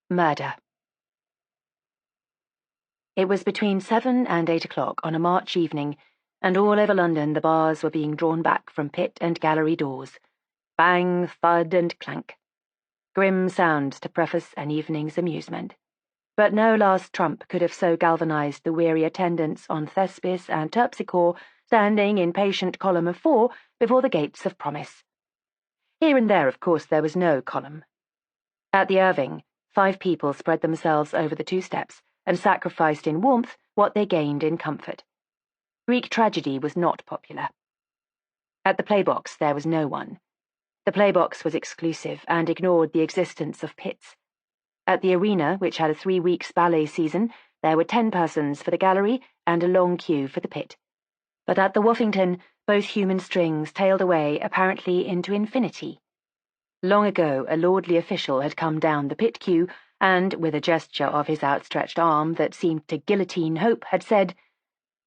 Murder. It was between 7 and 8 o'clock on a March evening, and all over London the bars were being drawn back from pit and gallery doors. Bang, thud, and clank. Grim sounds to preface an evening's amusement. But no last trump could have so galvanized the weary attendants on Thespis and Terpsichore standing in patient column of 4 before the gates of promise. Here and there, of course, there was no column. At the Irving, 5 people spread themselves over the 2 steps and sacrificed in warmth what they gained in comfort. Greek tragedy was not popular. At the playbox there was no one. The playbox was exclusive and ignored the existence of pits. At the Arena, which had a 3 weeks ballet season, there were 10 persons for the gallery and a long queue for the pit. But at the Woffington, both human strings tailed away apparently into infinity. Long ago, a lordly official had come down the pit queue and, with a gesture of his outstretched arm that seemed to guillotine hope, had said,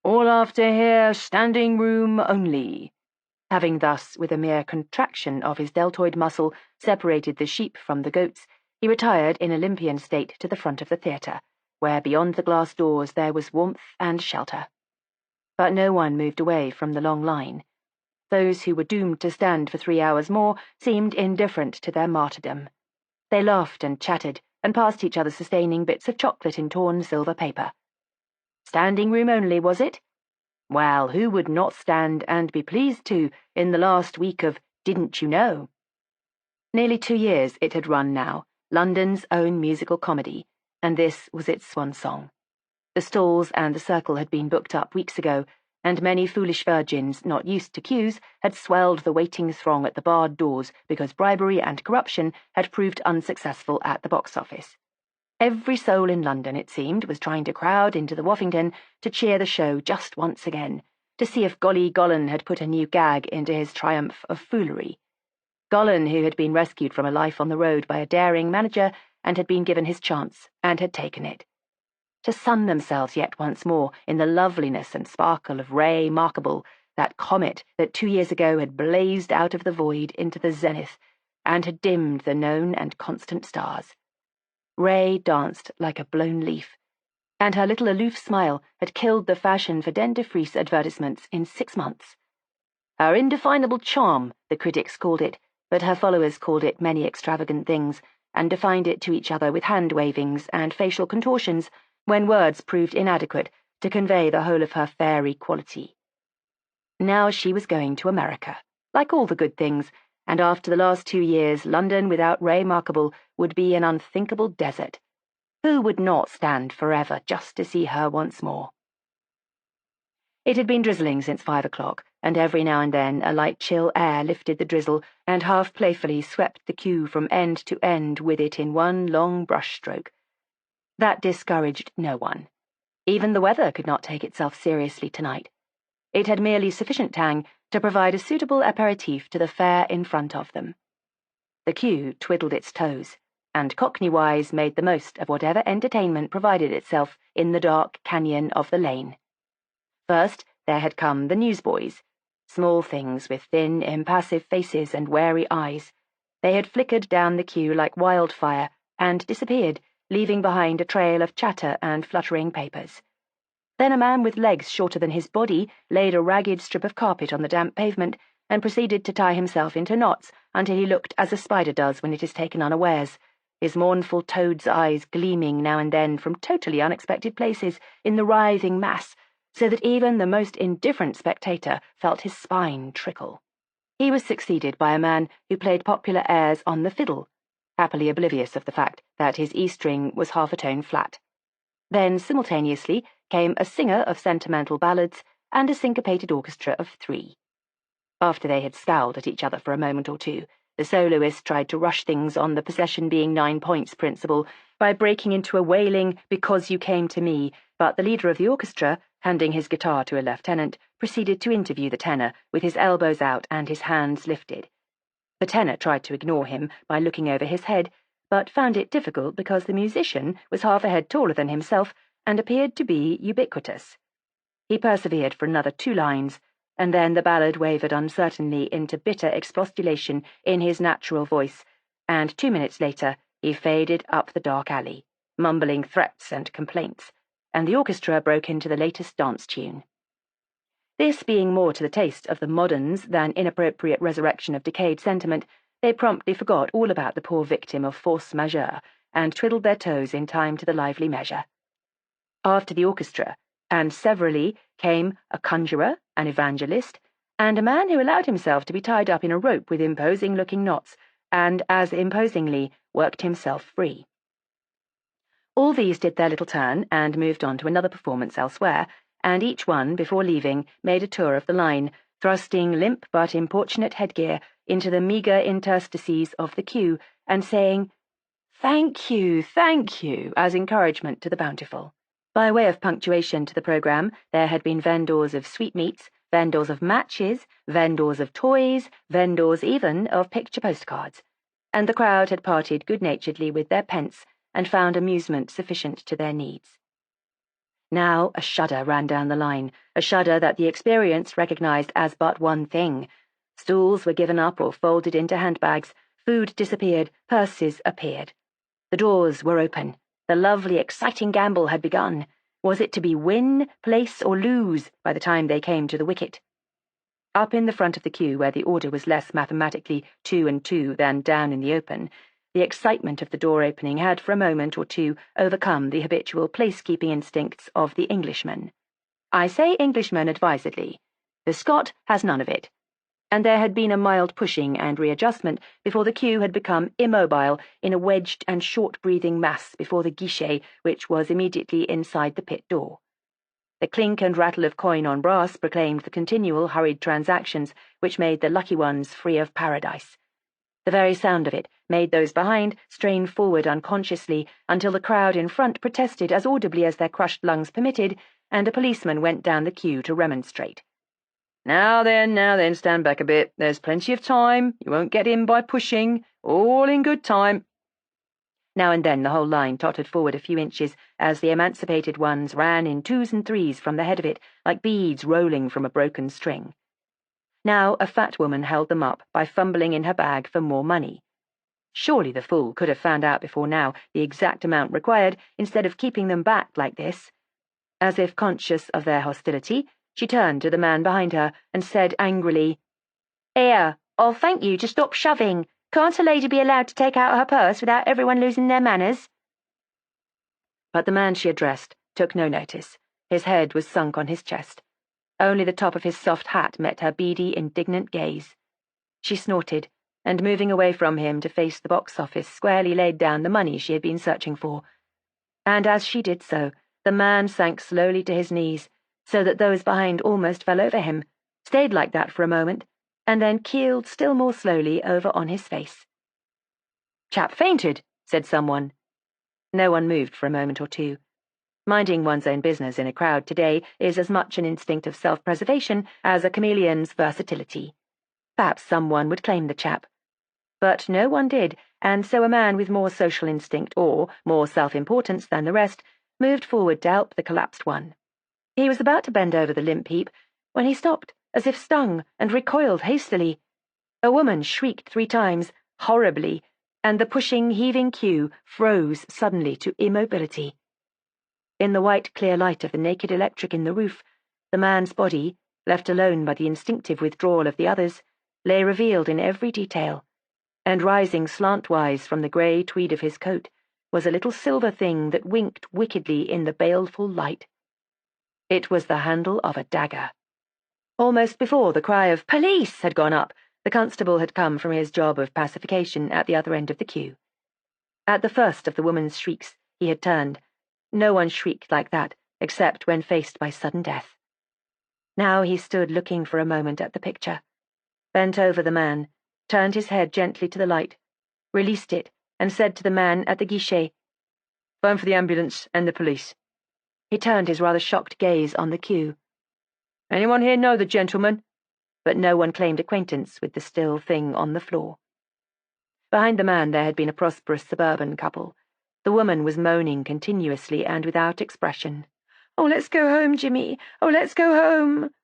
"All after here, standing room only," having thus, with a mere contraction of his deltoid muscle, separated the sheep from the goats. He retired in Olympian state to the front of the theatre, where beyond the glass doors there was warmth and shelter. But no one moved away from the long line. Those who were doomed to stand for 3 hours more seemed indifferent to their martyrdom. They laughed and chatted, and passed each other sustaining bits of chocolate in torn silver paper. Standing room only, was it? Well, who would not stand and be pleased to in the last week of Didn't You Know? Nearly 2 years it had run now, London's own musical comedy, and this was its swan song. The stalls and the circle had been booked up weeks ago, and many foolish virgins, not used to queues, had swelled the waiting throng at the barred doors because bribery and corruption had proved unsuccessful at the box office. Every soul in London, it seemed, was trying to crowd into the Woffington to cheer the show just once again, to see if Golly Gollin had put a new gag into his triumph of foolery. Gollin, who had been rescued from a life on the road by a daring manager and had been given his chance and had taken it. To sun themselves yet once more in the loveliness and sparkle of Ray Markable, that comet that 2 years ago had blazed out of the void into the zenith and had dimmed the known and constant stars. Ray danced like a blown leaf, and her little aloof smile had killed the fashion for dentifrice advertisements in 6 months. Her indefinable charm, the critics called it, but her followers called it many extravagant things, and defined it to each other with hand-wavings and facial contortions when words proved inadequate to convey the whole of her fairy quality. Now she was going to America, like all the good things, and after the last 2 years, London without Ray Markable would be an unthinkable desert. Who would not stand forever just to see her once more? It had been drizzling since 5 o'clock, and every now and then a light chill air lifted the drizzle and half playfully swept the queue from end to end with it in one long brush-stroke. That discouraged no one. Even the weather could not take itself seriously tonight. It had merely sufficient tang to provide a suitable aperitif to the fare in front of them. The queue twiddled its toes, and Cockney-wise made the most of whatever entertainment provided itself in the dark canyon of the lane. First, there had come the newsboys, small things with thin, impassive faces and wary eyes. They had flickered down the queue like wildfire and disappeared, leaving behind a trail of chatter and fluttering papers. Then a man with legs shorter than his body laid a ragged strip of carpet on the damp pavement and proceeded to tie himself into knots until he looked as a spider does when it is taken unawares, his mournful toad's eyes gleaming now and then from totally unexpected places in the writhing mass, so that even the most indifferent spectator felt his spine trickle. He was succeeded by a man who played popular airs on the fiddle, happily oblivious of the fact that his E-string was half a tone flat. Then, simultaneously, came a singer of sentimental ballads and a syncopated orchestra of 3. After they had scowled at each other for a moment or two, the soloist tried to rush things on the possession being 9 points principle by breaking into a wailing "Because You Came to Me," but the leader of the orchestra, handing his guitar to a lieutenant, proceeded to interview the tenor with his elbows out and his hands lifted. The tenor tried to ignore him by looking over his head, but found it difficult because the musician was half a head taller than himself and appeared to be ubiquitous. He persevered for another 2 lines, and then the ballad wavered uncertainly into bitter expostulation in his natural voice, and 2 minutes later he faded up the dark alley, mumbling threats and complaints, and the orchestra broke into the latest dance tune. This being more to the taste of the moderns than inappropriate resurrection of decayed sentiment, they promptly forgot all about the poor victim of force majeure and twiddled their toes in time to the lively measure. After the orchestra, and severally, came a conjurer, an evangelist, and a man who allowed himself to be tied up in a rope with imposing-looking knots, and as imposingly worked himself free. All these did their little turn and moved on to another performance elsewhere, and each one, before leaving, made a tour of the line, thrusting limp but importunate headgear into the meagre interstices of the queue, and saying, thank you, as encouragement to the bountiful. By way of punctuation to the programme, there had been vendors of sweetmeats, vendors of matches, vendors of toys, vendors even of picture postcards, and the crowd had parted good-naturedly with their pence and found amusement sufficient to their needs. Now a shudder ran down the line, a shudder that the experienced recognized as but one thing. Stools were given up or folded into handbags, food disappeared, purses appeared. The doors were open. The lovely, exciting gamble had begun. Was it to be win, place, or lose by the time they came to the wicket? Up in the front of the queue, where the order was less mathematically 2 and 2 than down in the open, the excitement of the door opening had for a moment or two overcome the habitual place-keeping instincts of the Englishman. I say Englishman advisedly. The Scot has none of it. And there had been a mild pushing and readjustment before the queue had become immobile in a wedged and short-breathing mass before the guichet, which was immediately inside the pit door. The clink and rattle of coin on brass proclaimed the continual hurried transactions which made the lucky ones free of paradise. The very sound of it made those behind strain forward unconsciously until the crowd in front protested as audibly as their crushed lungs permitted, and a policeman went down the queue to remonstrate. Now then, stand back a bit. There's plenty of time. You won't get in by pushing. All in good time. Now and then the whole line tottered forward a few inches as the emancipated ones ran in 2s and 3s from the head of it, like beads rolling from a broken string. Now a fat woman held them up by fumbling in her bag for more money. Surely the fool could have found out before now the exact amount required instead of keeping them back like this. As if conscious of their hostility, she turned to the man behind her and said angrily, "Here, I'll thank you to stop shoving. Can't a lady be allowed to take out her purse without everyone losing their manners?" But the man she addressed took no notice. His head was sunk on his chest. Only the top of his soft hat met her beady, indignant gaze. She snorted, and moving away from him to face the box office, squarely laid down the money she had been searching for. And as she did so, the man sank slowly to his knees, so that those behind almost fell over him, stayed like that for a moment, and then keeled still more slowly over on his face. "Chap fainted," said someone. No one moved for a moment or two. Minding one's own business in a crowd today is as much an instinct of self-preservation as a chameleon's versatility. Perhaps someone would claim the chap. But no one did, and so a man with more social instinct or more self-importance than the rest moved forward to help the collapsed one. He was about to bend over the limp heap when he stopped, as if stung, and recoiled hastily. A woman shrieked 3 times, horribly, and the pushing, heaving queue froze suddenly to immobility. In the white, clear light of the naked electric in the roof, the man's body, left alone by the instinctive withdrawal of the others, lay revealed in every detail, and rising slantwise from the grey tweed of his coat was a little silver thing that winked wickedly in the baleful light. It was the handle of a dagger. Almost before the cry of "Police!" had gone up, the constable had come from his job of pacification at the other end of the queue. At the first of the woman's shrieks, he had turned. No one shrieked like that, except when faced by sudden death. Now he stood looking for a moment at the picture, bent over the man, turned his head gently to the light, released it, and said to the man at the guichet, "Phone for the ambulance and the police." He turned his rather shocked gaze on the queue. "Anyone here know the gentleman?" But no one claimed acquaintance with the still thing on the floor. Behind the man there had been a prosperous suburban couple. The woman was moaning continuously and without expression. "Oh, let's go home, Jimmy! Oh, let's go home!"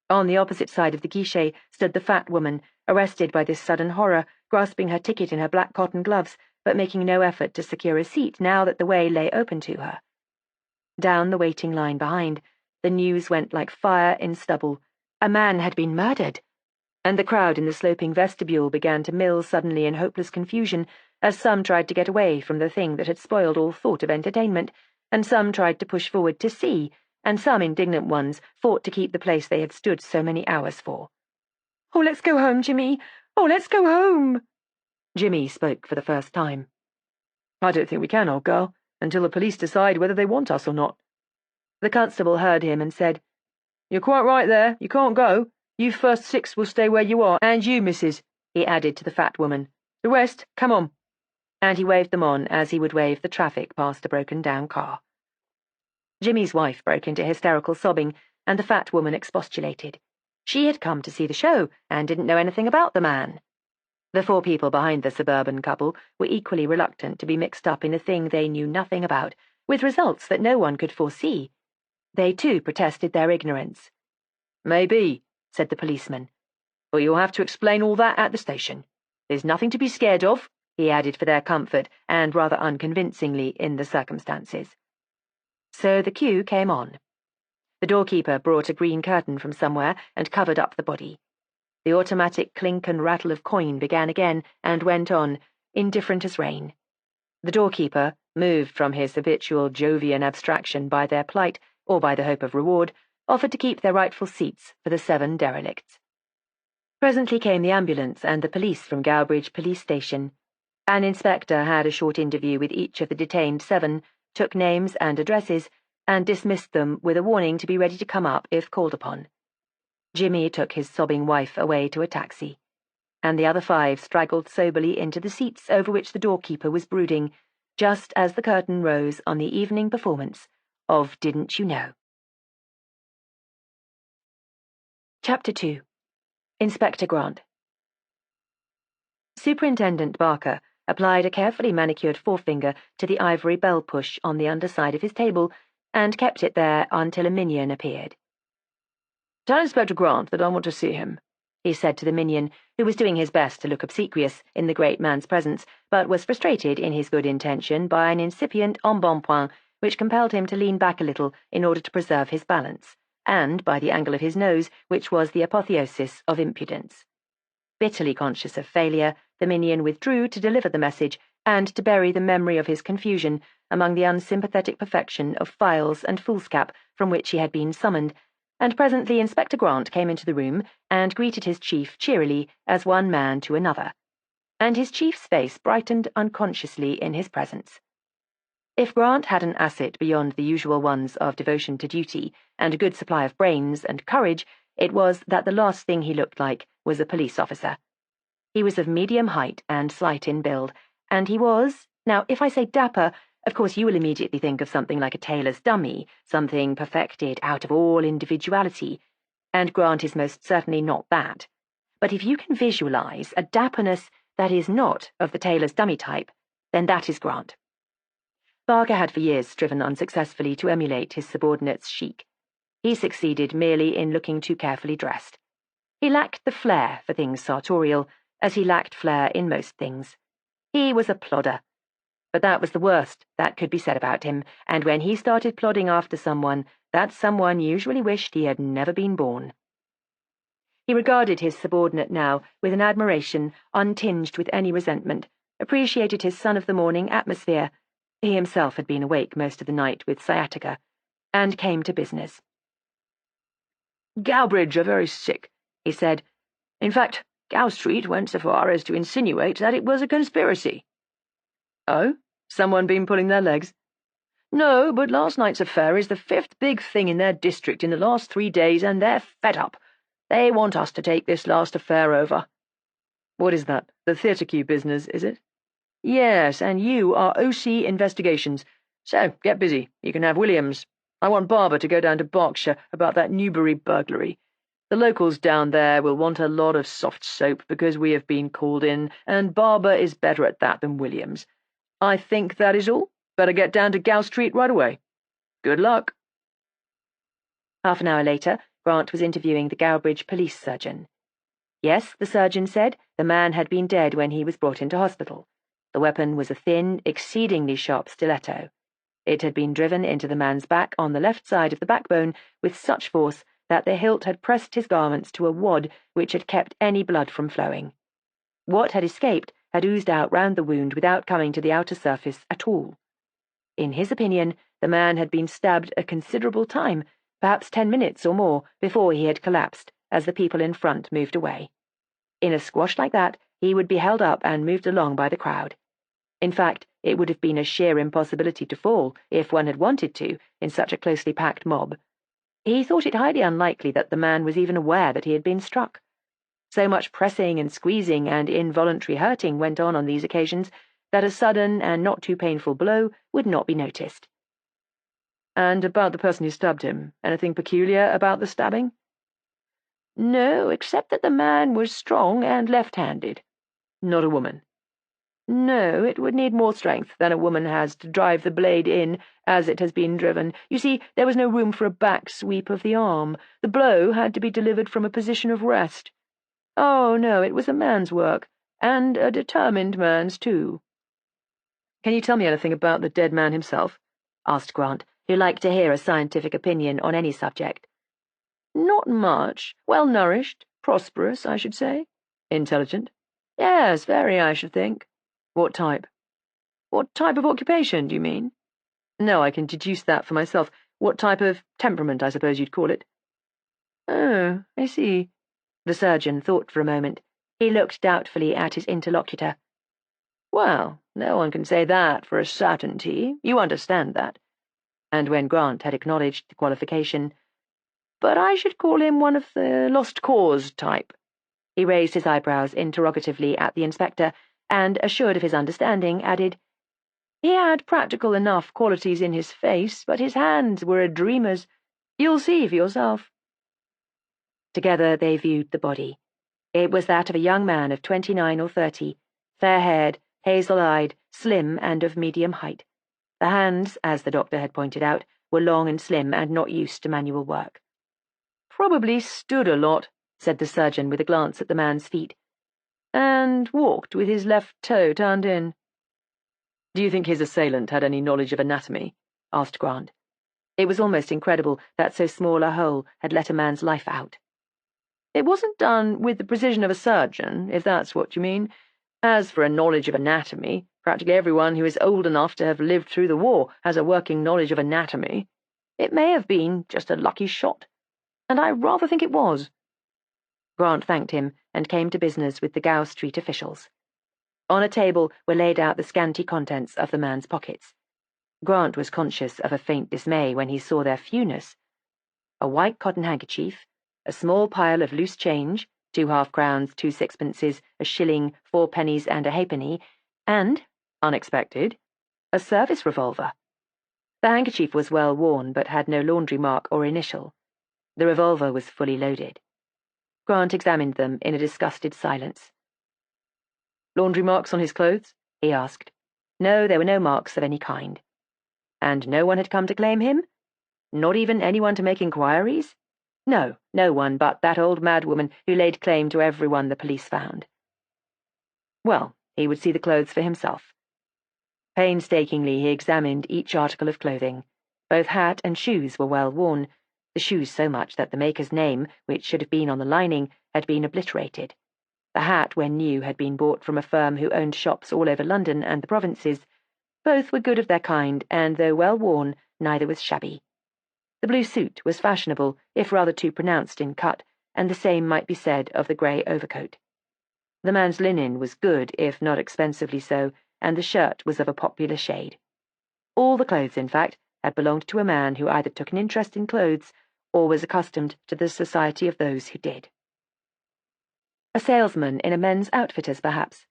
On the opposite side of the guichet stood the fat woman, arrested by this sudden horror, grasping her ticket in her black cotton gloves, but making no effort to secure a seat now that the way lay open to her. Down the waiting line behind, the news went like fire in stubble. A man had been murdered, and the crowd in the sloping vestibule began to mill suddenly in hopeless confusion as some tried to get away from the thing that had spoiled all thought of entertainment, and some tried to push forward to see, and some indignant ones fought to keep the place they had stood so many hours for. "Oh, let's go home, Jimmy! Oh, let's go home!" Jimmy spoke for the first time. "I don't think we can, old girl, until the police decide whether they want us or not." The constable heard him and said, "You're quite right there. You can't go. You first 6 will stay where you are, and you, missus," he added to the fat woman. "The rest, come on." And he waved them on as he would wave the traffic past a broken-down car. Jimmy's wife broke into hysterical sobbing, and the fat woman expostulated. She had come to see the show and didn't know anything about the man. The 4 people behind the suburban couple were equally reluctant to be mixed up in a thing they knew nothing about, with results that no one could foresee. They too protested their ignorance. "Maybe," said the policeman, "but you'll have to explain all that at the station. There's nothing to be scared of," he added for their comfort, and rather unconvincingly in the circumstances. So the queue came on. The doorkeeper brought a green curtain from somewhere and covered up the body. The automatic clink and rattle of coin began again and went on, indifferent as rain. The doorkeeper, moved from his habitual Jovian abstraction by their plight or by the hope of reward, offered to keep their rightful seats for the 7 derelicts. Presently came the ambulance and the police from Gowbridge Police Station. An inspector had a short interview with each of the detained 7, took names and addresses, and dismissed them with a warning to be ready to come up if called upon. Jimmy took his sobbing wife away to a taxi, and the other 5 straggled soberly into the seats over which the doorkeeper was brooding, just as the curtain rose on the evening performance of Didn't You Know? Chapter 2. Inspector Grant. Superintendent Barker applied a carefully manicured forefinger to the ivory bell push on the underside of his table and kept it there until a minion appeared. "Tell Inspector Grant that I want to see him," he said to the minion, who was doing his best to look obsequious in the great man's presence, but was frustrated in his good intention by an incipient embonpoint which compelled him to lean back a little in order to preserve his balance, and by the angle of his nose, which was the apotheosis of impudence. Bitterly conscious of failure, the minion withdrew to deliver the message and to bury the memory of his confusion among the unsympathetic perfection of files and foolscap from which he had been summoned, and presently Inspector Grant came into the room and greeted his chief cheerily as one man to another, and his chief's face brightened unconsciously in his presence. If Grant had an asset beyond the usual ones of devotion to duty and a good supply of brains and courage, it was that the last thing he looked like was a police officer. He was of medium height and slight in build, and he was, now if I say dapper, of course you will immediately think of something like a tailor's dummy, something perfected out of all individuality, and Grant is most certainly not that. But if you can visualize a dapperness that is not of the tailor's dummy type, then that is Grant. Barker had for years striven unsuccessfully to emulate his subordinate's chic. He succeeded merely in looking too carefully dressed. He lacked the flair for things sartorial, as he lacked flair in most things. He was a plodder. But that was the worst that could be said about him, and when he started plodding after someone, that someone usually wished he had never been born. He regarded his subordinate now with an admiration untinged with any resentment, appreciated his son-of-the-morning atmosphere — he himself had been awake most of the night with sciatica — and came to business. "Gowbridge are very sick," he said. "In fact, Gow Street went so far as to insinuate that it was a conspiracy." "Oh? Someone been pulling their legs?" "No, but last night's affair is the 5th big thing in their district in the last 3 days, and they're fed up. They want us to take this last affair over." "What is that? The theatre queue business, is it?" "Yes, and you are OC Investigations. So, get busy. You can have Williams. I want Barber to go down to Berkshire about that Newbury burglary. The locals down there will want a lot of soft soap because we have been called in, and Barber is better at that than Williams. I think that is all. Better get down to Gow Street right away. Good luck." Half an hour later, Grant was interviewing the Gowbridge police surgeon. Yes, the surgeon said, the man had been dead when he was brought into hospital. The weapon was a thin, exceedingly sharp stiletto. It had been driven into the man's back on the left side of the backbone with such force that the hilt had pressed his garments to a wad which had kept any blood from flowing. What had escaped had oozed out round the wound without coming to the outer surface at all. In his opinion, the man had been stabbed a considerable time, perhaps 10 minutes or more, before he had collapsed, as the people in front moved away. In a squash like that, he would be held up and moved along by the crowd. In fact, it would have been a sheer impossibility to fall, if one had wanted to, in such a closely packed mob. He thought it highly unlikely that the man was even aware that he had been struck. So much pressing and squeezing and involuntary hurting went on these occasions that a sudden and not too painful blow would not be noticed. And about the person who stabbed him, anything peculiar about the stabbing? No, except that the man was strong and left-handed. Not a woman? No, it would need more strength than a woman has to drive the blade in as it has been driven. You see, there was no room for a back sweep of the arm. The blow had to be delivered from a position of rest. Oh, no, it was a man's work, and a determined man's, too. Can you tell me anything about the dead man himself? Asked Grant, who liked to hear a scientific opinion on any subject. Not much. Well-nourished, prosperous, I should say. Intelligent? Yes, very, I should think. What type? What type of occupation, do you mean? No, I can deduce that for myself. What type of temperament, I suppose you'd call it. Oh, I see. The surgeon thought for a moment. He looked doubtfully at his interlocutor. Well, no one can say that for a certainty. You understand that. And when Grant had acknowledged the qualification, but I should call him one of the lost cause type. He raised his eyebrows interrogatively at the inspector, and, assured of his understanding, added, He had practical enough qualities in his face, but his hands were a dreamer's. You'll see for yourself. Together they viewed the body. It was that of a young man of 29 or 30, fair-haired, hazel-eyed, slim, and of medium height. The hands, as the doctor had pointed out, were long and slim and not used to manual work. Probably stood a lot, said the surgeon with a glance at the man's feet, and walked with his left toe turned in. Do you think his assailant had any knowledge of anatomy? Asked Grant. It was almost incredible that so small a hole had let a man's life out. It wasn't done with the precision of a surgeon, if that's what you mean. As for a knowledge of anatomy, practically everyone who is old enough to have lived through the war has a working knowledge of anatomy. It may have been just a lucky shot, and I rather think it was. Grant thanked him and came to business with the Gow Street officials. On a table were laid out the scanty contents of the man's pockets. Grant was conscious of a faint dismay when he saw their fewness. A white cotton handkerchief, a small pile of loose change, 2 half-crowns, 2 sixpences, a shilling, 4 pennies, and a halfpenny, and, unexpected, a service revolver. The handkerchief was well worn, but had no laundry mark or initial. The revolver was fully loaded. Grant examined them in a disgusted silence. Laundry marks on his clothes? He asked. No, there were no marks of any kind. And no one had come to claim him? Not even anyone to make inquiries? No, no one but that old madwoman who laid claim to everyone the police found. Well, he would see the clothes for himself. Painstakingly he examined each article of clothing. Both hat and shoes were well worn, the shoes so much that the maker's name, which should have been on the lining, had been obliterated. The hat, when new, had been bought from a firm who owned shops all over London and the provinces. Both were good of their kind, and though well worn, neither was shabby. The blue suit was fashionable, if rather too pronounced in cut, and the same might be said of the grey overcoat. The man's linen was good, if not expensively so, and the shirt was of a popular shade. All the clothes, in fact, had belonged to a man who either took an interest in clothes or was accustomed to the society of those who did. A salesman in a men's outfitter's, perhaps.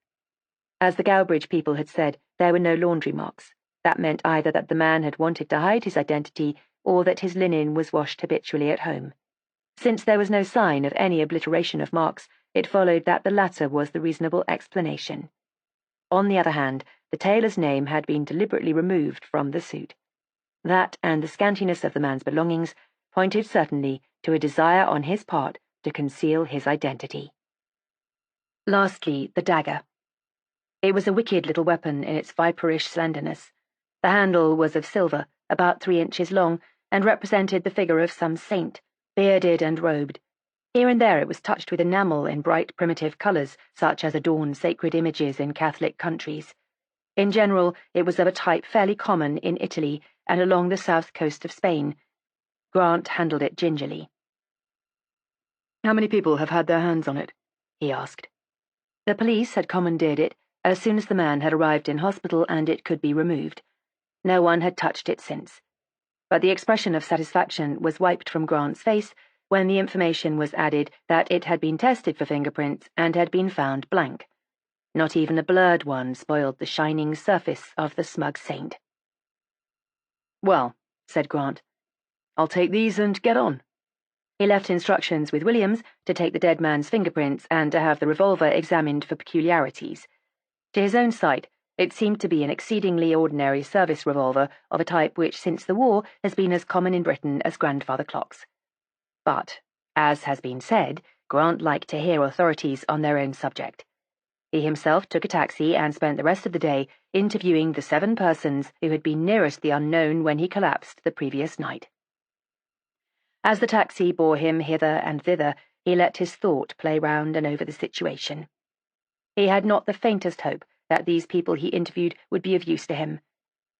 As the Gowbridge people had said, there were no laundry marks. That meant either that the man had wanted to hide his identity or that his linen was washed habitually at home. Since there was no sign of any obliteration of marks, it followed that the latter was the reasonable explanation. On the other hand, the tailor's name had been deliberately removed from the suit. That and the scantiness of the man's belongings pointed certainly to a desire on his part to conceal his identity. Lastly, the dagger. It was a wicked little weapon in its viperish slenderness. The handle was of silver, about 3 inches long, and represented the figure of some saint, bearded and robed. Here and there it was touched with enamel in bright primitive colours, such as adorn sacred images in Catholic countries. In general, it was of a type fairly common in Italy and along the south coast of Spain. Grant handled it gingerly. "How many people have had their hands on it?" he asked. The police had commandeered it as soon as the man had arrived in hospital and it could be removed. No one had touched it since. But the expression of satisfaction was wiped from Grant's face when the information was added that it had been tested for fingerprints and had been found blank. Not even a blurred one spoiled the shining surface of the smug saint. "Well," said Grant, "I'll take these and get on." He left instructions with Williams to take the dead man's fingerprints and to have the revolver examined for peculiarities. To his own sight, it seemed to be an exceedingly ordinary service revolver of a type which since the war has been as common in Britain as grandfather clocks. But, as has been said, Grant liked to hear authorities on their own subject. He himself took a taxi and spent the rest of the day interviewing the 7 persons who had been nearest the unknown when he collapsed the previous night. As the taxi bore him hither and thither, he let his thought play round and over the situation. He had not the faintest hope that these people he interviewed would be of use to him.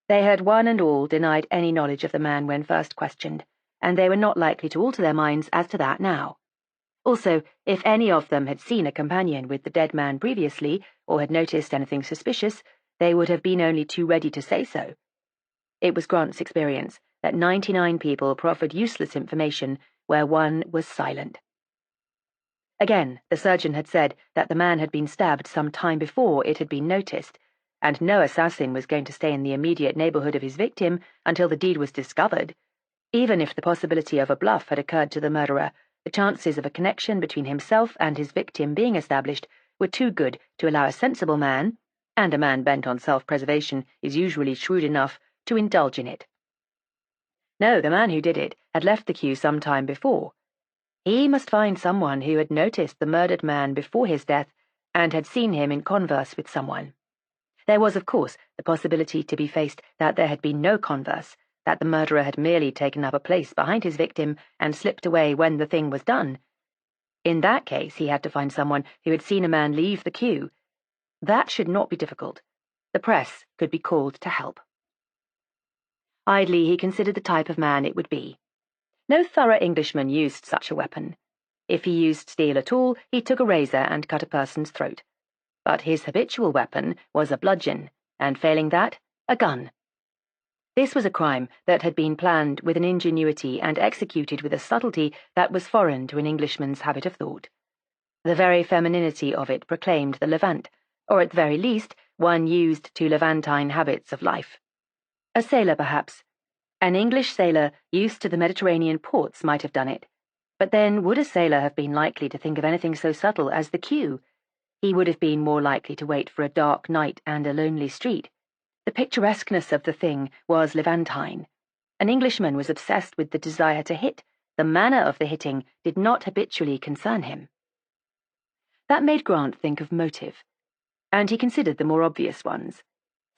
They had one and all denied any knowledge of the man when first questioned, and they were not likely to alter their minds as to that now. Also, if any of them had seen a companion with the dead man previously, or had noticed anything suspicious, they would have been only too ready to say so. It was Grant's experience that 99 people proffered useless information where one was silent. Again, the surgeon had said that the man had been stabbed some time before it had been noticed, and no assassin was going to stay in the immediate neighbourhood of his victim until the deed was discovered. Even if the possibility of a bluff had occurred to the murderer, the chances of a connection between himself and his victim being established were too good to allow a sensible man, and a man bent on self-preservation is usually shrewd enough, to indulge in it. No, the man who did it had left the queue some time before. He must find someone who had noticed the murdered man before his death and had seen him in converse with someone. There was, of course, the possibility to be faced that there had been no converse, that the murderer had merely taken up a place behind his victim and slipped away when the thing was done. In that case, he had to find someone who had seen a man leave the queue. That should not be difficult. The press could be called to help. Idly, he considered the type of man it would be. No thorough Englishman used such a weapon. If he used steel at all, he took a razor and cut a person's throat. But his habitual weapon was a bludgeon, and failing that, a gun. This was a crime that had been planned with an ingenuity and executed with a subtlety that was foreign to an Englishman's habit of thought. The very femininity of it proclaimed the Levant, or at the very least, one used to Levantine habits of life. A sailor, perhaps. An English sailor used to the Mediterranean ports might have done it. But then would a sailor have been likely to think of anything so subtle as the queue? He would have been more likely to wait for a dark night and a lonely street. The picturesqueness of the thing was Levantine. An Englishman was obsessed with the desire to hit. The manner of the hitting did not habitually concern him. That made Grant think of motive, and he considered the more obvious ones: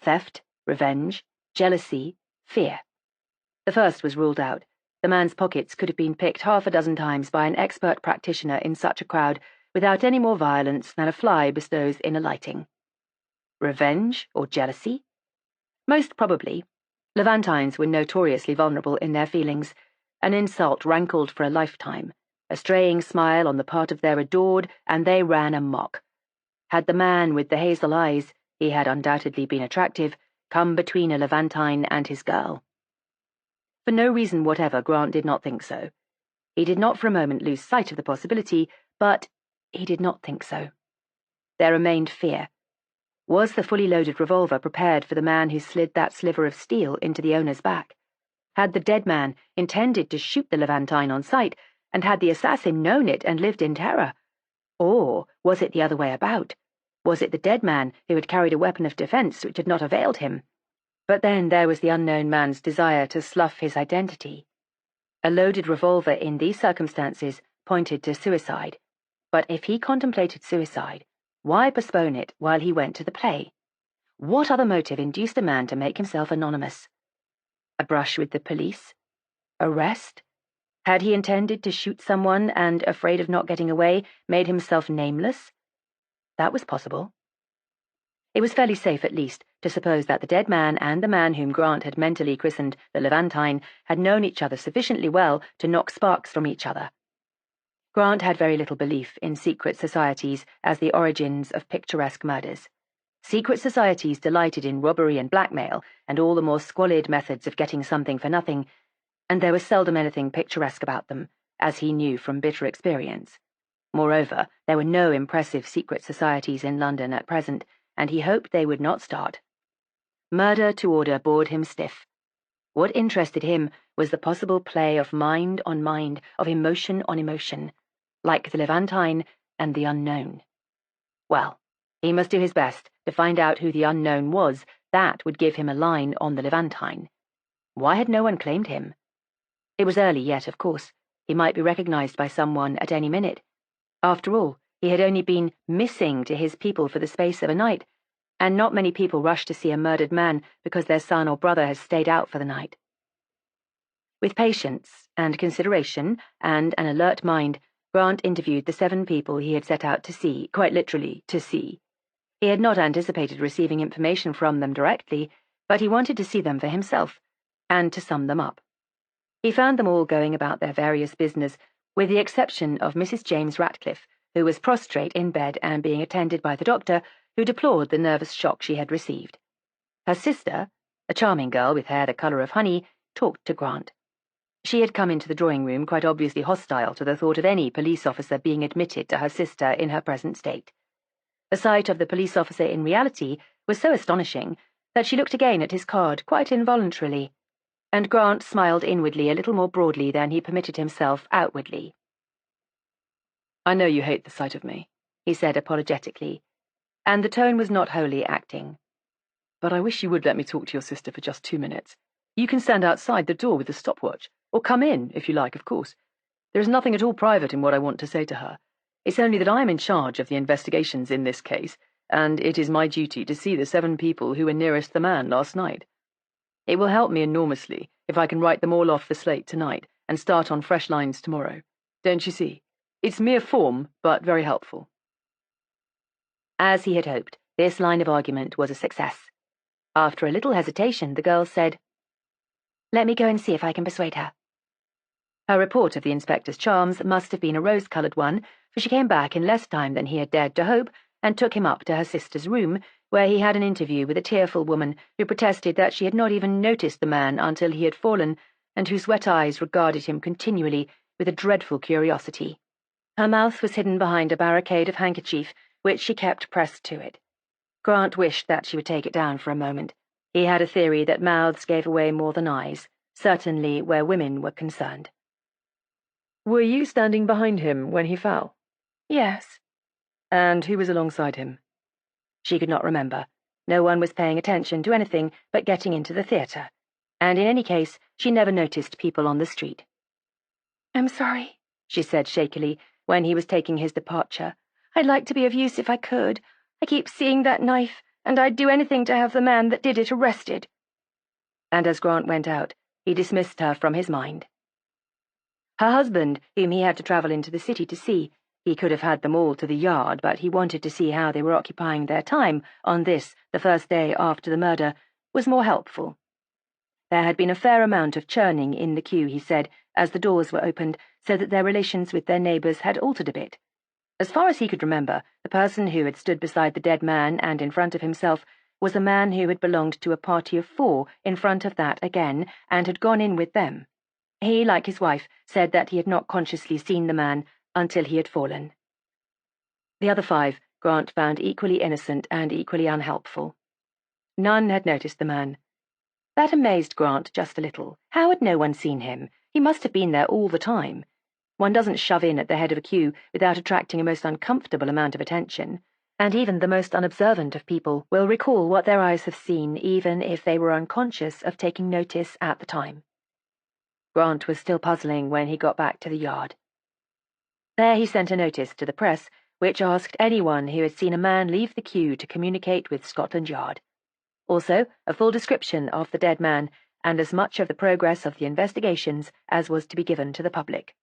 theft, revenge, jealousy, fear. The first was ruled out. The man's pockets could have been picked half a dozen times by an expert practitioner in such a crowd without any more violence than a fly bestows in alighting. Revenge or jealousy? Most probably. Levantines were notoriously vulnerable in their feelings. An insult rankled for a lifetime, a straying smile on the part of their adored, and they ran amok. Had the man with the hazel eyes, he had undoubtedly been attractive, come between a Levantine and his girl? For no reason whatever, Grant did not think so. He did not for a moment lose sight of the possibility, but he did not think so. There remained fear. Was the fully loaded revolver prepared for the man who slid that sliver of steel into the owner's back? Had the dead man intended to shoot the Levantine on sight, and had the assassin known it and lived in terror? Or was it the other way about? Was it the dead man who had carried a weapon of defense which had not availed him? But then there was the unknown man's desire to slough his identity. A loaded revolver in these circumstances pointed to suicide. But if he contemplated suicide, why postpone it while he went to the play? What other motive induced a man to make himself anonymous? A brush with the police? Arrest? Had he intended to shoot someone and, afraid of not getting away, made himself nameless? That was possible. It was fairly safe, at least, to suppose that the dead man and the man whom Grant had mentally christened the Levantine had known each other sufficiently well to knock sparks from each other. Grant had very little belief in secret societies as the origins of picturesque murders. Secret societies delighted in robbery and blackmail and all the more squalid methods of getting something for nothing, and there was seldom anything picturesque about them, as he knew from bitter experience. Moreover, there were no impressive secret societies in London at present, and he hoped they would not start. Murder to order bored him stiff. What interested him was the possible play of mind on mind, of emotion on emotion, like the Levantine and the unknown. Well, he must do his best to find out who the unknown was. That would give him a line on the Levantine. Why had no one claimed him? It was early yet, of course. He might be recognized by someone at any minute. After all, he had only been missing to his people for the space of a night, and not many people rush to see a murdered man because their son or brother has stayed out for the night. With patience and consideration and an alert mind, Grant interviewed the 7 people he had set out to see, quite literally, to see. He had not anticipated receiving information from them directly, but he wanted to see them for himself, and to sum them up. He found them all going about their various business, with the exception of Mrs. James Ratcliffe, who was prostrate in bed and being attended by the doctor, who deplored the nervous shock she had received. Her sister, a charming girl with hair the colour of honey, talked to Grant. She had come into the drawing-room quite obviously hostile to the thought of any police officer being admitted to her sister in her present state. The sight of the police officer in reality was so astonishing that she looked again at his card quite involuntarily, and Grant smiled inwardly a little more broadly than he permitted himself outwardly. "I know you hate the sight of me," he said apologetically, and the tone was not wholly acting. "But I wish you would let me talk to your sister for just 2 minutes. You can stand outside the door with the stopwatch, or come in, if you like, of course. There is nothing at all private in what I want to say to her. It's only that I am in charge of the investigations in this case, and it is my duty to see the 7 people who were nearest the man last night. It will help me enormously if I can write them all off the slate tonight and start on fresh lines tomorrow. Don't you see? It's mere form, but very helpful." As he had hoped, this line of argument was a success. After a little hesitation, the girl said, "Let me go and see if I can persuade her." Her report of the inspector's charms must have been a rose-coloured one, for she came back in less time than he had dared to hope, and took him up to her sister's room, where he had an interview with a tearful woman who protested that she had not even noticed the man until he had fallen, and whose wet eyes regarded him continually with a dreadful curiosity. Her mouth was hidden behind a barricade of handkerchief, which she kept pressed to it. Grant wished that she would take it down for a moment. He had a theory that mouths gave away more than eyes, certainly where women were concerned. "Were you standing behind him when he fell?" "Yes." "And who was alongside him?" She could not remember. No one was paying attention to anything but getting into the theatre, and in any case, she never noticed people on the street. "I'm sorry," she said shakily, when he was taking his departure. "I'd like to be of use if I could. I keep seeing that knife, and I'd do anything to have the man that did it arrested." And as Grant went out, he dismissed her from his mind. Her husband, whom he had to travel into the city to see, he could have had them all to the Yard, but he wanted to see how they were occupying their time on this, the first day after the murder, was more helpful. There had been a fair amount of churning in the queue, he said, as the doors were opened, so that their relations with their neighbours had altered a bit. As far as he could remember, the person who had stood beside the dead man and in front of himself was a man who had belonged to a party of 4 in front of that again, and had gone in with them. He, like his wife, said that he had not consciously seen the man until he had fallen. The other 5 Grant found equally innocent and equally unhelpful. None had noticed the man. That amazed Grant just a little. How had no one seen him? He must have been there all the time. One doesn't shove in at the head of a queue without attracting a most uncomfortable amount of attention, and even the most unobservant of people will recall what their eyes have seen, even if they were unconscious of taking notice at the time. Grant was still puzzling when he got back to the Yard. There he sent a notice to the press, which asked anyone who had seen a man leave the queue to communicate with Scotland Yard. Also, a full description of the dead man, and as much of the progress of the investigations as was to be given to the public.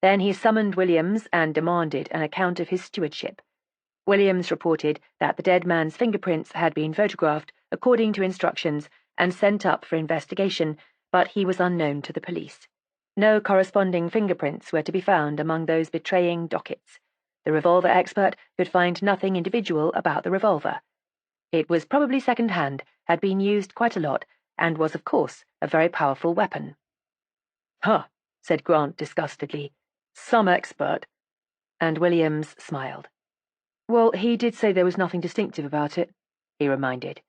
Then he summoned Williams and demanded an account of his stewardship. Williams reported that the dead man's fingerprints had been photographed according to instructions and sent up for investigation, but he was unknown to the police. No corresponding fingerprints were to be found among those betraying dockets. The revolver expert could find nothing individual about the revolver. It was probably second-hand, had been used quite a lot, and was, of course, a very powerful weapon. "Huh," said Grant disgustedly. "Some expert." And Williams smiled. "Well, he did say there was nothing distinctive about it," he reminded.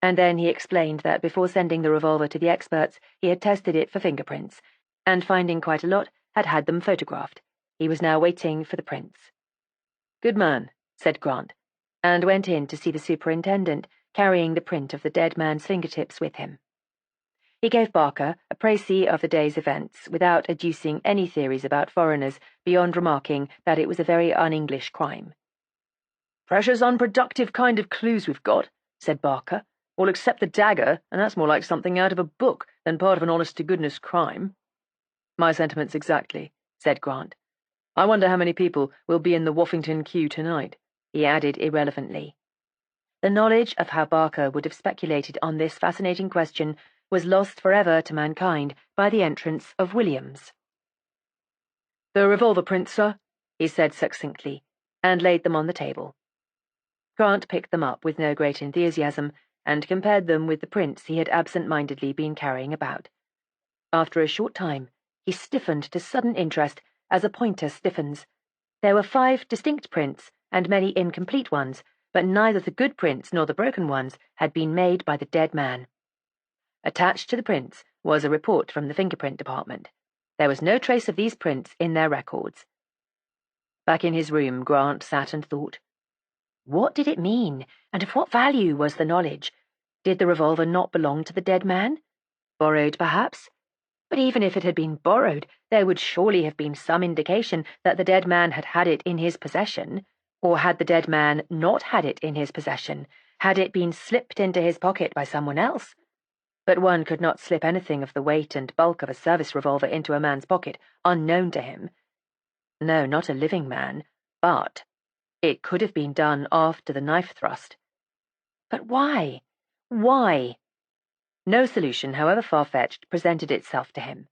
And then he explained that before sending the revolver to the experts, he had tested it for fingerprints, and finding quite a lot, had had them photographed. He was now waiting for the prints. "Good man," said Grant, and went in to see the superintendent, carrying the print of the dead man's fingertips with him. He gave Barker a précis of the day's events, without adducing any theories about foreigners, beyond remarking that it was a very un-English crime. "Precious unproductive kind of clues we've got," said Barker. "All except the dagger, and that's more like something out of a book than part of an honest-to-goodness crime." "My sentiments exactly," said Grant. "I wonder how many people will be in the Woffington queue tonight," he added irrelevantly. The knowledge of how Barker would have speculated on this fascinating question was lost forever to mankind by the entrance of Williams. "The revolver prints, sir," he said succinctly, and laid them on the table. Grant picked them up with no great enthusiasm, and compared them with the prints he had absent-mindedly been carrying about. After a short time, he stiffened to sudden interest, as a pointer stiffens. There were 5 distinct prints, and many incomplete ones, but neither the good prints nor the broken ones had been made by the dead man. Attached to the prints was a report from the fingerprint department. There was no trace of these prints in their records. Back in his room, Grant sat and thought. What did it mean, and of what value was the knowledge? Did the revolver not belong to the dead man? Borrowed, perhaps? But even if it had been borrowed, there would surely have been some indication that the dead man had had it in his possession. Or had the dead man not had it in his possession? Had it been slipped into his pocket by someone else? But one could not slip anything of the weight and bulk of a service revolver into a man's pocket, unknown to him. No, not a living man, but it could have been done after the knife thrust. But why? Why? No solution, however far-fetched, presented itself to him.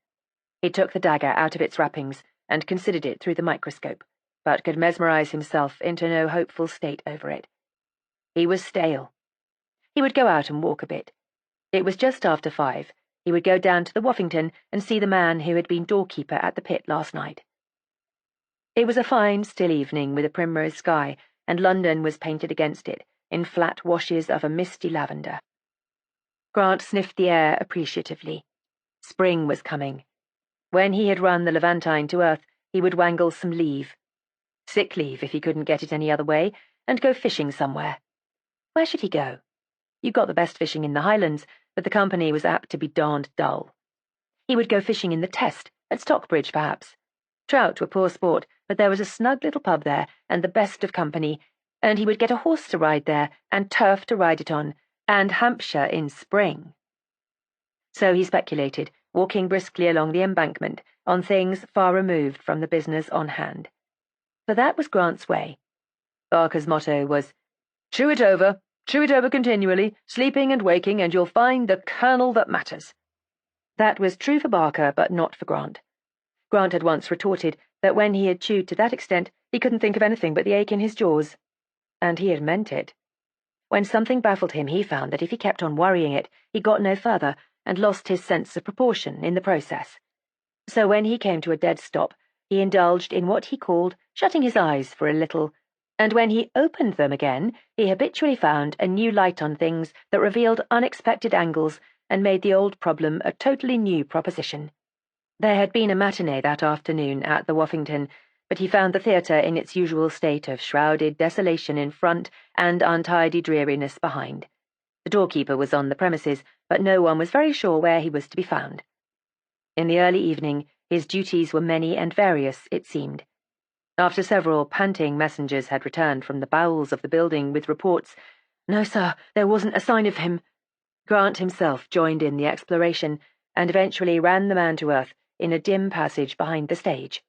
He took the dagger out of its wrappings and considered it through the microscope, but could mesmerize himself into no hopeful state over it. He was stale. He would go out and walk a bit. It was just after 5. He would go down to the Woffington and see the man who had been doorkeeper at the pit last night. It was a fine, still evening with a primrose sky, and London was painted against it, in flat washes of a misty lavender. Grant sniffed the air appreciatively. Spring was coming. When he had run the Levantine to earth, he would wangle some leave. Sick leave, if he couldn't get it any other way, and go fishing somewhere. Where should he go? You got the best fishing in the Highlands, but the company was apt to be darned dull. He would go fishing in the Test, at Stockbridge, perhaps. Trout were poor sport, but there was a snug little pub there, and the best of company, and he would get a horse to ride there, and turf to ride it on, and Hampshire in spring. So he speculated, walking briskly along the embankment, on things far removed from the business on hand. For that was Grant's way. Barker's motto was, chew it over continually, sleeping and waking, and you'll find the kernel that matters. That was true for Barker, but not for Grant. Grant had once retorted that when he had chewed to that extent, he couldn't think of anything but the ache in his jaws. And he had meant it. When something baffled him, he found that if he kept on worrying it, he got no further, and lost his sense of proportion in the process. So when he came to a dead stop, he indulged in what he called shutting his eyes for a little, and when he opened them again, he habitually found a new light on things that revealed unexpected angles and made the old problem a totally new proposition. There had been a matinee that afternoon at the Woffington, but he found the theatre in its usual state of shrouded desolation in front and untidy dreariness behind. The doorkeeper was on the premises, but no one was very sure where he was to be found. In the early evening, his duties were many and various, it seemed. After several panting messengers had returned from the bowels of the building with reports, "No, sir, there wasn't a sign of him." Grant himself joined in the exploration and eventually ran the man to earth in a dim passage behind the stage.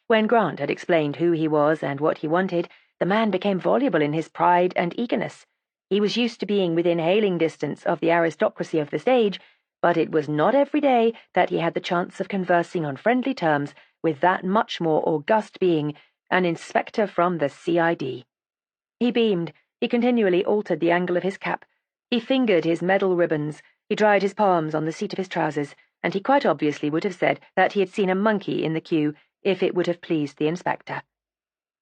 When Grant had explained who he was and what he wanted, the man became voluble in his pride and eagerness. He was used to being within hailing distance of the aristocracy of the stage, but it was not every day that he had the chance of conversing on friendly terms with that much more august being, an inspector from the CID. He beamed, he continually altered the angle of his cap, he fingered his medal ribbons, he dried his palms on the seat of his trousers, and he quite obviously would have said that he had seen a monkey in the queue if it would have pleased the inspector.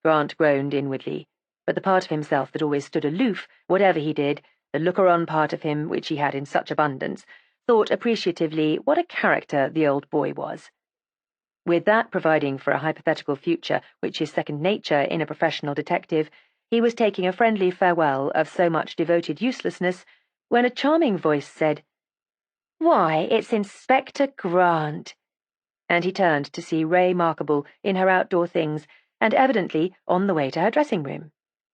Grant groaned inwardly, but the part of himself that always stood aloof, whatever he did, the looker-on part of him which he had in such abundance, thought appreciatively what a character the old boy was. With that providing for a hypothetical future which is second nature in a professional detective, he was taking a friendly farewell of so much devoted uselessness when a charming voice said, "Why, it's Inspector Grant." And he turned to see Ray Markable in her outdoor things and evidently on the way to her dressing room.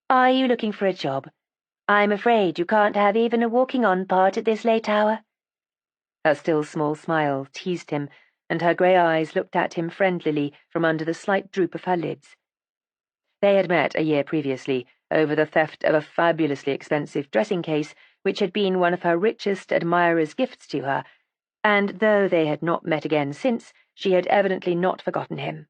"Are you looking for a job? I'm afraid you can't have even a walking-on part at this late hour." Her still small smile teased him, and her grey eyes looked at him friendlily from under the slight droop of her lids. They had met a year previously over the theft of a fabulously expensive dressing case which had been one of her richest admirers' gifts to her, and though they had not met again since, she had evidently not forgotten him.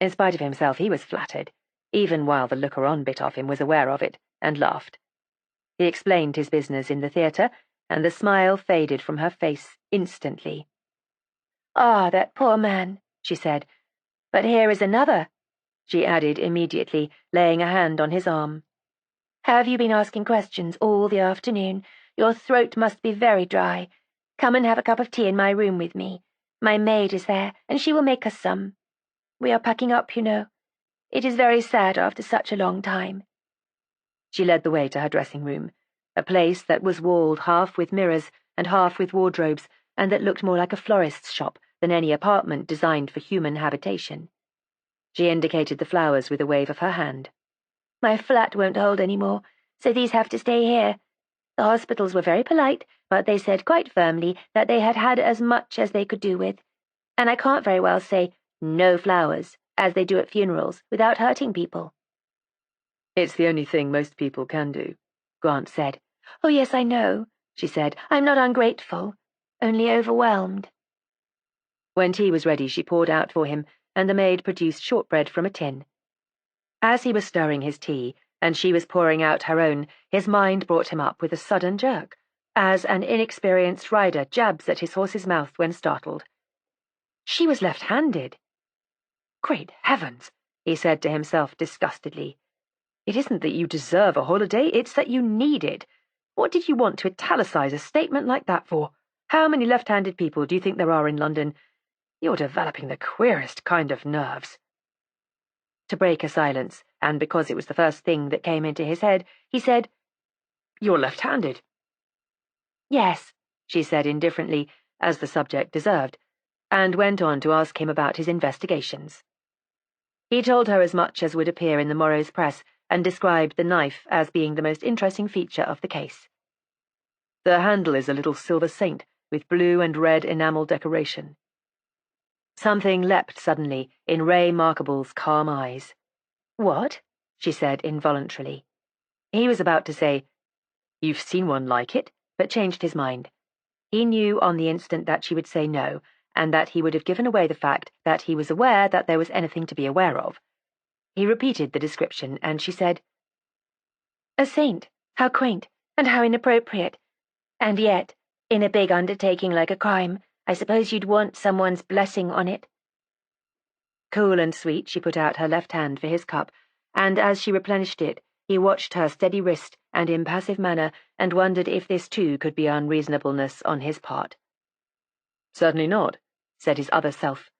In spite of himself, he was flattered, even while the looker-on bit of him was aware of it, and laughed. He explained his business in the theatre, and the smile faded from her face instantly. "Ah, that poor man," she said. "But here is another," she added immediately, laying a hand on his arm. "Have you been asking questions all the afternoon? Your throat must be very dry. Come and have a cup of tea in my room with me. My maid is there, and she will make us some. We are packing up, you know. It is very sad after such a long time." She led the way to her dressing room, a place that was walled half with mirrors and half with wardrobes, and that looked more like a florist's shop than any apartment designed for human habitation. She indicated the flowers with a wave of her hand. "My flat won't hold any more, so these have to stay here. The hospitals were very polite, but they said quite firmly that they had had as much as they could do with, and I can't very well say 'no flowers,' as they do at funerals, without hurting people." "It's the only thing most people can do," Grant said. "Oh, yes, I know," she said. "I'm not ungrateful, only overwhelmed." When tea was ready, she poured out for him, and the maid produced shortbread from a tin. As he was stirring his tea, and she was pouring out her own, his mind brought him up with a sudden jerk, as an inexperienced rider jabs at his horse's mouth when startled. She was left-handed. "Great heavens," he said to himself disgustedly. "It isn't that you deserve a holiday, it's that you need it. What did you want to italicize a statement like that for? How many left-handed people do you think there are in London? You're developing the queerest kind of nerves." To break a silence, and because it was the first thing that came into his head, he said, "You're left-handed." "Yes," she said indifferently, as the subject deserved, and went on to ask him about his investigations. He told her as much as would appear in the morrow's press, and described the knife as being the most interesting feature of the case. "The handle is a little silver saint with blue and red enamel decoration." Something leapt suddenly in Ray Markable's calm eyes. "What?" she said involuntarily. He was about to say, "You've seen one like it," but changed his mind. He knew on the instant that she would say no, and that he would have given away the fact that he was aware that there was anything to be aware of. He repeated the description, and she said, "A saint. How quaint, and how inappropriate. And yet, in a big undertaking like a crime, I suppose you'd want someone's blessing on it." Cool and sweet, she put out her left hand for his cup, and as she replenished it, he watched her steady wrist and impassive manner, and wondered if this too could be unreasonableness on his part. "Certainly not," said his other self.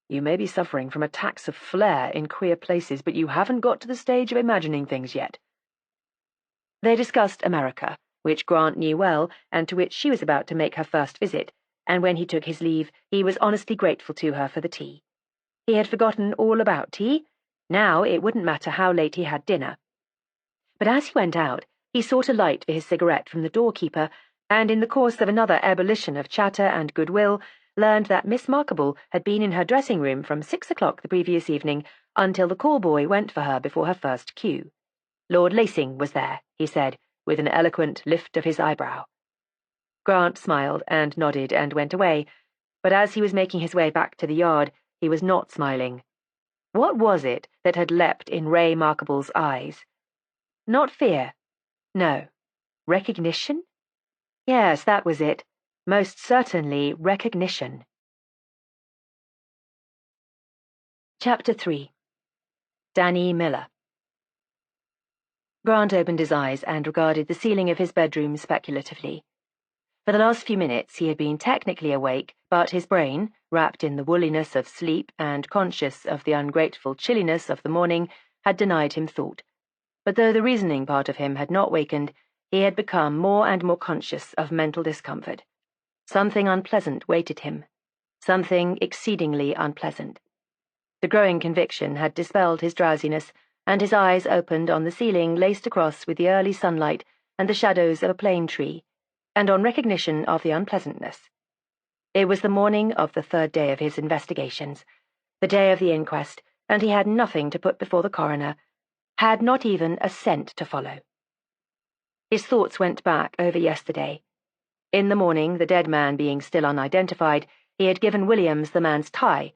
"You may be suffering from attacks of flair in queer places, but you haven't got to the stage of imagining things yet." They discussed America, which Grant knew well, and to which she was about to make her first visit, and when he took his leave, he was honestly grateful to her for the tea. He had forgotten all about tea. Now it wouldn't matter how late he had dinner. But as he went out, He sought a light for his cigarette from the doorkeeper, and in the course of another ebullition of chatter and goodwill, learned that Miss Markable had been in her dressing room from 6 o'clock the previous evening until the call-boy went for her before her first cue. Lord Lacing was there, he said, with an eloquent lift of his eyebrow. Grant smiled and nodded and went away, but as he was making his way back to the yard, he was not smiling. What was it that had leapt in Ray Markable's eyes? Not fear. No. Recognition? Yes, that was it. Most certainly recognition. Chapter 3. Danny Miller. Grant opened his eyes and regarded the ceiling of his bedroom speculatively. For the last few minutes he had been technically awake, but his brain, wrapped in the woolliness of sleep and conscious of the ungrateful chilliness of the morning, had denied him thought. But though the reasoning part of him had not wakened, he had become more and more conscious of mental discomfort. Something unpleasant waited him. Something exceedingly unpleasant. The growing conviction had dispelled his drowsiness, and his eyes opened on the ceiling laced across with the early sunlight and the shadows of a plane tree, and on recognition of the unpleasantness. It was the morning of the third day of his investigations, the day of the inquest, and he had nothing to put before the coroner, had not even a scent to follow. His thoughts went back over yesterday. In the morning, the dead man being still unidentified, he had given Williams the man's tie,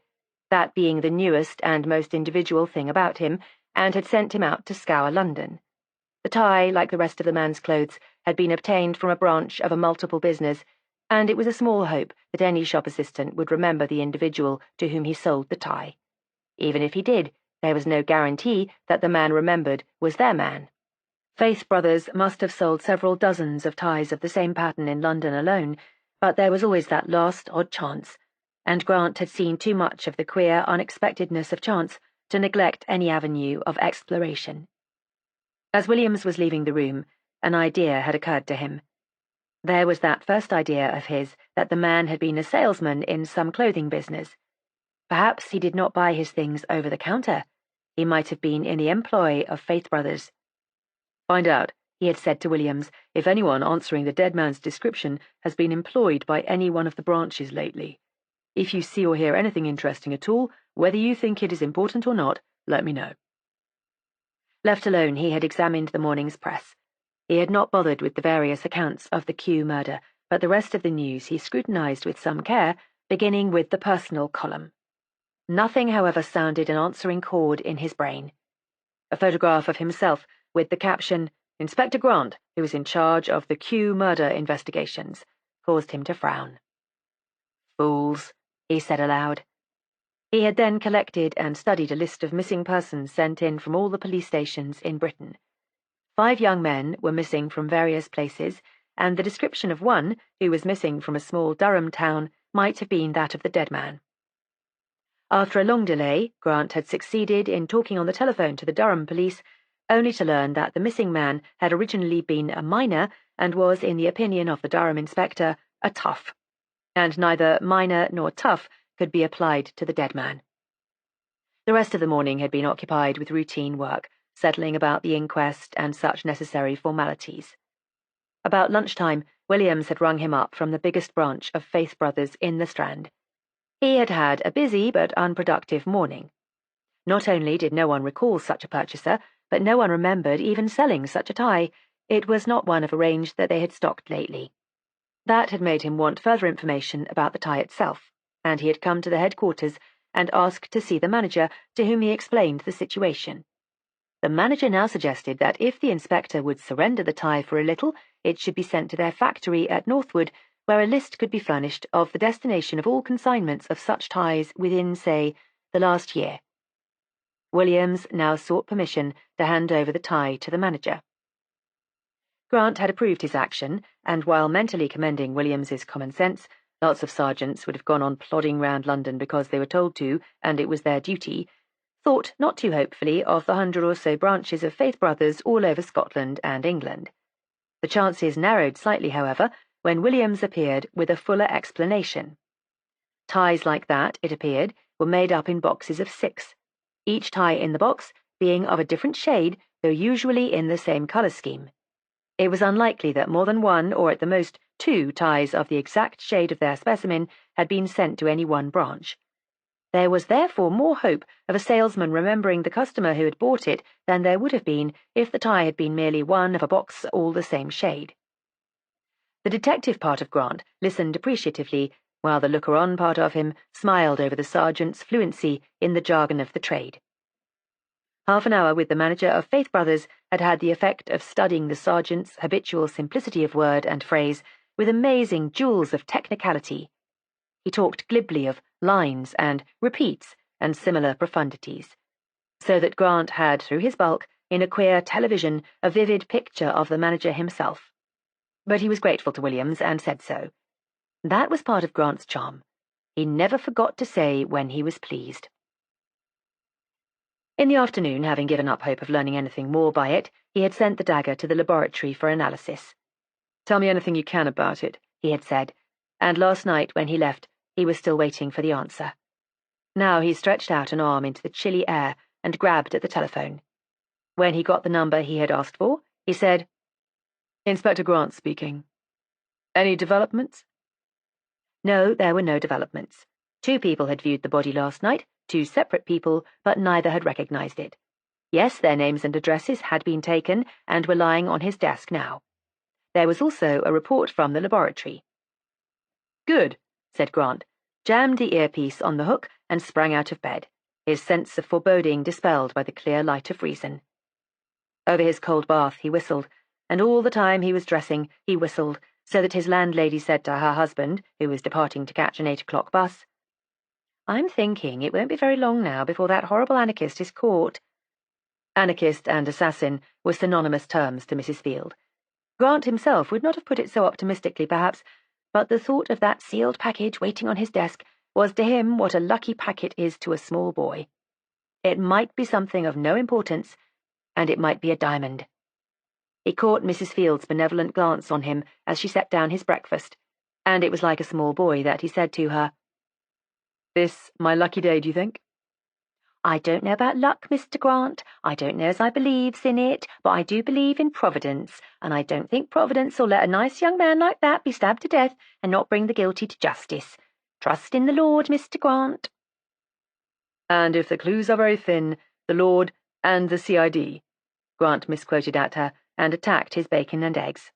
that being the newest and most individual thing about him, and had sent him out to scour London. The tie, like the rest of the man's clothes, had been obtained from a branch of a multiple business, and it was a small hope that any shop assistant would remember the individual to whom he sold the tie. Even if he did, there was no guarantee that the man remembered was their man. Faith Brothers must have sold several dozens of ties of the same pattern in London alone, but there was always that last odd chance, and Grant had seen too much of the queer unexpectedness of chance to neglect any avenue of exploration. As Williams was leaving the room, an idea had occurred to him. There was that first idea of his that the man had been a salesman in some clothing business. Perhaps he did not buy his things over the counter. He might have been in the employ of Faith Brothers. "Find out," he had said to Williams, "if anyone answering the dead man's description has been employed by any one of the branches lately. If you see or hear anything interesting at all, whether you think it is important or not, let me know." Left alone, he had examined the morning's press. He had not bothered with the various accounts of the Kew murder, but the rest of the news he scrutinized with some care, beginning with the personal column. Nothing, however, sounded an answering chord in his brain. A photograph of himself, with the caption, "Inspector Grant, who is in charge of the Kew murder investigations," caused him to frown. "Fools," he said aloud. He had then collected and studied a list of missing persons sent in from all the police stations in Britain. 5 young men were missing from various places, and the description of one, who was missing from a small Durham town, might have been that of the dead man. After a long delay, Grant had succeeded in talking on the telephone to the Durham police, only to learn that the missing man had originally been a miner and was, in the opinion of the Durham inspector, a tough. And neither miner nor tough could be applied to the dead man. The rest of the morning had been occupied with routine work, settling about the inquest and such necessary formalities. About lunchtime, Williams had rung him up from the biggest branch of Faith Brothers in the Strand. He had had a busy but unproductive morning. Not only did no one recall such a purchaser, but no one remembered even selling such a tie. It was not one of a range that they had stocked lately. That had made him want further information about the tie itself, and he had come to the headquarters and asked to see the manager, to whom he explained the situation. The manager now suggested that if the inspector would surrender the tie for a little, it should be sent to their factory at Northwood, where a list could be furnished of the destination of all consignments of such ties within, say, the last year. Williams now sought permission to hand over the tie to the manager. Grant had approved his action, and while mentally commending Williams's common sense, lots of sergeants would have gone on plodding round London because they were told to, and it was their duty, thought not too hopefully of the 100 or so branches of Faith Brothers all over Scotland and England. The chances narrowed slightly, however, when Williams appeared with a fuller explanation. Ties like that, it appeared, were made up in boxes of 6, each tie in the box being of a different shade, though usually in the same colour scheme. It was unlikely that more than one, or at the most 2, ties of the exact shade of their specimen had been sent to any one branch. There was therefore more hope of a salesman remembering the customer who had bought it than there would have been if the tie had been merely one of a box all the same shade. The detective part of Grant listened appreciatively, while the looker-on part of him smiled over the sergeant's fluency in the jargon of the trade. Half an hour with the manager of Faith Brothers had had the effect of studying the sergeant's habitual simplicity of word and phrase with amazing jewels of technicality. He talked glibly of lines and repeats and similar profundities, so that Grant had, through his bulk, in a queer television, a vivid picture of the manager himself. But he was grateful to Williams and said so. That was part of Grant's charm. He never forgot to say when he was pleased. In the afternoon, having given up hope of learning anything more by it, he had sent the dagger to the laboratory for analysis. "Tell me anything you can about it," he had said, and last night, when he left, he was still waiting for the answer. Now he stretched out an arm into the chilly air and grabbed at the telephone. When he got the number he had asked for, he said, "Inspector Grant speaking. Any developments?" No, there were no developments. 2 people had viewed the body last night, 2 separate people, but neither had recognized it. Yes, their names and addresses had been taken and were lying on his desk now. There was also a report from the laboratory. "Good," said Grant, jammed the earpiece on the hook, and sprang out of bed, his sense of foreboding dispelled by the clear light of reason. Over his cold bath he whistled, and all the time he was dressing he whistled, so that his landlady said to her husband, who was departing to catch an 8 o'clock bus, "I'm thinking it won't be very long now before that horrible anarchist is caught." Anarchist and assassin were synonymous terms to Mrs. Field. Grant himself would not have put it so optimistically, perhaps, but the thought of that sealed package waiting on his desk was to him what a lucky packet is to a small boy. It might be something of no importance, and it might be a diamond. He caught Mrs. Field's benevolent glance on him as she set down his breakfast, and it was like a small boy that he said to her, "This my lucky day, do you think?" "I don't know about luck, Mr. Grant. I don't know as I believes in it, but I do believe in Providence, and I don't think Providence'll let a nice young man like that be stabbed to death and not bring the guilty to justice. Trust in the Lord, Mr. Grant." "And if the clues are very thin, the Lord and the CID," Grant misquoted at her, and attacked his bacon and eggs.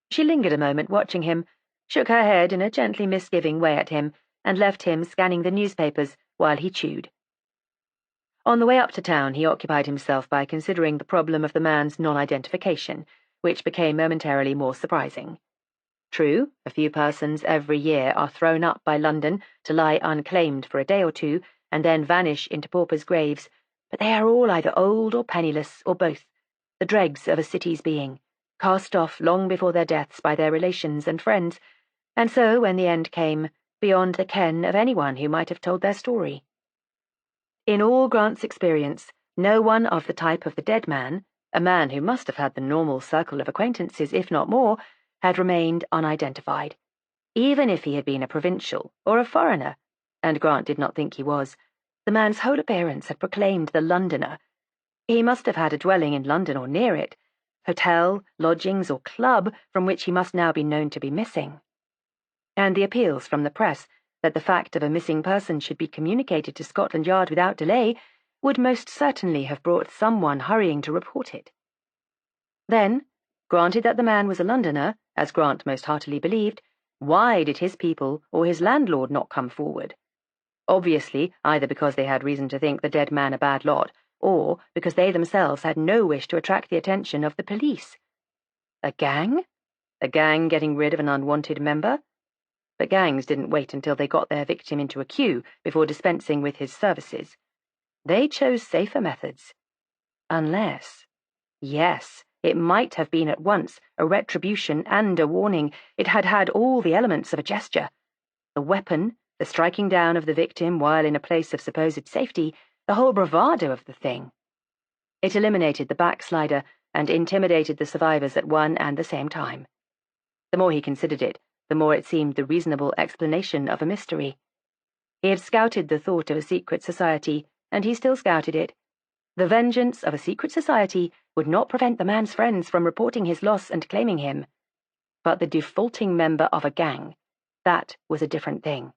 She lingered a moment watching him, shook her head in a gently misgiving way at him, and left him scanning the newspapers while he chewed. On the way up to town, he occupied himself by considering the problem of the man's non-identification, which became momentarily more surprising. True, a few persons every year are thrown up by London to lie unclaimed for a day or 2, and then vanish into paupers' graves, but they are all either old or penniless, or both, the dregs of a city's being, cast off long before their deaths by their relations and friends, and so, when the end came, beyond the ken of anyone who might have told their story. In all Grant's experience, no one of the type of the dead man, a man who must have had the normal circle of acquaintances, if not more, had remained unidentified, even if he had been a provincial or a foreigner, and Grant did not think he was. The man's whole appearance had proclaimed the Londoner. He must have had a dwelling in London or near it, hotel, lodgings, or club from which he must now be known to be missing. And the appeals from the press that the fact of a missing person should be communicated to Scotland Yard without delay would most certainly have brought someone hurrying to report it. Then, granted that the man was a Londoner, as Grant most heartily believed, why did his people or his landlord not come forward? Obviously, either because they had reason to think the dead man a bad lot, or because they themselves had no wish to attract the attention of the police. A gang? A gang getting rid of an unwanted member? But gangs didn't wait until they got their victim into a queue before dispensing with his services. They chose safer methods. Unless, yes, it might have been at once a retribution and a warning. It had had all the elements of a gesture. The weapon, the striking down of the victim while in a place of supposed safety, the whole bravado of the thing. It eliminated the backslider and intimidated the survivors at one and the same time. The more he considered it, the more it seemed the reasonable explanation of a mystery. He had scouted the thought of a secret society, and he still scouted it. The vengeance of a secret society would not prevent the man's friends from reporting his loss and claiming him. But the defaulting member of a gang, that was a different thing.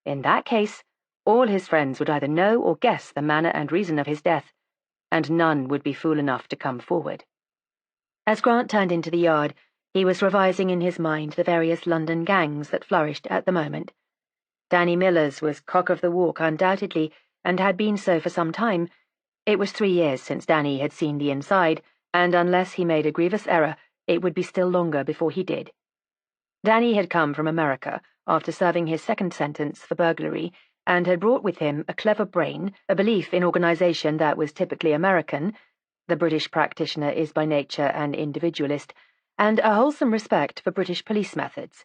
In that case, all his friends would either know or guess the manner and reason of his death, and none would be fool enough to come forward. As Grant turned into the yard, he was revising in his mind the various London gangs that flourished at the moment. Danny Miller's was cock of the walk undoubtedly, and had been so for some time. It was 3 years since Danny had seen the inside, and unless he made a grievous error, it would be still longer before he did. Danny had come from America after serving his second sentence for burglary, and had brought with him a clever brain, a belief in organization that was typically American — the British practitioner is by nature an individualist — and a wholesome respect for British police methods.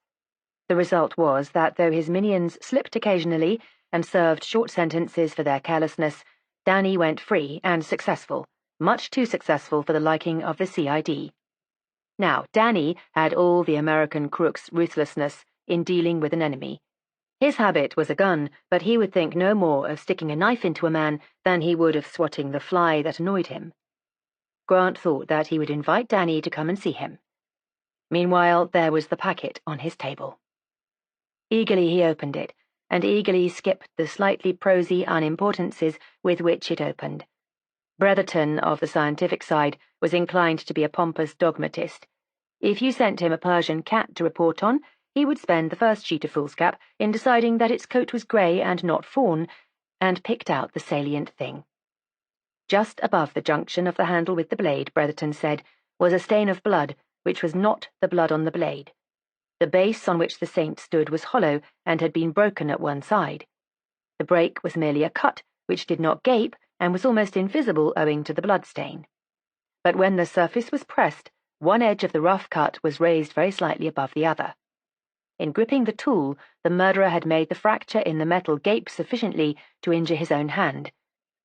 The result was that though his minions slipped occasionally and served short sentences for their carelessness, Danny went free and successful, much too successful for the liking of the CID. Now, Danny had all the American crook's ruthlessness in dealing with an enemy. His habit was a gun, but he would think no more of sticking a knife into a man than he would of swatting the fly that annoyed him. Grant thought that he would invite Danny to come and see him. Meanwhile, there was the packet on his table. Eagerly he opened it, and eagerly skipped the slightly prosy unimportances with which it opened. Bretherton, of the scientific side, was inclined to be a pompous dogmatist. If you sent him a Persian cat to report on, he would spend the first sheet of foolscap in deciding that its coat was grey and not fawn, and picked out the salient thing. Just above the junction of the handle with the blade, Bretherton said, was a stain of blood, which was not the blood on the blade. The base on which the saint stood was hollow and had been broken at one side. The break was merely a cut, which did not gape and was almost invisible owing to the blood stain. But when the surface was pressed, one edge of the rough cut was raised very slightly above the other. In gripping the tool, the murderer had made the fracture in the metal gape sufficiently to injure his own hand.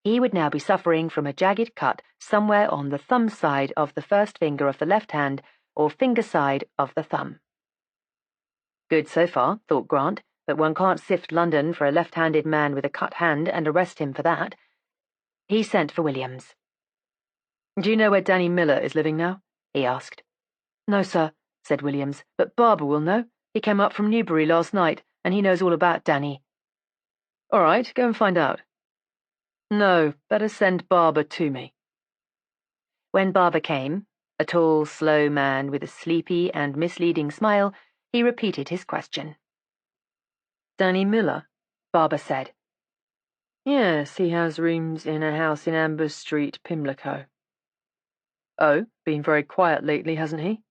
He would now be suffering from a jagged cut somewhere on the thumb side of the first finger of the left hand, or finger side of the thumb. Good so far, thought Grant, but one can't sift London for a left-handed man with a cut hand and arrest him for that. He sent for Williams. "Do you know where Danny Miller is living now?" he asked. "No, sir," said Williams, "but Barber will know. He came up from Newbury last night, and he knows all about Danny." "All right, go and find out." "No, better send Barber to me." When Barber came, a tall, slow man with a sleepy and misleading smile, he repeated his question. "Danny Miller?" Barber said. "Yes, he has rooms in a house in Amber Street, Pimlico." "Oh, been very quiet lately, hasn't he?"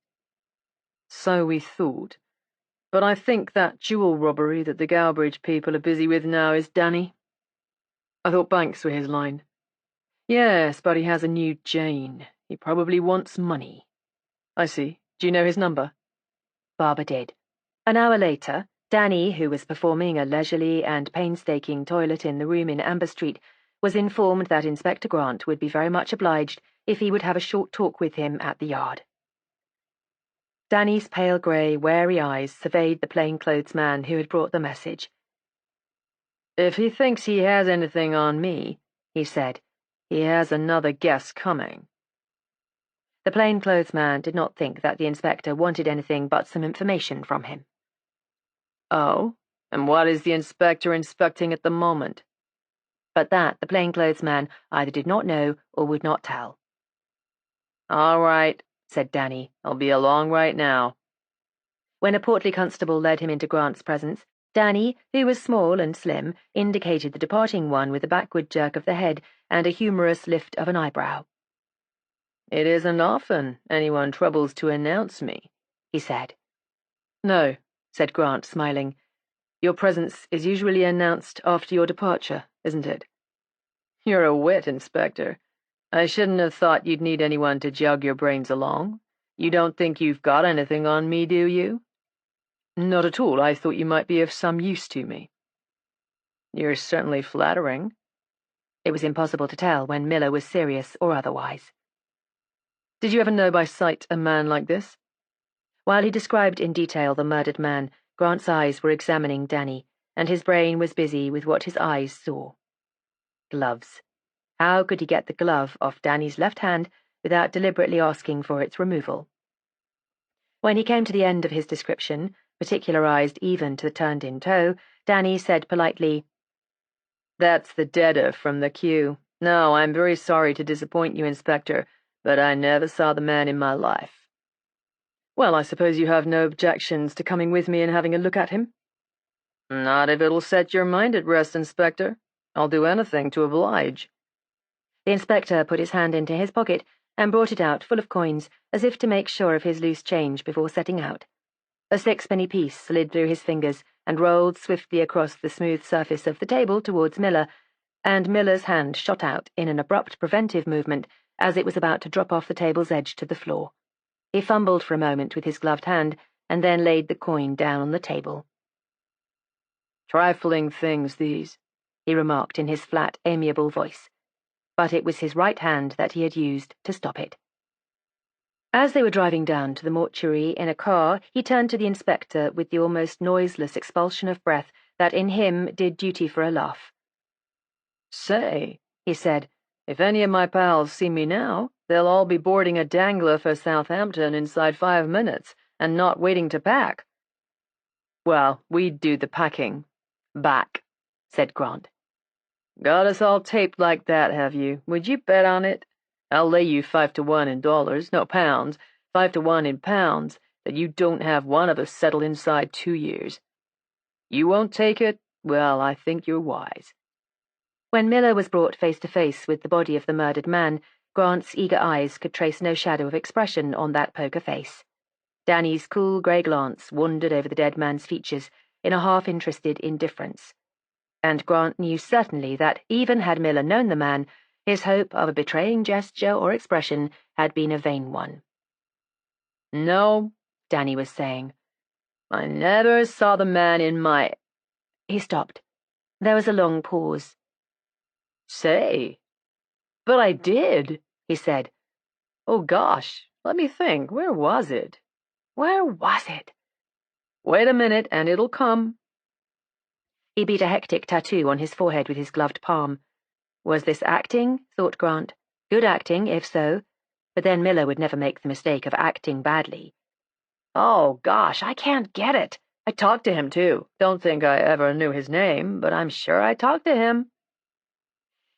"So we thought. But I think that jewel robbery that the Galbridge people are busy with now is Danny." "I thought banks were his line." "Yes, but he has a new Jane. He probably wants money." "I see. Do you know his number?" Barber did. An hour later, Danny, who was performing a leisurely and painstaking toilet in the room in Amber Street, was informed that Inspector Grant would be very much obliged if he would have a short talk with him at the yard. Danny's pale grey, wary eyes surveyed the plainclothes man who had brought the message. "If he thinks he has anything on me," he said, "he has another guess coming." The plainclothes man did not think that the inspector wanted anything but some information from him. "Oh, and what is the inspector inspecting at the moment?" But that the plainclothes man either did not know or would not tell. "All right," said Danny, "I'll be along right now." When a portly constable led him into Grant's presence, Danny, who was small and slim, indicated the departing one with a backward jerk of the head and a humorous lift of an eyebrow. "It isn't often anyone troubles to announce me," he said. "No," said Grant, smiling. "Your presence is usually announced after your departure, isn't it?" "You're a wit, Inspector. I shouldn't have thought you'd need anyone to jog your brains along. You don't think you've got anything on me, do you?" "Not at all. I thought you might be of some use to me." "You're certainly flattering." It was impossible to tell when Miller was serious or otherwise. "Did you ever know by sight a man like this?" While he described in detail the murdered man, Grant's eyes were examining Danny, and his brain was busy with what his eyes saw. Gloves. How could he get the glove off Danny's left hand without deliberately asking for its removal. When he came to the end of his description, particularized even to the turned-in toe, Danny said politely, "That's the deader from the queue. No, I'm very sorry to disappoint you, Inspector, but I never saw the man in my life." "Well, I suppose you have no objections to coming with me and having a look at him?" "Not if it'll set your mind at rest, Inspector. I'll do anything to oblige." The inspector put his hand into his pocket and brought it out full of coins, as if to make sure of his loose change before setting out. A sixpenny piece slid through his fingers and rolled swiftly across the smooth surface of the table towards Miller, and Miller's hand shot out in an abrupt preventive movement as it was about to drop off the table's edge to the floor. He fumbled for a moment with his gloved hand and then laid the coin down on the table. "Trifling things, these," he remarked in his flat, amiable voice. But it was his right hand that he had used to stop it. As they were driving down to the mortuary in a car, he turned to the inspector with the almost noiseless expulsion of breath that in him did duty for a laugh. "Say," he said, "if any of my pals see me now, they'll all be boarding a dangler for Southampton inside 5 minutes and not waiting to pack." "Well, we do the packing. Back," said Grant. "Got us all taped like that, have you? Would you bet on it? I'll lay you 5-1 in dollars, no pounds, 5-1 in pounds, that you don't have one of us settled inside 2 years. You won't take it? Well, I think you're wise." When Miller was brought face to face with the body of the murdered man, Grant's eager eyes could trace no shadow of expression on that poker face. Danny's cool grey glance wandered over the dead man's features in a half-interested indifference. And Grant knew certainly that, even had Miller known the man, his hope of a betraying gesture or expression had been a vain one. "No," Danny was saying, "I never saw the man in my—" He stopped. There was a long pause. "Say, but I did," he said. "Oh, gosh, let me think. Where was it? Where was it? Wait a minute, and it'll come." He beat a hectic tattoo on his forehead with his gloved palm. Was this acting? Thought Grant. Good acting, if so. But then Miller would never make the mistake of acting badly. "Oh, gosh, I can't get it. I talked to him, too. Don't think I ever knew his name, but I'm sure I talked to him."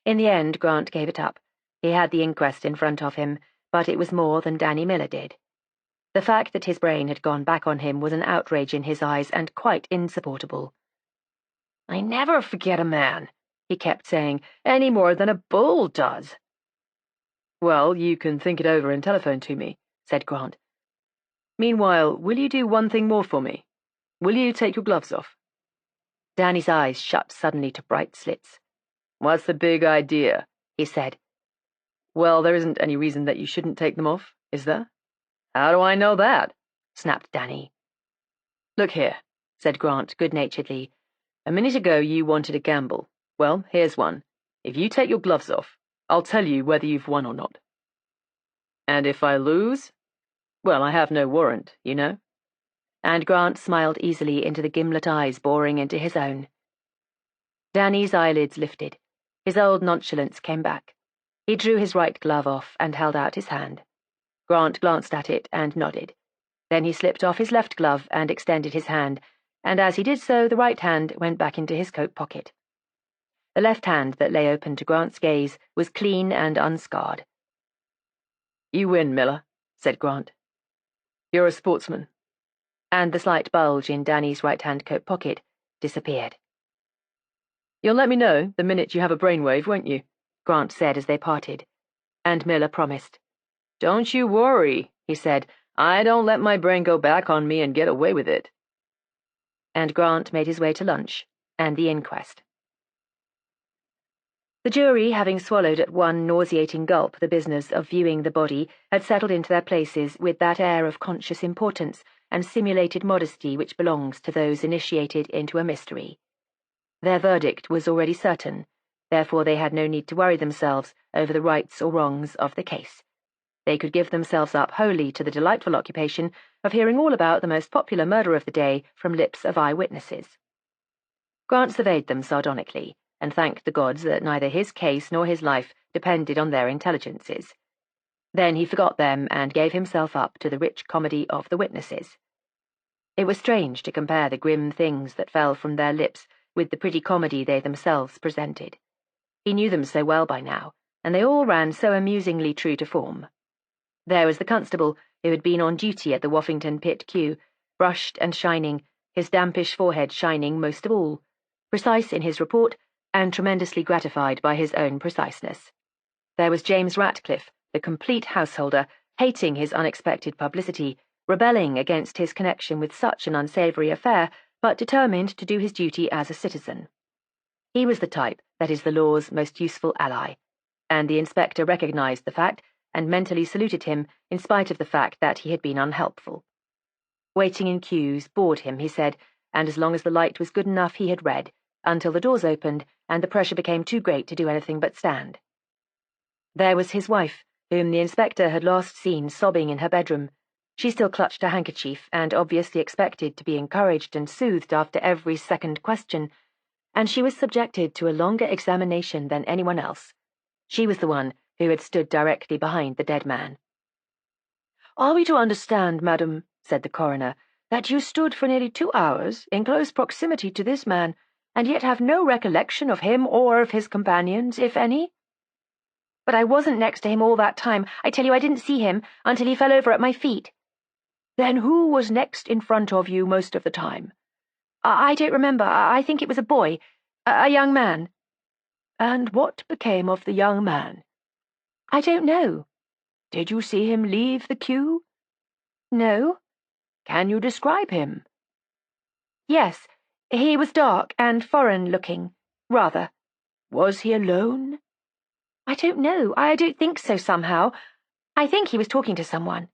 In the end, Grant gave it up. He had the inquest in front of him, but it was more than Danny Miller did. The fact that his brain had gone back on him was an outrage in his eyes and quite insupportable. "I never forget a man," he kept saying, "any more than a bull does." "Well, you can think it over and telephone to me," said Grant. "Meanwhile, will you do one thing more for me? Will you take your gloves off?" Danny's eyes shut suddenly to bright slits. "What's the big idea?" he said. "Well, there isn't any reason that you shouldn't take them off, is there?" "How do I know that?" snapped Danny. "Look here," said Grant good-naturedly. "A minute ago you wanted a gamble. Well, here's one. If you take your gloves off, I'll tell you whether you've won or not." "And if I lose?" "Well, I have no warrant, you know." And Grant smiled easily into the gimlet eyes boring into his own. Danny's eyelids lifted. His old nonchalance came back. He drew his right glove off and held out his hand. Grant glanced at it and nodded. Then he slipped off his left glove and extended his hand, and as he did so, the right hand went back into his coat pocket. The left hand that lay open to Grant's gaze was clean and unscarred. "You win, Miller," said Grant. "You're a sportsman." And the slight bulge in Danny's right-hand coat pocket disappeared. "You'll let me know the minute you have a brainwave, won't you?" Grant said as they parted. And Miller promised. "Don't you worry," he said. "I don't let my brain go back on me and get away with it." And Grant made his way to lunch and the inquest. The jury, having swallowed at one nauseating gulp the business of viewing the body, had settled into their places with that air of conscious importance and simulated modesty which belongs to those initiated into a mystery. Their verdict was already certain, therefore they had no need to worry themselves over the rights or wrongs of the case. They could give themselves up wholly to the delightful occupation of hearing all about the most popular murder of the day from lips of eyewitnesses. Grant surveyed them sardonically, and thanked the gods that neither his case nor his life depended on their intelligences. Then he forgot them and gave himself up to the rich comedy of the witnesses. It was strange to compare the grim things that fell from their lips with the pretty comedy they themselves presented. He knew them so well by now, and they all ran so amusingly true to form. There was the constable who had been on duty at the Woffington pit queue, brushed and shining, his dampish forehead shining most of all, precise in his report and tremendously gratified by his own preciseness. There was James Ratcliffe, the complete householder, hating his unexpected publicity, rebelling against his connection with such an unsavoury affair, but determined to do his duty as a citizen. He was the type that is the law's most useful ally, and the inspector recognised the fact and mentally saluted him in spite of the fact that he had been unhelpful. Waiting in queues bored him, he said, and as long as the light was good enough he had read, until the doors opened and the pressure became too great to do anything but stand. There was his wife, whom the inspector had last seen sobbing in her bedroom. She still clutched her handkerchief and obviously expected to be encouraged and soothed after every second question, and she was subjected to a longer examination than anyone else. She was the one who had stood directly behind the dead man. "Are we to understand, madam," said the coroner, "that you stood for nearly 2 hours in close proximity to this man, and yet have no recollection of him or of his companions, if any?" "But I wasn't next to him all that time. I tell you I didn't see him until he fell over at my feet." "Then who was next in front of you most of the time?" I don't remember. I think it was a boy, a young man." "And what became of the young man?" "I don't know." "Did you see him leave the queue?" "No." "Can you describe him?" "Yes. He was dark and foreign-looking. Rather." "Was he alone?" "I don't know. I don't think so, somehow. I think he was talking to someone."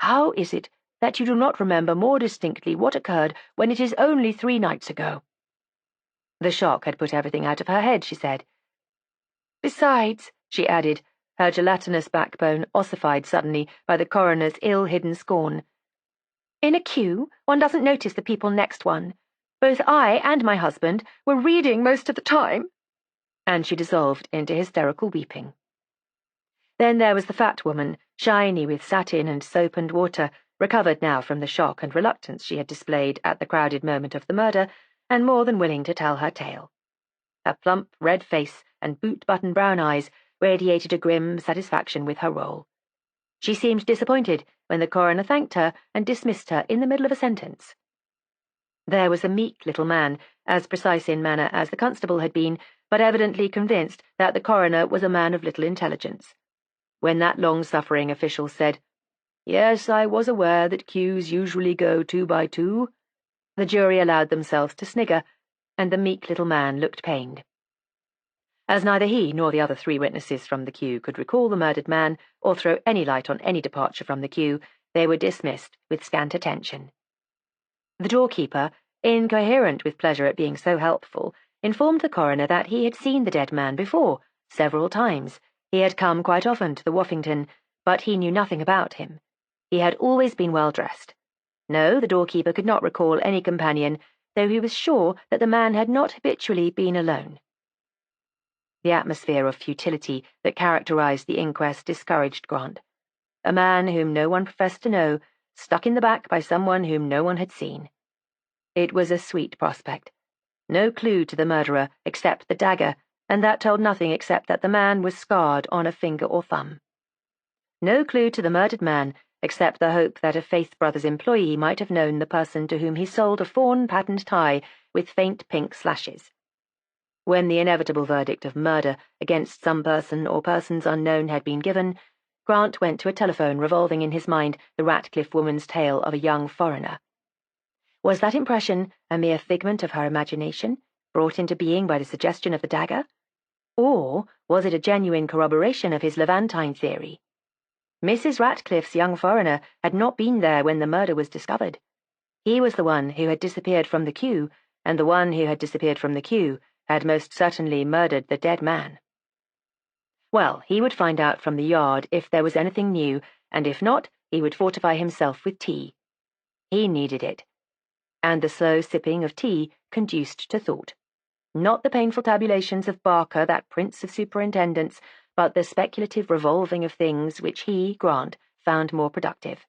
"How is it that you do not remember more distinctly what occurred when it is only 3 nights ago?" The shock had put everything out of her head, she said. "Besides," she added, her gelatinous backbone ossified suddenly by the coroner's ill-hidden scorn, "in a queue, one doesn't notice the people next one. Both I and my husband were reading most of the time." And she dissolved into hysterical weeping. Then there was the fat woman, shiny with satin and soap and water, recovered now from the shock and reluctance she had displayed at the crowded moment of the murder, and more than willing to tell her tale. Her plump red face and boot-button brown eyes radiated a grim satisfaction with her role. She seemed disappointed when the coroner thanked her and dismissed her in the middle of a sentence. There was a meek little man, as precise in manner as the constable had been, but evidently convinced that the coroner was a man of little intelligence. When that long-suffering official said, "Yes, I was aware that queues usually go 2 by 2, the jury allowed themselves to snigger, and the meek little man looked pained. As neither he nor the other 3 witnesses from the queue could recall the murdered man or throw any light on any departure from the queue, they were dismissed with scant attention. The doorkeeper, incoherent with pleasure at being so helpful, informed the coroner that he had seen the dead man before, several times. He had come quite often to the Woffington, but he knew nothing about him. He had always been well dressed. No, the doorkeeper could not recall any companion, though he was sure that the man had not habitually been alone. The atmosphere of futility that characterized the inquest discouraged Grant. A man whom no one professed to know, stuck in the back by someone whom no one had seen. It was a sweet prospect. No clue to the murderer except the dagger, and that told nothing except that the man was scarred on a finger or thumb. No clue to the murdered man except the hope that a Faith Brothers employee might have known the person to whom he sold a fawn-patterned tie with faint pink slashes. When the inevitable verdict of murder against some person or persons unknown had been given, Grant went to a telephone revolving in his mind the Ratcliffe woman's tale of a young foreigner. Was that impression a mere figment of her imagination, brought into being by the suggestion of the dagger? Or was it a genuine corroboration of his Levantine theory? Mrs. Ratcliffe's young foreigner had not been there when the murder was discovered. He was the one who had disappeared from the queue, and the one who had disappeared from the queue had most certainly murdered the dead man. Well, he would find out from the yard if there was anything new, and if not, he would fortify himself with tea. He needed it. And the slow sipping of tea conduced to thought. Not the painful tabulations of Barker, that prince of superintendents, but the speculative revolving of things which he, Grant, found more productive.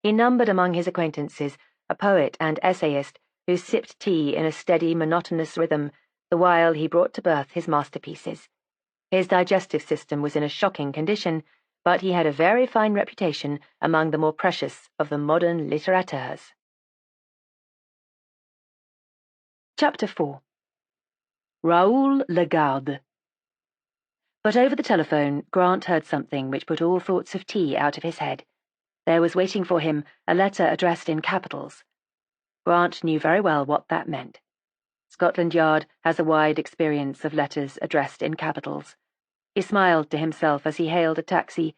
He numbered among his acquaintances a poet and essayist who sipped tea in a steady, monotonous rhythm, the while he brought to birth his masterpieces. His digestive system was in a shocking condition, but he had a very fine reputation among the more precious of the modern littérateurs. Chapter 4. Raoul Lagarde. But over the telephone, Grant heard something which put all thoughts of tea out of his head. There was waiting for him a letter addressed in capitals. Grant knew very well what that meant. Scotland Yard has a wide experience of letters addressed in capitals. He smiled to himself as he hailed a taxi.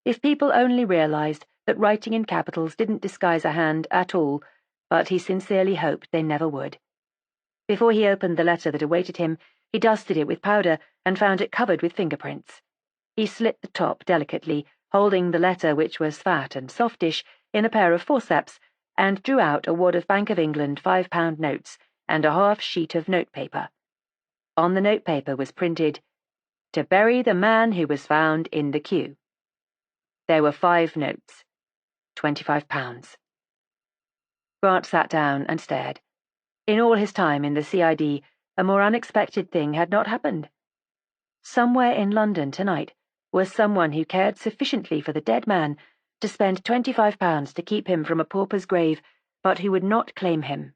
If people only realized that writing in capitals didn't disguise a hand at all, but he sincerely hoped they never would. Before he opened the letter that awaited him, he dusted it with powder and found it covered with fingerprints. He slit the top delicately, holding the letter, which was fat and softish, in a pair of forceps, and drew out a wad of Bank of England £5 notes and a half sheet of notepaper. On the notepaper was printed, "To bury the man who was found in the queue." There were 5 notes, £25. Grant sat down and stared. In all his time in the CID, a more unexpected thing had not happened. Somewhere in London tonight was someone who cared sufficiently for the dead man to spend £25 to keep him from a pauper's grave, but who would not claim him.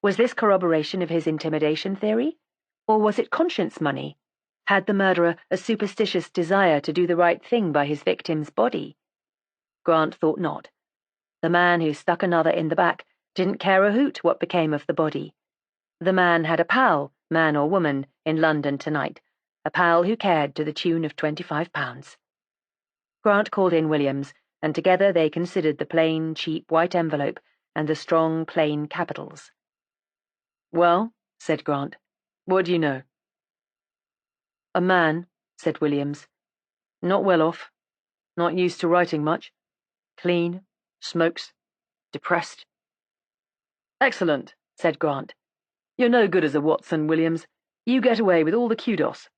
Was this corroboration of his intimidation theory? Or was it conscience money? Had the murderer a superstitious desire to do the right thing by his victim's body? Grant thought not. The man who stuck another in the back didn't care a hoot what became of the body. The man had a pal, man or woman, in London tonight, a pal who cared to the tune of £25. Grant called in Williams, and together they considered the plain, cheap white envelope and the strong, plain capitals. "Well," said Grant, "what do you know?" "A man," said Williams. "Not well off, not used to writing much, clean, smokes, depressed." "Excellent," said Grant. "You're no good as a Watson, Williams. You get away with all the kudos."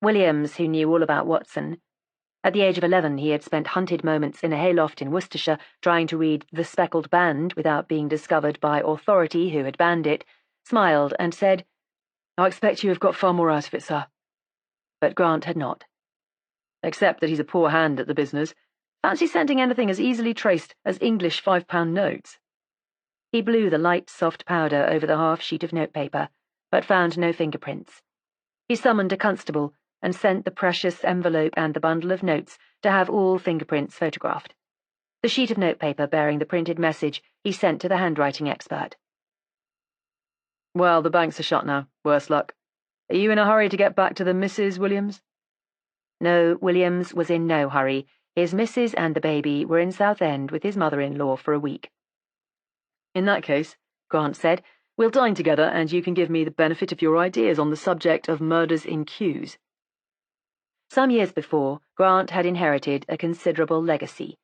Williams, who knew all about Watson. At the age of 11, he had spent hunted moments in a hayloft in Worcestershire trying to read The Speckled Band without being discovered by authority who had banned it, smiled and said, "I expect you have got far more out of it, sir." But Grant had not. "Except that he's a poor hand at the business. Fancy sending anything as easily traced as English £5 notes." He blew the light, soft powder over the half-sheet of notepaper, but found no fingerprints. He summoned a constable and sent the precious envelope and the bundle of notes to have all fingerprints photographed. The sheet of notepaper bearing the printed message he sent to the handwriting expert. "Well, the banks are shut now, worse luck. Are you in a hurry to get back to the Mrs. Williams?" No, Williams was in no hurry. His missus and the baby were in Southend with his mother-in-law for a week. "In that case," Grant said, "we'll dine together and you can give me the benefit of your ideas on the subject of murders in queues." Some years before, Grant had inherited a considerable legacy,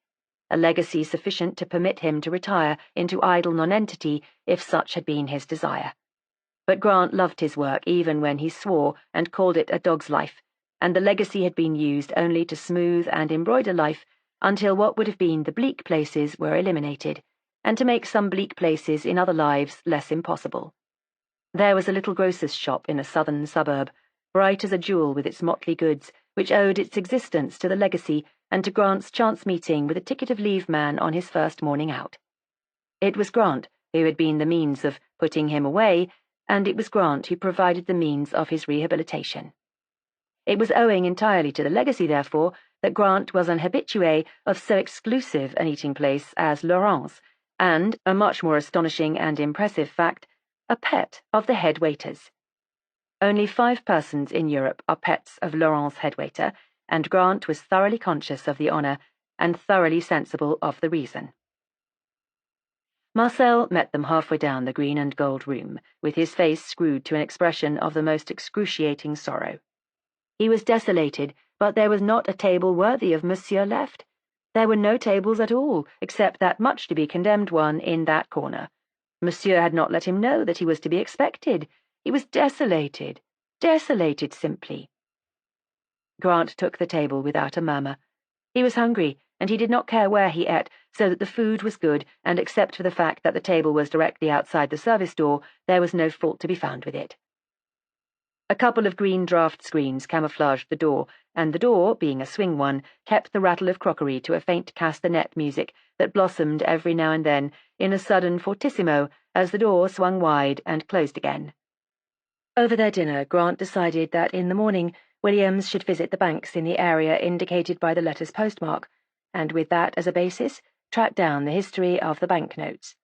a legacy sufficient to permit him to retire into idle nonentity if such had been his desire. But Grant loved his work even when he swore and called it a dog's life, and the legacy had been used only to smooth and embroider life until what would have been the bleak places were eliminated, and to make some bleak places in other lives less impossible. There was a little grocer's shop in a southern suburb, bright as a jewel with its motley goods, which owed its existence to the legacy and to Grant's chance meeting with a ticket-of-leave man on his first morning out. It was Grant who had been the means of putting him away, and it was Grant who provided the means of his rehabilitation. It was owing entirely to the legacy, therefore, that Grant was an habitué of so exclusive an eating place as Laurent's, and, a much more astonishing and impressive fact, a pet of the head waiters. Only 5 persons in Europe are pets of Laurent's head waiter, and Grant was thoroughly conscious of the honour and thoroughly sensible of the reason. Marcel met them halfway down the green and gold room, with his face screwed to an expression of the most excruciating sorrow. He was desolated, but there was not a table worthy of Monsieur left. There were no tables at all, except that much-to-be-condemned one in that corner. Monsieur had not let him know that he was to be expected. He was desolated simply. Grant took the table without a murmur. He was hungry, and he did not care where he ate, so that the food was good, and except for the fact that the table was directly outside the service door, there was no fault to be found with it. A couple of green draught screens camouflaged the door, and the door, being a swing one, kept the rattle of crockery to a faint castanet music that blossomed every now and then in a sudden fortissimo as the door swung wide and closed again. Over their dinner, Grant decided that in the morning Williams should visit the banks in the area indicated by the letter's postmark, and with that as a basis, track down the history of the banknotes.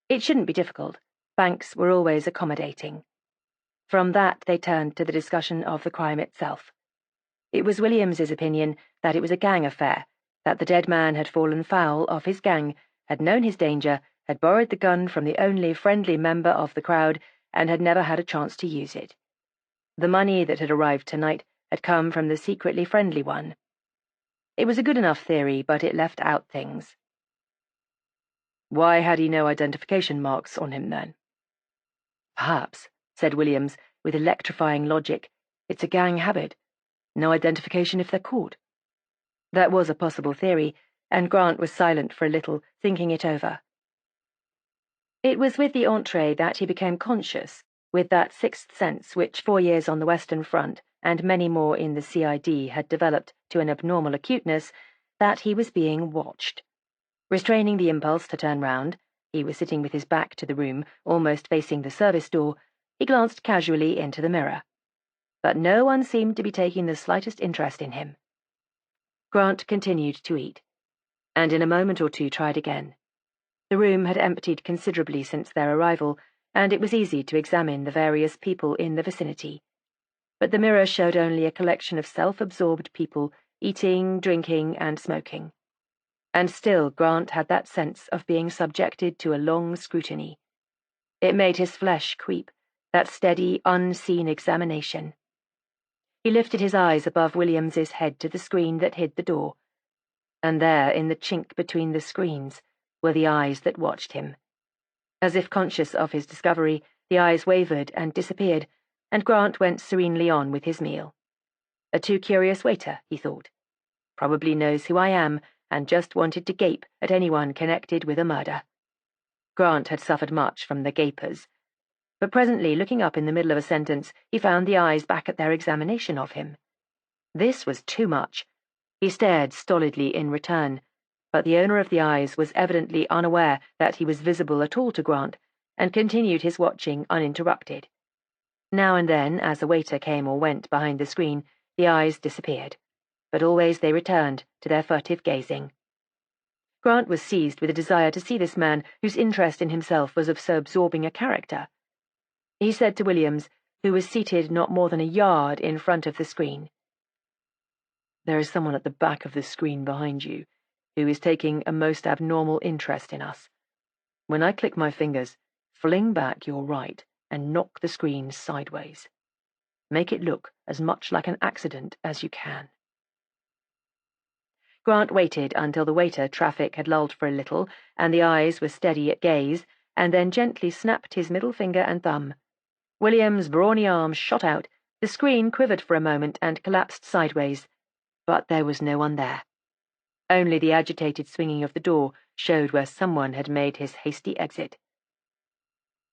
It shouldn't be difficult. Banks were always accommodating. From that they turned to the discussion of the crime itself. It was Williams's opinion that it was a gang affair, that the dead man had fallen foul of his gang, had known his danger, had borrowed the gun from the only friendly member of the crowd, and had never had a chance to use it. The money that had arrived tonight had come from the secretly friendly one. It was a good enough theory, but it left out things. Why had he no identification marks on him, then? Perhaps, said Williams, with electrifying logic, it's a gang habit. No identification if they're caught. That was a possible theory, and Grant was silent for a little, thinking it over. It was with the entree that he became conscious, with that sixth sense which 4 years on the Western Front and many more in the CID had developed to an abnormal acuteness, that he was being watched. Restraining the impulse to turn round, he was sitting with his back to the room, almost facing the service door, he glanced casually into the mirror. But no one seemed to be taking the slightest interest in him. Grant continued to eat, and in a moment or two tried again. The room had emptied considerably since their arrival, and it was easy to examine the various people in the vicinity. But the mirror showed only a collection of self-absorbed people, eating, drinking, and smoking. And still Grant had that sense of being subjected to a long scrutiny. It made his flesh creep, that steady, unseen examination. He lifted his eyes above Williams's head to the screen that hid the door, and there, in the chink between the screens, were the eyes that watched him. As if conscious of his discovery, the eyes wavered and disappeared, and Grant went serenely on with his meal. A too curious waiter, he thought. Probably knows who I am, and just wanted to gape at anyone connected with a murder. Grant had suffered much from the gapers, but presently, looking up in the middle of a sentence, he found the eyes back at their examination of him. This was too much. He stared stolidly in return, but the owner of the eyes was evidently unaware that he was visible at all to Grant, and continued his watching uninterrupted. Now and then, as a waiter came or went behind the screen, the eyes disappeared, but always they returned to their furtive gazing. Grant was seized with a desire to see this man whose interest in himself was of so absorbing a character. He said to Williams, who was seated not more than a yard in front of the screen, "There is someone at the back of the screen behind you, who is taking a most abnormal interest in us. When I click my fingers, fling back your right and knock the screen sideways. Make it look as much like an accident as you can." Grant waited until the waiter traffic had lulled for a little, and the eyes were steady at gaze, and then gently snapped his middle finger and thumb. William's brawny arm shot out, the screen quivered for a moment and collapsed sideways, but there was no one there. Only the agitated swinging of the door showed where someone had made his hasty exit.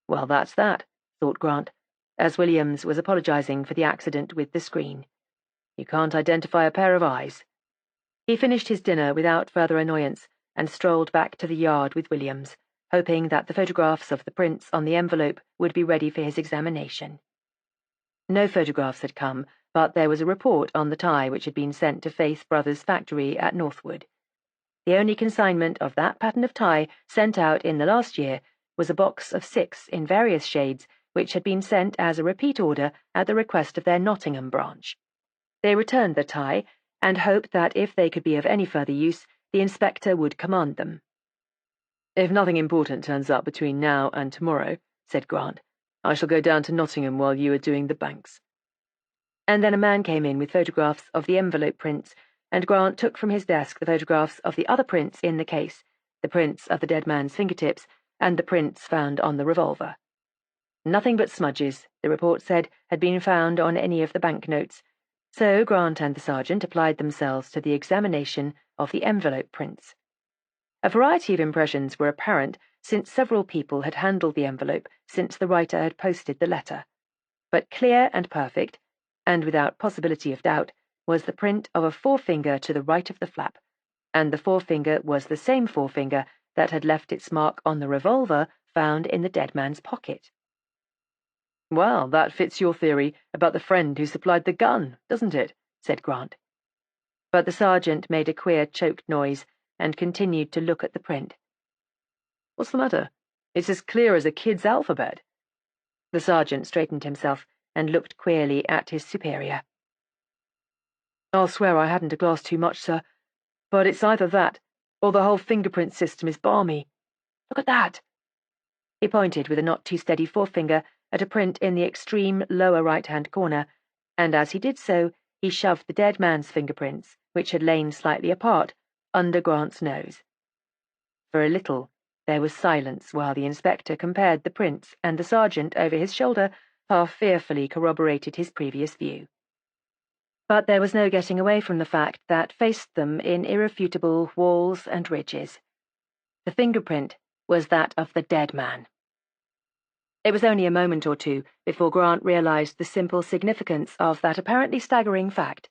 Well, that's that, thought Grant, as Williams was apologizing for the accident with the screen. You can't identify a pair of eyes. He finished his dinner without further annoyance and strolled back to the yard with Williams, hoping that the photographs of the prints on the envelope would be ready for his examination. No photographs had come, but there was a report on the tie which had been sent to Faith Brothers' factory at Northwood. The only consignment of that pattern of tie sent out in the last year was a box of 6 in various shades, which had been sent as a repeat order at the request of their Nottingham branch. They returned the tie, and hoped that if they could be of any further use, the inspector would command them. "If nothing important turns up between now and tomorrow," said Grant, "I shall go down to Nottingham while you are doing the banks." And then a man came in with photographs of the envelope prints, and Grant took from his desk the photographs of the other prints in the case, the prints of the dead man's fingertips, and the prints found on the revolver. Nothing but smudges, the report said, had been found on any of the banknotes, So Grant and the sergeant applied themselves to the examination of the envelope prints. A variety of impressions were apparent, since several people had handled the envelope since the writer had posted the letter. But clear and perfect, and without possibility of doubt, was the print of a forefinger to the right of the flap, and the forefinger was the same forefinger that had left its mark on the revolver found in the dead man's pocket. "Well, that fits your theory about the friend who supplied the gun, doesn't it?" said Grant. But the sergeant made a queer choked noise and continued to look at the print. "What's the matter? It's as clear as a kid's alphabet." The sergeant straightened himself and looked queerly at his superior. "I'll swear I hadn't a glass too much, sir, but it's either that or the whole fingerprint system is balmy. Look at that." He pointed with a not too steady forefinger at a print in the extreme lower right-hand corner, and as he did so, he shoved the dead man's fingerprints, which had lain slightly apart, under Grant's nose. For a little, there was silence while the inspector compared the prints, and the sergeant, over his shoulder, half fearfully corroborated his previous view. But there was no getting away from the fact that faced them in irrefutable walls and ridges. The fingerprint was that of the dead man. It was only a moment or two before Grant realized the simple significance of that apparently staggering fact.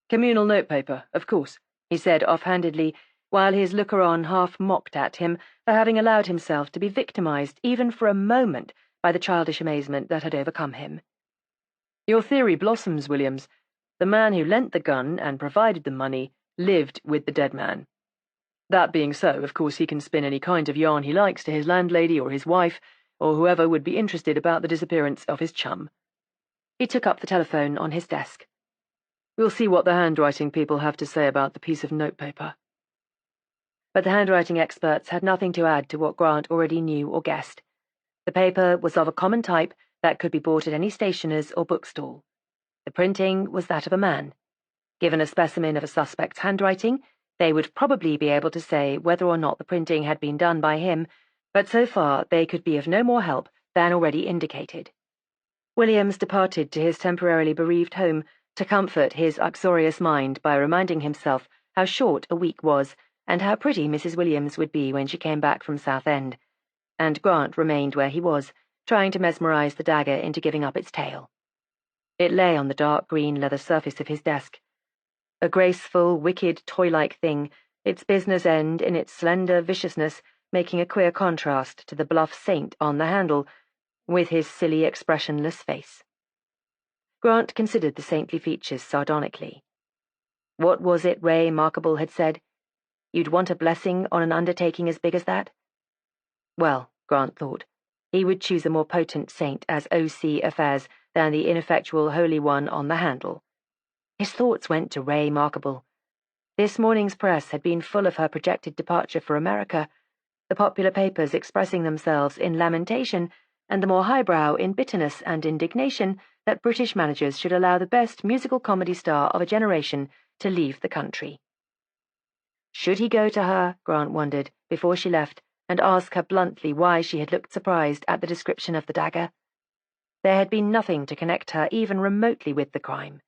"Communal notepaper, of course," he said offhandedly, while his looker-on half mocked at him for having allowed himself to be victimized even for a moment by the childish amazement that had overcome him. "Your theory blossoms, Williams. The man who lent the gun and provided the money lived with the dead man. That being so, of course he can spin any kind of yarn he likes to his landlady or his wife, or whoever would be interested about the disappearance of his chum." He took up the telephone on his desk. "We'll see what the handwriting people have to say about the piece of notepaper." But the handwriting experts had nothing to add to what Grant already knew or guessed. The paper was of a common type that could be bought at any stationer's or bookstall. The printing was that of a man. Given a specimen of a suspect's handwriting, they would probably be able to say whether or not the printing had been done by him, but so far they could be of no more help than already indicated. Williams departed to his temporarily bereaved home to comfort his uxorious mind by reminding himself how short a week was and how pretty Mrs. Williams would be when she came back from Southend, and Grant remained where he was, trying to mesmerize the dagger into giving up its tale. It lay on the dark green leather surface of his desk. A graceful, wicked, toy-like thing, its business end in its slender viciousness making a queer contrast to the bluff saint on the handle, with his silly, expressionless face. Grant considered the saintly features sardonically. What was it Ray Markable had said? You'd want a blessing on an undertaking as big as that? Well, Grant thought, he would choose a more potent saint as O.C. affairs than the ineffectual holy one on the handle. His thoughts went to Ray Markable. This morning's press had been full of her projected departure for America, the popular papers expressing themselves in lamentation, and the more highbrow in bitterness and indignation that British managers should allow the best musical comedy star of a generation to leave the country. Should he go to her, Grant wondered, before she left, and ask her bluntly why she had looked surprised at the description of the dagger? There had been nothing to connect her even remotely with the crime.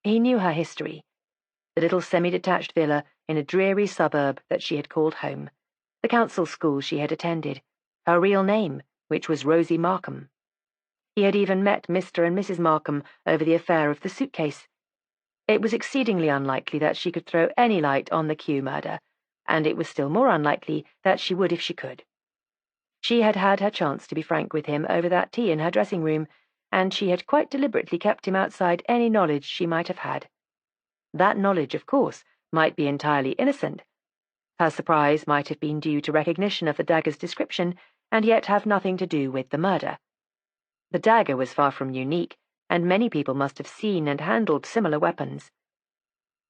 He knew her history, the little semi-detached villa in a dreary suburb that she had called home, the council school she had attended, her real name, which was Rosie Markham. He had even met Mr. and Mrs. Markham over the affair of the suitcase. It was exceedingly unlikely that she could throw any light on the Kew murder, and it was still more unlikely that she would if she could. She had had her chance to be frank with him over that tea in her dressing room, and she had quite deliberately kept him outside any knowledge she might have had. That knowledge, of course, might be entirely innocent. Her surprise might have been due to recognition of the dagger's description, and yet have nothing to do with the murder. The dagger was far from unique, and many people must have seen and handled similar weapons.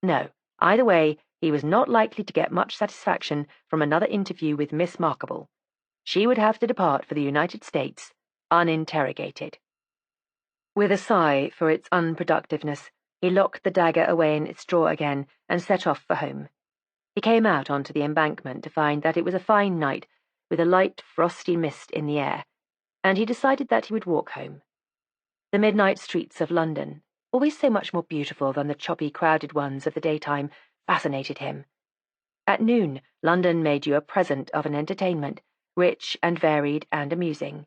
No, either way, he was not likely to get much satisfaction from another interview with Miss Markable. She would have to depart for the United States, uninterrogated. With a sigh for its unproductiveness, he locked the dagger away in its drawer again and set off for home. He came out onto the embankment to find that it was a fine night, with a light, frosty mist in the air, and he decided that he would walk home. The midnight streets of London, always so much more beautiful than the choppy, crowded ones of the daytime, fascinated him. At noon, London made you a present of an entertainment, rich and varied and amusing.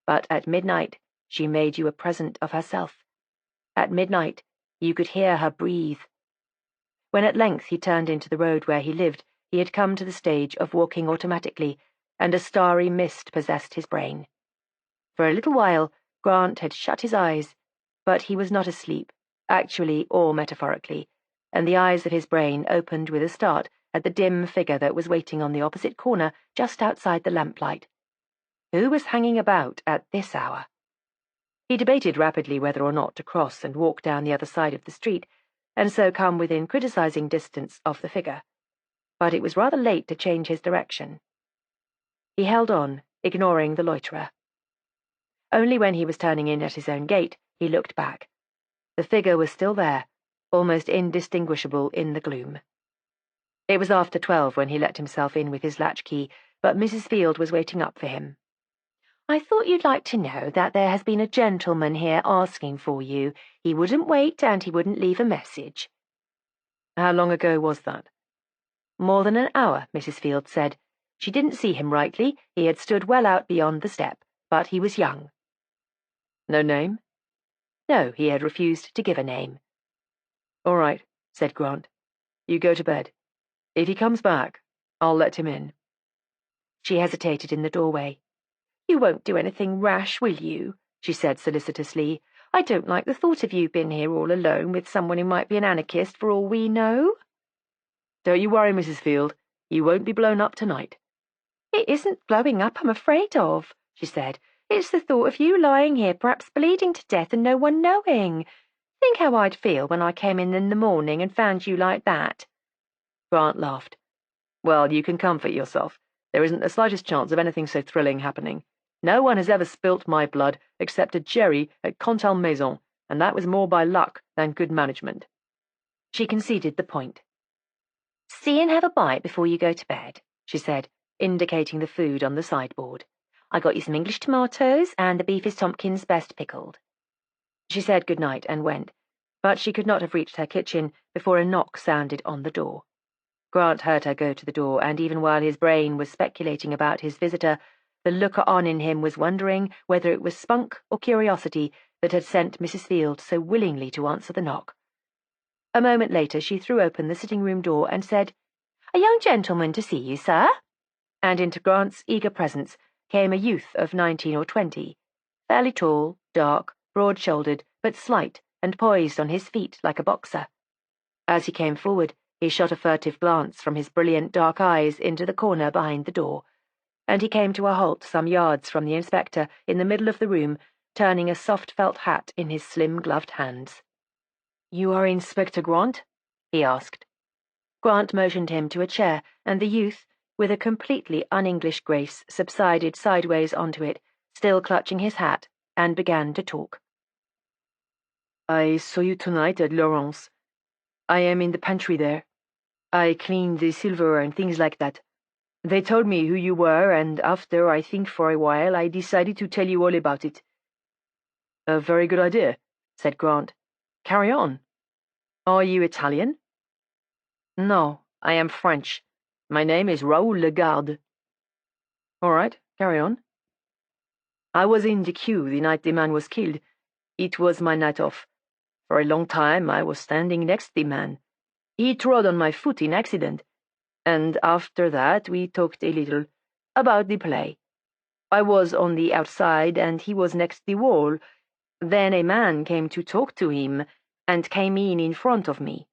But at midnight, she made you a present of herself. At midnight, you could hear her breathe. When at length he turned into the road where he lived, he had come to the stage of walking automatically, and a starry mist possessed his brain. For a little while, Grant had shut his eyes, but he was not asleep, actually or metaphorically, and the eyes of his brain opened with a start at the dim figure that was waiting on the opposite corner just outside the lamplight. Who was hanging about at this hour? He debated rapidly whether or not to cross and walk down the other side of the street, and so come within criticizing distance of the figure. But it was rather late to change his direction. He held on, ignoring the loiterer. Only when he was turning in at his own gate, he looked back. The figure was still there, almost indistinguishable in the gloom. It was after 12 when he let himself in with his latchkey, but Mrs. Field was waiting up for him. "I thought you'd like to know that there has been a gentleman here asking for you. He wouldn't wait and he wouldn't leave a message." "How long ago was that?" "More than an hour," Mrs. Field said. She didn't see him rightly. He had stood well out beyond the step, but he was young. "No name?" No, he had refused to give a name. "All right," said Grant. "You go to bed. If he comes back, I'll let him in." She hesitated in the doorway. "You won't do anything rash, will you?" she said solicitously. "I don't like the thought of you being here all alone with someone who might be an anarchist for all we know." "Don't you worry, Mrs. Field. You won't be blown up tonight." "It isn't blowing up I'm afraid of," she said. "It's the thought of you lying here perhaps bleeding to death and no one knowing. Think how I'd feel when I came in the morning and found you like that." Grant laughed. "Well, you can comfort yourself. There isn't the slightest chance of anything so thrilling happening. No one has ever spilt my blood except a Jerry at Contalmaison, and that was more by luck than good management." She conceded the point. "See and have a bite before you go to bed," she said, indicating the food on the sideboard. "I got you some English tomatoes, and the beef is Tompkins' best pickled." She said good night and went, but she could not have reached her kitchen before a knock sounded on the door. Grant heard her go to the door, and even while his brain was speculating about his visitor, the looker-on in him was wondering whether it was spunk or curiosity that had sent Mrs. Field so willingly to answer the knock. A moment later she threw open the sitting-room door and said, "A young gentleman to see you, sir." And into Grant's eager presence came a youth of 19 or 20, fairly tall, dark, broad-shouldered, but slight, and poised on his feet like a boxer. As he came forward, he shot a furtive glance from his brilliant dark eyes into the corner behind the door, and he came to a halt some yards from the inspector in the middle of the room, turning a soft felt hat in his slim gloved hands. "You are Inspector Grant?" he asked. Grant motioned him to a chair, and the youth, with a completely un-English grace, subsided sideways onto it, still clutching his hat, and began to talk. "I saw you tonight at Laurent's. I am in the pantry there. I cleaned the silver and things like that. They told me who you were, and after I think for a while, I decided to tell you all about it." "A very good idea," said Grant. "Carry on. Are you Italian?" "No, I am French. My name is Raoul Lagarde." "All right, carry on." "I was in the queue the night the man was killed. It was my night off. For a long time I was standing next the man. He trod on my foot in accident, and after that we talked a little about the play. I was on the outside and he was next the wall. Then a man came to talk to him, and came in front of me.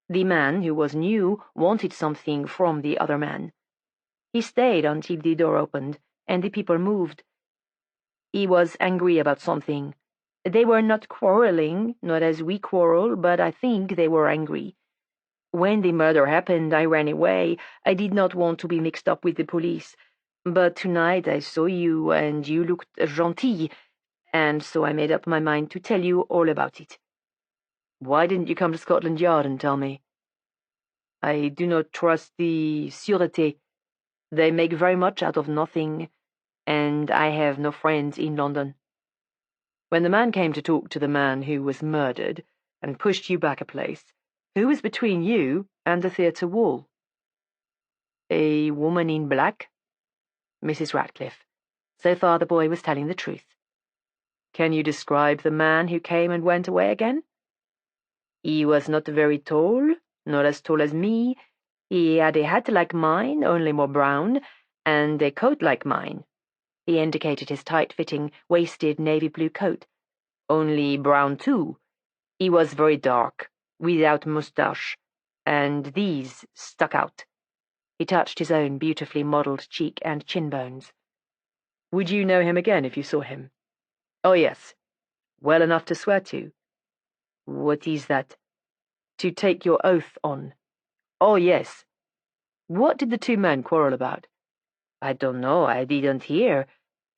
The man, who was new, wanted something from the other man. He stayed until the door opened, and the people moved. He was angry about something. They were not quarreling, not as we quarrel, but I think they were angry. When the murder happened, I ran away. I did not want to be mixed up with the police. But tonight I saw you, and you looked gentil, and so I made up my mind to tell you all about it." "Why didn't you come to Scotland Yard and tell me?" "I do not trust the Sûreté. They make very much out of nothing, and I have no friends in London." "When the man came to talk to the man who was murdered, and pushed you back a place. Who was between you and the theatre wall? A woman in black? Mrs. Ratcliffe. So far the boy was telling the truth. Can you describe the man who came and went away again? He was not very tall, not as tall as me. He had a hat like mine, only more brown, and a coat like mine. He indicated his tight-fitting, waisted navy blue coat. Only brown too. He was very dark, without moustache, and these stuck out. He touched his own beautifully modelled cheek and chin bones. Would you know him again if you saw him? Oh, yes. Well enough to swear to. What is that? To take your oath on. Oh, yes. What did the two men quarrel about? I don't know, I didn't hear.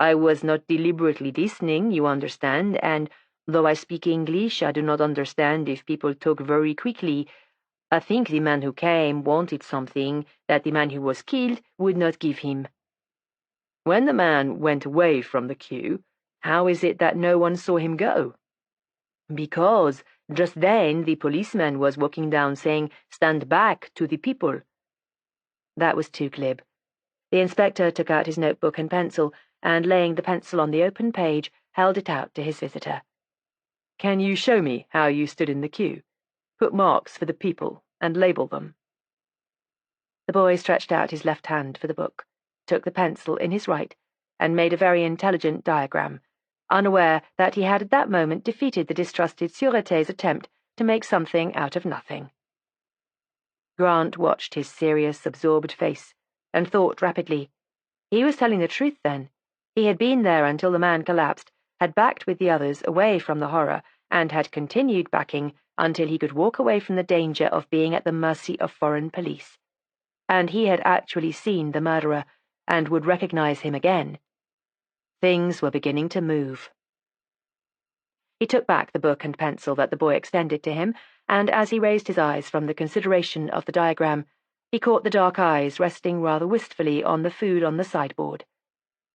I was not deliberately listening, you understand, and though I speak English, I do not understand if people talk very quickly. I think the man who came wanted something that the man who was killed would not give him. When the man went away from the queue, how is it that no one saw him go? Because just then the policeman was walking down saying, "Stand back," to the people. That was too glib. The inspector took out his notebook and pencil, and laying the pencil on the open page, held it out to his visitor. Can you show me how you stood in the queue? Put marks for the people, and label them. The boy stretched out his left hand for the book, took the pencil in his right, and made a very intelligent diagram, unaware that he had at that moment defeated the distrusted Sûreté's attempt to make something out of nothing. Grant watched his serious, absorbed face, and thought rapidly. He was telling the truth, then. He had been there until the man collapsed, had backed with the others away from the horror, and had continued backing until he could walk away from the danger of being at the mercy of foreign police. And he had actually seen the murderer, and would recognize him again. Things were beginning to move. He took back the book and pencil that the boy extended to him, and as he raised his eyes from the consideration of the diagram, he caught the dark eyes resting rather wistfully on the food on the sideboard.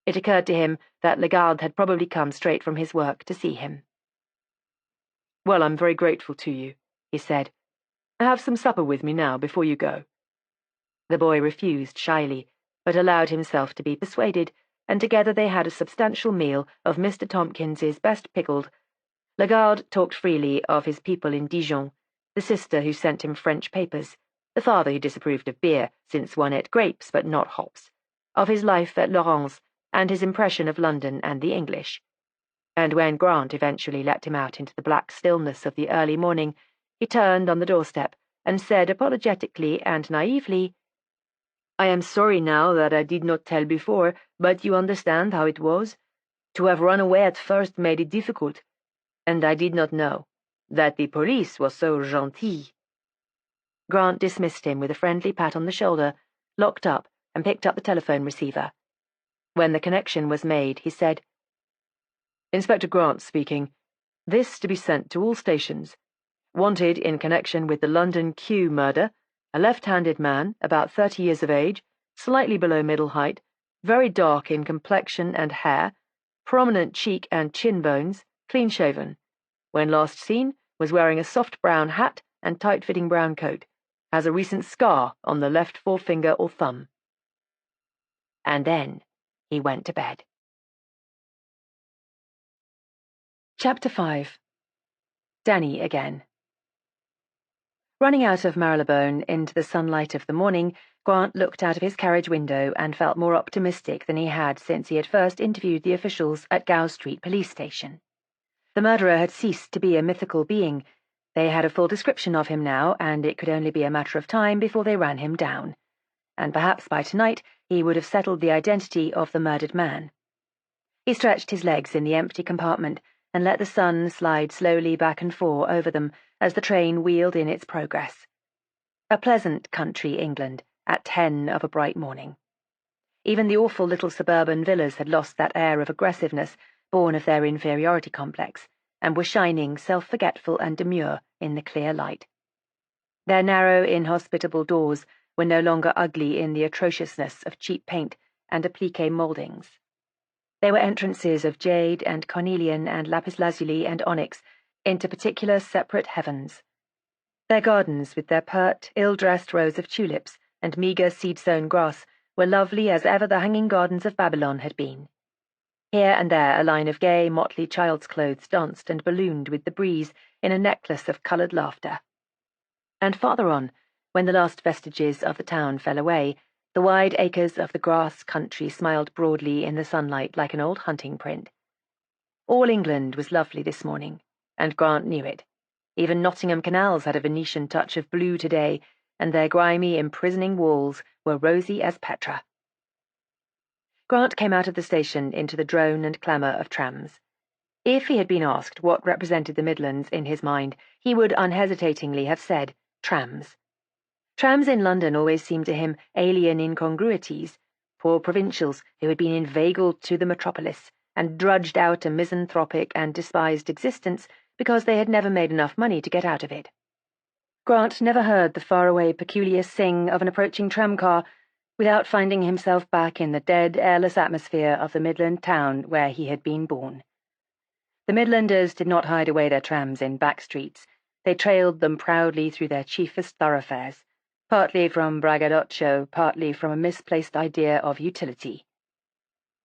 It occurred to him that Lagarde had probably come straight from his work to see him. Well, I'm very grateful to you, he said. Have some supper with me now before you go. The boy refused shyly, but allowed himself to be persuaded, and together they had a substantial meal of Mr. Tompkins's best pickled. Lagarde talked freely of his people in Dijon, the sister who sent him French papers, the father who disapproved of beer, since one ate grapes but not hops, of his life at Laurent's, and his impression of London and the English. And when Grant eventually let him out into the black stillness of the early morning, he turned on the doorstep and said apologetically and naively, I am sorry now that I did not tell before, but you understand how it was. To have run away at first made it difficult, and I did not know that the police was so gentil. Grant dismissed him with a friendly pat on the shoulder, locked up, and picked up the telephone receiver. When the connection was made, he said, Inspector Grant speaking. This to be sent to all stations. Wanted in connection with the London Kew murder, a left-handed man, about 30 years of age, slightly below middle height, very dark in complexion and hair, prominent cheek and chin bones, clean-shaven. When last seen, was wearing a soft brown hat and tight-fitting brown coat. Has a recent scar on the left forefinger or thumb. And then he went to bed. Chapter 5. Danny again. Running out of Marylebone into the sunlight of the morning, Grant looked out of his carriage window and felt more optimistic than he had since he had first interviewed the officials at Gow Street Police Station. The murderer had ceased to be a mythical being. They had a full description of him now, and it could only be a matter of time before they ran him down. And perhaps by tonight he would have settled the identity of the murdered man. He stretched his legs in the empty compartment and let the sun slide slowly back and forth over them as the train wheeled in its progress. A pleasant country England at 10 of a bright morning. Even the awful little suburban villas had lost that air of aggressiveness born of their inferiority complex, and were shining self-forgetful and demure in the clear light. Their narrow, inhospitable doors were no longer ugly in the atrociousness of cheap paint and appliqué mouldings. They were entrances of jade and cornelian and lapis lazuli and onyx, into particular separate heavens. Their gardens, with their pert, ill-dressed rows of tulips and meagre seed-sown grass, were lovely as ever the hanging gardens of Babylon had been. Here and there a line of gay, motley child's clothes danced and ballooned with the breeze in a necklace of coloured laughter. And farther on, when the last vestiges of the town fell away, the wide acres of the grass country smiled broadly in the sunlight like an old hunting print. All England was lovely this morning, and Grant knew it. Even Nottingham canals had a Venetian touch of blue today, and their grimy, imprisoning walls were rosy as Petra. Grant came out of the station into the drone and clamour of trams. If he had been asked what represented the Midlands in his mind, he would unhesitatingly have said trams. Trams in London always seemed to him alien incongruities, poor provincials who had been inveigled to the metropolis and drudged out a misanthropic and despised existence because they had never made enough money to get out of it. Grant never heard the faraway, peculiar sing of an approaching tramcar without finding himself back in the dead, airless atmosphere of the Midland town where he had been born. The Midlanders did not hide away their trams in back streets. They trailed them proudly through their chiefest thoroughfares, partly from braggadocio, partly from a misplaced idea of utility.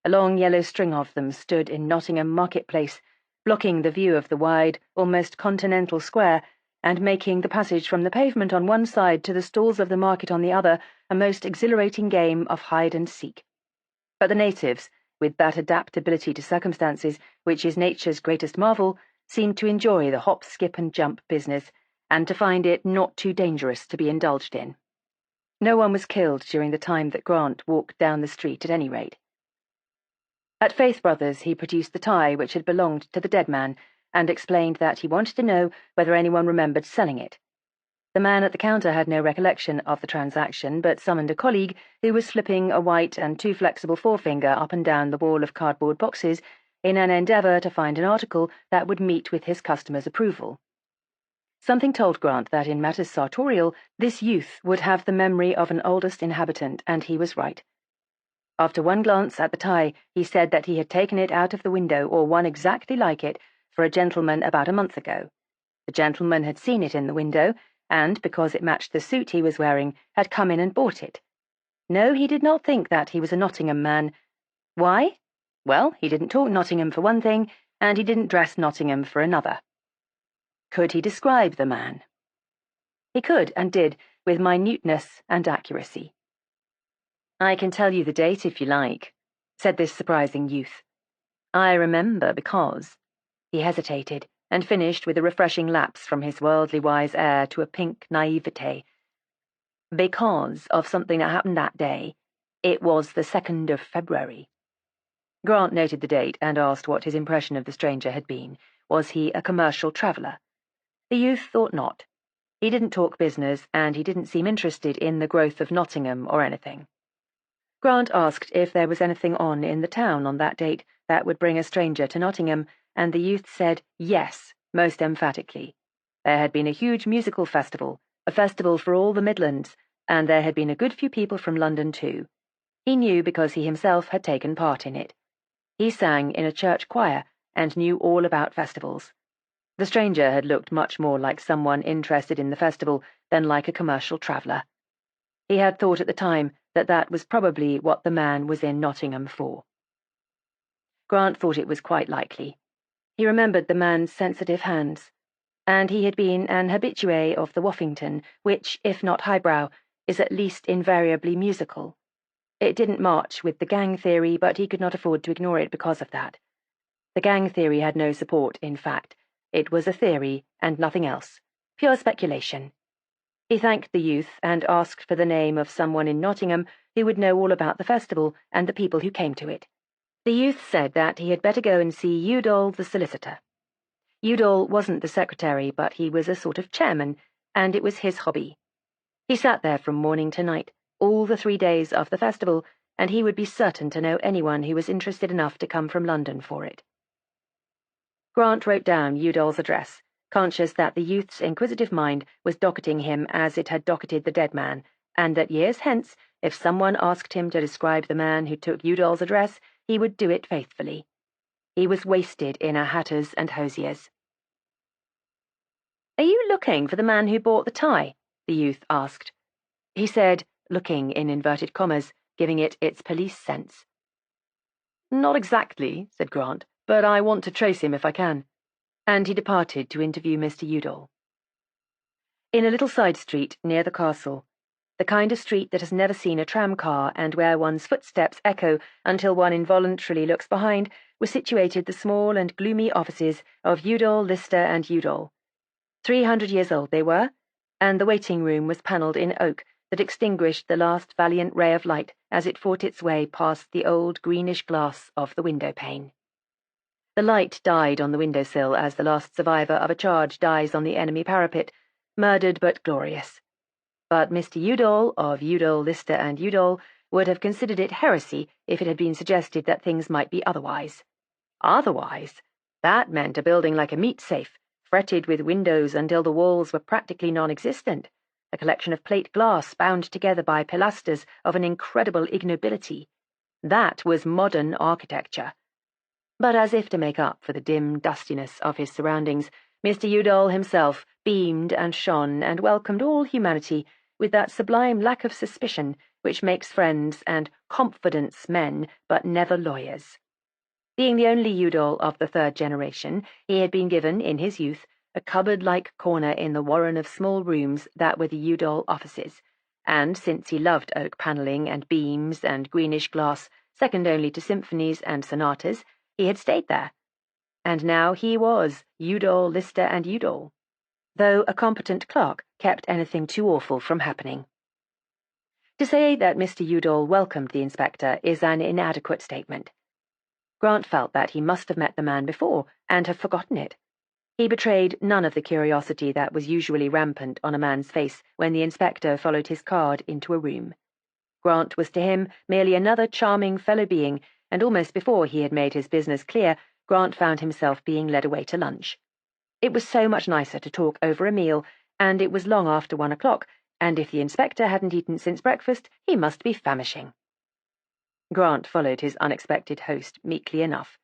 A long yellow string of them stood in Nottingham marketplace, blocking the view of the wide, almost continental square, and making the passage from the pavement on one side to the stalls of the market on the other a most exhilarating game of hide-and-seek. But the natives, with that adaptability to circumstances which is nature's greatest marvel, seemed to enjoy the hop, skip, and jump business, and to find it not too dangerous to be indulged in. No one was killed during the time that Grant walked down the street, at any rate. At Faith Brothers he produced the tie which had belonged to the dead man, and explained that he wanted to know whether anyone remembered selling it. The man at the counter had no recollection of the transaction, but summoned a colleague who was slipping a white and too flexible forefinger up and down the wall of cardboard boxes in an endeavour to find an article that would meet with his customer's approval. Something told Grant that in matters sartorial this youth would have the memory of an oldest inhabitant, and he was right. After one glance at the tie, he said that he had taken it out of the window, or one exactly like it, for a gentleman about a month ago. The gentleman had seen it in the window, and, because it matched the suit he was wearing, had come in and bought it. No, he did not think that he was a Nottingham man. Why? Well, he didn't talk Nottingham for one thing, and he didn't dress Nottingham for another. Could he describe the man? He could, and did, with minuteness and accuracy. "I can tell you the date if you like," said this surprising youth. "I remember because—" He hesitated, and finished with a refreshing lapse from his worldly wise air to a pink naivete. "Because of something that happened that day. It was the 2nd of February." Grant noted the date and asked what his impression of the stranger had been. Was he a commercial traveller? The youth thought not. He didn't talk business, and he didn't seem interested in the growth of Nottingham or anything. Grant asked if there was anything on in the town on that date that would bring a stranger to Nottingham, and the youth said yes, most emphatically. There had been a huge musical festival, a festival for all the Midlands, and there had been a good few people from London too. He knew because he himself had taken part in it. He sang in a church choir and knew all about festivals. The stranger had looked much more like someone interested in the festival than like a commercial traveller. He had thought at the time that that was probably what the man was in Nottingham for. Grant thought it was quite likely. He remembered the man's sensitive hands, and he had been an habitué of the Woffington, which, if not highbrow, is at least invariably musical. It didn't march with the gang theory, but he could not afford to ignore it because of that. The gang theory had no support, in fact. It was a theory, and nothing else. Pure speculation. He thanked the youth and asked for the name of someone in Nottingham who would know all about the festival and the people who came to it. The youth said that he had better go and see Udall the solicitor. Udall wasn't the secretary, but he was a sort of chairman, and it was his hobby. He sat there from morning to night, all the 3 days of the festival, and he would be certain to know anyone who was interested enough to come from London for it. Grant wrote down Udall's address, conscious that the youth's inquisitive mind was docketing him as it had docketed the dead man, and that years hence, if someone asked him to describe the man who took Udall's address, he would do it faithfully. He was wasted in a hatter's and hosier's. "Are you looking for the man who bought the tie?" the youth asked. He said, looking in inverted commas, giving it its police sense. "Not exactly," said Grant, "but I want to trace him if I can." And he departed to interview Mr. Udall. In a little side street near the castle, the kind of street that has never seen a tram-car and where one's footsteps echo until one involuntarily looks behind, were situated the small and gloomy offices of Udall, Lister and Udall. 300 years old they were, and the waiting room was panelled in oak that extinguished the last valiant ray of light as it fought its way past the old greenish glass of the window-pane. The light died on the windowsill as the last survivor of a charge dies on the enemy parapet, murdered but glorious. But Mr. Udall, of Udall, Lister and Udall, would have considered it heresy if it had been suggested that things might be otherwise. Otherwise? That meant a building like a meat safe, fretted with windows until the walls were practically non-existent, a collection of plate glass bound together by pilasters of an incredible ignobility. That was modern architecture. But as if to make up for the dim dustiness of his surroundings, Mr. Udall himself beamed and shone and welcomed all humanity with that sublime lack of suspicion which makes friends and confidence men, but never lawyers. Being the only Udall of the third generation, he had been given, in his youth, a cupboard-like corner in the warren of small rooms that were the Udall offices, and since he loved oak panelling and beams and greenish glass, second only to symphonies and sonatas, he had stayed there. And now he was Udall, Lister and Udall, though a competent clerk kept anything too awful from happening. To say that Mr. Udall welcomed the inspector is an inadequate statement. Grant felt that he must have met the man before and have forgotten it. He betrayed none of the curiosity that was usually rampant on a man's face when the inspector followed his card into a room. Grant was to him merely another charming fellow being, and almost before he had made his business clear, Grant found himself being led away to lunch. It was so much nicer to talk over a meal, and it was long after 1 o'clock, and if the inspector hadn't eaten since breakfast, he must be famishing. Grant followed his unexpected host meekly enough.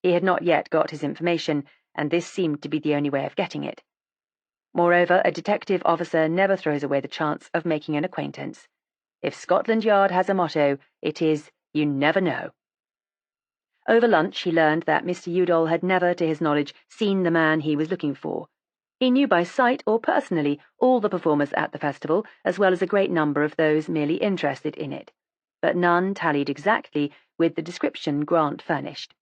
He had not yet got his information, and this seemed to be the only way of getting it. Moreover, a detective officer never throws away the chance of making an acquaintance. If Scotland Yard has a motto, it is, "You never know." Over lunch he learned that Mr. Udall had never, to his knowledge, seen the man he was looking for. He knew by sight or personally all the performers at the festival, as well as a great number of those merely interested in it, but none tallied exactly with the description Grant furnished.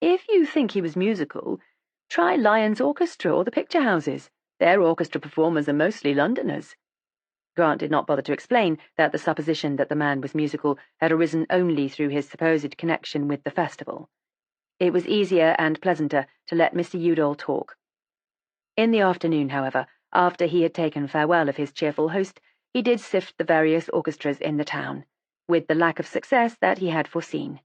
"If you think he was musical, try Lyon's Orchestra or the picture houses. Their orchestra performers are mostly Londoners." Grant did not bother to explain that the supposition that the man was musical had arisen only through his supposed connection with the festival. It was easier and pleasanter to let Mr. Udall talk. In the afternoon, however, after he had taken farewell of his cheerful host, he did sift the various orchestras in the town, with the lack of success that he had foreseen.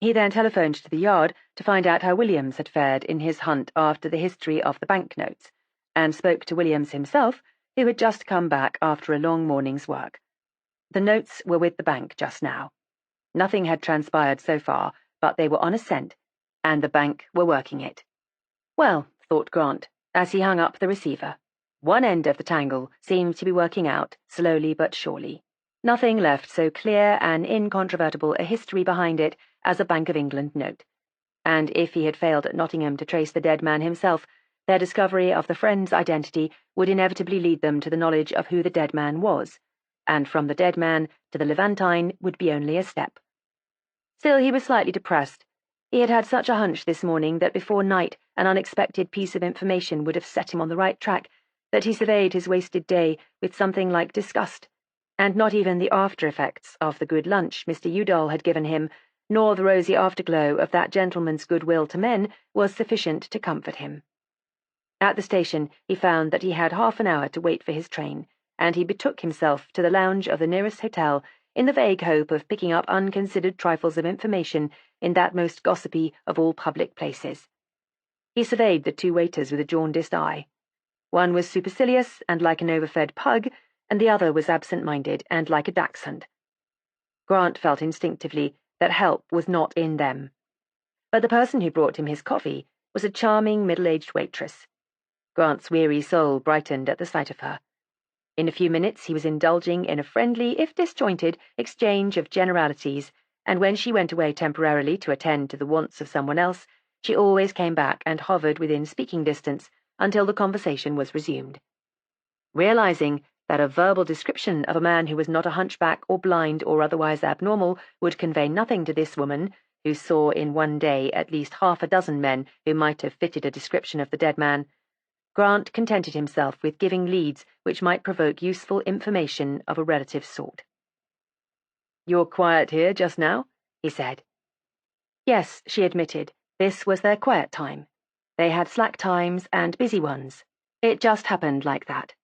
He then telephoned to the Yard to find out how Williams had fared in his hunt after the history of the banknotes, and spoke to Williams himself, who had just come back after a long morning's work. The notes were with the bank just now. Nothing had transpired so far, but they were on a scent, and the bank were working it. Well, thought Grant, as he hung up the receiver, one end of the tangle seemed to be working out, slowly but surely. Nothing left so clear and incontrovertible a history behind it as a Bank of England note. And if he had failed at Nottingham to trace the dead man himself, their discovery of the friend's identity would inevitably lead them to the knowledge of who the dead man was, and from the dead man to the Levantine would be only a step. Still, he was slightly depressed. He had had such a hunch this morning that before night an unexpected piece of information would have set him on the right track, that he surveyed his wasted day with something like disgust, and not even the after-effects of the good lunch Mr. Udall had given him, nor the rosy afterglow of that gentleman's goodwill to men, was sufficient to comfort him. At the station he found that he had half an hour to wait for his train, and he betook himself to the lounge of the nearest hotel in the vague hope of picking up unconsidered trifles of information in that most gossipy of all public places. He surveyed the two waiters with a jaundiced eye. One was supercilious and like an overfed pug, and the other was absent-minded and like a dachshund. Grant felt instinctively that help was not in them. But the person who brought him his coffee was a charming middle-aged waitress. Grant's weary soul brightened at the sight of her. In a few minutes he was indulging in a friendly, if disjointed, exchange of generalities, and when she went away temporarily to attend to the wants of someone else, she always came back and hovered within speaking distance until the conversation was resumed. Realizing that a verbal description of a man who was not a hunchback or blind or otherwise abnormal would convey nothing to this woman, who saw in one day at least half a dozen men who might have fitted a description of the dead man, Grant contented himself with giving leads which might provoke useful information of a relative sort. "You're quiet here just now?" he said. Yes, she admitted. This was their quiet time. They had slack times and busy ones. It just happened like that.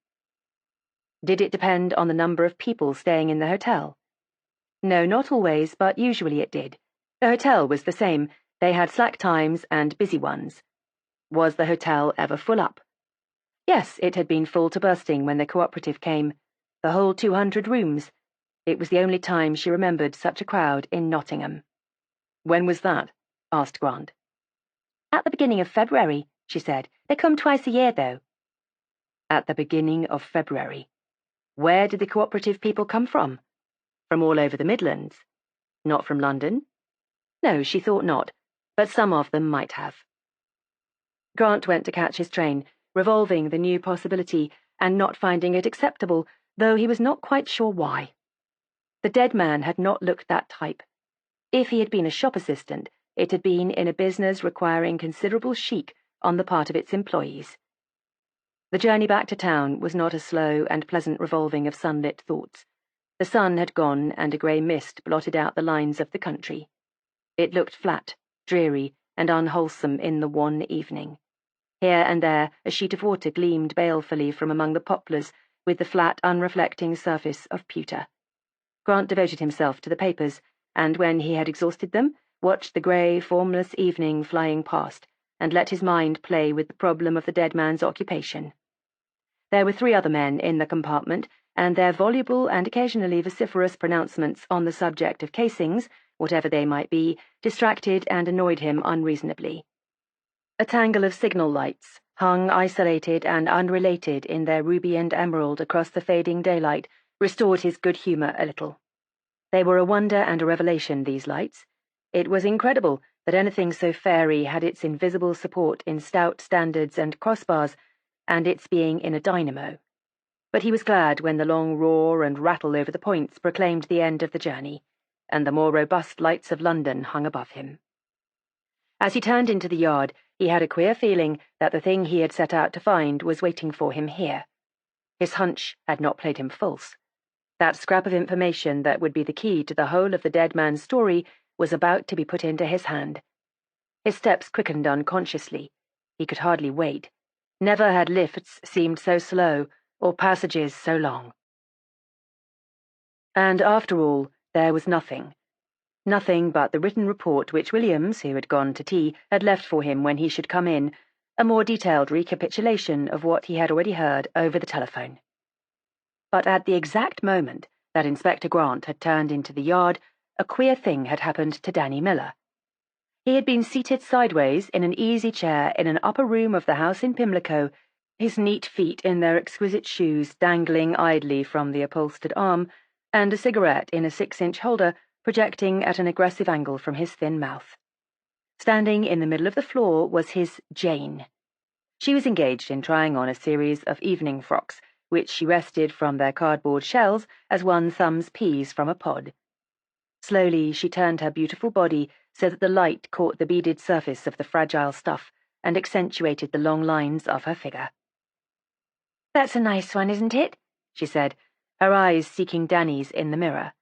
Did it depend on the number of people staying in the hotel? No, not always, but usually it did. The hotel was the same. They had slack times and busy ones. Was the hotel ever full up? Yes, it had been full to bursting when the cooperative came. The whole 200 rooms. It was the only time she remembered such a crowd in Nottingham. "When was that?" asked Grant. "At the beginning of February," she said. "They come twice a year, though." At the beginning of February. Where did the cooperative people come from? From all over the Midlands. Not from London? No, she thought not, but some of them might have. Grant went to catch his train, revolving the new possibility and not finding it acceptable, though he was not quite sure why. The dead man had not looked that type. If he had been a shop assistant, it had been in a business requiring considerable chic on the part of its employees. The journey back to town was not a slow and pleasant revolving of sunlit thoughts. The sun had gone and a grey mist blotted out the lines of the country. It looked flat, dreary, and unwholesome in the wan evening. Here and there a sheet of water gleamed balefully from among the poplars with the flat, unreflecting surface of pewter. Grant devoted himself to the papers, and when he had exhausted them, watched the grey, formless evening flying past, and let his mind play with the problem of the dead man's occupation. There were 3 other men in the compartment, and their voluble and occasionally vociferous pronouncements on the subject of casings, whatever they might be, distracted and annoyed him unreasonably. A tangle of signal lights, hung isolated and unrelated in their ruby and emerald across the fading daylight, restored his good humour a little. They were a wonder and a revelation, these lights. It was incredible that anything so fairy had its invisible support in stout standards and crossbars, and its being in a dynamo. But he was glad when the long roar and rattle over the points proclaimed the end of the journey, and the more robust lights of London hung above him. As he turned into the yard, he had a queer feeling that the thing he had set out to find was waiting for him here. His hunch had not played him false. That scrap of information that would be the key to the whole of the dead man's story was about to be put into his hand. His steps quickened unconsciously. He could hardly wait. Never had lifts seemed so slow, or passages so long. And after all, there was nothing. Nothing but the written report which Williams, who had gone to tea, had left for him when he should come in, a more detailed recapitulation of what he had already heard over the telephone. But at the exact moment that Inspector Grant had turned into the yard, a queer thing had happened to Danny Miller. He had been seated sideways in an easy chair in an upper room of the house in Pimlico, his neat feet in their exquisite shoes dangling idly from the upholstered arm, and a cigarette in a 6-inch holder projecting at an aggressive angle from his thin mouth. Standing in the middle of the floor was his Jane. She was engaged in trying on a series of evening frocks, which she wrested from their cardboard shells as one thumbs peas from a pod. Slowly she turned her beautiful body so that the light caught the beaded surface of the fragile stuff and accentuated the long lines of her figure. "That's a nice one, isn't it?" she said, her eyes seeking Danny's in the mirror.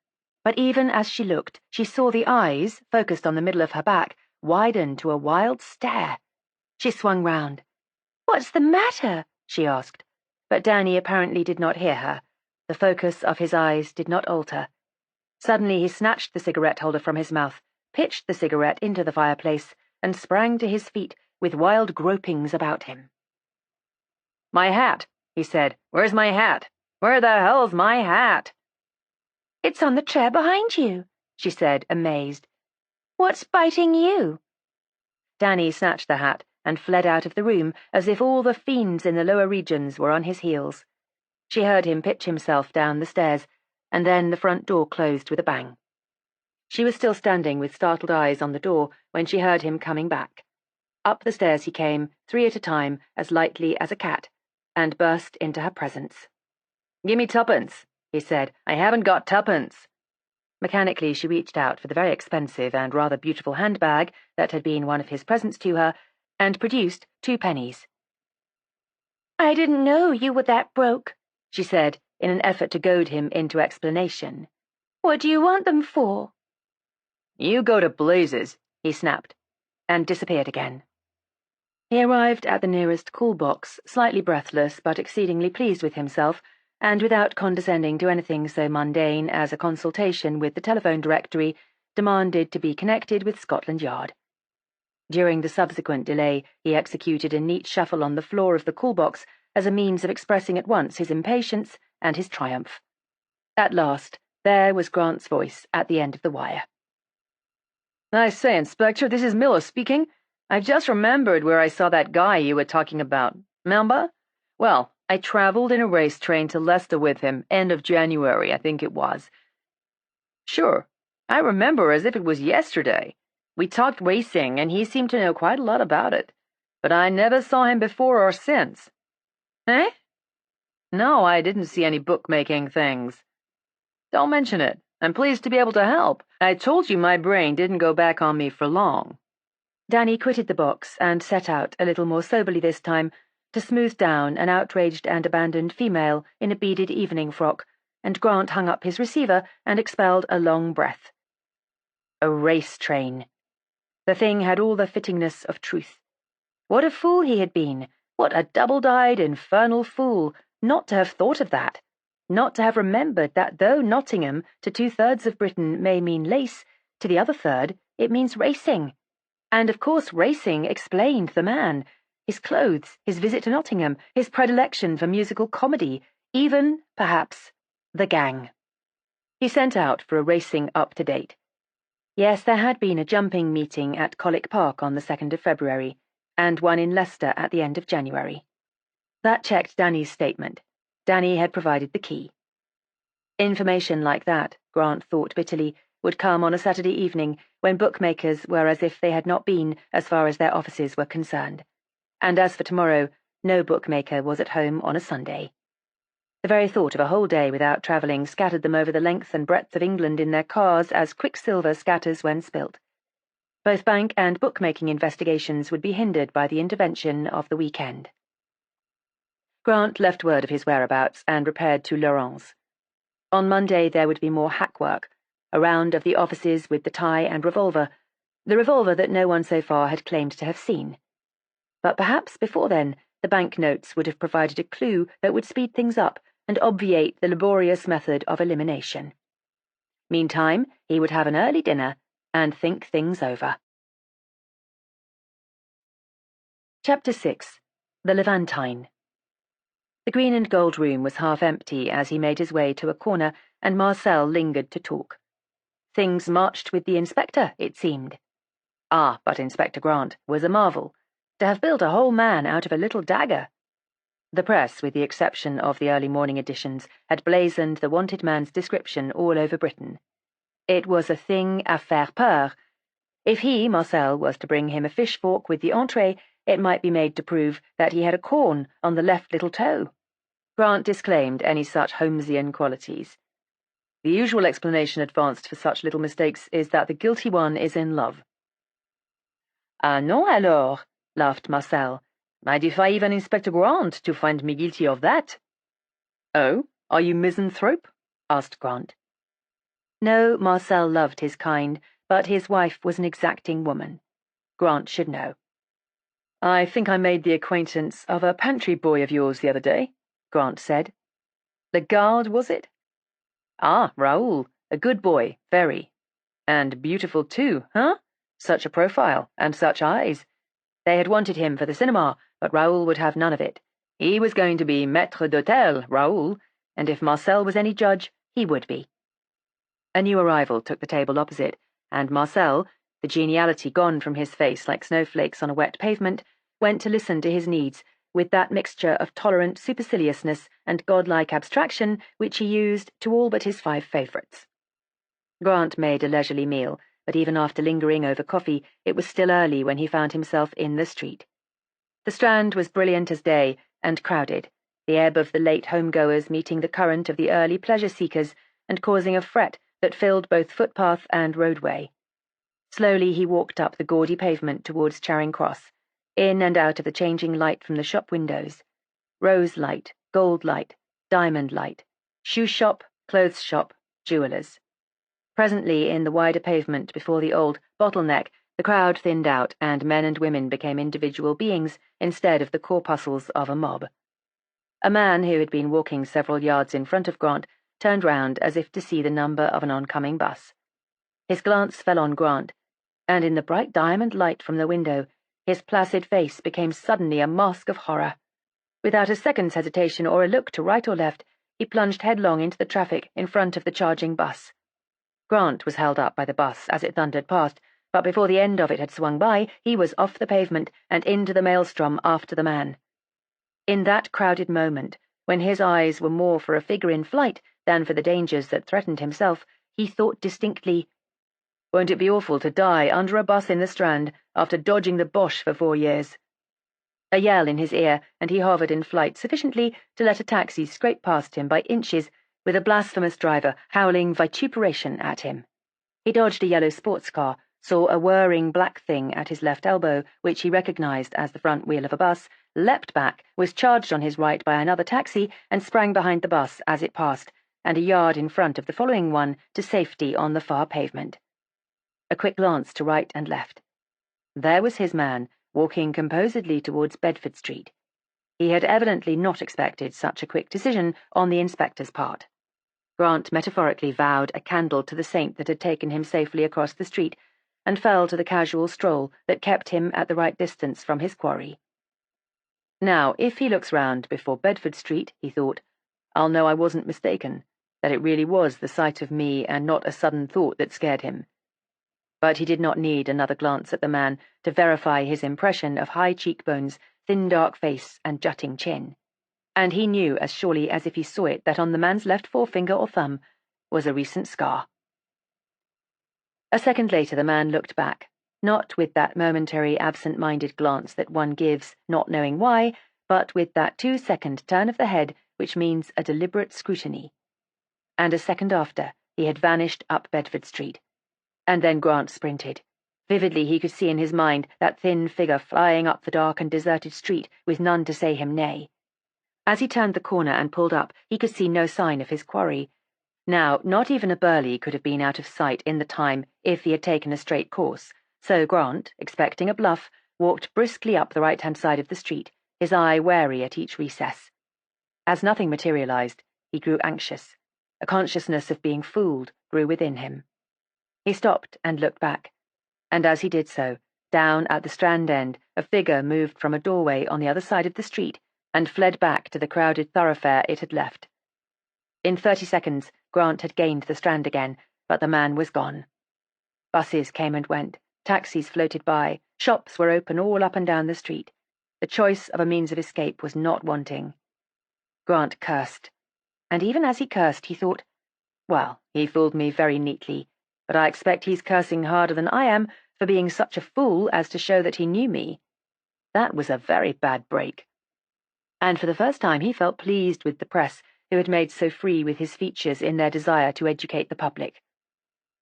But even as she looked, she saw the eyes, focused on the middle of her back, widen to a wild stare. She swung round. "What's the matter?" she asked. But Danny apparently did not hear her. The focus of his eyes did not alter. Suddenly he snatched the cigarette holder from his mouth, pitched the cigarette into the fireplace, and sprang to his feet with wild gropings about him. "My hat," he said. "Where's my hat? Where the hell's my hat?" "It's on the chair behind you," she said, amazed. "What's biting you?" Danny snatched the hat, and fled out of the room as if all the fiends in the lower regions were on his heels. She heard him pitch himself down the stairs, and then the front door closed with a bang. She was still standing with startled eyes on the door when she heard him coming back. Up the stairs he came, 3 at a time, as lightly as a cat, and burst into her presence. "Give me 2pence," he said. "I haven't got 2pence." Mechanically she reached out for the very expensive and rather beautiful handbag that had been one of his presents to her, and produced 2 pennies. "I didn't know you were that broke," she said, in an effort to goad him into explanation. "What do you want them for?" "You go to blazes," he snapped, and disappeared again. He arrived at the nearest call box, slightly breathless but exceedingly pleased with himself, and without condescending to anything so mundane as a consultation with the telephone directory, demanded to be connected with Scotland Yard. During the subsequent delay, he executed a neat shuffle on the floor of the call box as a means of expressing at once his impatience and his triumph. At last, there was Grant's voice at the end of the wire. "I say, Inspector, this is Miller speaking. I just remembered where I saw that guy you were talking about. Remember? Well, I traveled in a race train to Leicester with him, end of January, I think it was." "Sure. I remember as if it was yesterday. We talked racing, and he seemed to know quite a lot about it. But I never saw him before or since." "Eh?" "No, I didn't see any bookmaking things." "Don't mention it. I'm pleased to be able to help. I told you my brain didn't go back on me for long." Danny quitted the box and set out, a little more soberly this time, to smooth down an outraged and abandoned female in a beaded evening frock, and Grant hung up his receiver and expelled a long breath. A race train. The thing had all the fittingness of truth. What a fool he had been! What a double-dyed, infernal fool, not to have thought of that! Not to have remembered that though Nottingham to 2/3 of Britain may mean lace, to the other third it means racing. And of course racing explained the man, his clothes, his visit to Nottingham, his predilection for musical comedy, even, perhaps, the gang. He sent out for a racing up-to-date. Yes, there had been a jumping meeting at Colic Park on the 2nd of February, and one in Leicester at the end of January. That checked Danny's statement. Danny had provided the key. Information like that, Grant thought bitterly, would come on a Saturday evening when bookmakers were as if they had not been as far as their offices were concerned. And as for tomorrow, no bookmaker was at home on a Sunday. The very thought of a whole day without travelling scattered them over the length and breadth of England in their cars as quicksilver scatters when spilt. Both bank and bookmaking investigations would be hindered by the intervention of the weekend. Grant left word of his whereabouts and repaired to Laurent's. On Monday there would be more hack work, a round of the offices with the tie and revolver, the revolver that no one so far had claimed to have seen. But perhaps before then the banknotes would have provided a clue that would speed things up and obviate the laborious method of elimination. Meantime, he would have an early dinner and think things over. Chapter 6. The Levantine. The green and gold room was half empty as he made his way to a corner, and Marcel lingered to talk. Things marched with the inspector, it seemed. Ah, but Inspector Grant was a marvel. To have built a whole man out of a little dagger. The press, with the exception of the early morning editions, had blazoned the wanted man's description all over Britain. It was a thing à faire peur. If he, Marcel, was to bring him a fish fork with the entree, it might be made to prove that he had a corn on the left little toe. Grant disclaimed any such Holmesian qualities. The usual explanation advanced for such little mistakes is that the guilty one is in love. Ah non alors, laughed Marcel. I defy even Inspector Grant to find me guilty of that. Oh, are you misanthrope? Asked Grant. No, Marcel loved his kind, but his wife was an exacting woman. Grant should know. I think I made the acquaintance of a pantry boy of yours the other day, Grant said. Lagarde, was it? Ah, Raoul, a good boy, very. And beautiful too, huh? Such a profile, and such eyes. They had wanted him for the cinema, but Raoul would have none of it. He was going to be maître d'hôtel, Raoul, and if Marcel was any judge, he would be. A new arrival took the table opposite, and Marcel, the geniality gone from his face like snowflakes on a wet pavement, went to listen to his needs with that mixture of tolerant superciliousness and godlike abstraction which he used to all but his 5 favourites. Grant made a leisurely meal, but even after lingering over coffee, it was still early when he found himself in the street. The Strand was brilliant as day and crowded, the ebb of the late homegoers meeting the current of the early pleasure-seekers and causing a fret that filled both footpath and roadway. Slowly he walked up the gaudy pavement towards Charing Cross, in and out of the changing light from the shop windows. Rose light, gold light, diamond light, shoe shop, clothes shop, jewellers. Presently, in the wider pavement before the old bottleneck, the crowd thinned out and men and women became individual beings instead of the corpuscles of a mob. A man who had been walking several yards in front of Grant turned round as if to see the number of an oncoming bus. His glance fell on Grant, and in the bright diamond light from the window, his placid face became suddenly a mask of horror. Without a second's hesitation or a look to right or left, he plunged headlong into the traffic in front of the charging bus. Grant was held up by the bus as it thundered past, but before the end of it had swung by, he was off the pavement and into the maelstrom after the man. In that crowded moment, when his eyes were more for a figure in flight than for the dangers that threatened himself, he thought distinctly, "Won't it be awful to die under a bus in the Strand after dodging the Boche for 4 years?" A yell in his ear, and he hovered in flight sufficiently to let a taxi scrape past him by inches, with a blasphemous driver howling vituperation at him. He dodged a yellow sports car, saw a whirring black thing at his left elbow, which he recognized as the front wheel of a bus, leapt back, was charged on his right by another taxi, and sprang behind the bus as it passed, and a yard in front of the following one to safety on the far pavement. A quick glance to right and left. There was his man, walking composedly towards Bedford Street. He had evidently not expected such a quick decision on the inspector's part. Grant metaphorically vowed a candle to the saint that had taken him safely across the street, and fell to the casual stroll that kept him at the right distance from his quarry. Now, if he looks round before Bedford Street, he thought, I'll know I wasn't mistaken, that it really was the sight of me and not a sudden thought that scared him. But he did not need another glance at the man to verify his impression of high cheekbones, thin dark face, and jutting chin. And he knew as surely as if he saw it that on the man's left forefinger or thumb was a recent scar. A second later the man looked back, not with that momentary absent-minded glance that one gives, not knowing why, but with that 2-second turn of the head which means a deliberate scrutiny. And a second after, he had vanished up Bedford Street. And then Grant sprinted. Vividly he could see in his mind that thin figure flying up the dark and deserted street with none to say him nay. As he turned the corner and pulled up, he could see no sign of his quarry. Now, not even a Burley could have been out of sight in the time if he had taken a straight course, so Grant, expecting a bluff, walked briskly up the right-hand side of the street, his eye wary at each recess. As nothing materialized, he grew anxious. A consciousness of being fooled grew within him. He stopped and looked back, and as he did so, down at the Strand end, a figure moved from a doorway on the other side of the street and fled back to the crowded thoroughfare it had left. In 30 seconds, Grant had gained the Strand again, but the man was gone. Buses came and went, taxis floated by, shops were open all up and down the street. The choice of a means of escape was not wanting. Grant cursed, and even as he cursed he thought, well, he fooled me very neatly, but I expect he's cursing harder than I am for being such a fool as to show that he knew me. That was a very bad break. And for the first time he felt pleased with the press, who had made so free with his features in their desire to educate the public.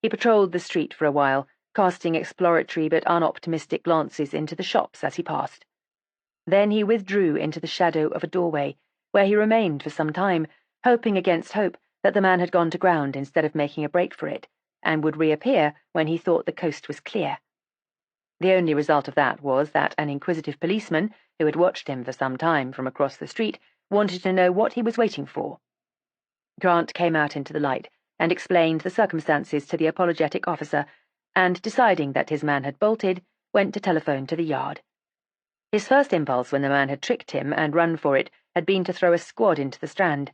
He patrolled the street for a while, casting exploratory but unoptimistic glances into the shops as he passed. Then he withdrew into the shadow of a doorway, where he remained for some time, hoping against hope that the man had gone to ground instead of making a break for it, and would reappear when he thought the coast was clear. The only result of that was that an inquisitive policeman, who had watched him for some time from across the street, wanted to know what he was waiting for. Grant came out into the light and explained the circumstances to the apologetic officer, and deciding that his man had bolted, went to telephone to the Yard. His first impulse when the man had tricked him and run for it had been to throw a squad into the Strand,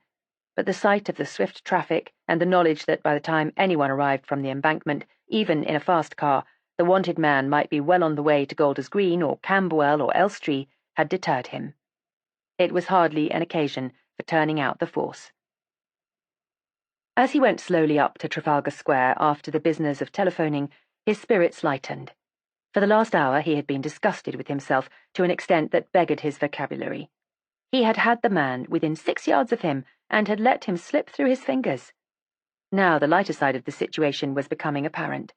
but the sight of the swift traffic and the knowledge that by the time anyone arrived from the embankment, even in a fast car, the wanted man might be well on the way to Golders Green or Camberwell or Elstree, had deterred him. It was hardly an occasion for turning out the force. As he went slowly up to Trafalgar Square after the business of telephoning, his spirits lightened. For the last hour he had been disgusted with himself to an extent that beggared his vocabulary. He had had the man within 6 yards of him and had let him slip through his fingers. Now the lighter side of the situation was becoming apparent.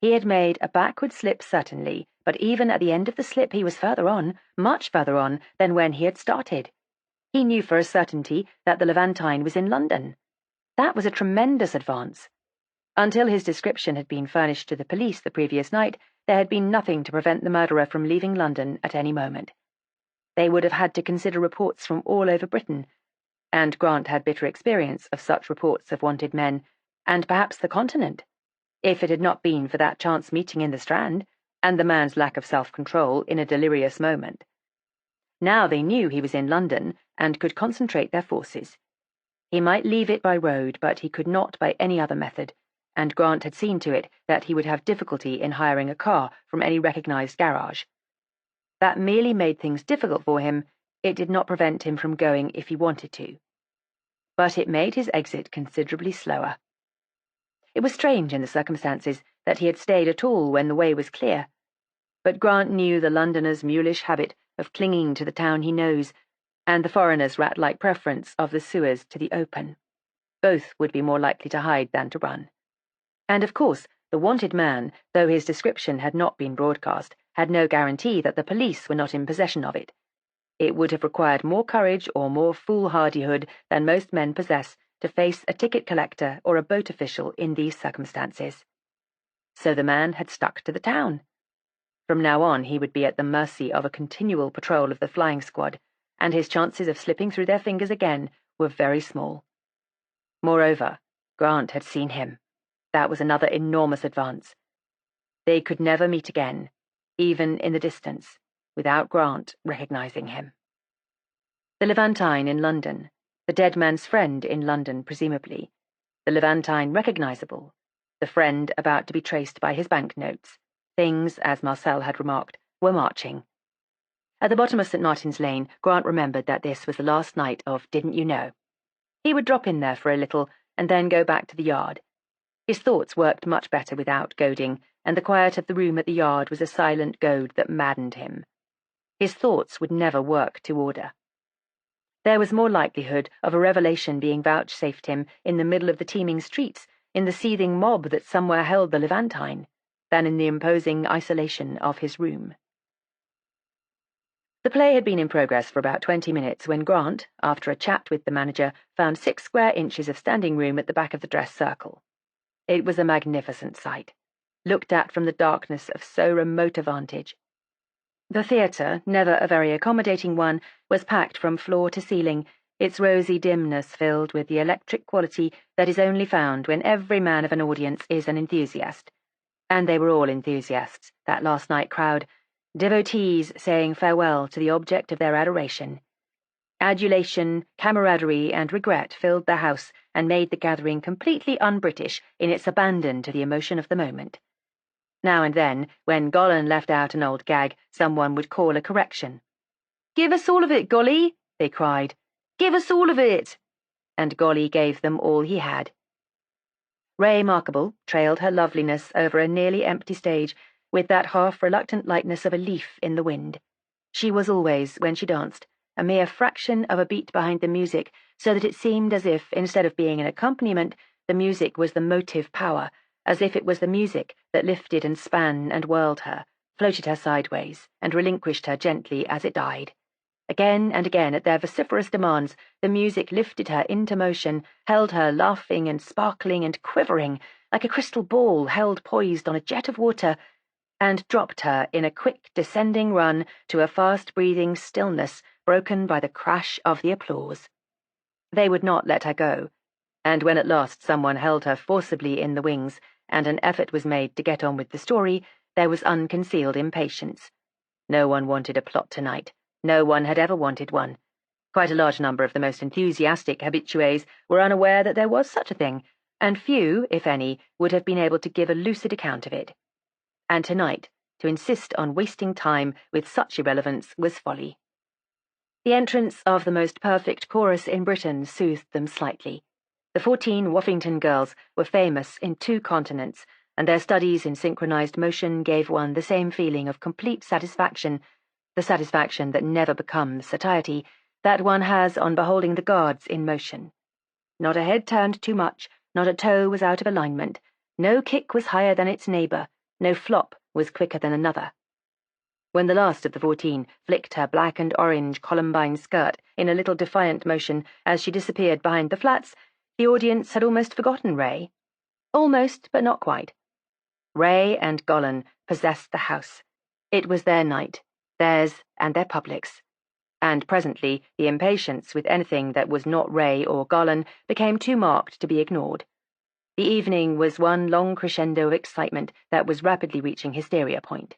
He had made a backward slip, certainly, but even at the end of the slip he was further on, much further on, than when he had started. He knew for a certainty that the Levantine was in London. That was a tremendous advance. Until his description had been furnished to the police the previous night, there had been nothing to prevent the murderer from leaving London at any moment. They would have had to consider reports from all over Britain, and Grant had bitter experience of such reports of wanted men, and perhaps the continent, if it had not been for that chance meeting in the Strand, and the man's lack of self-control in a delirious moment. Now they knew he was in London, and could concentrate their forces. He might leave it by road, but he could not by any other method, and Grant had seen to it that he would have difficulty in hiring a car from any recognized garage. That merely made things difficult for him. It did not prevent him from going if he wanted to. But it made his exit considerably slower. It was strange in the circumstances that he had stayed at all when the way was clear, but Grant knew the Londoner's mulish habit of clinging to the town he knows, and the foreigner's rat-like preference of the sewers to the open. Both would be more likely to hide than to run. And of course, the wanted man, though his description had not been broadcast, had no guarantee that the police were not in possession of it. It would have required more courage or more foolhardihood than most men possess to face a ticket collector or a boat official in these circumstances. So the man had stuck to the town. From now on he would be at the mercy of a continual patrol of the flying squad, and his chances of slipping through their fingers again were very small. Moreover, Grant had seen him. That was another enormous advance. They could never meet again, even in the distance, without Grant recognizing him. The Levantine in London, the dead man's friend in London, presumably, the Levantine recognizable, the friend about to be traced by his banknotes. Things, as Marcel had remarked, were marching. At the bottom of St. Martin's Lane, Grant remembered that this was the last night of Didn't You Know. He would drop in there for a little, and then go back to the yard. His thoughts worked much better without goading, and the quiet of the room at the yard was a silent goad that maddened him. His thoughts would never work to order. There was more likelihood of a revelation being vouchsafed him in the middle of the teeming streets, in the seething mob that somewhere held the Levantine, than in the imposing isolation of his room. The play had been in progress for about 20 minutes when Grant, after a chat with the manager, found 6 square inches of standing room at the back of the dress circle. It was a magnificent sight, looked at from the darkness of so remote a vantage. The theatre, never a very accommodating one, was packed from floor to ceiling, its rosy dimness filled with the electric quality that is only found when every man of an audience is an enthusiast. And they were all enthusiasts, that last night crowd, devotees saying farewell to the object of their adoration. Adulation, camaraderie, and regret filled the house and made the gathering completely un-British in its abandon to the emotion of the moment. Now and then, when Golan left out an old gag, someone would call a correction. "Give us all of it, Golly," they cried. "Give us all of it!" And Golly gave them all he had. Ray Markable trailed her loveliness over a nearly empty stage with that half-reluctant lightness of a leaf in the wind. She was always, when she danced, a mere fraction of a beat behind the music, so that it seemed as if, instead of being an accompaniment, the music was the motive power, as if it was the music that lifted and span and whirled her, floated her sideways, and relinquished her gently as it died. Again and again, at their vociferous demands, the music lifted her into motion, held her laughing and sparkling and quivering, like a crystal ball held poised on a jet of water, and dropped her in a quick descending run to a fast-breathing stillness broken by the crash of the applause. They would not let her go, and when at last someone held her forcibly in the wings, and an effort was made to get on with the story, there was unconcealed impatience. No one wanted a plot tonight. No one had ever wanted one. Quite a large number of the most enthusiastic habitués were unaware that there was such a thing, and few, if any, would have been able to give a lucid account of it. And tonight, to insist on wasting time with such irrelevance was folly. The entrance of the most perfect chorus in Britain soothed them slightly. The 14 Woffington girls were famous in 2 continents, and their studies in synchronized motion gave one the same feeling of complete satisfaction, the satisfaction that never becomes satiety, that one has on beholding the gods in motion. Not a head turned too much, not a toe was out of alignment, no kick was higher than its neighbour, no flop was quicker than another. When the last of the 14 flicked her black and orange columbine skirt in a little defiant motion as she disappeared behind the flats, the audience had almost forgotten Ray. Almost, but not quite. Ray and Gollin possessed the house. It was their night, theirs and their public's. And presently the impatience with anything that was not Ray or Gollin became too marked to be ignored. The evening was one long crescendo of excitement that was rapidly reaching hysteria point.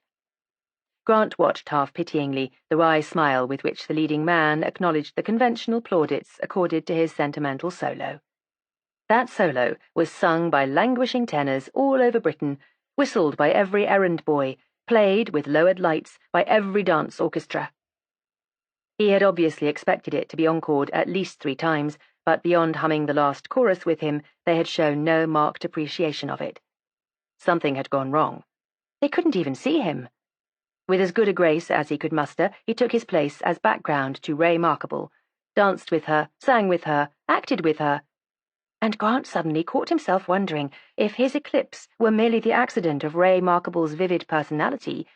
Grant watched half-pityingly the wry smile with which the leading man acknowledged the conventional plaudits accorded to his sentimental solo. That solo was sung by languishing tenors all over Britain, whistled by every errand boy, played with lowered lights by every dance orchestra. He had obviously expected it to be encored at least 3 times, but beyond humming the last chorus with him, they had shown no marked appreciation of it. Something had gone wrong. They couldn't even see him. With as good a grace as he could muster, he took his place as background to Ray Markable, danced with her, sang with her, acted with her, and Grant suddenly caught himself wondering if his eclipse were merely the accident of Ray Markable's vivid personality,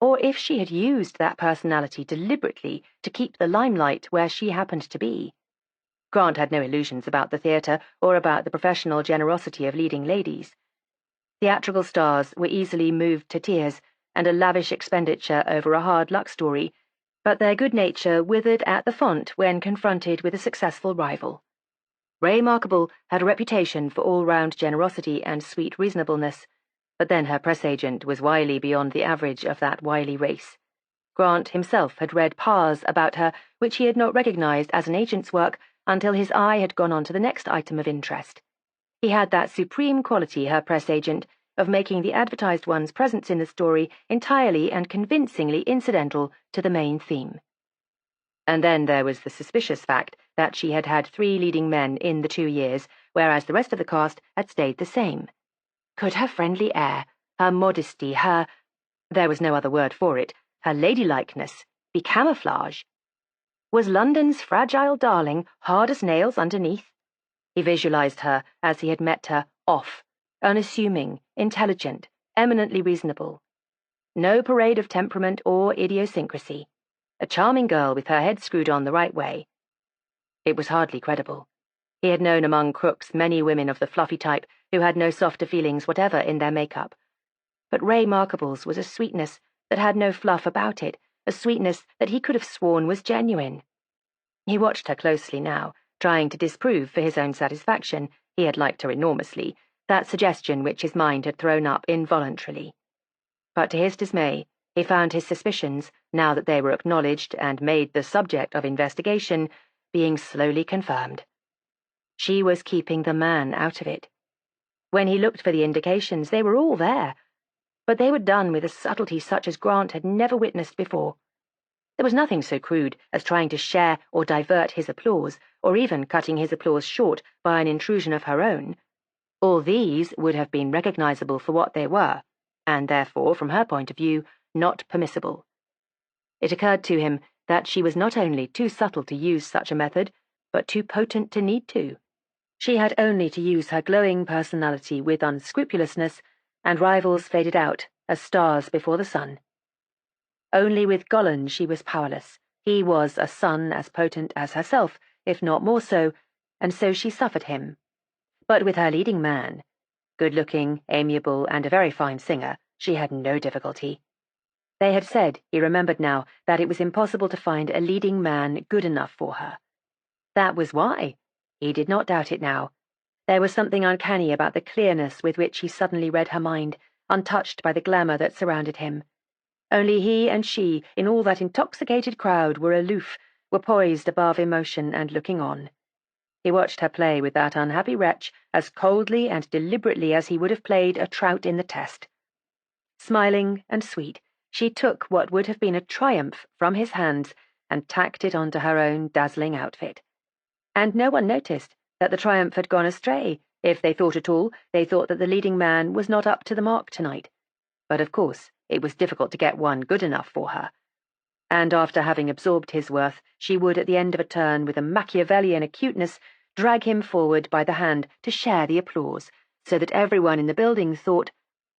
or if she had used that personality deliberately to keep the limelight where she happened to be. Grant had no illusions about the theatre or about the professional generosity of leading ladies. Theatrical stars were easily moved to tears, and a lavish expenditure over a hard luck story, but their good nature withered at the font when confronted with a successful rival. Ray Markable had a reputation for all-round generosity and sweet reasonableness, but then her press agent was wily beyond the average of that wily race. Grant himself had read pars about her which he had not recognized as an agent's work until his eye had gone on to the next item of interest. He had that supreme quality, her press agent, of making the advertised one's presence in the story entirely and convincingly incidental to the main theme. And then there was the suspicious fact that she had had 3 leading men in the 2 years, whereas the rest of the cast had stayed the same. Could her friendly air, her modesty, there was no other word for it, her ladylikeness, be camouflage? Was London's fragile darling hard as nails underneath? He visualized her as he had met her off, unassuming, intelligent, eminently reasonable. No parade of temperament or idiosyncrasy. A charming girl with her head screwed on the right way. It was hardly credible. He had known among crooks many women of the fluffy type who had no softer feelings whatever in their makeup. But Ray Markable's was a sweetness that had no fluff about it, a sweetness that he could have sworn was genuine. He watched her closely now, trying to disprove for his own satisfaction, he had liked her enormously, that suggestion which his mind had thrown up involuntarily. But to his dismay, he found his suspicions, now that they were acknowledged and made the subject of investigation, being slowly confirmed. She was keeping the man out of it. When he looked for the indications, they were all there, but they were done with a subtlety such as Grant had never witnessed before. There was nothing so crude as trying to share or divert his applause, or even cutting his applause short by an intrusion of her own. All these would have been recognizable for what they were, and therefore, from her point of view, not permissible. It occurred to him that she was not only too subtle to use such a method, but too potent to need to. She had only to use her glowing personality with unscrupulousness, and rivals faded out as stars before the sun. Only with Gollin she was powerless. He was a sun as potent as herself, if not more so, and so she suffered him. But with her leading man, good-looking, amiable, and a very fine singer, she had no difficulty. They had said, he remembered now, that it was impossible to find a leading man good enough for her. That was why. He did not doubt it now. There was something uncanny about the clearness with which he suddenly read her mind, untouched by the glamour that surrounded him. Only he and she, in all that intoxicated crowd, were aloof, were poised above emotion and looking on. He watched her play with that unhappy wretch as coldly and deliberately as he would have played a trout in the test. Smiling and sweet, she took what would have been a triumph from his hands and tacked it onto her own dazzling outfit. And no one noticed that the triumph had gone astray. If they thought at all, they thought that the leading man was not up to the mark tonight. But of course, it was difficult to get one good enough for her. And after having absorbed his worth, she would, at the end of a turn, with a Machiavellian acuteness, drag him forward by the hand to share the applause, so that everyone in the building thought,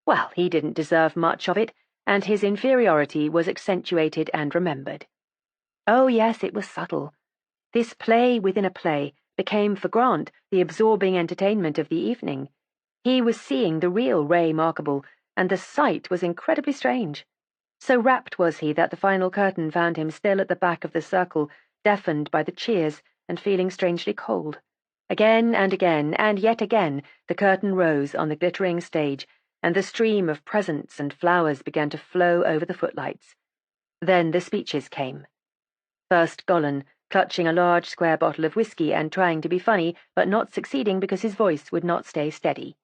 well, he didn't deserve much of it, and his inferiority was accentuated and remembered. Oh yes, it was subtle. This play within a play became for Grant the absorbing entertainment of the evening. He was seeing the real Ray Markable, and the sight was incredibly strange. So rapt was he that the final curtain found him still at the back of the circle, deafened by the cheers and feeling strangely cold. Again and again, and yet again, the curtain rose on the glittering stage, and the stream of presents and flowers began to flow over the footlights. Then the speeches came. First Golan, clutching a large square bottle of whiskey and trying to be funny, but not succeeding because his voice would not stay steady.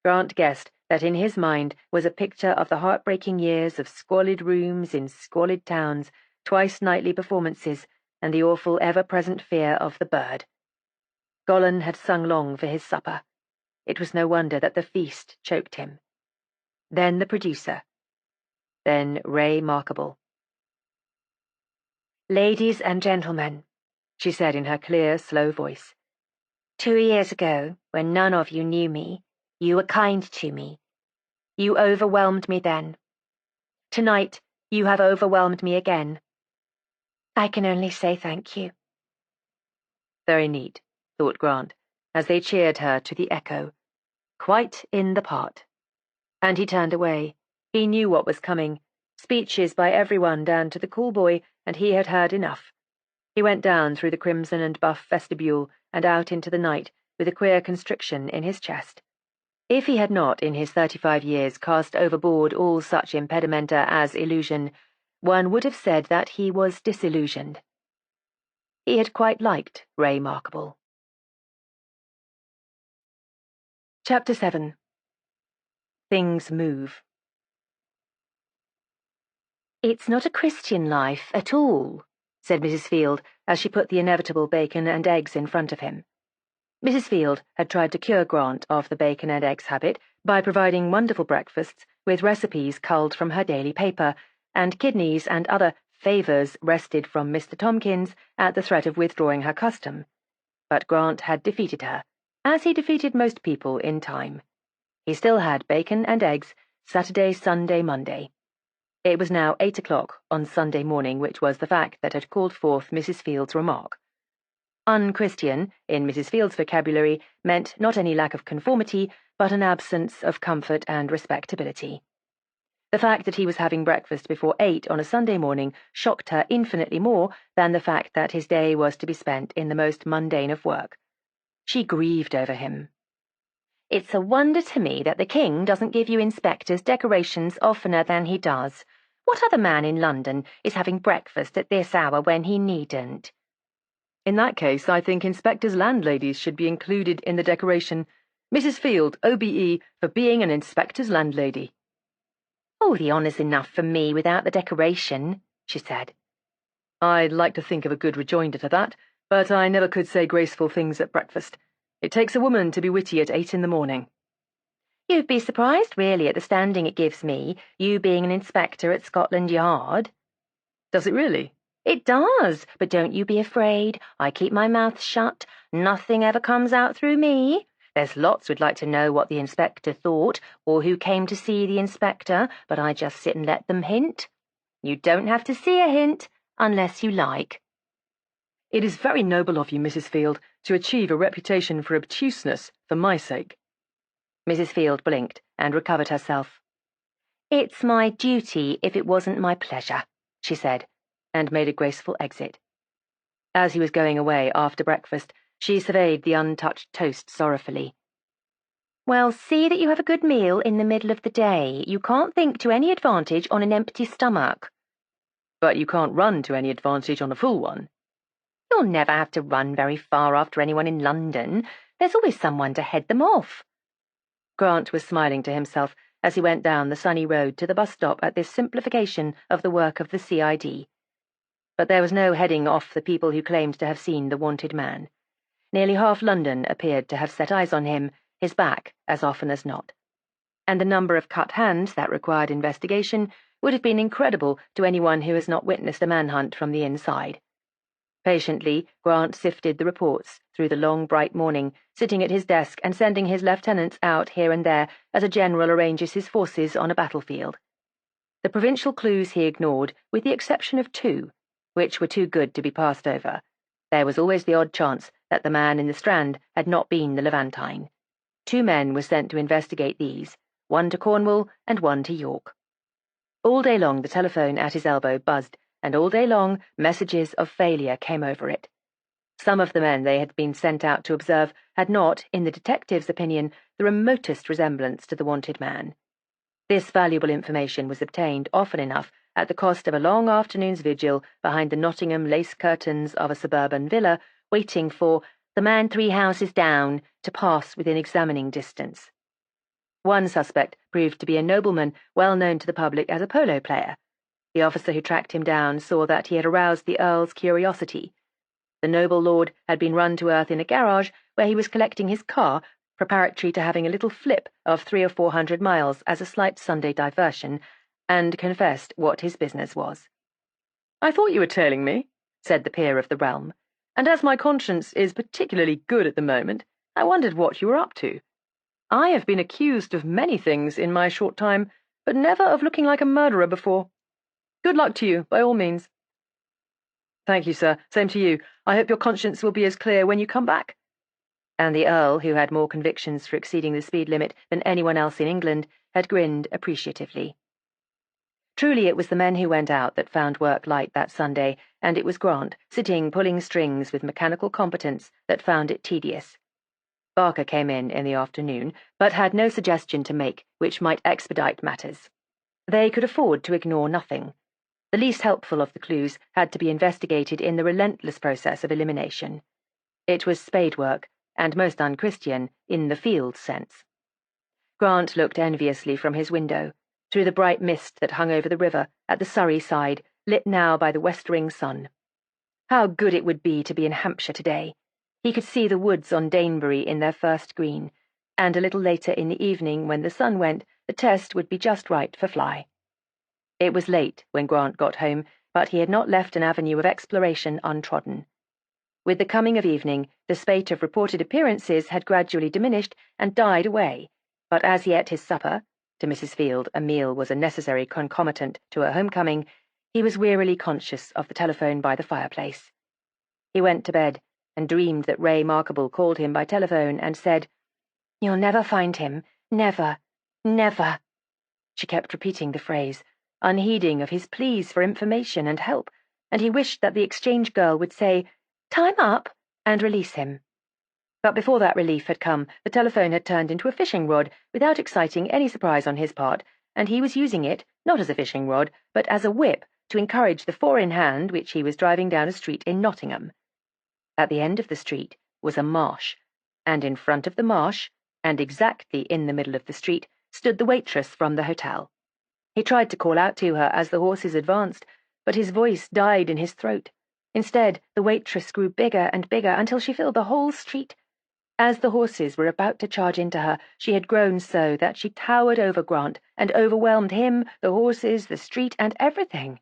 Grant guessed that in his mind was a picture of the heartbreaking years of squalid rooms in squalid towns, twice-nightly performances, and the awful ever-present fear of the bird. Golan had sung long for his supper. It was no wonder that the feast choked him. Then the producer. Then Ray Markable. "Ladies and gentlemen," she said in her clear, slow voice, 2 years ago, when none of you knew me, you were kind to me. You overwhelmed me then. Tonight, you have overwhelmed me again. I can only say thank you." Very neat, thought Grant, as they cheered her to the echo. Quite in the part. And he turned away. He knew what was coming. Speeches by everyone down to the call boy, and he had heard enough. He went down through the crimson and buff vestibule and out into the night with a queer constriction in his chest. If he had not, in his 35 years, cast overboard all such impedimenta as illusion, one would have said that he was disillusioned. He had quite liked Ray Markable. Chapter 7. Things Move. "It's not a Christian life at all," said Mrs. Field as she put the inevitable bacon and eggs in front of him. Mrs. Field had tried to cure Grant of the bacon and eggs habit by providing wonderful breakfasts with recipes culled from her daily paper, and kidneys and other favours wrested from Mr. Tompkins at the threat of withdrawing her custom. But Grant had defeated her, as he defeated most people in time. He still had bacon and eggs Saturday, Sunday, Monday. It was now 8 o'clock on Sunday morning, which was the fact that had called forth Mrs. Field's remark. Unchristian, in Mrs. Field's vocabulary, meant not any lack of conformity, but an absence of comfort and respectability. The fact that he was having breakfast before 8 on a Sunday morning shocked her infinitely more than the fact that his day was to be spent in the most mundane of work. She grieved over him. "It's a wonder to me that the King doesn't give you inspectors decorations oftener than he does. What other man in London is having breakfast at this hour when he needn't?" "In that case, I think inspectors' landladies should be included in the decoration. Mrs. Field, OBE, for being an inspector's landlady." "Oh, the honour's enough for me without the decoration," she said. "I'd like to think of a good rejoinder to that, but I never could say graceful things at breakfast. It takes a woman to be witty at 8 in the morning." "You'd be surprised, really, at the standing it gives me, you being an inspector at Scotland Yard." "Does it really?" "It does, but don't you be afraid. I keep my mouth shut. Nothing ever comes out through me. There's lots would like to know what the inspector thought, or who came to see the inspector, but I just sit and let them hint. You don't have to see a hint, unless you like." "It is very noble of you, Mrs. Field, to achieve a reputation for obtuseness for my sake." Mrs. Field blinked and recovered herself. "It's my duty if it wasn't my pleasure," she said, and made a graceful exit. As he was going away after breakfast, she surveyed the untouched toast sorrowfully. "Well, see that you have a good meal in the middle of the day. You can't think to any advantage on an empty stomach." "But you can't run to any advantage on a full one." "You'll never have to run very far after anyone in London. There's always someone to head them off." Grant was smiling to himself as he went down the sunny road to the bus stop at this simplification of the work of the CID. But there was no heading off the people who claimed to have seen the wanted man. Nearly half London appeared to have set eyes on him, his back as often as not. And the number of cut hands that required investigation would have been incredible to anyone who has not witnessed a manhunt from the inside. Patiently, Grant sifted the reports through the long, bright morning, sitting at his desk and sending his lieutenants out here and there as a general arranges his forces on a battlefield. The provincial clues he ignored, with the exception of 2, which were too good to be passed over. There was always the odd chance that the man in the Strand had not been the Levantine. 2 men were sent to investigate these, 1 to Cornwall and 1 to York. All day long the telephone at his elbow buzzed, and all day long messages of failure came over it. Some of the men they had been sent out to observe had not, in the detective's opinion, the remotest resemblance to the wanted man. This valuable information was obtained often enough at the cost of a long afternoon's vigil behind the Nottingham lace curtains of a suburban villa, waiting for the man 3 houses down to pass within examining distance. One suspect proved to be a nobleman well known to the public as a polo player. The officer who tracked him down saw that he had aroused the Earl's curiosity. The noble lord had been run to earth in a garage where he was collecting his car, preparatory to having a little flip of 300 or 400 miles as a slight Sunday diversion, and confessed what his business was. "I thought you were tailing me," said the peer of the realm, "and as my conscience is particularly good at the moment, I wondered what you were up to. I have been accused of many things in my short time, but never of looking like a murderer before. Good luck to you, by all means." "Thank you, sir. Same to you. I hope your conscience will be as clear when you come back." And the Earl, who had more convictions for exceeding the speed limit than anyone else in England, had grinned appreciatively. Truly it was the men who went out that found work light that Sunday, and it was Grant, sitting pulling strings with mechanical competence, that found it tedious. Barker came in the afternoon, but had no suggestion to make which might expedite matters. They could afford to ignore nothing. The least helpful of the clues had to be investigated in the relentless process of elimination. It was spade work, and most unchristian in the field sense. Grant looked enviously from his window, through the bright mist that hung over the river, at the Surrey side, lit now by the westering sun. How good it would be to be in Hampshire today! He could see the woods on Danebury in their first green, and a little later in the evening, when the sun went, the test would be just right for fly. It was late when Grant got home, but he had not left an avenue of exploration untrodden. With the coming of evening, the spate of reported appearances had gradually diminished and died away, but as he ate his supper, to Mrs. Field a meal was a necessary concomitant to her homecoming, he was wearily conscious of the telephone by the fireplace. He went to bed and dreamed that Ray Markable called him by telephone and said, "You'll never find him, never, never." She kept repeating the phrase, unheeding of his pleas for information and help, and he wished that the exchange girl would say, "Time up," and release him. But before that relief had come, the telephone had turned into a fishing rod without exciting any surprise on his part, and he was using it, not as a fishing rod, but as a whip to encourage the 4-in-hand which he was driving down a street in Nottingham. At the end of the street was a marsh, and in front of the marsh, and exactly in the middle of the street, stood the waitress from the hotel. He tried to call out to her as the horses advanced, but his voice died in his throat. Instead, the waitress grew bigger and bigger until she filled the whole street. As the horses were about to charge into her, she had grown so that she towered over Grant and overwhelmed him, the horses, the street, and everything.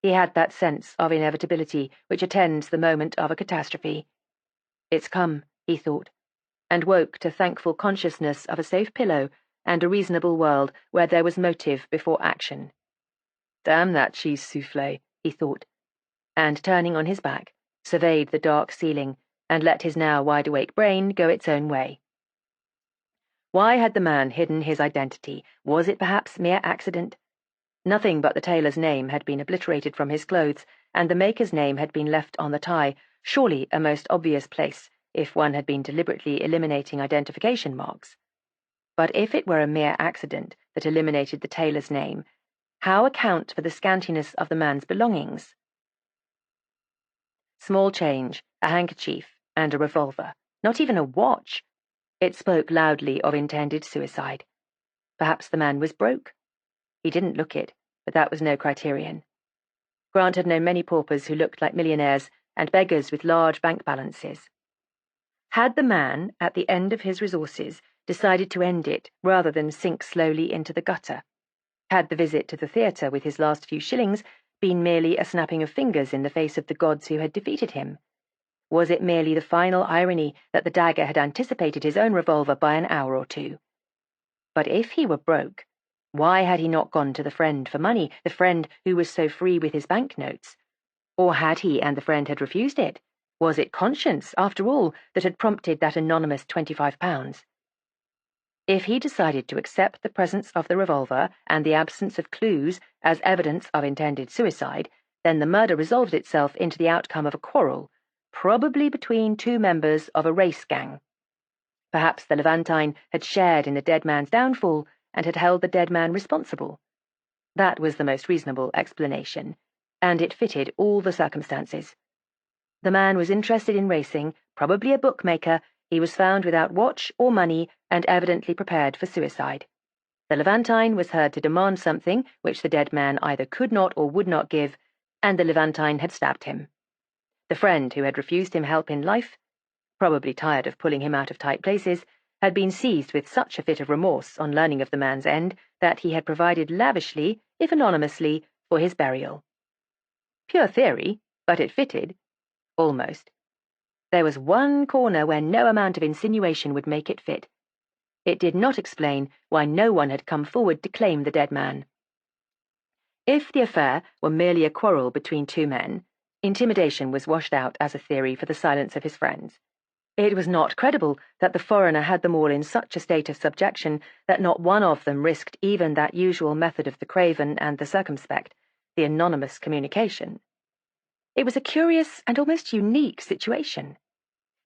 He had that sense of inevitability which attends the moment of a catastrophe. "It's come," he thought, and woke to thankful consciousness of a safe pillow and a reasonable world where there was motive before action. "Damn that cheese soufflé," he thought, and turning on his back, surveyed the dark ceiling and let his now wide-awake brain go its own way. Why had the man hidden his identity? Was it perhaps mere accident? Nothing but the tailor's name had been obliterated from his clothes, and the maker's name had been left on the tie, surely a most obvious place, if one had been deliberately eliminating identification marks. But if it were a mere accident that eliminated the tailor's name, how account for the scantiness of the man's belongings? Small change, a handkerchief, and a revolver. Not even a watch. It spoke loudly of intended suicide. Perhaps the man was broke. He didn't look it, but that was no criterion. Grant had known many paupers who looked like millionaires and beggars with large bank balances. Had the man, at the end of his resources, decided to end it rather than sink slowly into the gutter? Had the visit to the theatre with his last few shillings been merely a snapping of fingers in the face of the gods who had defeated him? Was it merely the final irony that the dagger had anticipated his own revolver by an hour or two? But if he were broke, why had he not gone to the friend for money, the friend who was so free with his banknotes? Or had he and the friend had refused it? Was it conscience, after all, that had prompted that anonymous £25? If he decided to accept the presence of the revolver and the absence of clues as evidence of intended suicide, then the murder resolved itself into the outcome of a quarrel, probably between two members of a race gang. Perhaps the Levantine had shared in the dead man's downfall and had held the dead man responsible. That was the most reasonable explanation, and it fitted all the circumstances. The man was interested in racing, probably a bookmaker. He was found without watch or money and evidently prepared for suicide. The Levantine was heard to demand something which the dead man either could not or would not give, and the Levantine had stabbed him. The friend who had refused him help in life, probably tired of pulling him out of tight places, had been seized with such a fit of remorse on learning of the man's end that he had provided lavishly, if anonymously, for his burial. Pure theory, but it fitted. Almost. There was one corner where no amount of insinuation would make it fit. It did not explain why no one had come forward to claim the dead man. If the affair were merely a quarrel between two men, intimidation was washed out as a theory for the silence of his friends. It was not credible that the foreigner had them all in such a state of subjection that not one of them risked even that usual method of the craven and the circumspect, the anonymous communication. It was a curious and almost unique situation.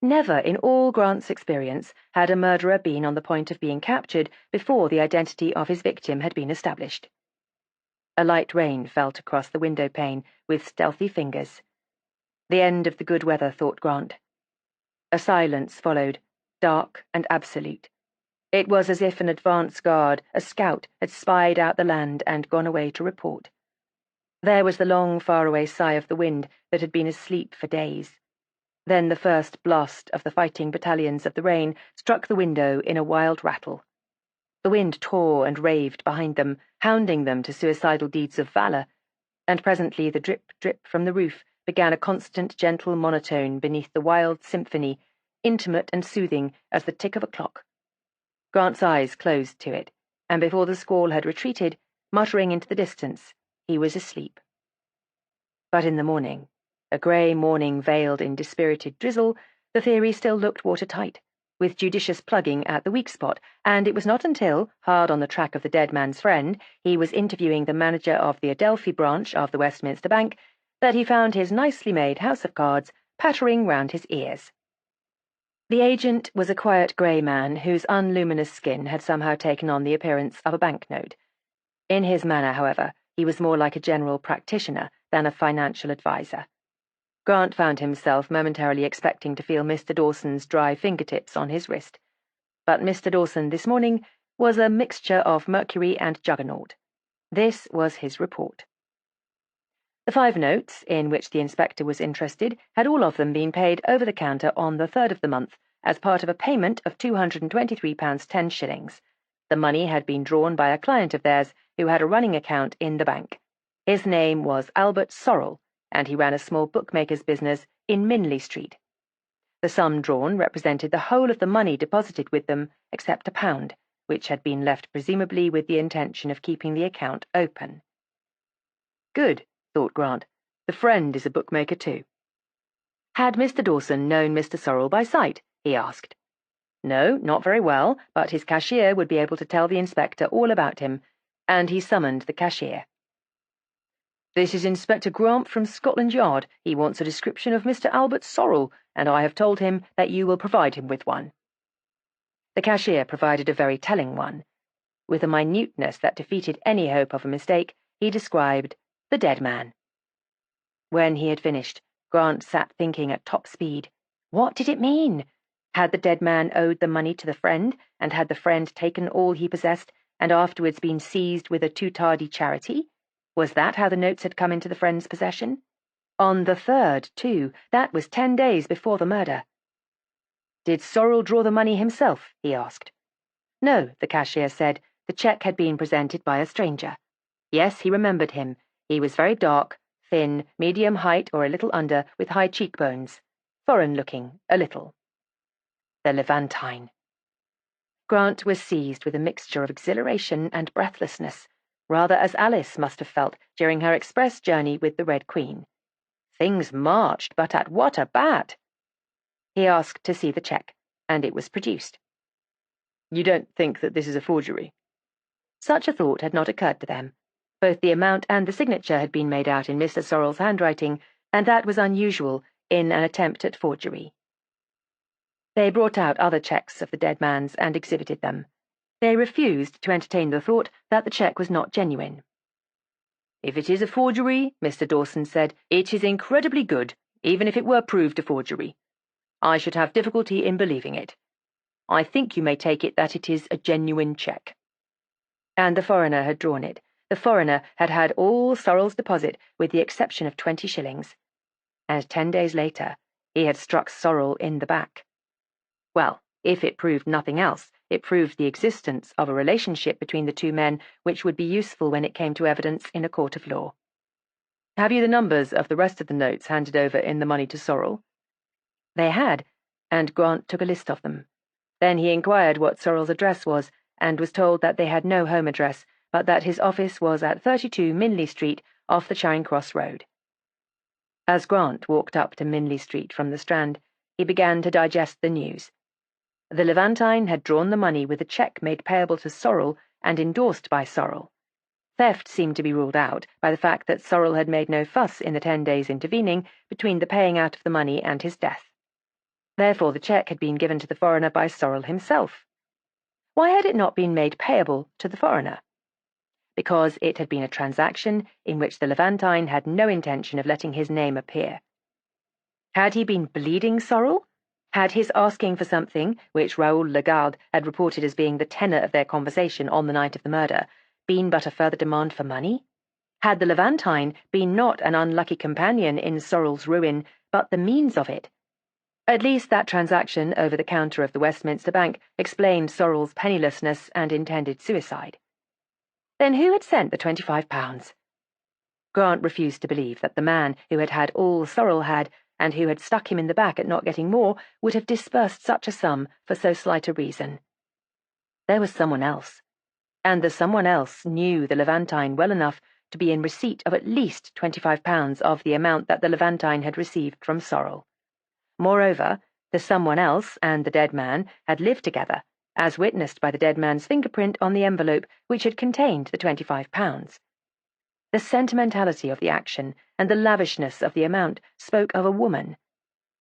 Never in all Grant's experience had a murderer been on the point of being captured before the identity of his victim had been established. A light rain felt across the window pane with stealthy fingers. The end of the good weather, thought Grant. A silence followed, dark and absolute. It was as if an advance guard, a scout, had spied out the land and gone away to report. There was the long, faraway sigh of the wind that had been asleep for days. Then the first blast of the fighting battalions of the rain struck the window in a wild rattle. The wind tore and raved behind them, hounding them to suicidal deeds of valor, and presently the drip-drip from the roof began a constant, gentle monotone beneath the wild symphony, intimate and soothing as the tick of a clock. Grant's eyes closed to it, and before the squall had retreated, muttering into the distance, he was asleep. But in the morning, a grey morning veiled in dispirited drizzle, the theory still looked watertight, with judicious plugging at the weak spot, and it was not until, hard on the track of the dead man's friend, he was interviewing the manager of the Adelphi branch of the Westminster Bank, that he found his nicely made house of cards pattering round his ears. The agent was a quiet grey man whose unluminous skin had somehow taken on the appearance of a banknote. In his manner, however, he was more like a general practitioner than a financial adviser. Grant found himself momentarily expecting to feel Mr. Dawson's dry fingertips on his wrist. But Mr. Dawson this morning was a mixture of Mercury and Juggernaut. This was his report. The 5 notes, in which the inspector was interested, had all of them been paid over the counter on the 3rd of the month as part of a payment of £223 10 shillings. The money had been drawn by a client of theirs who had a running account in the bank. His name was Albert Sorrel, and he ran a small bookmaker's business in Minley Street. The sum drawn represented the whole of the money deposited with them, except £1, which had been left presumably with the intention of keeping the account open. Good, thought Grant. The friend is a bookmaker too. Had Mr. Dawson known Mr. Sorrel by sight? He asked. No, not very well, but his cashier would be able to tell the inspector all about him, and he summoned the cashier. This is Inspector Grant from Scotland Yard. He wants a description of Mr. Albert Sorrel, and I have told him that you will provide him with one. The cashier provided a very telling one. With a minuteness that defeated any hope of a mistake, he described the dead man. When he had finished, Grant sat thinking at top speed. What did it mean? Had the dead man owed the money to the friend, and had the friend taken all he possessed, and afterwards been seized with a too tardy charity? Was that how the notes had come into the friend's possession? On the 3rd, too. That was 10 days before the murder. Did Sorrel draw the money himself? He asked. No, the cashier said. The cheque had been presented by a stranger. Yes, he remembered him. He was very dark, thin, medium height or a little under, with high cheekbones. Foreign-looking, a little. The Levantine. Grant was seized with a mixture of exhilaration and breathlessness, rather as Alice must have felt during her express journey with the Red Queen. Things marched, but at what a bat! He asked to see the cheque, and it was produced. You don't think that this is a forgery? Such a thought had not occurred to them. Both the amount and the signature had been made out in Mr. Sorrel's handwriting, and that was unusual in an attempt at forgery. They brought out other cheques of the dead man's and exhibited them. They refused to entertain the thought that the cheque was not genuine. If it is a forgery, Mr. Dawson said, it is incredibly good, even if it were proved a forgery. I should have difficulty in believing it. I think you may take it that it is a genuine cheque. And the foreigner had drawn it. The foreigner had had all Sorrel's deposit with the exception of 20 shillings. And 10 days later, he had struck Sorrel in the back. Well, if it proved nothing else, it proved the existence of a relationship between the two men which would be useful when it came to evidence in a court of law. Have you the numbers of the rest of the notes handed over in the money to Sorrel? They had, and Grant took a list of them. Then he inquired what Sorrel's address was, and was told that they had no home address, but that his office was at 32 Minley Street off the Charing Cross Road. As Grant walked up to Minley Street from the Strand, he began to digest the news. The Levantine had drawn the money with a cheque made payable to Sorrel and endorsed by Sorrel. Theft seemed to be ruled out by the fact that Sorrel had made no fuss in the 10 days intervening between the paying out of the money and his death. Therefore the cheque had been given to the foreigner by Sorrel himself. Why had it not been made payable to the foreigner? Because it had been a transaction in which the Levantine had no intention of letting his name appear. Had he been bleeding Sorrel? Had his asking for something, which Raoul Lagarde had reported as being the tenor of their conversation on the night of the murder, been but a further demand for money? Had the Levantine been not an unlucky companion in Sorrel's ruin, but the means of it? At least that transaction over the counter of the Westminster Bank explained Sorrel's pennilessness and intended suicide. Then who had sent the £25? Grant refused to believe that the man who had had all Sorrel had, and who had stuck him in the back at not getting more, would have disbursed such a sum for so slight a reason. There was someone else, and the someone else knew the Levantine well enough to be in receipt of at least £25 of the amount that the Levantine had received from Sorrel. Moreover, the someone else and the dead man had lived together, as witnessed by the dead man's fingerprint on the envelope which had contained the £25. The sentimentality of the action and the lavishness of the amount spoke of a woman,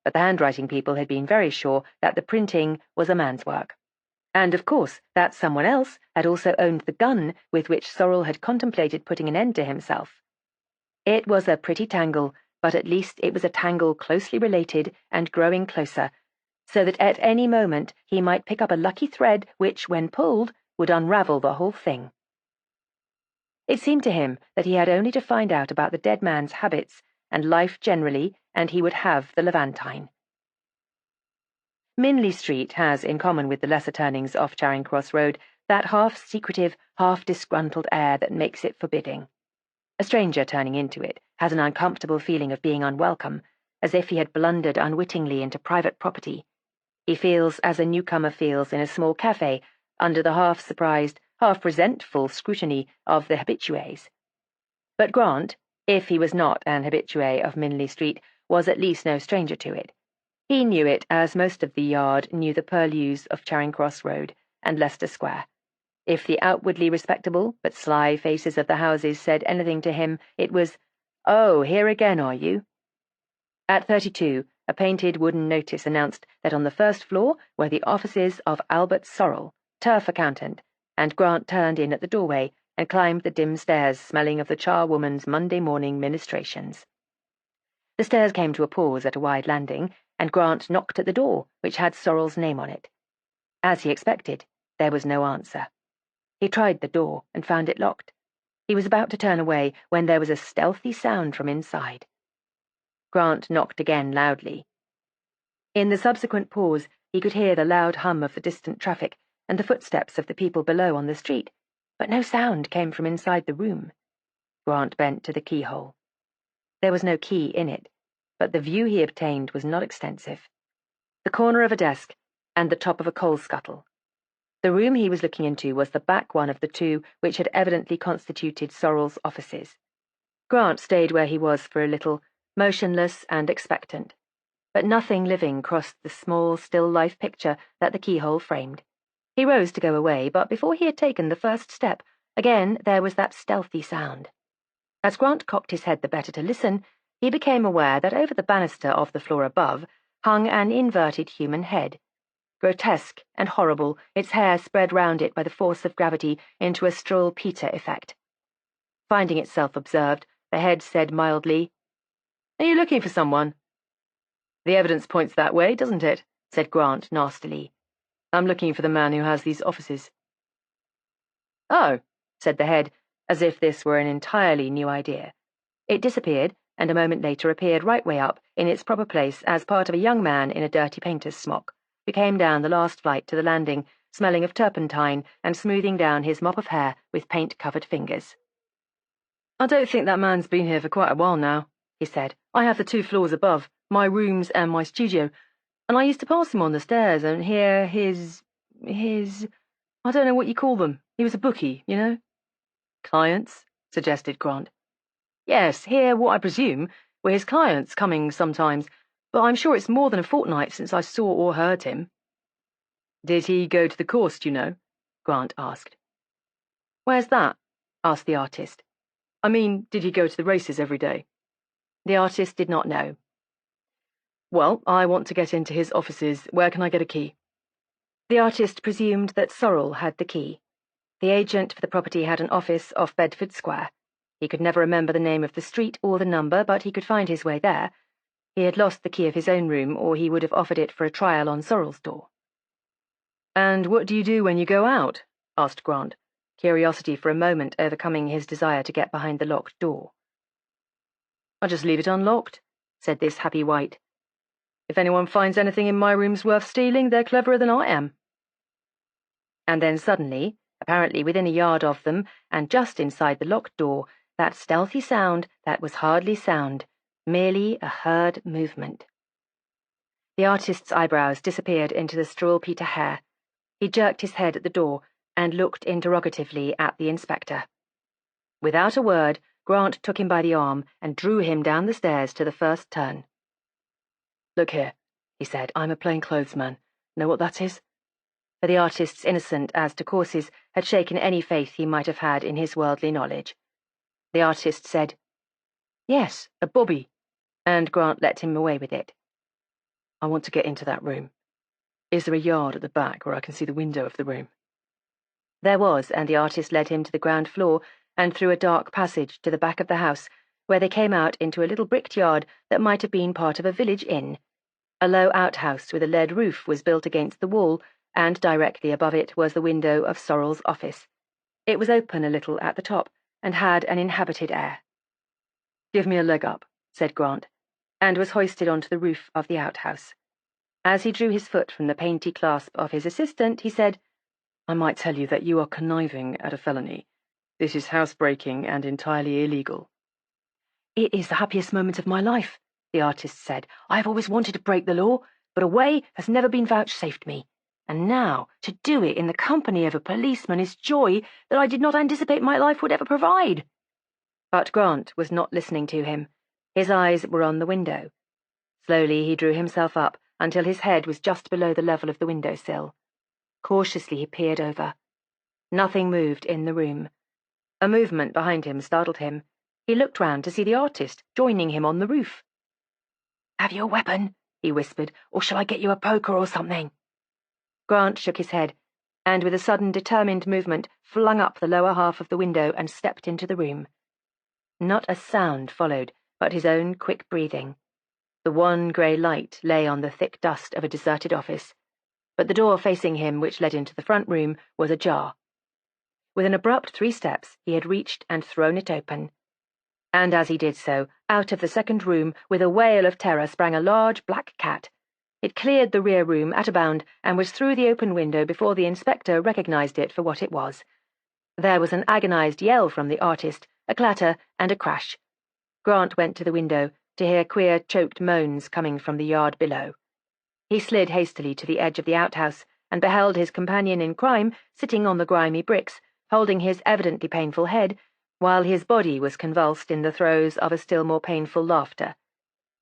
but the handwriting people had been very sure that the printing was a man's work. And, of course, that someone else had also owned the gun with which Sorrel had contemplated putting an end to himself. It was a pretty tangle, but at least it was a tangle closely related and growing closer, so that at any moment he might pick up a lucky thread which, when pulled, would unravel the whole thing. It seemed to him that he had only to find out about the dead man's habits and life generally, and he would have the Levantine. Minley Street has, in common with the lesser turnings off Charing Cross Road, that half-secretive, half-disgruntled air that makes it forbidding. A stranger turning into it has an uncomfortable feeling of being unwelcome, as if he had blundered unwittingly into private property. He feels as a newcomer feels in a small cafe, under the half-surprised, half-resentful scrutiny of the habitués. But Grant, if he was not an habitué of Minley Street, was at least no stranger to it. He knew it as most of the yard knew the purlieus of Charing Cross Road and Leicester Square. If the outwardly respectable but sly faces of the houses said anything to him, it was, "Oh, here again, are you?" At 32, a painted wooden notice announced that on the first floor were the offices of Albert Sorrel, turf accountant, and Grant turned in at the doorway and climbed the dim stairs smelling of the charwoman's Monday morning ministrations. The stairs came to a pause at a wide landing, and Grant knocked at the door, which had Sorrel's name on it. As he expected, there was no answer. He tried the door and found it locked. He was about to turn away when there was a stealthy sound from inside. Grant knocked again loudly. In the subsequent pause, he could hear the loud hum of the distant traffic and the footsteps of the people below on the street, but no sound came from inside the room. Grant bent to the keyhole. There was no key in it, but the view he obtained was not extensive. The corner of a desk and the top of a coal scuttle. The room he was looking into was the back one of the two which had evidently constituted Sorrel's offices. Grant stayed where he was for a little, motionless and expectant. But nothing living crossed the small, still life picture that the keyhole framed. He rose to go away, but before he had taken the first step, again there was that stealthy sound. As Grant cocked his head the better to listen, he became aware that over the banister of the floor above hung an inverted human head. Grotesque and horrible, its hair spread round it by the force of gravity into a Stroll-Peter effect. Finding itself observed, the head said mildly, "Are you looking for someone?" "The evidence points that way, doesn't it?" said Grant nastily. "I'm looking for the man who has these offices." "Oh," said the head, as if this were an entirely new idea. It disappeared, and a moment later appeared right way up, in its proper place as part of a young man in a dirty painter's smock, who came down the last flight to the landing, smelling of turpentine and smoothing down his mop of hair with paint-covered fingers. "I don't think that man's been here for quite a while now," he said. "I have the 2 floors above, my rooms and my studio, and I used to pass him on the stairs and hear his... I don't know what you call them. He was a bookie, you know." "Clients?" suggested Grant. "Yes, hear what I presume were his clients coming sometimes, but I'm sure it's more than a fortnight since I saw or heard him." "Did he go to the course, do you know?" Grant asked. "Where's that?" asked the artist. "I mean, did he go to the races every day?" The artist did not know. "Well, I want to get into his offices. Where can I get a key?" The artist presumed that Sorrel had the key. The agent for the property had an office off Bedford Square. He could never remember the name of the street or the number, but he could find his way there. He had lost the key of his own room, or he would have offered it for a trial on Sorrel's door. "And what do you do when you go out?" asked Grant, curiosity for a moment overcoming his desire to get behind the locked door. "I just leave it unlocked," said this happy wight. "If anyone finds anything in my rooms worth stealing, they're cleverer than I am." And then suddenly, apparently within a yard of them, and just inside the locked door, that stealthy sound that was hardly sound, merely a heard movement. The artist's eyebrows disappeared into the Stroll-Peter hair. He jerked his head at the door and looked interrogatively at the inspector. Without a word, Grant took him by the arm and drew him down the stairs to the first turn. "Look here," he said, "I'm a plainclothesman. Know what that is?" For the artist's innocent as to courses had shaken any faith he might have had in his worldly knowledge. The artist said, "Yes, a bobby," and Grant let him away with it. "I want to get into that room. Is there a yard at the back where I can see the window of the room?" There was, and the artist led him to the ground floor and through a dark passage to the back of the house, where they came out into a little bricked yard that might have been part of a village inn. A low outhouse with a lead roof was built against the wall, and directly above it was the window of Sorrel's office. It was open a little at the top, and had an inhabited air. "Give me a leg up," said Grant, and was hoisted onto the roof of the outhouse. As he drew his foot from the painty clasp of his assistant, he said, "I might tell you that you are conniving at a felony. This is housebreaking and entirely illegal." "It is the happiest moment of my life," the artist said. "I have always wanted to break the law, but a way has never been vouchsafed me. And now, to do it in the company of a policeman is joy that I did not anticipate my life would ever provide." But Grant was not listening to him. His eyes were on the window. Slowly he drew himself up until his head was just below the level of the window-sill. Cautiously he peered over. Nothing moved in the room. A movement behind him startled him. He looked round to see the artist joining him on the roof. "Have you a weapon?" he whispered, "or shall I get you a poker or something?" Grant shook his head, and with a sudden determined movement flung up the lower half of the window and stepped into the room. Not a sound followed but his own quick breathing. The one grey light lay on the thick dust of a deserted office, but the door facing him, which led into the front room, was ajar. With an abrupt 3 steps, he had reached and thrown it open. And as he did so, out of the second room, with a wail of terror, sprang a large black cat. It cleared the rear room at a bound and was through the open window before the inspector recognized it for what it was. There was an agonized yell from the artist, a clatter, and a crash. Grant went to the window to hear queer, choked moans coming from the yard below. He slid hastily to the edge of the outhouse and beheld his companion in crime sitting on the grimy bricks, holding his evidently painful head, while his body was convulsed in the throes of a still more painful laughter.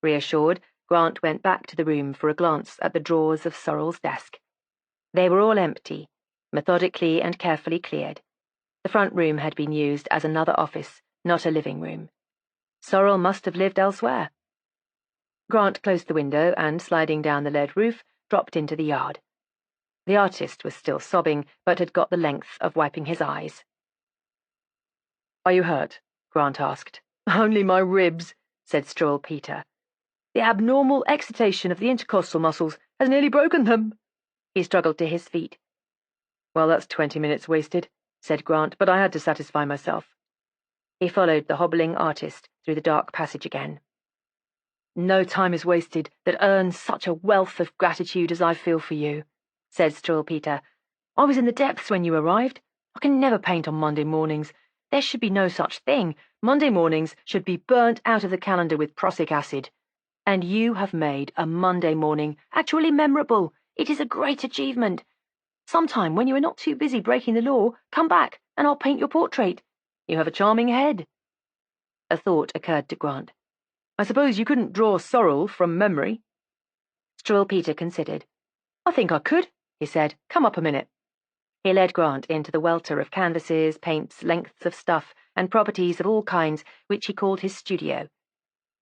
Reassured, Grant went back to the room for a glance at the drawers of Sorrel's desk. They were all empty, methodically and carefully cleared. The front room had been used as another office, not a living room. Sorrel must have lived elsewhere. Grant closed the window and, sliding down the lead roof, dropped into the yard. The artist was still sobbing, but had got the length of wiping his eyes. "Are you hurt?" Grant asked. "Only my ribs," said Stroll Peter. "The abnormal excitation of the intercostal muscles has nearly broken them." He struggled to his feet. "Well, that's 20 minutes wasted," said Grant, "but I had to satisfy myself." He followed the hobbling artist through the dark passage again. "No time is wasted that earns such a wealth of gratitude as I feel for you," said Stroll Peter. "I was in the depths when you arrived. I can never paint on Monday mornings. There should be no such thing. Monday mornings should be burnt out of the calendar with prussic acid. And you have made a Monday morning actually memorable. It is a great achievement. Sometime, when you are not too busy breaking the law, come back, and I'll paint your portrait. You have a charming head." A thought occurred to Grant. "I suppose you couldn't draw Sorrel from memory?" Stroll Peter considered. "I think I could," he said. "Come up a minute." He led Grant into the welter of canvases, paints, lengths of stuff, and properties of all kinds, which he called his studio.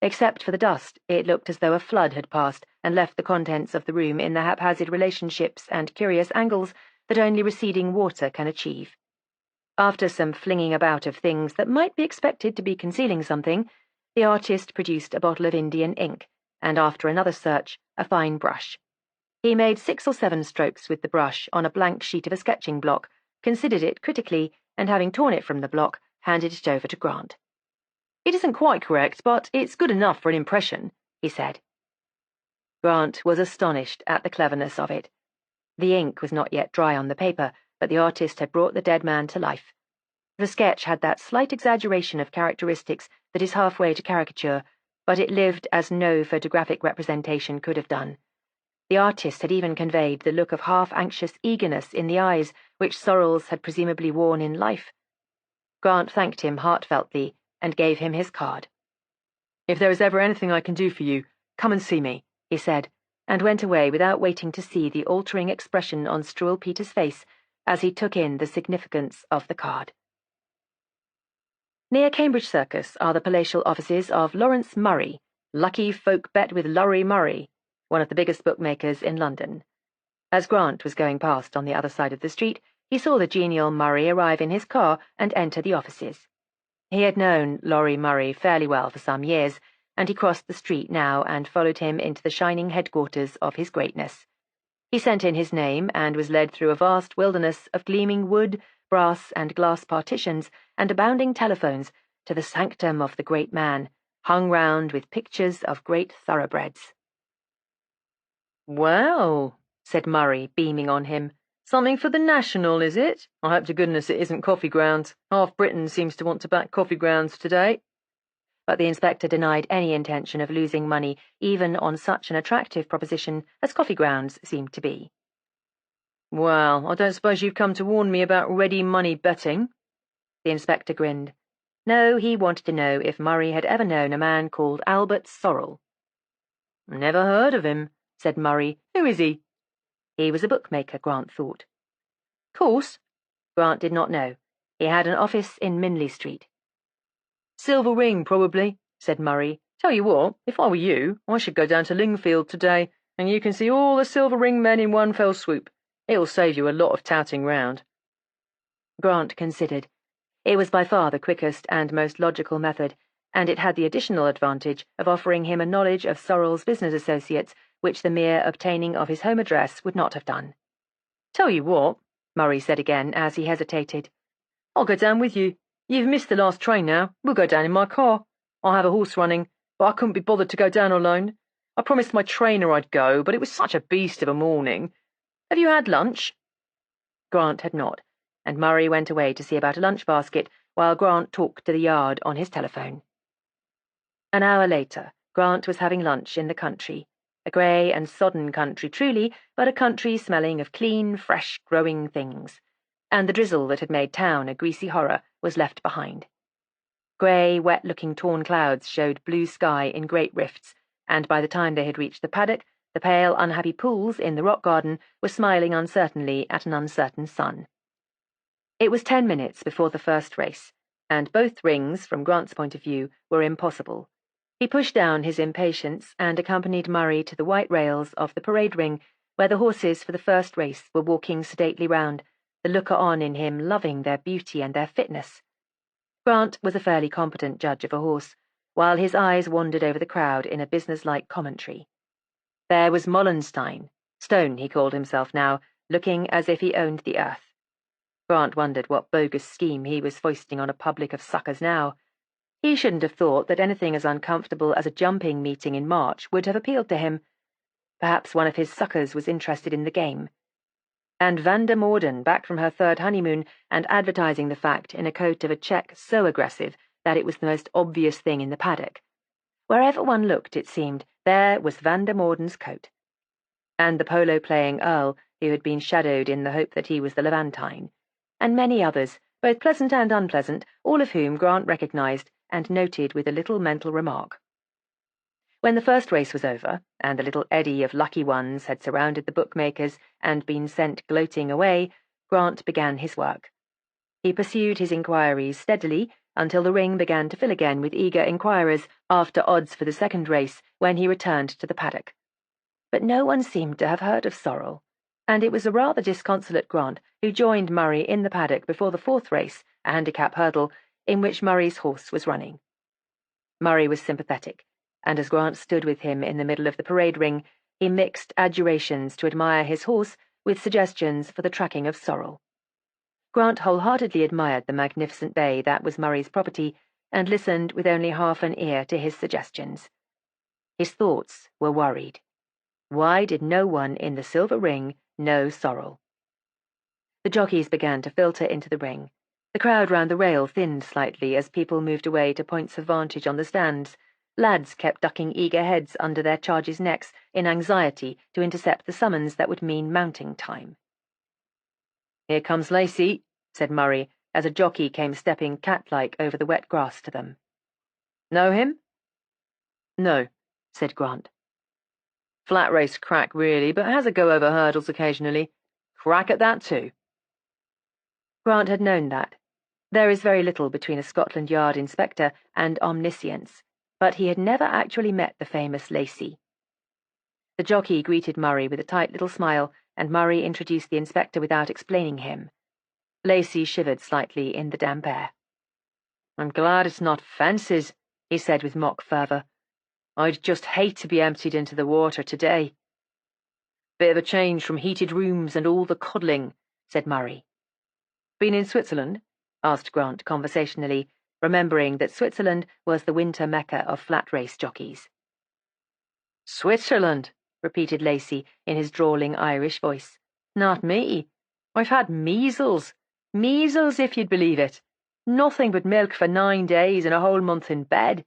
Except for the dust, it looked as though a flood had passed and left the contents of the room in the haphazard relationships and curious angles that only receding water can achieve. After some flinging about of things that might be expected to be concealing something, the artist produced a bottle of Indian ink, and after another search, a fine brush. He made 6 or 7 strokes with the brush on a blank sheet of a sketching block, considered it critically, and having torn it from the block, handed it over to Grant. "It isn't quite correct, but it's good enough for an impression," he said. Grant was astonished at the cleverness of it. The ink was not yet dry on the paper, but the artist had brought the dead man to life. The sketch had that slight exaggeration of characteristics that is halfway to caricature, but it lived as no photographic representation could have done. The artist had even conveyed the look of half-anxious eagerness in the eyes which Sorrel's had presumably worn in life. Grant thanked him heartfeltly and gave him his card. "If there is ever anything I can do for you, come and see me," he said, and went away without waiting to see the altering expression on Stroll Peter's face as he took in the significance of the card. Near Cambridge Circus are the palatial offices of Lawrence Murray, Lucky Folk Bet with Lorry Murray, one of the biggest bookmakers in London. As Grant was going past on the other side of the street, he saw the genial Murray arrive in his car and enter the offices. He had known Lorry Murray fairly well for some years, and he crossed the street now and followed him into the shining headquarters of his greatness. He sent in his name and was led through a vast wilderness of gleaming wood, brass, and glass partitions and abounding telephones to the sanctum of the great man, hung round with pictures of great thoroughbreds. "Well," said Murray, beaming on him, "something for the National, is it? I hope to goodness it isn't coffee grounds. Half Britain seems to want to back coffee grounds today." But the inspector denied any intention of losing money even on such an attractive proposition as coffee grounds seemed to be. "Well, I don't suppose you've come to warn me about ready money betting?" The inspector grinned. No, he wanted to know if Murray had ever known a man called Albert Sorrel. "Never heard of him," said Murray. "Who is he?" He was a bookmaker, Grant thought. Course? Grant did not know. He had an office in Minley Street. "Silver Ring, probably," said Murray. "Tell you what, if I were you, I should go down to Lingfield today, and you can see all the Silver Ring men in one fell swoop. It'll save you a lot of touting round." Grant considered. It was by far the quickest and most logical method, and it had the additional advantage of offering him a knowledge of Sorrel's business associates which the mere obtaining of his home address would not have done. "Tell you what," Murray said again as he hesitated. I'll go down with you. You've missed the last train now. We'll go down in my car. I have a horse running, but I couldn't be bothered to go down alone. I promised my trainer I'd go, but it was such a beast of a morning. Have you had lunch?" Grant had not, and Murray went away to see about a lunch basket while Grant talked to the yard on his telephone. An hour later, Grant was having lunch in the country, a grey and sodden country truly, but a country smelling of clean, fresh, growing things, and the drizzle that had made town a greasy horror was left behind. Grey, wet-looking torn clouds showed blue sky in great rifts, and by the time they had reached the paddock, the pale, unhappy pools in the rock garden were smiling uncertainly at an uncertain sun. It was 10 minutes before the first race, and both rings, from Grant's point of view, were impossible. He pushed down his impatience and accompanied Murray to the white rails of the parade ring, where the horses for the first race were walking sedately round, the looker-on in him loving their beauty and their fitness. Grant was a fairly competent judge of a horse, while his eyes wandered over the crowd in a business-like commentary. There was Mollenstein, Stone he called himself now, looking as if he owned the earth. Grant wondered what bogus scheme he was foisting on a public of suckers now. He shouldn't have thought that anything as uncomfortable as a jumping meeting in March would have appealed to him. Perhaps one of his suckers was interested in the game. And Vanda Morden, back from her third honeymoon, and advertising the fact in a coat of a check so aggressive that it was the most obvious thing in the paddock. Wherever one looked, it seemed, there was Vanda Morden's coat. And the polo-playing Earl, who had been shadowed in the hope that he was the Levantine, and many others, both pleasant and unpleasant, all of whom Grant recognized and noted with a little mental remark. When the first race was over, and the little eddy of lucky ones had surrounded the bookmakers and been sent gloating away, Grant began his work. He pursued his inquiries steadily until the ring began to fill again with eager inquirers after odds for the second race when he returned to the paddock. But no one seemed to have heard of Sorrel, and it was a rather disconsolate Grant who joined Murray in the paddock before the fourth race, a handicap hurdle, in which Murray's horse was running. Murray was sympathetic, and as Grant stood with him in the middle of the parade ring, he mixed adjurations to admire his horse with suggestions for the tracking of Sorrel. Grant wholeheartedly admired the magnificent bay that was Murray's property, and listened with only half an ear to his suggestions. His thoughts were worried. Why did no one in the silver ring know Sorrel? The jockeys began to filter into the ring. The crowd round the rail thinned slightly as people moved away to points of vantage on the stands. Lads kept ducking eager heads under their charges' necks in anxiety to intercept the summons that would mean mounting time. "Here comes Lacey," said Murray, as a jockey came stepping cat-like over the wet grass to them. "Know him?" "No," said Grant. "Flat race crack, really, but has a go over hurdles occasionally. Crack at that, too." Grant had known that. There is very little between a Scotland Yard inspector and omniscience, but he had never actually met the famous Lacey. The jockey greeted Murray with a tight little smile, and Murray introduced the inspector without explaining him. Lacey shivered slightly in the damp air. "I'm glad it's not fences," he said with mock fervour. "I'd just hate to be emptied into the water today." "Bit of a change from heated rooms and all the cuddling," said Murray. "Been in Switzerland?" asked Grant conversationally, remembering that Switzerland was the winter mecca of flat race jockeys. "Switzerland," repeated Lacey in his drawling Irish voice. "Not me. I've had measles. Measles, if you'd believe it. Nothing but milk for 9 days and a whole month in bed."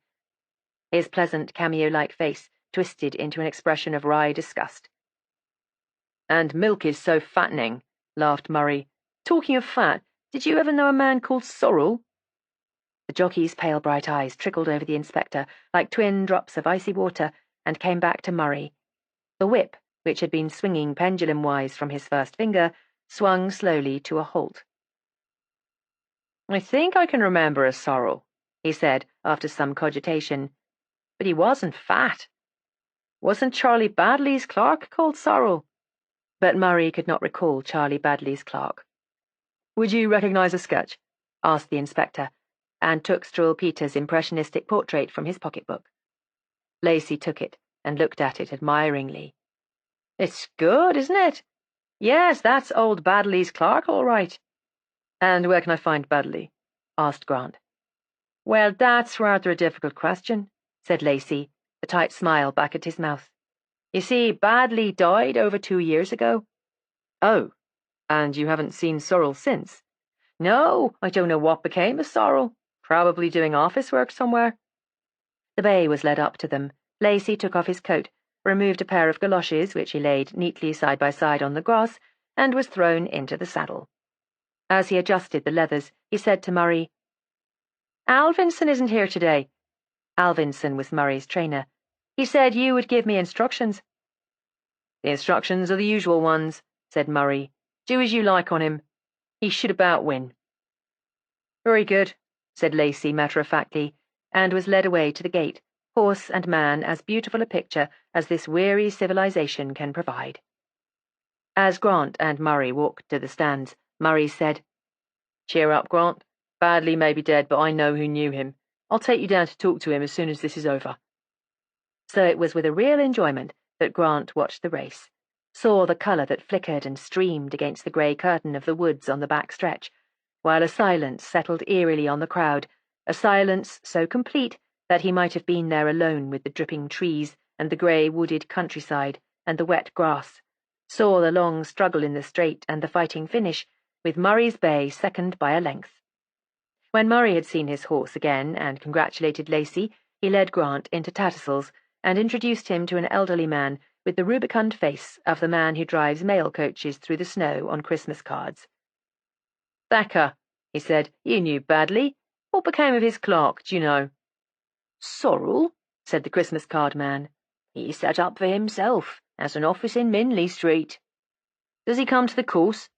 His pleasant cameo-like face twisted into an expression of wry disgust. "And milk is so fattening," laughed Murray. "Talking of fat, did you ever know a man called Sorrel?" The jockey's pale bright eyes trickled over the inspector like twin drops of icy water and came back to Murray. The whip, which had been swinging pendulum-wise from his first finger, swung slowly to a halt. "I think I can remember a Sorrel," he said after some cogitation. "But he wasn't fat. Wasn't Charlie Baddeley's clerk called Sorrel?" But Murray could not recall Charlie Baddeley's clerk. "Would you recognize a sketch?" asked the inspector, and took Struwwelpeter's impressionistic portrait from his pocketbook. Lacey took it and looked at it admiringly. "It's good, isn't it? Yes, that's old Baddeley's clerk, all right." And where can I find Badley? Asked Grant. Well, that's rather a difficult question, said Lacey, a tight smile back at his mouth. You see, Badley died over 2 years ago. Oh, and you haven't seen Sorrel since? No, I don't know what became of Sorrel. Probably doing office work somewhere. The bay was led up to them. Lacey took off his coat, removed a pair of galoshes which he laid neatly side by side on the grass, and was thrown into the saddle. As he adjusted the leathers, he said to Murray, Alvinson isn't here today. Alvinson was Murray's trainer. He said you would give me instructions. The instructions are the usual ones, said Murray. Do as you like on him. He should about win. Very good, said Lacey matter-of-factly, and was led away to the gate, horse and man as beautiful a picture as this weary civilization can provide. As Grant and Murray walked to the stands, Murray said, Cheer up, Grant. Badley may be dead, but I know who knew him. I'll take you down to talk to him as soon as this is over. So it was with a real enjoyment that Grant watched the race, saw the colour that flickered and streamed against the grey curtain of the woods on the back stretch, while a silence settled eerily on the crowd, a silence so complete that he might have been there alone with the dripping trees and the grey wooded countryside and the wet grass, saw the long struggle in the straight and the fighting finish, with Murray's bay second by a length. When Murray had seen his horse again and congratulated Lacey, he led Grant into Tattersall's and introduced him to an elderly man with the rubicund face of the man who drives mail coaches through the snow on Christmas cards. Thacker, he said, you knew Badley. What became of his clerk, do you know? Sorrel, said the Christmas card man. He set up for himself, has an office in Minley Street. Does he come to the course?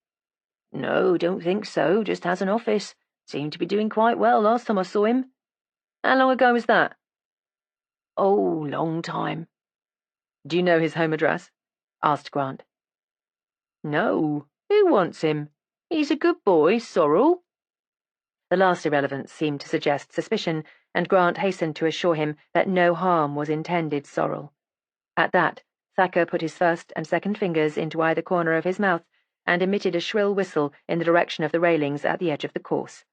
No, don't think so, just has an office. Seemed to be doing quite well last time I saw him. How long ago was that? Oh, long time. Do you know his home address? Asked Grant. No. Who wants him? He's a good boy, Sorrel. The last irrelevance seemed to suggest suspicion, and Grant hastened to assure him that no harm was intended Sorrel. At that, Thacker put his first and second fingers into either corner of his mouth and emitted a shrill whistle in the direction of the railings at the edge of the course.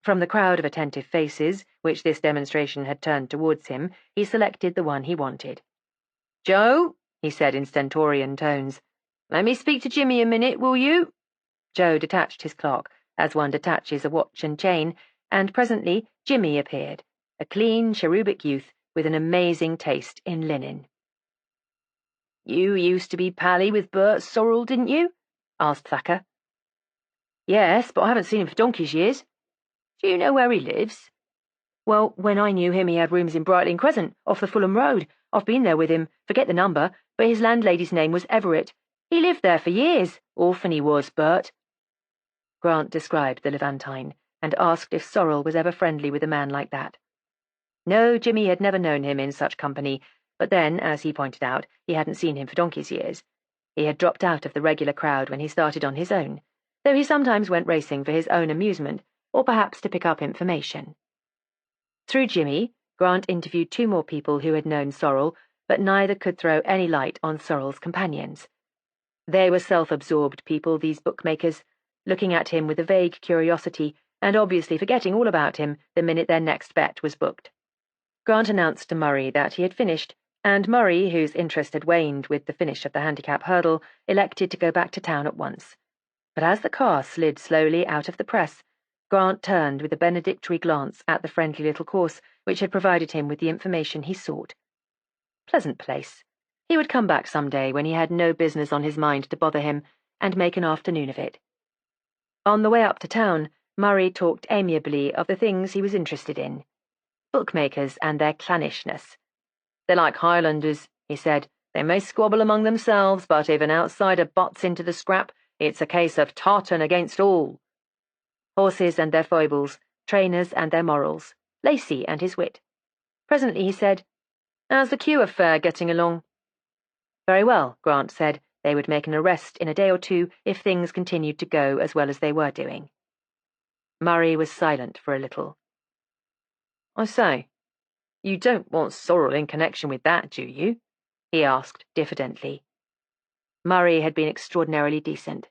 From the crowd of attentive faces, which this demonstration had turned towards him, he selected the one he wanted. Joe, he said in stentorian tones, let me speak to Jimmy a minute, will you? Joe detached his clock, as one detaches a watch and chain, and presently Jimmy appeared, a clean, cherubic youth with an amazing taste in linen. You used to be pally with Bert Sorrel, didn't you? Asked Thacker. Yes, but I haven't seen him for donkey's years. Do you know where he lives? Well, when I knew him he had rooms in Brightling Crescent, off the Fulham Road. I've been there with him, forget the number, but his landlady's name was Everett. He lived there for years. Orphan he was, Bert. Grant described the Levantine, and asked if Sorrel was ever friendly with a man like that. No, Jimmy had never known him in such company, but then, as he pointed out, he hadn't seen him for donkey's years. He had dropped out of the regular crowd when he started on his own, though he sometimes went racing for his own amusement, or perhaps to pick up information. Through Jimmy, Grant interviewed 2 more people who had known Sorrel, but neither could throw any light on Sorrel's companions. They were self-absorbed people, these bookmakers, looking at him with a vague curiosity and obviously forgetting all about him the minute their next bet was booked. Grant announced to Murray that he had finished, and Murray, whose interest had waned with the finish of the handicap hurdle, elected to go back to town at once. But as the car slid slowly out of the press, Grant turned with a benedictory glance at the friendly little course which had provided him with the information he sought. Pleasant place. He would come back some day when he had no business on his mind to bother him, and make an afternoon of it. On the way up to town, Murray talked amiably of the things he was interested in. Bookmakers and their clannishness. They're like Highlanders, he said. They may squabble among themselves, but if an outsider butts into the scrap, it's a case of tartan against all. Horses and their foibles, trainers and their morals, Lacey and his wit. Presently he said, How's the Kew affair getting along? Very well, Grant said. They would make an arrest in a day or 2 if things continued to go as well as they were doing. Murray was silent for a little. I say, you don't want Sorrel in connection with that, do you? He asked diffidently. Murray had been extraordinarily decent.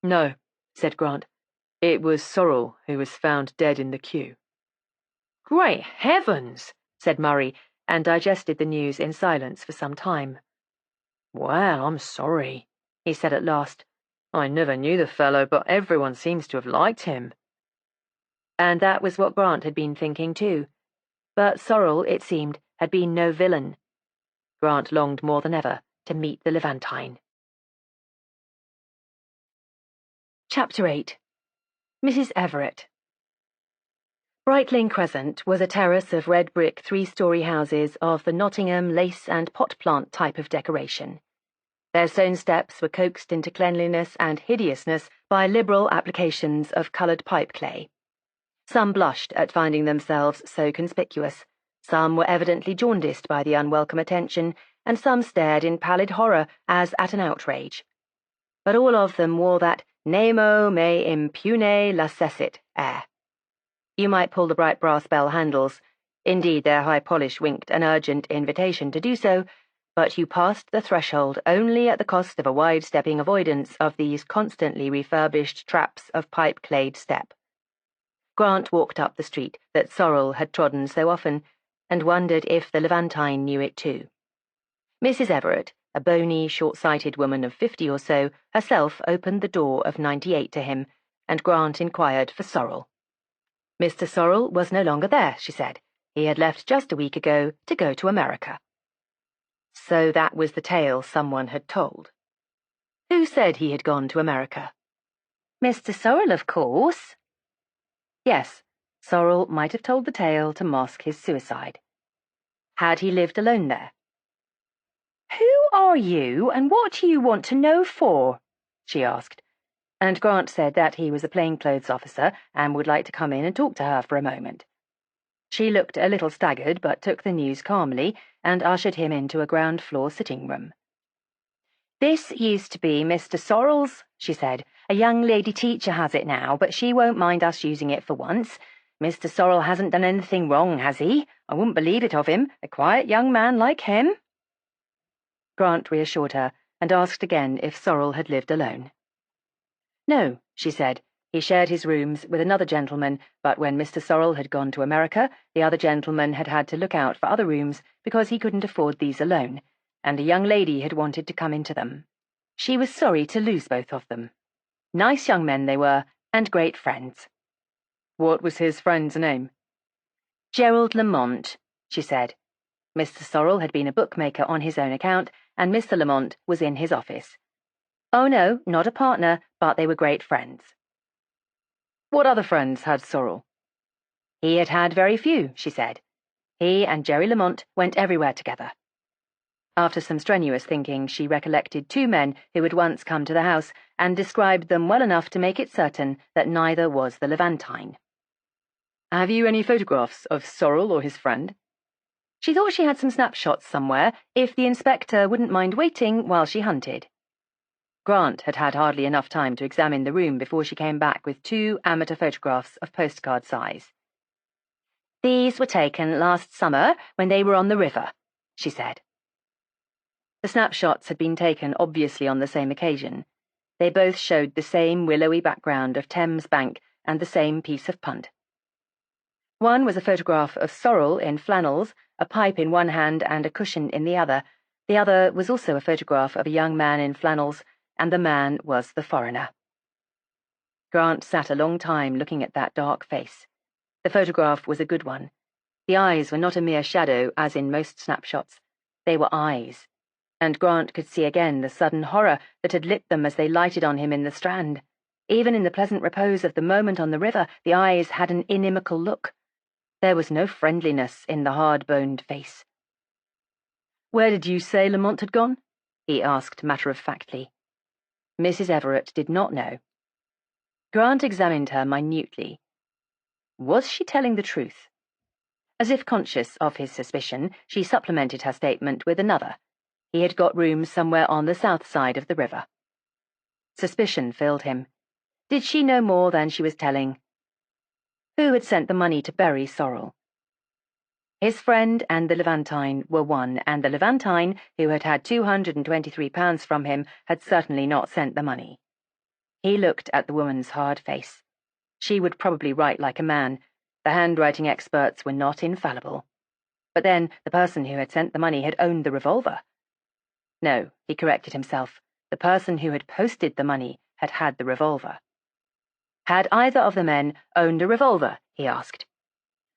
No, said Grant. It was Sorrel who was found dead in the queue. Great heavens, said Murray, and digested the news in silence for some time. Well, I'm sorry, he said at last. I never knew the fellow, but everyone seems to have liked him. And that was what Grant had been thinking too. But Sorrel, it seemed, had been no villain. Grant longed more than ever to meet the Levantine. Chapter 8. Mrs. Everett. Brightling Crescent was a terrace of red brick 3-story houses of the Nottingham lace and pot plant type of decoration. Their stone steps were coaxed into cleanliness and hideousness by liberal applications of coloured pipe clay. Some blushed at finding themselves so conspicuous, some were evidently jaundiced by the unwelcome attention, and some stared in pallid horror as at an outrage. But all of them wore that nemo me impune lacessit air. You might pull the bright brass bell handles, indeed their high polish winked an urgent invitation to do so, but you passed the threshold only at the cost of a wide-stepping avoidance of these constantly refurbished traps of pipe-clayed step. Grant walked up the street that Sorrel had trodden so often, and wondered if the Levantine knew it too. Mrs. Everett, a bony, short-sighted woman of 50 or so, herself opened the door of 98 to him, and Grant inquired for Sorrel. Mr. Sorrel was no longer there, she said. He had left just a week ago to go to America. So that was the tale someone had told. Who said he had gone to America? Mr. Sorrel, of course. Yes, Sorrel might have told the tale to mask his suicide. Had he lived alone there? Who are you, and what do you want to know for? She asked, and Grant said that he was a plainclothes officer and would like to come in and talk to her for a moment. She looked a little staggered, but took the news calmly and ushered him into a ground-floor sitting room. This used to be Mr. Sorrel's, she said. A young lady teacher has it now, but she won't mind us using it for once. Mr. Sorrel hasn't done anything wrong, has he? I wouldn't believe it of him, a quiet young man like him. Grant reassured her, and asked again if Sorrel had lived alone. No, she said. He shared his rooms with another gentleman, but when Mr. Sorrel had gone to America, the other gentleman had had to look out for other rooms because he couldn't afford these alone, and a young lady had wanted to come into them. She was sorry to lose both of them. Nice young men they were, and great friends. What was his friend's name? Gerald Lamont, she said. Mr. Sorrel had been a bookmaker on his own account, and Mr. Lamont was in his office. Oh no, not a partner, but they were great friends. What other friends had Sorrel? He had had very few, she said. He and Jerry Lamont went everywhere together. After some strenuous thinking, she recollected 2 men who had once come to the house and described them well enough to make it certain that neither was the Levantine. Have you any photographs of Sorrel or his friend? She thought she had some snapshots somewhere, if the inspector wouldn't mind waiting while she hunted. Grant had had hardly enough time to examine the room before she came back with 2 amateur photographs of postcard size. These were taken last summer when they were on the river, she said. The snapshots had been taken obviously on the same occasion. They both showed the same willowy background of Thames Bank and the same piece of punt. One was a photograph of Sorrel in flannels, a pipe in one hand and a cushion in the other. The other was also a photograph of a young man in flannels, and the man was the foreigner. Grant sat a long time looking at that dark face. The photograph was a good one. The eyes were not a mere shadow, as in most snapshots. They were eyes, and Grant could see again the sudden horror that had lit them as they lighted on him in the Strand. Even in the pleasant repose of the moment on the river, the eyes had an inimical look. There was no friendliness in the hard-boned face. Where did you say Lamont had gone? He asked matter-of-factly. Mrs. Everett did not know. Grant examined her minutely. Was she telling the truth? As if conscious of his suspicion, she supplemented her statement with another. He had got rooms somewhere on the south side of the river. Suspicion filled him. Did she know more than she was telling? Who had sent the money to bury Sorrel? His friend and the Levantine were one, and the Levantine, who had had £223 from him, had certainly not sent the money. He looked at the woman's hard face. She would probably write like a man. The handwriting experts were not infallible. But then the person who had sent the money had owned the revolver. No, he corrected himself. The person who had posted the money had had the revolver. Had either of the men owned a revolver? He asked.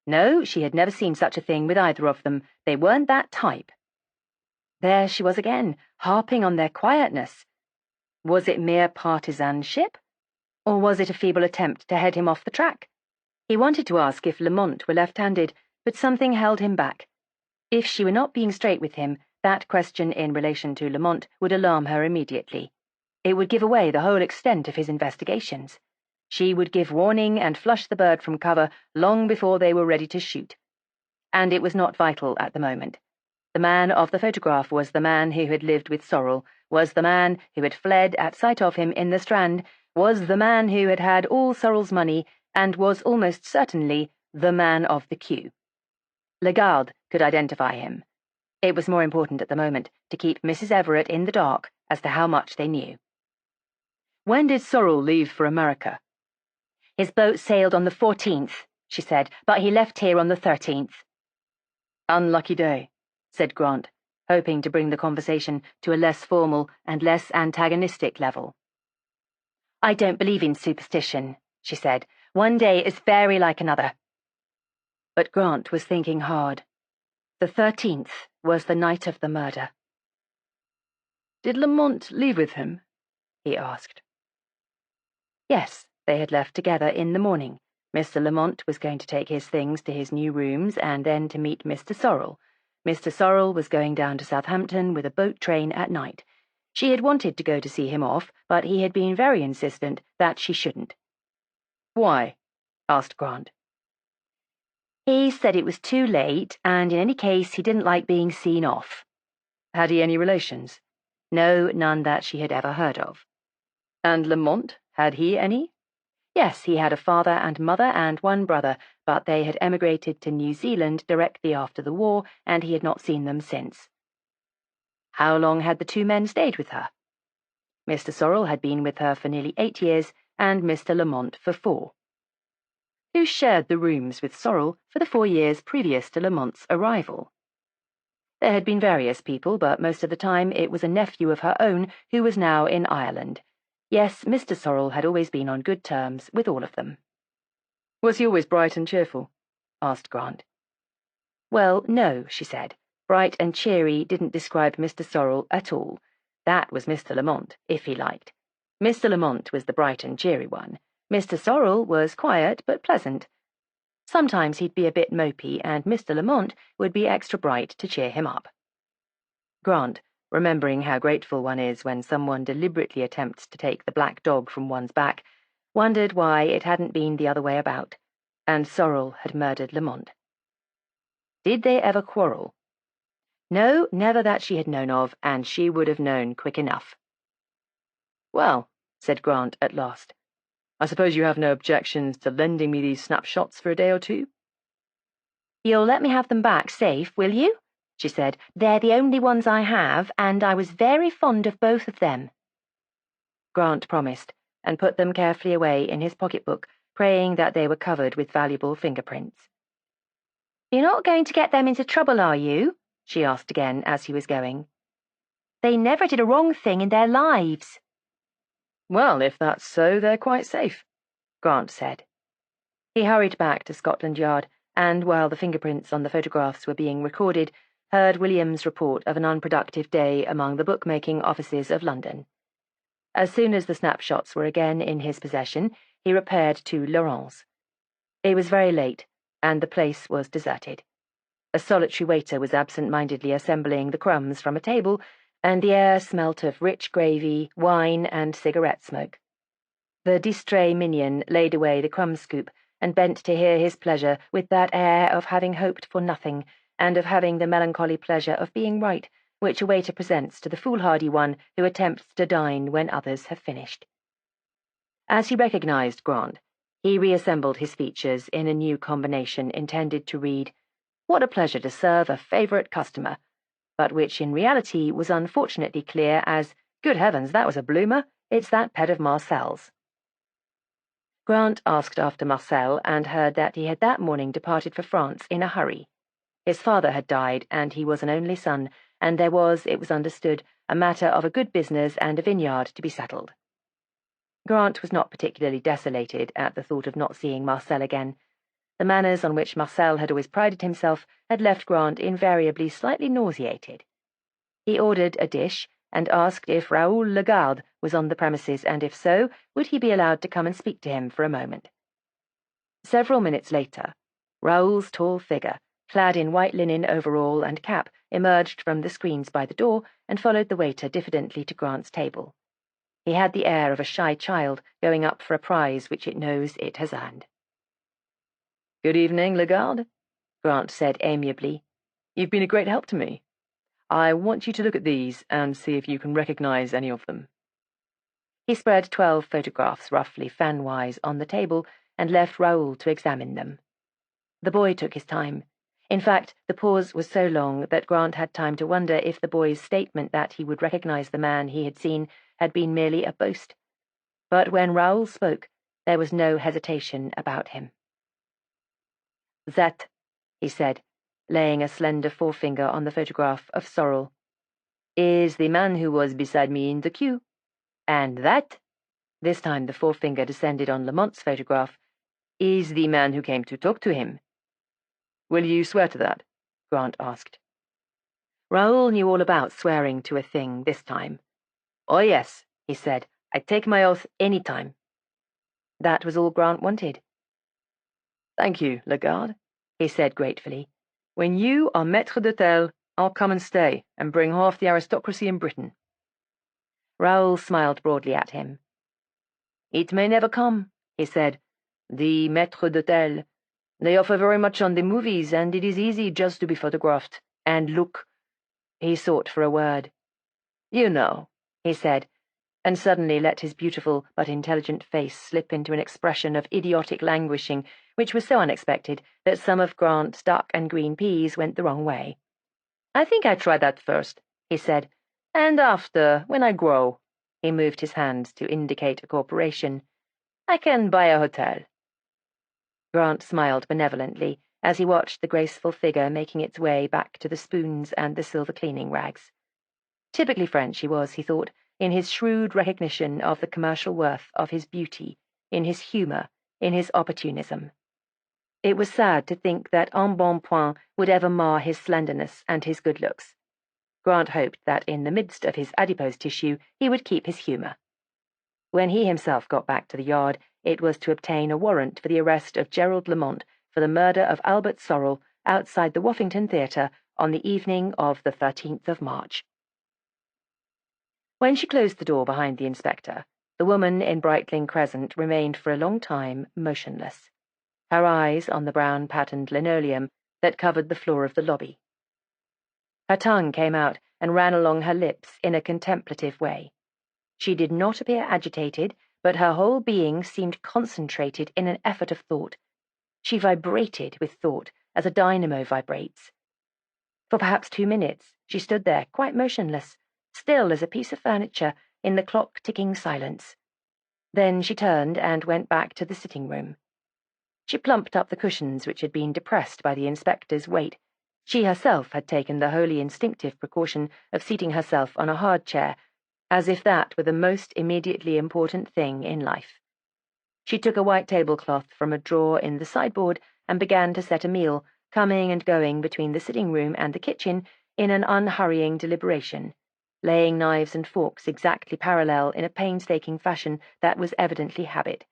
No, she had never seen such a thing with either of them. They weren't that type. There she was again, harping on their quietness. Was it mere partisanship? Or was it a feeble attempt to head him off the track? He wanted to ask if Lamont were left-handed, but something held him back. If she were not being straight with him, that question in relation to Lamont would alarm her immediately. It would give away the whole extent of his investigations. She would give warning and flush the bird from cover long before they were ready to shoot. And it was not vital at the moment. The man of the photograph was the man who had lived with Sorrel, was the man who had fled at sight of him in the Strand, was the man who had had all Sorrel's money, and was almost certainly the man of the queue. Lagarde could identify him. It was more important at the moment to keep Mrs. Everett in the dark as to how much they knew. When did Sorrel leave for America? His boat sailed on the 14th, she said, but he left here on the 13th. Unlucky day, said Grant, hoping to bring the conversation to a less formal and less antagonistic level. I don't believe in superstition, she said. One day is very like another. But Grant was thinking hard. The 13th was the night of the murder. Did Lamont leave with him? He asked. Yes, they had left together in the morning. Mr. Lamont was going to take his things to his new rooms and then to meet Mr. Sorrel. Mr. Sorrel was going down to Southampton with a boat train at night. She had wanted to go to see him off, but he had been very insistent that she shouldn't. Why? Asked Grant. He said it was too late, and in any case he didn't like being seen off. Had he any relations? No, none that she had ever heard of. And Lamont, had he any? Yes, he had a father and mother and one brother, but they had emigrated to New Zealand directly after the war, and he had not seen them since. How long had the two men stayed with her? Mr. Sorrel had been with her for nearly 8 years, and Mr. Lamont for 4. Who shared the rooms with Sorrel for the 4 years previous to Lamont's arrival? There had been various people, but most of the time it was a nephew of her own who was now in Ireland. Yes, Mr. Sorrel had always been on good terms with all of them. Was he always bright and cheerful? Asked Grant. Well, no, she said. Bright and cheery didn't describe Mr. Sorrel at all. That was Mr. Lamont, if he liked. Mr. Lamont was the bright and cheery one. Mr. Sorrel was quiet but pleasant. Sometimes he'd be a bit mopey, and Mr. Lamont would be extra bright to cheer him up. Grant, remembering how grateful one is when someone deliberately attempts to take the black dog from one's back, wondered why it hadn't been the other way about, and Sorrel had murdered Lamont. Did they ever quarrel? No, never that she had known of, and she would have known quick enough. Well, said Grant at last, I suppose you have no objections to lending me these snapshots for a day or two? You'll let me have them back safe, will you? She said. They're the only ones I have, and I was very fond of both of them. Grant promised, and put them carefully away in his pocketbook, praying that they were covered with valuable fingerprints. You're not going to get them into trouble, are you? She asked again as he was going. They never did a wrong thing in their lives. Well, if that's so, they're quite safe, Grant said. He hurried back to Scotland Yard, and while the fingerprints on the photographs were being recorded, heard William's report of an unproductive day among the bookmaking offices of London. As soon as the snapshots were again in his possession, he repaired to Laurent's. It was very late, and the place was deserted. A solitary waiter was absent-mindedly assembling the crumbs from a table, and the air smelt of rich gravy, wine, and cigarette smoke. The distrait minion laid away the crumb scoop and bent to hear his pleasure with that air of having hoped for nothing, and of having the melancholy pleasure of being right, which a waiter presents to the foolhardy one who attempts to dine when others have finished. As he recognized Grant, he reassembled his features in a new combination intended to read, "What a pleasure to serve a favourite customer," but which in reality was unfortunately clear as, "Good heavens, that was a bloomer, it's that pet of Marcel's." Grant asked after Marcel and heard that he had that morning departed for France in a hurry. His father had died, and he was an only son, and there was, it was understood, a matter of a good business and a vineyard to be settled. Grant was not particularly desolated at the thought of not seeing Marcel again. The manners on which Marcel had always prided himself had left Grant invariably slightly nauseated. He ordered a dish and asked if Raoul Lagarde was on the premises, and if so, would he be allowed to come and speak to him for a moment. Several minutes later, Raoul's tall figure, clad in white linen overall and cap, emerged from the screens by the door and followed the waiter diffidently to Grant's table. He had the air of a shy child going up for a prize which it knows it has earned. "Good evening, Lagarde," Grant said amiably. "You've been a great help to me. I want you to look at these and see if you can recognize any of them." He spread 12 photographs roughly fan-wise on the table and left Raoul to examine them. The boy took his time. In fact, the pause was so long that Grant had time to wonder if the boy's statement that he would recognize the man he had seen had been merely a boast. But when Raoul spoke, there was no hesitation about him. "That," he said, laying a slender forefinger on the photograph of Sorrel, "is the man who was beside me in the queue. And that," this time the forefinger descended on Lamont's photograph, "is the man who came to talk to him." "Will you swear to that?" Grant asked. Raoul knew all about swearing to a thing this time. "Oh, yes," he said. "I take my oath any time." That was all Grant wanted. "Thank you, Lagarde," he said gratefully. "When you are maître d'hôtel, I'll come and stay and bring half the aristocracy in Britain." Raoul smiled broadly at him. "It may never come," he said. "The maître d'hôtel. They offer very much on the movies, and it is easy just to be photographed and look." He sought for a word. "You know," he said, and suddenly let his beautiful but intelligent face slip into an expression of idiotic languishing which was so unexpected that some of Grant's duck and green peas went the wrong way. "I think I try that first," he said, "and after, when I grow," he moved his hands to indicate a corporation, "I can buy a hotel." Grant smiled benevolently as he watched the graceful figure making its way back to the spoons and the silver cleaning rags. Typically French he was, he thought, in his shrewd recognition of the commercial worth of his beauty, in his humour, in his opportunism. It was sad to think that embonpoint would ever mar his slenderness and his good looks. Grant hoped that in the midst of his adipose tissue he would keep his humour. When he himself got back to the yard, it was to obtain a warrant for the arrest of Gerald Lamont for the murder of Albert Sorrel outside the Woffington Theatre on the evening of the 13th of March. When she closed the door behind the inspector, the woman in Brightling Crescent remained for a long time motionless, her eyes on the brown patterned linoleum that covered the floor of the lobby. Her tongue came out and ran along her lips in a contemplative way. She did not appear agitated, but her whole being seemed concentrated in an effort of thought. She vibrated with thought as a dynamo vibrates. For perhaps 2 minutes she stood there, quite motionless, still as a piece of furniture in the clock-ticking silence. Then she turned and went back to the sitting-room. She plumped up the cushions which had been depressed by the inspector's weight. She herself had taken the wholly instinctive precaution of seating herself on a hard chair, as if that were the most immediately important thing in life. She took a white tablecloth from a drawer in the sideboard and began to set a meal, coming and going between the sitting-room and the kitchen in an unhurrying deliberation, laying knives and forks exactly parallel in a painstaking fashion that was evidently habit.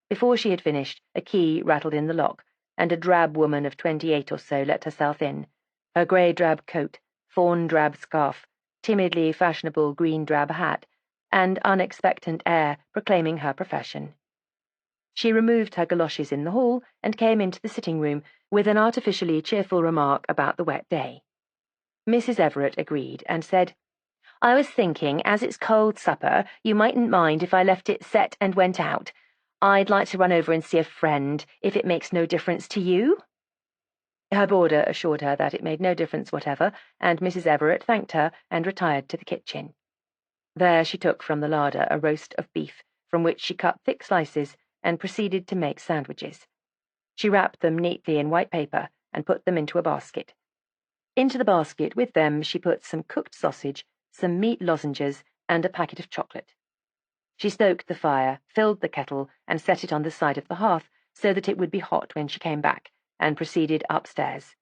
Before she had finished, a key rattled in the lock, and a drab woman of 28 or so let herself in, her grey-drab coat, fawn-drab scarf, timidly fashionable green-drab hat, and unexpectant air proclaiming her profession. She removed her galoshes in the hall and came into the sitting-room with an artificially cheerful remark about the wet day. Mrs. Everett agreed and said, "I was thinking, as it's cold supper, you mightn't mind if I left it set and went out. I'd like to run over and see a friend, if it makes no difference to you." Her boarder assured her that it made no difference whatever, and Mrs. Everett thanked her and retired to the kitchen. There she took from the larder a roast of beef, from which she cut thick slices, and proceeded to make sandwiches. She wrapped them neatly in white paper and put them into a basket. Into the basket with them she put some cooked sausage, some meat lozenges, and a packet of chocolate. She stoked the fire, filled the kettle, and set it on the side of the hearth so that it would be hot when she came back, and proceeded upstairs.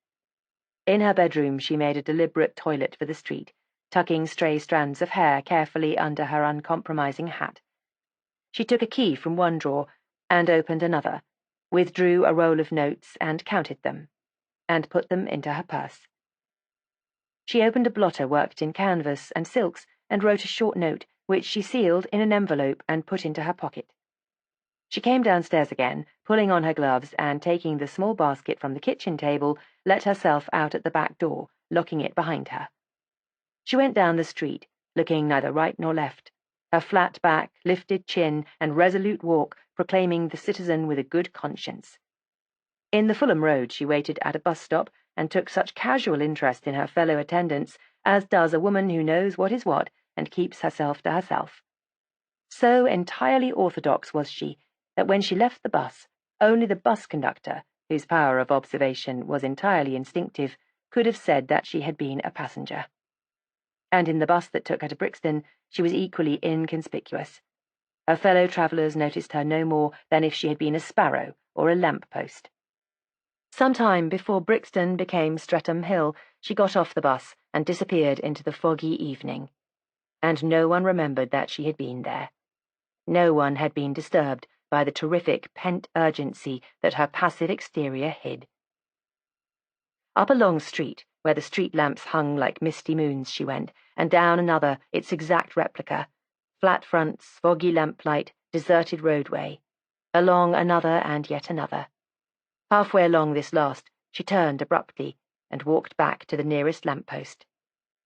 In her bedroom she made a deliberate toilet for the street, tucking stray strands of hair carefully under her uncompromising hat. She took a key from one drawer and opened another, withdrew a roll of notes and counted them, and put them into her purse. She opened a blotter worked in canvas and silks and wrote a short note, which she sealed in an envelope and put into her pocket. She came downstairs again, pulling on her gloves and taking the small basket from the kitchen table, let herself out at the back door, locking it behind her. She went down the street, looking neither right nor left, her flat back, lifted chin, and resolute walk proclaiming the citizen with a good conscience. In the Fulham Road she waited at a bus stop and took such casual interest in her fellow attendants as does a woman who knows what is what and keeps herself to herself. So entirely orthodox was she that when she left the bus, only the bus conductor, whose power of observation was entirely instinctive, could have said that she had been a passenger. And in the bus that took her to Brixton, she was equally inconspicuous. Her fellow travellers noticed her no more than if she had been a sparrow or a lamp-post. Some time before Brixton became Streatham Hill, she got off the bus and disappeared into the foggy evening. And no one remembered that she had been there. No one had been disturbed by the terrific pent urgency that her passive exterior hid. Up a long street, where the street lamps hung like misty moons, she went, and down another, its exact replica, flat fronts, foggy lamplight, deserted roadway, along another and yet another. Halfway along this last, she turned abruptly and walked back to the nearest lamp-post.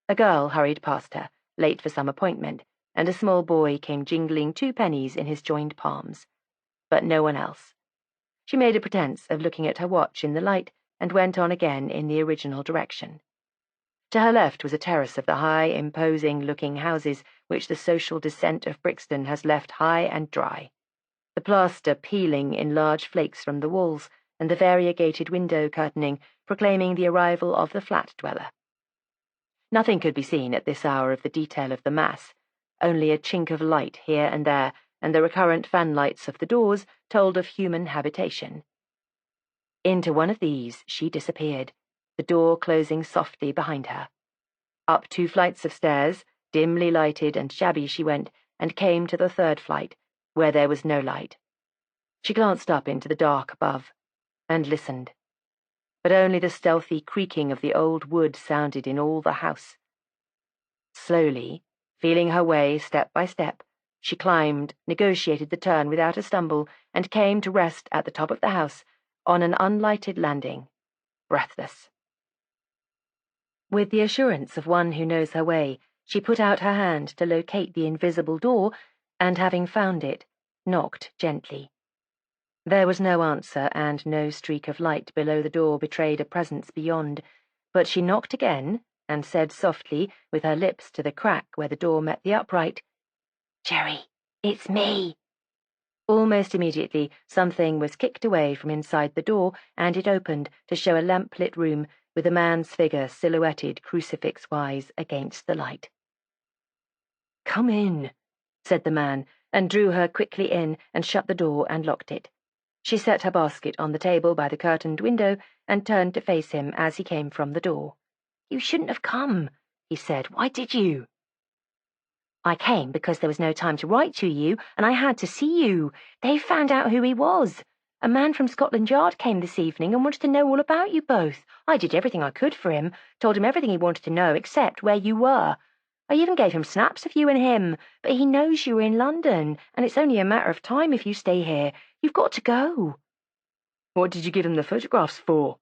A girl hurried past her, late for some appointment, and a small boy came jingling 2 pennies in his joined palms. But no one else. She made a pretence of looking at her watch in the light and went on again in the original direction. To her left was a terrace of the high, imposing-looking houses which the social descent of Brixton has left high and dry, the plaster peeling in large flakes from the walls, and the variegated window curtaining proclaiming the arrival of the flat dweller. Nothing could be seen at this hour of the detail of the mass, only a chink of light here and there, and the recurrent fanlights of the doors told of human habitation. Into one of these she disappeared, the door closing softly behind her. Up 2 flights of stairs, dimly lighted and shabby, she went, and came to the 3rd flight, where there was no light. She glanced up into the dark above, and listened. But only the stealthy creaking of the old wood sounded in all the house. Slowly, feeling her way step by step, she climbed, negotiated the turn without a stumble, and came to rest at the top of the house, on an unlighted landing, breathless. With the assurance of one who knows her way, she put out her hand to locate the invisible door, and having found it, knocked gently. There was no answer, and no streak of light below the door betrayed a presence beyond, but she knocked again, and said softly, with her lips to the crack where the door met the upright, "Jerry, it's me." Almost immediately, something was kicked away from inside the door, and it opened to show a lamp-lit room with a man's figure silhouetted crucifix-wise against the light. "Come in," said the man, and drew her quickly in and shut the door and locked it. She set her basket on the table by the curtained window and turned to face him as he came from the door. "You shouldn't have come," he said. "Why did you?" "I came because there was no time to write to you, and I had to see you. They've found out who he was. A man from Scotland Yard came this evening and wanted to know all about you both. I did everything I could for him, told him everything he wanted to know except where you were. I even gave him snaps of you and him, but he knows you were in London, and it's only a matter of time if you stay here. You've got to go." "What did you give him the photographs for?"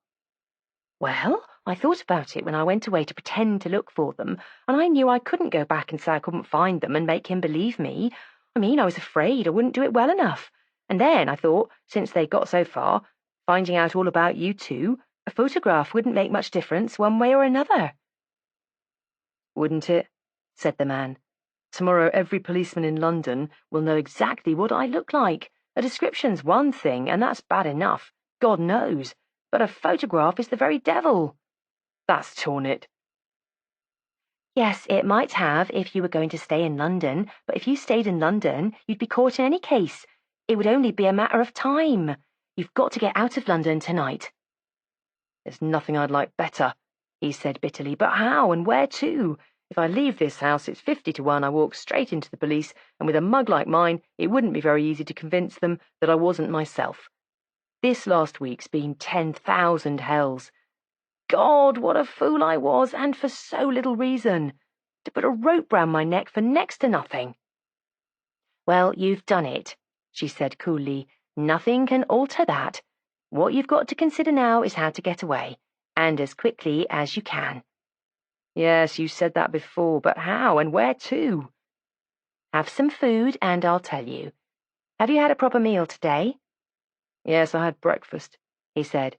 "Well, I thought about it when I went away to pretend to look for them, and I knew I couldn't go back and say I couldn't find them and make him believe me. I was afraid I wouldn't do it well enough. And then I thought, since they'd got so far, finding out all about you two, a photograph wouldn't make much difference one way or another." "Wouldn't it?" said the man. "Tomorrow every policeman in London will know exactly what I look like. A description's one thing, and that's bad enough, God knows, but a photograph is the very devil. That's torn it. Yes, it might have if you were going to stay in London, but if you stayed in London, you'd be caught in any case. It would only be a matter of time. You've got to get out of London tonight. There's nothing I'd like better, he said bitterly, but how and where to? If I leave this house, it's 50-1 I walk straight into the police, and with a mug like mine, it wouldn't be very easy to convince them that I wasn't myself. This last week's been 10,000 hells. God, what a fool I was, and for so little reason. To put a rope round my neck for next to nothing. Well, you've done it, she said coolly. Nothing can alter that. What you've got to consider now is how to get away, and as quickly as you can. Yes, you said that before, but how and where to? Have some food, and I'll tell you. Have you had a proper meal today? Yes, I had breakfast, he said,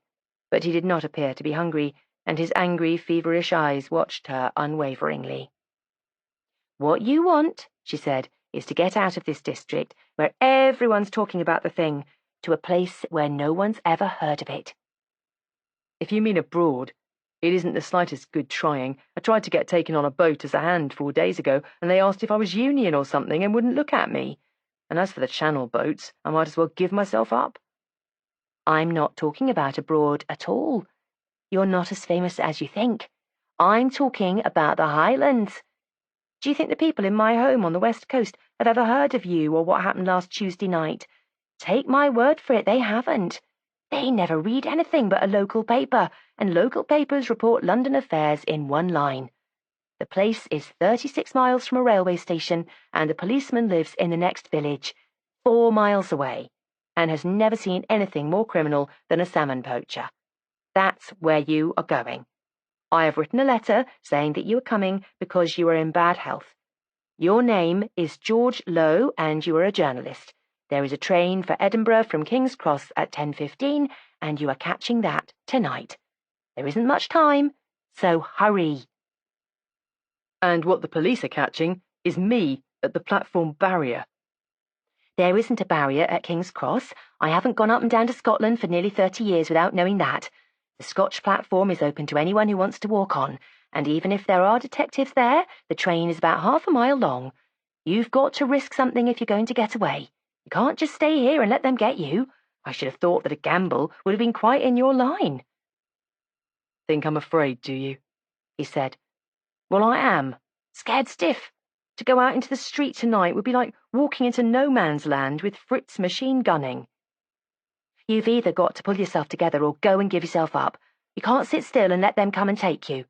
but he did not appear to be hungry, and his angry, feverish eyes watched her unwaveringly. What you want, she said, is to get out of this district, where everyone's talking about the thing, to a place where no one's ever heard of it. If you mean abroad, it isn't the slightest good trying. I tried to get taken on a boat as a hand 4 days ago, and they asked if I was Union or something and wouldn't look at me. And as for the Channel boats, I might as well give myself up. I'm not talking about abroad at all. You're not as famous as you think. I'm talking about the Highlands. Do you think the people in my home on the West Coast have ever heard of you or what happened last Tuesday night? Take my word for it, they haven't. They never read anything but a local paper, and local papers report London affairs in one line. The place is 36 miles from a railway station, and the policeman lives in the next village, 4 miles away, and has never seen anything more criminal than a salmon poacher. That's where you are going. I have written a letter saying that you are coming because you are in bad health. Your name is George Lowe, and you are a journalist. There is a train for Edinburgh from King's Cross at 10:15, and you are catching that tonight. There isn't much time, so hurry. And what the police are catching is me at the platform barrier. There isn't a barrier at King's Cross. I haven't gone up and down to Scotland for nearly 30 years without knowing that. The Scotch platform is open to anyone who wants to walk on, and even if there are detectives there, the train is about half a mile long. You've got to risk something if you're going to get away. You can't just stay here and let them get you. I should have thought that a gamble would have been quite in your line. Think I'm afraid, do you? He said. Well, I am. Scared stiff. To go out into the street tonight would be like walking into no man's land with Fritz machine gunning. You've either got to pull yourself together or go and give yourself up. You can't sit still and let them come and take you.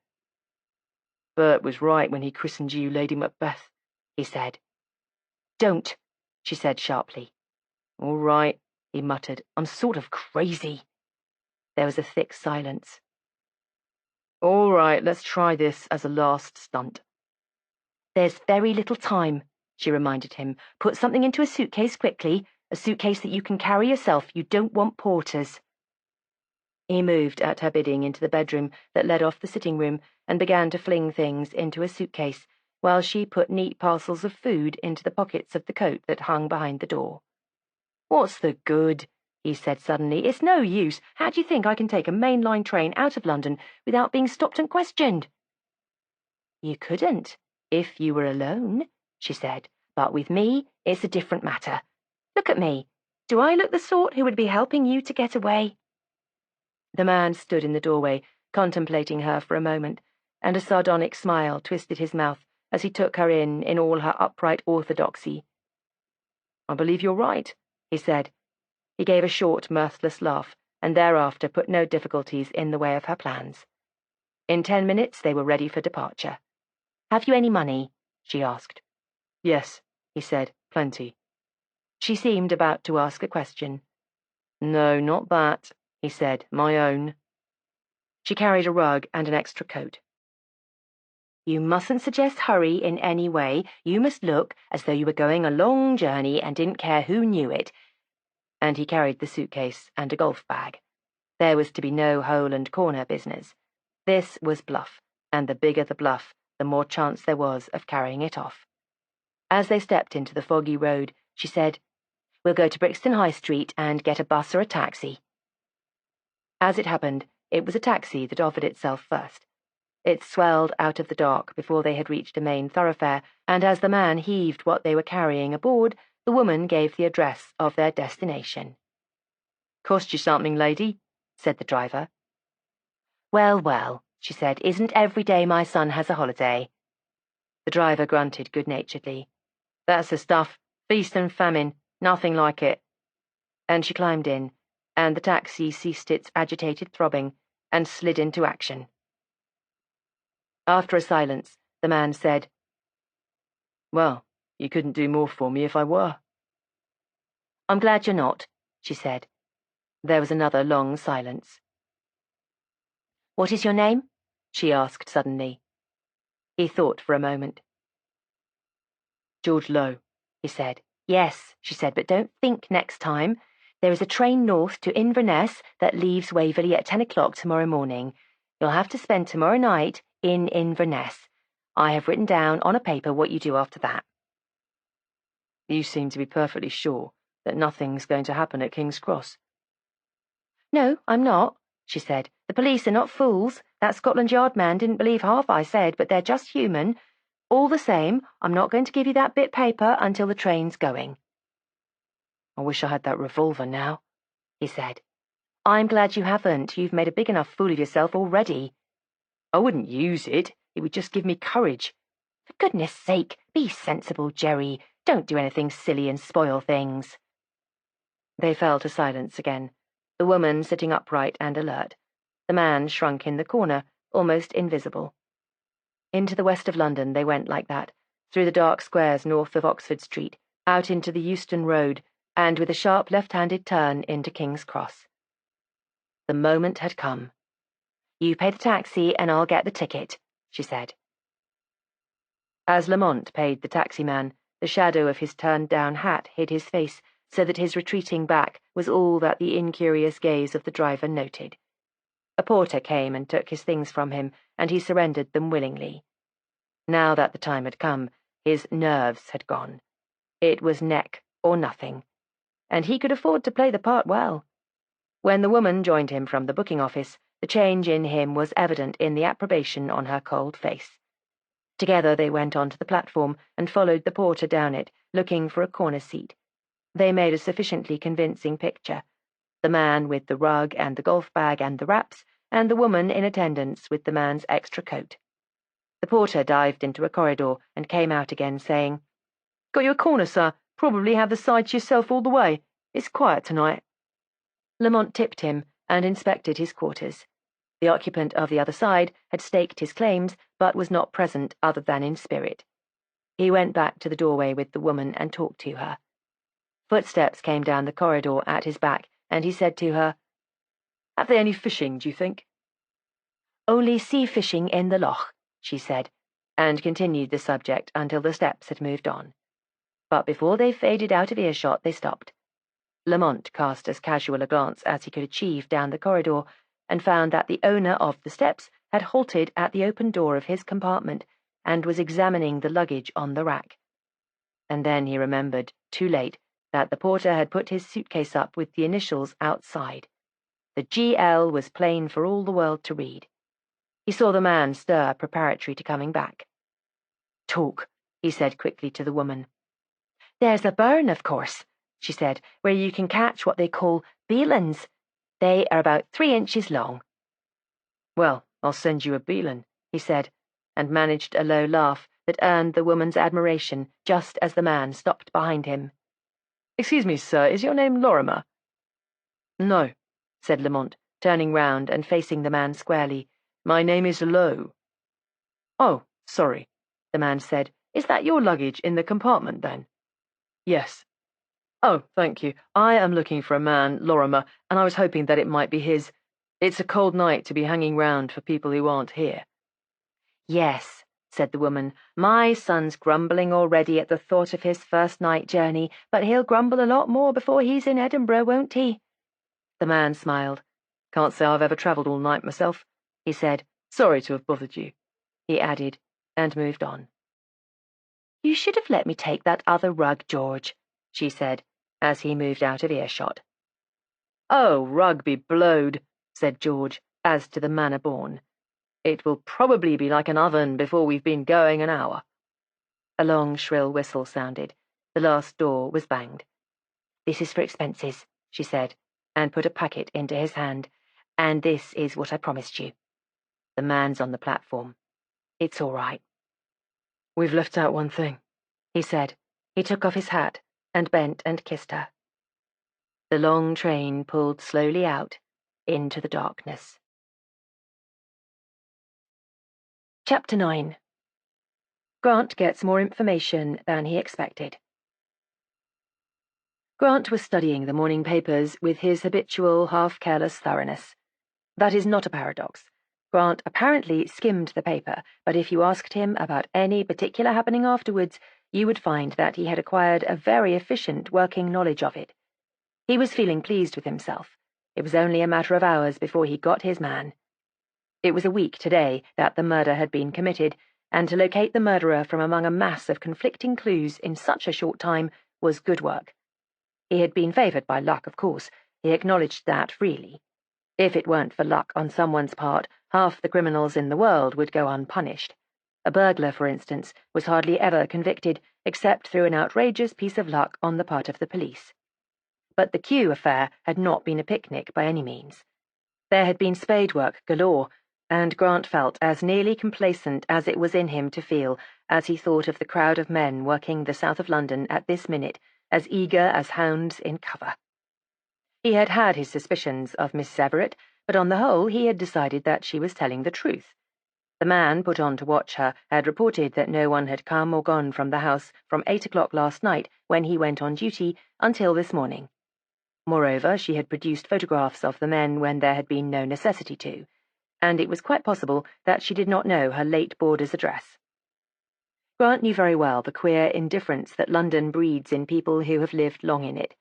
Bert was right when he christened you Lady Macbeth, he said. Don't, she said sharply. All right, he muttered. I'm sort of crazy. There was a thick silence. All right, let's try this as a last stunt. There's very little time, she reminded him. Put something into a suitcase quickly, a suitcase that you can carry yourself. You don't want porters. He moved at her bidding into the bedroom that led off the sitting room and began to fling things into a suitcase, while she put neat parcels of food into the pockets of the coat that hung behind the door. What's the good? He said suddenly. It's no use. How do you think I can take a main-line train out of London without being stopped and questioned? You couldn't, if you were alone, she said. But with me, it's a different matter. Look at me. Do I look the sort who would be helping you to get away? The man stood in the doorway, contemplating her for a moment, and a sardonic smile twisted his mouth as he took her in all her upright orthodoxy. I believe you're right, he said. He gave a short, mirthless laugh, and thereafter put no difficulties in the way of her plans. In 10 minutes they were ready for departure. Have you any money? She asked. Yes, he said, plenty. She seemed about to ask a question. No, not that, he said, my own. She carried a rug and an extra coat. You mustn't suggest hurry in any way. You must look as though you were going a long journey and didn't care who knew it. And he carried the suitcase and a golf bag. There was to be no hole and corner business. This was bluff, and the bigger the bluff, the more chance there was of carrying it off. As they stepped into the foggy road, she said, We'll go to Brixton High Street and get a bus or a taxi." As it happened, it was a taxi that offered itself first. It swelled out of the dark before they had reached a main thoroughfare, and as the man heaved what they were carrying aboard, the woman gave the address of their destination. "Cost you something, lady?" said the driver. "Well, well," she said, "isn't every day my son has a holiday?" The driver grunted good-naturedly. "That's the stuff. Feast and famine. Nothing like it." And she climbed in, and the taxi ceased its agitated throbbing and slid into action. After a silence, the man said, "Well, you couldn't do more for me if I were." "I'm glad you're not," she said. There was another long silence. "What is your name?" she asked suddenly. He thought for a moment. "George Lowe," he said. "Yes," she said, "but don't think next time. There is a train north to Inverness that leaves Waverley at 10 o'clock tomorrow morning. You'll have to spend tomorrow night in Inverness. I have written down on a paper what you do after that." "You seem to be perfectly sure that nothing's going to happen at King's Cross." "No, I'm not," she said. "The police are not fools. That Scotland Yard man didn't believe half I said, but they're just human. All the same, I'm not going to give you that bit paper until the train's going." "I wish I had that revolver now," he said. "I'm glad you haven't. You've made a big enough fool of yourself already." "I wouldn't use it. It would just give me courage." "For goodness sake, be sensible, Jerry. Don't do anything silly and spoil things." They fell to silence again, the woman sitting upright and alert, the man shrunk in the corner, almost invisible. Into the west of London they went like that, through the dark squares north of Oxford Street, out into the Euston Road, and with a sharp left-handed turn into King's Cross. The moment had come. "You pay the taxi and I'll get the ticket," she said. As Lamont paid the taximan, the shadow of his turned-down hat hid his face, so that his retreating back was all that the incurious gaze of the driver noted. A porter came and took his things from him, and he surrendered them willingly. Now that the time had come, his nerves had gone. It was neck or nothing, and he could afford to play the part well. When the woman joined him from the booking office, the change in him was evident in the approbation on her cold face. Together they went onto the platform and followed the porter down it, looking for a corner seat. They made a sufficiently convincing picture, the man with the rug and the golf bag and the wraps, and the woman in attendance with the man's extra coat. The porter dived into a corridor and came out again, saying, "Got you a corner, sir. Probably have the side to yourself all the way. It's quiet tonight." Lamont tipped him and inspected his quarters. The occupant of the other side had staked his claims, but was not present other than in spirit. He went back to the doorway with the woman and talked to her. Footsteps came down the corridor at his back, and he said to her, "Have they any fishing, do you think?" "Only sea fishing in the loch," she said, and continued the subject until the steps had moved on. But before they faded out of earshot, they stopped. Lamont cast as casual a glance as he could achieve down the corridor, and found that the owner of the steps had halted at the open door of his compartment and was examining the luggage on the rack. And then he remembered, too late, that the porter had put his suitcase up with the initials outside. The GL was plain for all the world to read. He saw the man stir preparatory to coming back. "Talk," he said quickly to the woman. "There's a burn, of course," she said, "where you can catch what they call beelans. They are about 3 inches long." "Well, I'll send you a beelan," he said, and managed a low laugh that earned the woman's admiration just as the man stopped behind him. "Excuse me, sir, is your name Lorimer?" "No," said Lamont, turning round and facing the man squarely. "My name is Lowe." "Oh, sorry," the man said. "Is that your luggage in the compartment, then?" "Yes." "Oh, thank you. I am looking for a man, Lorimer, and I was hoping that it might be his. It's a cold night to be hanging round for people who aren't here." "Yes," said the woman. "My son's grumbling already at the thought of his first night journey, but he'll grumble a lot more before he's in Edinburgh, won't he?" The man smiled. "Can't say I've ever travelled all night myself," he said. "Sorry to have bothered you," he added, and moved on. "You should have let me take that other rug, George," she said, as he moved out of earshot. "Oh, rugby blowed," said George, as to the manner born. "It will probably be like an oven before we've been going an hour." A long, shrill whistle sounded. The last door was banged. "This is for expenses," she said, and put a packet into his hand. "And this is what I promised you." The man's on the platform. "It's all right." "We've left out one thing," he said. He took off his hat and bent and kissed her. The long train pulled slowly out into the darkness. Chapter 9. Grant gets more information than he expected. Grant was studying the morning papers with his habitual half-careless thoroughness. That is not a paradox. Grant apparently skimmed the paper, but if you asked him about any particular happening afterwards, you would find that he had acquired a very efficient working knowledge of it. He was feeling pleased with himself. It was only a matter of hours before he got his man. It was a week today that the murder had been committed, and to locate the murderer from among a mass of conflicting clues in such a short time was good work. He had been favoured by luck, of course. He acknowledged that freely. If it weren't for luck on someone's part, half the criminals in the world would go unpunished. A burglar, for instance, was hardly ever convicted, except through an outrageous piece of luck on the part of the police. But the Kew affair had not been a picnic by any means. There had been spade work galore, and Grant felt as nearly complacent as it was in him to feel as he thought of the crowd of men working the south of London at this minute, as eager as hounds in cover. He had had his suspicions of Mrs. Everett, but on the whole he had decided that she was telling the truth. The man put on to watch her had reported that no one had come or gone from the house from 8 o'clock last night, when he went on duty, until this morning. Moreover, she had produced photographs of the men when there had been no necessity to, and it was quite possible that she did not know her late boarder's address. Grant knew very well the queer indifference that London breeds in people who have lived long in it.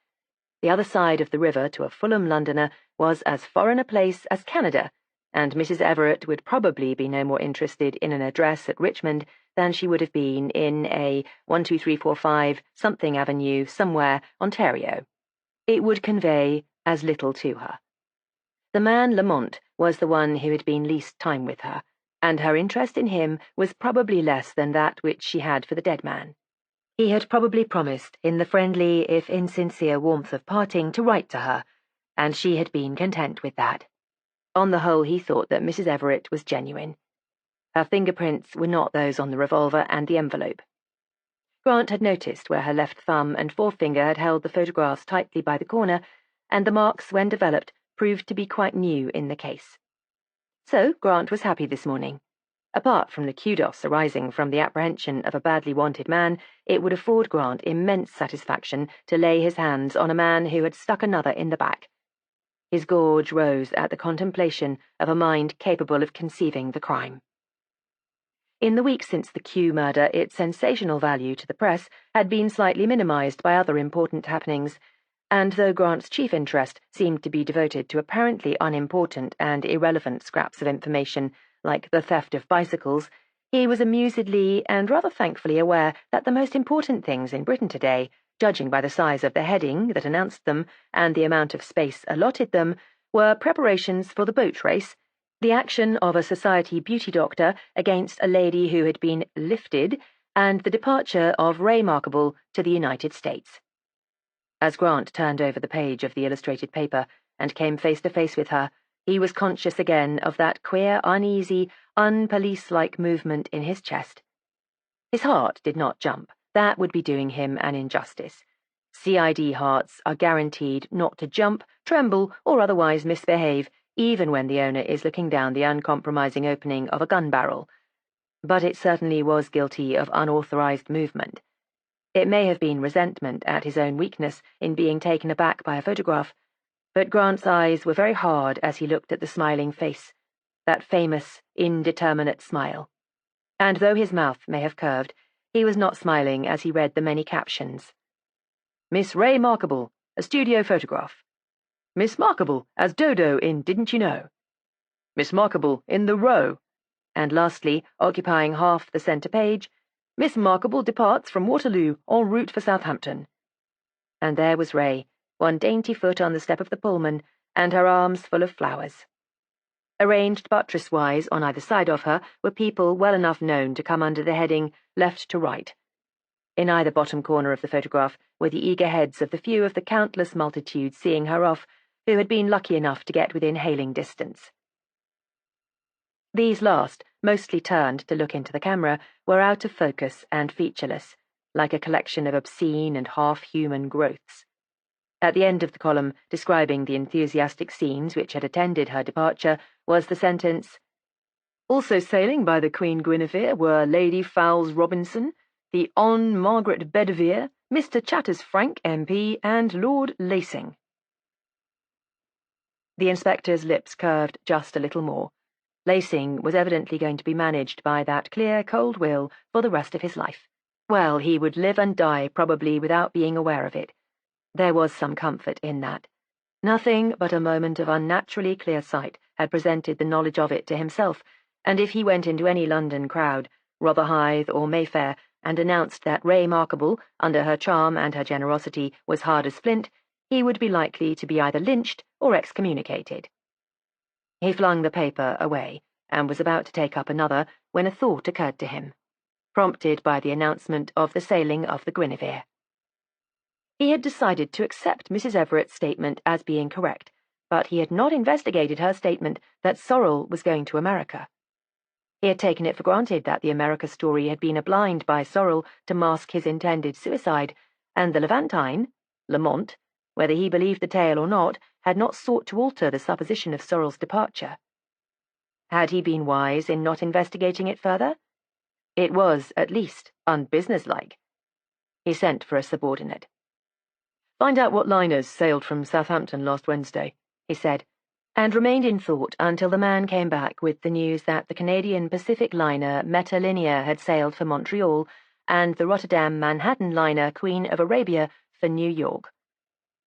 The other side of the river to a Fulham Londoner was as foreign a place as Canada, and Mrs. Everett would probably be no more interested in an address at Richmond than she would have been in a 12345 something Avenue somewhere, Ontario. It would convey as little to her. The man Lamont was the one who had been least time with her, and her interest in him was probably less than that which she had for the dead man. He had probably promised, in the friendly if insincere warmth of parting, to write to her, and she had been content with that. On the whole, he thought that Mrs. Everett was genuine. Her fingerprints were not those on the revolver and the envelope. Grant had noticed where her left thumb and forefinger had held the photographs tightly by the corner, and the marks, when developed, proved to be quite new in the case. So Grant was happy this morning. Apart from the kudos arising from the apprehension of a badly wanted man, it would afford Grant immense satisfaction to lay his hands on a man who had stuck another in the back. His gorge rose at the contemplation of a mind capable of conceiving the crime. In the week since the Kew murder, its sensational value to the press had been slightly minimized by other important happenings, and though Grant's chief interest seemed to be devoted to apparently unimportant and irrelevant scraps of information, like the theft of bicycles, he was amusedly and rather thankfully aware that the most important things in Britain today, judging by the size of the heading that announced them and the amount of space allotted them, were preparations for the boat race, the action of a society beauty doctor against a lady who had been lifted, and the departure of Remarkable to the United States. As Grant turned over the page of the illustrated paper and came face to face with her, he was conscious again of that queer, uneasy, unpolice-like movement in his chest. His heart did not jump. That would be doing him an injustice. CID hearts are guaranteed not to jump, tremble, or otherwise misbehave, even when the owner is looking down the uncompromising opening of a gun barrel. But it certainly was guilty of unauthorized movement. It may have been resentment at his own weakness in being taken aback by a photograph, but Grant's eyes were very hard as he looked at the smiling face, that famous, indeterminate smile. And though his mouth may have curved, he was not smiling as he read the many captions. Miss Remarkable, a studio photograph. Miss Markable as Dodo in Didn't You Know? Miss Markable in The Row. And lastly, occupying half the centre page, Miss Markable departs from Waterloo en route for Southampton. and there was Ray, one dainty foot on the step of the Pullman, and her arms full of flowers. Arranged buttress-wise on either side of her were people well enough known to come under the heading left to right. In either bottom corner of the photograph were the eager heads of the few of the countless multitude seeing her off who had been lucky enough to get within hailing distance. These last, mostly turned to look into the camera, were out of focus and featureless, like a collection of obscene and half-human growths. At the end of the column, describing the enthusiastic scenes which had attended her departure, was the sentence, "Also sailing by the Queen Guinevere were Lady Fowles Robinson, the Hon. Margaret Bedivere, Mr. Chatters Frank, MP, and Lord Lacing." The inspector's lips curved just a little more. Lacing was evidently going to be managed by that clear, cold will for the rest of his life. Well, he would live and die probably without being aware of it. There was some comfort in that. Nothing but a moment of unnaturally clear sight had presented the knowledge of it to himself, and if he went into any London crowd, Rotherhithe or Mayfair, and announced that Ray Markable, under her charm and her generosity, was hard as flint, he would be likely to be either lynched or excommunicated. He flung the paper away, and was about to take up another when a thought occurred to him, prompted by the announcement of the sailing of the Guinevere. He had decided to accept Mrs. Everett's statement as being correct, but he had not investigated her statement that Sorrel was going to America. He had taken it for granted that the America story had been a blind by Sorrel to mask his intended suicide, and the Levantine, Lamont, whether he believed the tale or not, had not sought to alter the supposition of Sorrel's departure. Had he been wise in not investigating it further? It was, at least, unbusinesslike. He sent for a subordinate. "Find out what liners sailed from Southampton last Wednesday," he said, and remained in thought until the man came back with the news that the Canadian Pacific liner Metalinear had sailed for Montreal, and the Rotterdam Manhattan liner Queen of Arabia for New York.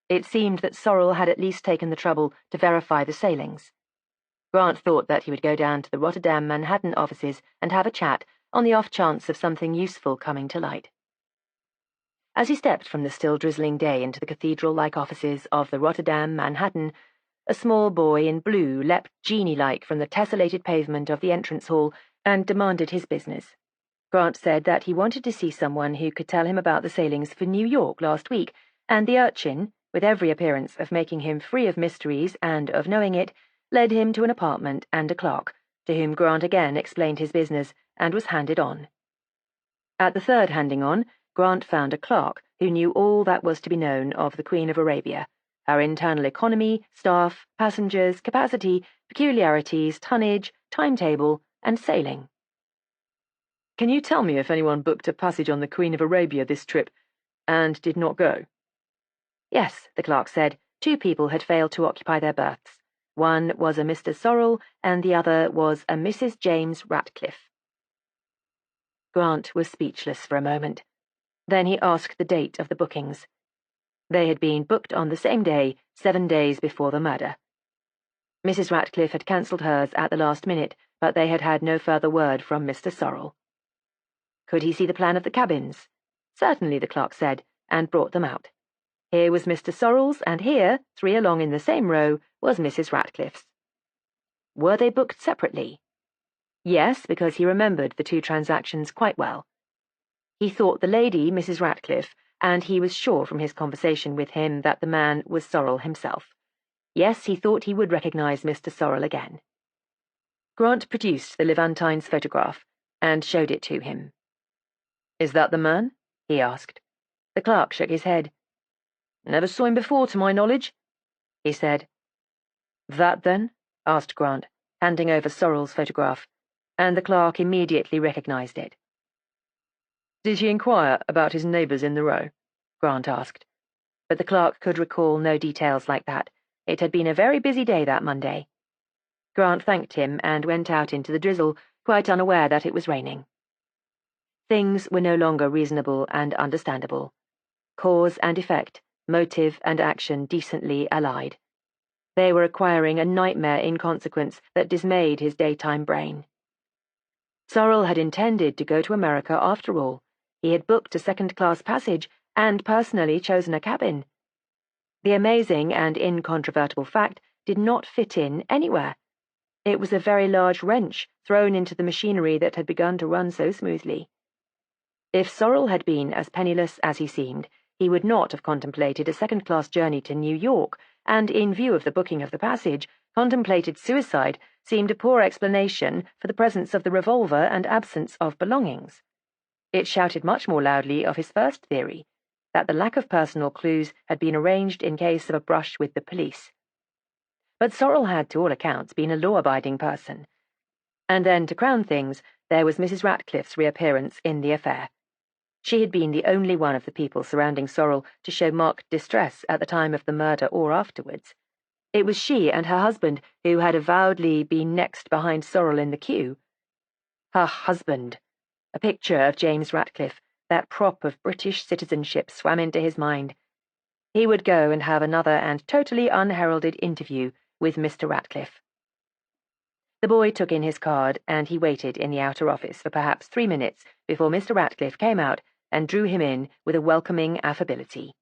It seemed that Sorrel had at least taken the trouble to verify the sailings. Grant thought that he would go down to the Rotterdam Manhattan offices and have a chat on the off chance of something useful coming to light. As he stepped from the still drizzling day into the cathedral-like offices of the Rotterdam Manhattan, a small boy in blue leapt genie-like from the tessellated pavement of the entrance hall and demanded his business. Grant said that he wanted to see someone who could tell him about the sailings for New York last week, and the urchin, with every appearance of making him free of mysteries and of knowing it, led him to an apartment and a clerk, to whom Grant again explained his business and was handed on. At the third handing on, Grant found a clerk who knew all that was to be known of the Queen of Arabia, her internal economy, staff, passengers, capacity, peculiarities, tonnage, timetable, and sailing. "Can you tell me if anyone booked a passage on the Queen of Arabia this trip, and did not go?" Yes, the clerk said. 2 people had failed to occupy their berths. One was a Mr. Sorrel, and the other was a Mrs. James Ratcliffe. Grant was speechless for a moment. Then he asked the date of the bookings. They had been booked on the same day, 7 days before the murder. Mrs. Ratcliffe had cancelled hers at the last minute, but they had had no further word from Mr. Sorrel. Could he see the plan of the cabins? Certainly, the clerk said, and brought them out. Here was Mr. Sorrel's, and here, 3 along in the same row, was Mrs. Ratcliffe's. Were they booked separately? Yes, because he remembered the 2 transactions quite well. He thought the lady Mrs. Ratcliffe, and he was sure from his conversation with him that the man was Sorrel himself. Yes, he thought he would recognize Mr. Sorrel again. Grant produced the Levantine's photograph and showed it to him. "Is that the man?" he asked. The clerk shook his head. "Never saw him before, to my knowledge," he said. "That, then?" asked Grant, handing over Sorrel's photograph, and the clerk immediately recognized it. "Did he inquire about his neighbours in the row?" Grant asked. But the clerk could recall no details like that. It had been a very busy day that Monday. Grant thanked him and went out into the drizzle, quite unaware that it was raining. Things were no longer reasonable and understandable. Cause and effect, motive and action decently allied. They were acquiring a nightmare inconsequence that dismayed his daytime brain. Sorrel had intended to go to America after all. He had booked a second-class passage, and personally chosen a cabin. The amazing and incontrovertible fact did not fit in anywhere. It was a very large wrench thrown into the machinery that had begun to run so smoothly. If Sorrel had been as penniless as he seemed, he would not have contemplated a second-class journey to New York, and in view of the booking of the passage, contemplated suicide seemed a poor explanation for the presence of the revolver and absence of belongings. It shouted much more loudly of his first theory, that the lack of personal clues had been arranged in case of a brush with the police. But Sorrel had, to all accounts, been a law-abiding person. And then, to crown things, there was Mrs. Ratcliffe's reappearance in the affair. She had been the only one of the people surrounding Sorrel to show marked distress at the time of the murder or afterwards. It was she and her husband who had avowedly been next behind Sorrel in the queue. Her husband! A picture of James Ratcliffe, that prop of British citizenship, swam into his mind. He would go and have another and totally unheralded interview with Mr. Ratcliffe. The boy took in his card, and he waited in the outer office for perhaps 3 minutes before Mr. Ratcliffe came out and drew him in with a welcoming affability.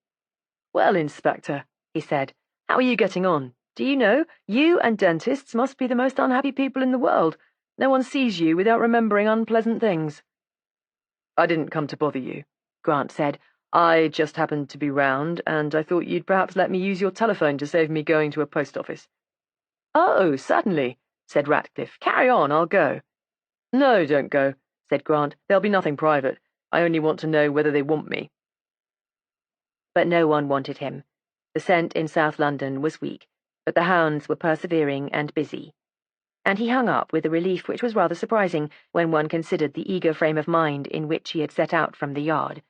"Well, Inspector," he said, "how are you getting on? Do you know, you and dentists must be the most unhappy people in the world. No one sees you without remembering unpleasant things." "I didn't come to bother you," Grant said. "I just happened to be round, and I thought you'd perhaps let me use your telephone to save me going to a post office." "Oh, certainly," said Ratcliffe. "Carry on, I'll go." "No, don't go," said Grant. "There'll be nothing private. I only want to know whether they want me." But no one wanted him. The scent in South London was weak, but the hounds were persevering and busy. And he hung up with a relief which was rather surprising when one considered the eager frame of mind in which he had set out from the Yard.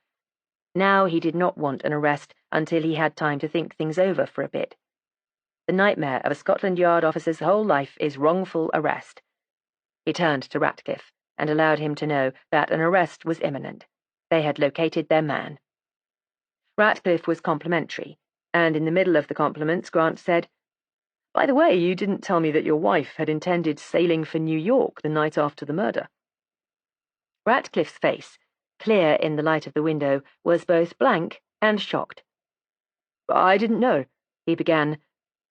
Now he did not want an arrest until he had time to think things over for a bit. The nightmare of a Scotland Yard officer's whole life is wrongful arrest. He turned to Ratcliffe and allowed him to know that an arrest was imminent. They had located their man. Ratcliffe was complimentary, and in the middle of the compliments Grant said, "By the way, you didn't tell me that your wife had intended sailing for New York the night after the murder." Ratcliffe's face, clear in the light of the window, was both blank and shocked. "I didn't know," he began,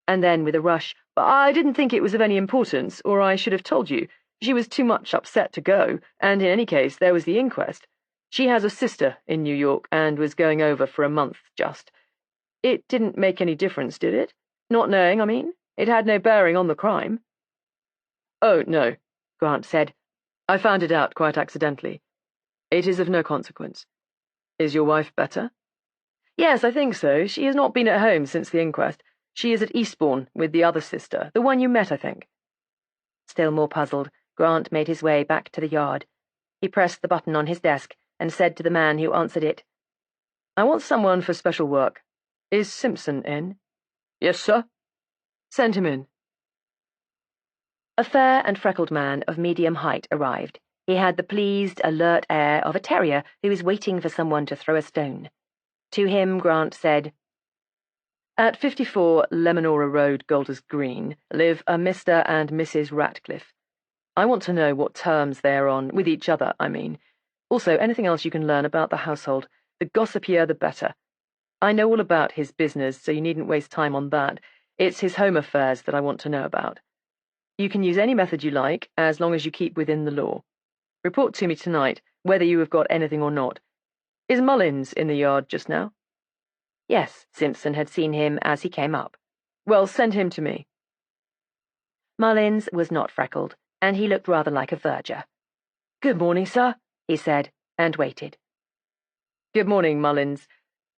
and then with a rush, "I didn't think it was of any importance, or I should have told you. She was too much upset to go, and in any case there was the inquest. She has a sister in New York and was going over for a month just. It didn't make any difference, did it? Not knowing, I mean? It had no bearing on the crime." "Oh, no," Grant said. "I found it out quite accidentally. It is of no consequence. Is your wife better?" "Yes, I think so. She has not been at home since the inquest. She is at Eastbourne with the other sister, the one you met, I think." Still more puzzled, Grant made his way back to the Yard. He pressed the button on his desk and said to the man who answered it, "I want someone for special work. Is Simpson in?" "Yes, sir." "Send him in." A fair and freckled man of medium height arrived. He had the pleased, alert air of a terrier who is waiting for someone to throw a stone. To him Grant said, "At 54 Lemonora Road, Golders Green, live a Mr. and Mrs. Ratcliffe. I want to know what terms they are on, with each other, I mean. Also, anything else you can learn about the household. The gossipier the better. I know all about his business, so you needn't waste time on that. It's his home affairs that I want to know about. You can use any method you like, as long as you keep within the law. Report to me tonight, whether you have got anything or not. Is Mullins in the Yard just now?" Yes, Simpson had seen him as he came up. "Well, send him to me." Mullins was not freckled, and he looked rather like a verger. "Good morning, sir," he said, and waited. "Good morning, Mullins.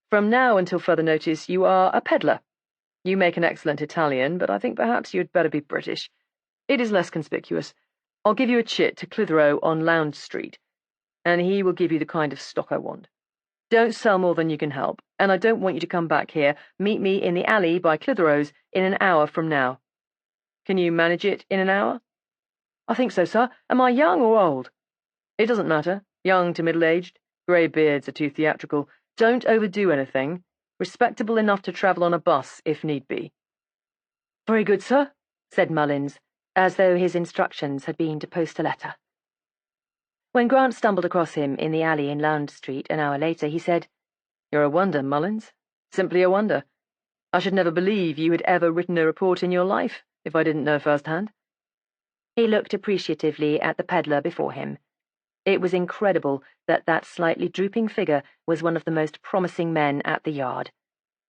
From now until further notice, you are a peddler. You make an excellent Italian, but I think perhaps you had better be British. It is less conspicuous. I'll give you a chit to Clitheroe on Lowndes Street, and he will give you the kind of stock I want. Don't sell more than you can help, and I don't want you to come back here. Meet me in the alley by Clitheroe's in an hour from now. Can you manage it in an hour?" "I think so, sir. Am I young or old?" "It doesn't matter. Young to middle-aged. Grey beards are too theatrical. Don't overdo anything. Respectable enough to travel on a bus, if need be." "Very good, sir," said Mullins, as though his instructions had been to post a letter. When Grant stumbled across him in the alley in Lowndes Street an hour later, he said, You're a wonder, Mullins. Simply a wonder. I should never believe you had ever written a report in your life, if I didn't know firsthand." He looked appreciatively at the peddler before him. It was incredible that slightly drooping figure was one of the most promising men at the Yard.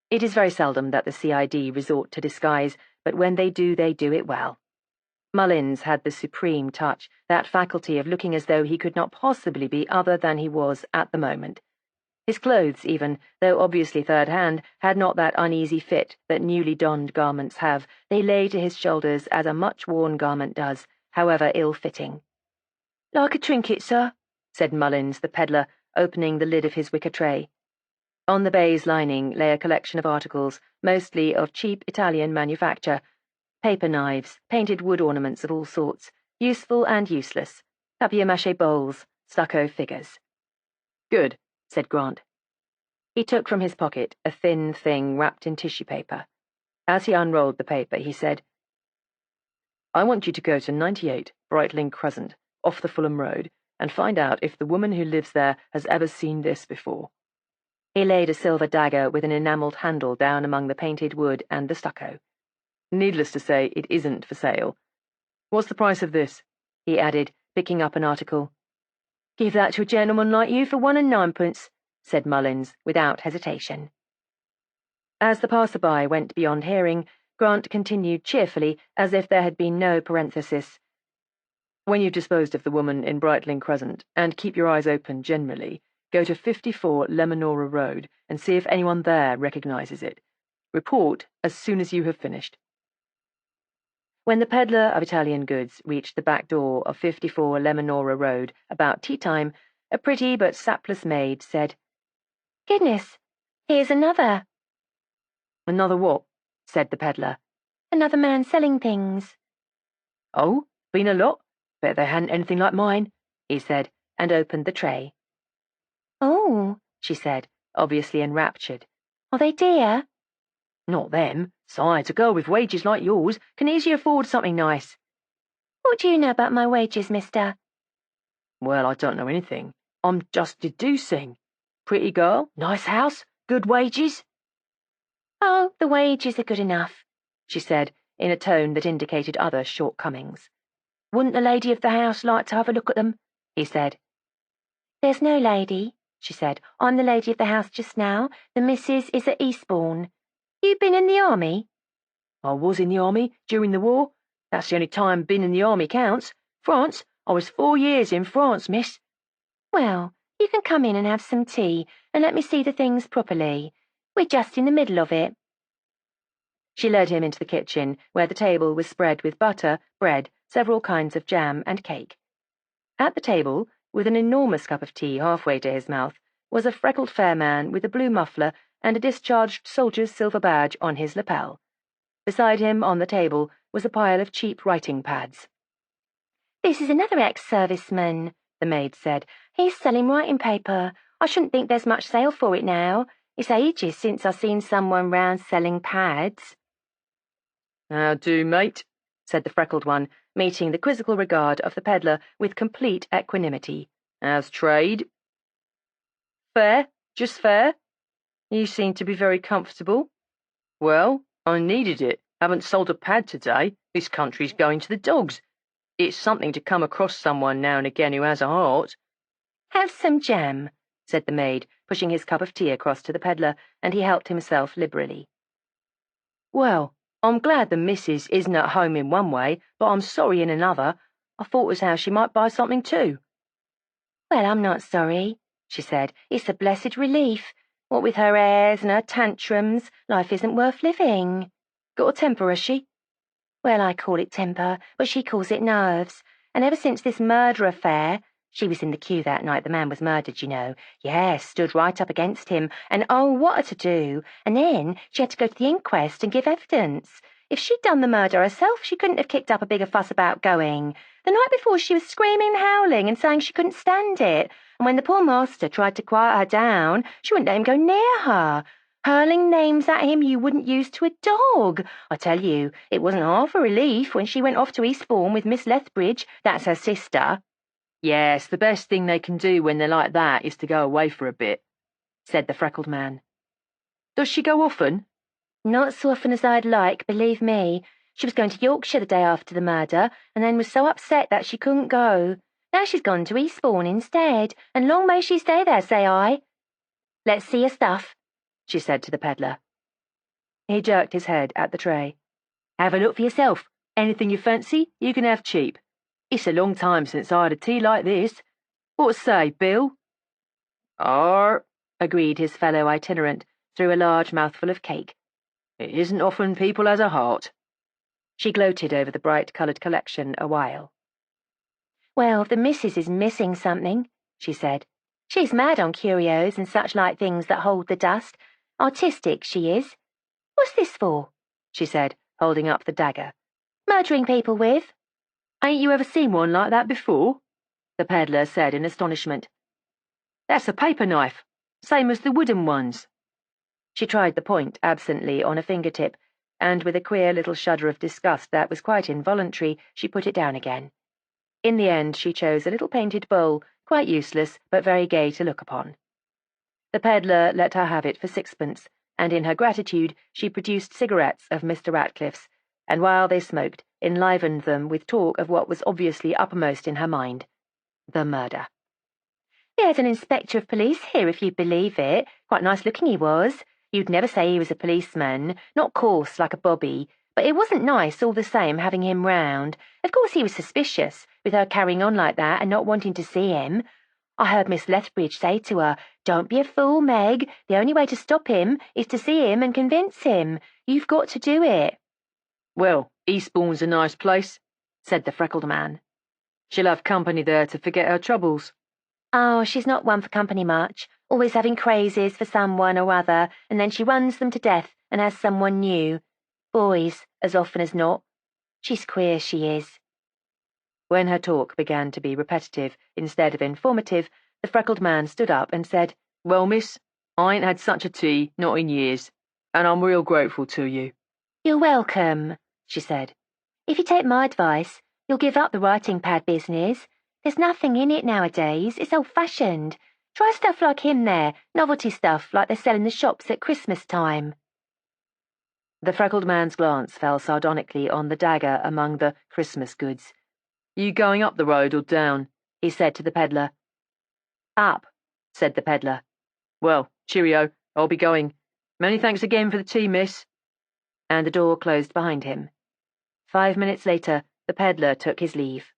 It is very seldom that the CID resort to disguise, but when they do it well. Mullins had the supreme touch, that faculty of looking as though he could not possibly be other than he was at the moment. His clothes, even, though obviously third-hand, had not that uneasy fit that newly donned garments have. They lay to his shoulders as a much-worn garment does, however ill-fitting. "Like a trinket, sir," said Mullins, the peddler, opening the lid of his wicker tray. On the baize lining lay a collection of articles, mostly of cheap Italian manufacture. Paper knives, painted wood ornaments of all sorts, useful and useless, papier-mâché bowls, stucco figures. "Good," said Grant. He took from his pocket a thin thing wrapped in tissue paper. As he unrolled the paper, he said, "I want you to go to 98 Brightling Crescent, off the Fulham Road, and find out if the woman who lives there has ever seen this before." He laid a silver dagger with an enamelled handle down among the painted wood and the stucco. "Needless to say, it isn't for sale. What's the price of this?" he added, picking up an article. "Give that to a gentleman like you for 1 and 9pence, said Mullins, without hesitation. As the passer-by went beyond hearing, Grant continued cheerfully, as if there had been no parenthesis. "When you've disposed of the woman in Brightling Crescent, and keep your eyes open generally, go to 54 Lemonora Road and see if anyone there recognizes it. Report as soon as you have finished." When the peddler of Italian goods reached the back door of 54 Lemonora Road about tea-time, a pretty but sapless maid said, "Goodness, here's another." "Another what?" said the peddler. "Another man selling things." "Oh, been a lot? Bet they hadn't anything like mine," he said, and opened the tray. "Oh," she said, obviously enraptured. "Are they dear?" "Not them. Besides, a girl with wages like yours can easily afford something nice." "What do you know about my wages, mister?" "Well, I don't know anything. I'm just deducing. Pretty girl, nice house, good wages." "Oh, the wages are good enough," she said, in a tone that indicated other shortcomings. "Wouldn't the lady of the house like to have a look at them?" he said. "There's no lady," she said. "I'm the lady of the house just now. The missus is at Eastbourne. You been in the army?" "I was in the army during the war. That's the only time been in the army counts. France, I was 4 years in France, miss." "Well, you can come in and have some tea, and let me see the things properly. We're just in the middle of it." She led him into the kitchen, where the table was spread with butter, bread, several kinds of jam, and cake. At the table, with an enormous cup of tea halfway to his mouth, was a freckled fair man with a blue muffler and a discharged soldier's silver badge on his lapel. Beside him, on the table, was a pile of cheap writing pads. "This is another ex-serviceman," the maid said. "He's selling writing paper. I shouldn't think there's much sale for it now. It's ages since I've seen someone round selling pads." "How do, mate?" said the freckled one, meeting the quizzical regard of the peddler with complete equanimity. "How's trade?" "Fair, just fair." "You seem to be very comfortable." "Well, I needed it. Haven't sold a pad today. This country's going to the dogs. It's something to come across someone now and again who has a heart." "Have some jam," said the maid, pushing his cup of tea across to the peddler, and he helped himself liberally. "Well, I'm glad the missus isn't at home in one way, but I'm sorry in another. I thought as how she might buy something too." "Well, I'm not sorry," she said. "It's a blessed relief. What with her airs and her tantrums, life isn't worth living." "Got a temper, has she?" "Well, I call it temper, but she calls it nerves. And ever since this murder affair— she was in the queue that night the man was murdered, you know. Yes, stood right up against him, and oh, what a to-do. And then she had to go to the inquest and give evidence. If she'd done the murder herself, she couldn't have kicked up a bigger fuss about going. The night before she was screaming and howling and saying she couldn't stand it, and when the poor master tried to quiet her down, she wouldn't let him go near her, hurling names at him you wouldn't use to a dog. I tell you, it wasn't half a relief when she went off to Eastbourne with Miss Lethbridge, that's her sister." "Yes, the best thing they can do when they're like that is to go away for a bit." said the freckled man. Does she go often? Not so often as I'd like, believe me. She was going to Yorkshire the day after the murder, and then was so upset that she couldn't go. Now she's gone to Eastbourne instead, and long may she stay there, say I. Let's see your stuff, she said to the peddler. He jerked his head at the tray. Have a look for yourself. Anything you fancy, you can have cheap. It's a long time since I had a tea like this. What say, Bill? Arr, agreed his fellow itinerant through a large mouthful of cake. It isn't often people has a heart. She gloated over the bright-coloured collection a while. Well, the missus is missing something, she said. She's mad on curios and such like things that hold the dust. Artistic, she is. What's this for? She said, holding up the dagger. Murdering people with. Ain't you ever seen one like that before? The peddler said in astonishment. That's a paper knife, same as the wooden ones. She tried the point absently on a fingertip, and with a queer little shudder of disgust that was quite involuntary, she put it down again. In the end, she chose a little painted bowl, quite useless, but very gay to look upon. The peddler let her have it for 6pence, and in her gratitude she produced cigarettes of Mr. Ratcliffe's, and while they smoked, enlivened them with talk of what was obviously uppermost in her mind. The murder. There's an inspector of police here, if you believe it. Quite nice looking he was. You'd never say he was a policeman, not coarse like a bobby, but it wasn't nice all the same having him round. Of course he was suspicious, with her carrying on like that and not wanting to see him. I heard Miss Lethbridge say to her, "Don't be a fool, Meg. The only way to stop him is to see him and convince him. You've got to do it." Well, Eastbourne's a nice place, said the freckled man. She'll have company there to forget her troubles. Oh, she's not one for company much, always having crazes for someone or other, and then she runs them to death and has someone new. Boys, as often as not. She's queer, she is. When her talk began to be repetitive instead of informative, the freckled man stood up and said, Well, miss, I ain't had such a tea, not in years, and I'm real grateful to you. You're welcome, she said. If you take my advice, you'll give up the writing pad business. There's nothing in it nowadays. It's old-fashioned. Try stuff like him there, novelty stuff like they sell in the shops at Christmas time. The freckled man's glance fell sardonically on the dagger among the Christmas goods. You going up the road or down? He said to the peddler. Up, said the peddler. Well, cheerio, I'll be going. Many thanks again for the tea, miss. And the door closed behind him. 5 minutes later, the peddler took his leave.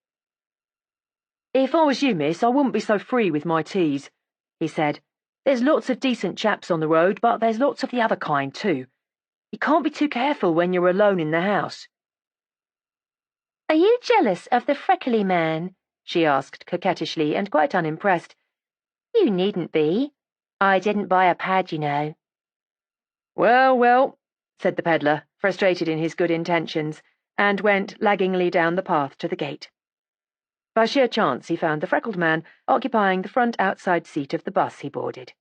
If I was you, miss, I wouldn't be so free with my teas, he said. There's lots of decent chaps on the road, but there's lots of the other kind, too. You can't be too careful when you're alone in the house. Are you jealous of the freckly man? She asked coquettishly and quite unimpressed. You needn't be. I didn't buy a pad, you know. Well, well, said the peddler, frustrated in his good intentions, and went laggingly down the path to the gate. By sheer chance he found the freckled man occupying the front outside seat of the bus he boarded.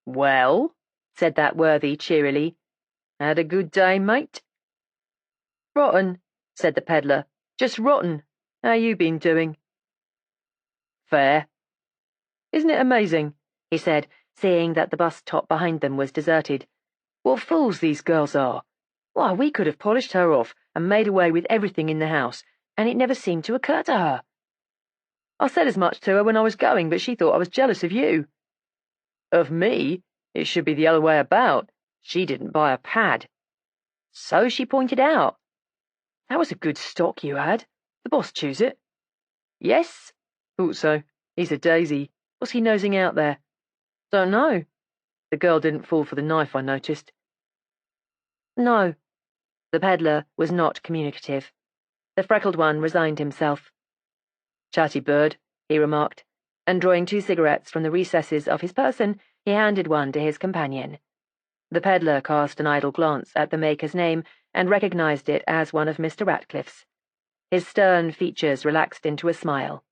Well, said that worthy cheerily. Had a good day, mate? Rotten, said the peddler. Just rotten. How you been doing? Fair. Isn't it amazing, he said, seeing that the bus top behind them was deserted. What fools these girls are. Why, we could have polished her off and made away with everything in the house, and it never seemed to occur to her. I said as much to her when I was going, but she thought I was jealous of you. Of me? It should be the other way about. She didn't buy a pad. So she pointed out. That was a good stock you had. The boss choose it? Yes. Thought so. He's a daisy. What's he nosing out there? Don't know. The girl didn't fall for the knife, I noticed. No. The peddler was not communicative. The freckled one resigned himself. Chatty bird, he remarked, and drawing 2 cigarettes from the recesses of his person, he handed one to his companion. The peddler cast an idle glance at the maker's name and recognized it as one of Mr. Ratcliffe's. His stern features relaxed into a smile.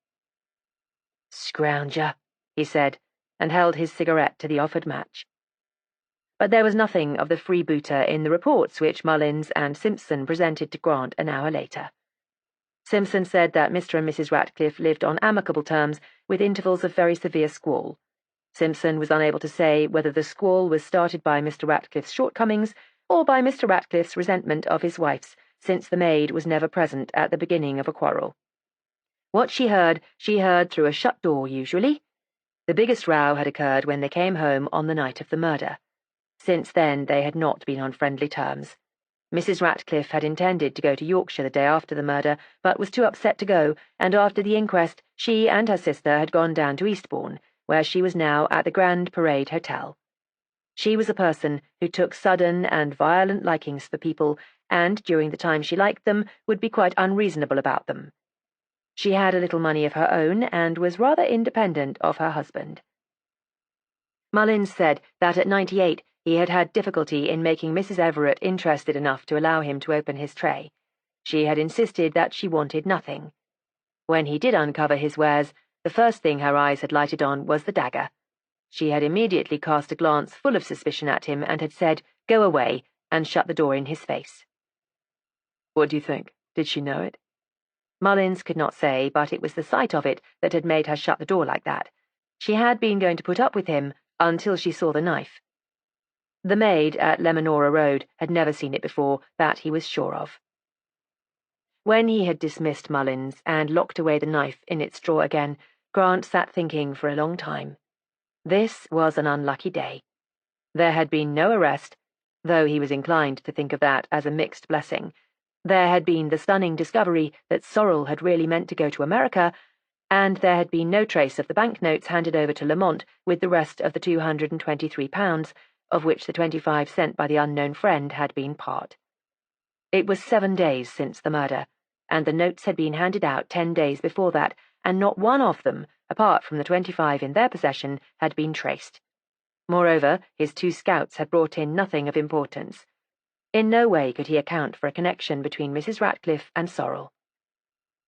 Scrounger, he said, and held his cigarette to the offered match. But there was nothing of the freebooter in the reports which Mullins and Simpson presented to Grant an hour later. Simpson said that Mr. and Mrs. Ratcliffe lived on amicable terms with intervals of very severe squall. Simpson was unable to say whether the squall was started by Mr. Ratcliffe's shortcomings or by Mr. Ratcliffe's resentment of his wife's, since the maid was never present at the beginning of a quarrel. What she heard through a shut door, usually. The biggest row had occurred when they came home on the night of the murder. Since then, they had not been on friendly terms. Mrs. Ratcliffe had intended to go to Yorkshire the day after the murder, but was too upset to go, and after the inquest, she and her sister had gone down to Eastbourne, where she was now at the Grand Parade Hotel. She was a person who took sudden and violent likings for people, and during the time she liked them, would be quite unreasonable about them. She had a little money of her own, and was rather independent of her husband. Mullins said that at 98 he had had difficulty in making Mrs. Everett interested enough to allow him to open his tray. She had insisted that she wanted nothing. When he did uncover his wares, the first thing her eyes had lighted on was the dagger. She had immediately cast a glance full of suspicion at him and had said, "Go away," and shut the door in his face. What do you think? Did she know it? Mullins could not say, but it was the sight of it that had made her shut the door like that. She had been going to put up with him until she saw the knife. The maid at Lemonora Road had never seen it before, that he was sure of. When he had dismissed Mullins and locked away the knife in its drawer again, Grant sat thinking for a long time. This was an unlucky day. There had been no arrest, though he was inclined to think of that as a mixed blessing. There had been the stunning discovery that Sorrel had really meant to go to America, and there had been no trace of the banknotes handed over to Lamont with the rest of the £223, of which the 25 sent by the unknown friend had been part. It was 7 days since the murder, and the notes had been handed out 10 days before that, and not one of them, apart from the 25 in their possession, had been traced. Moreover, his 2 scouts had brought in nothing of importance. In no way could he account for a connection between Mrs. Ratcliffe and Sorrel.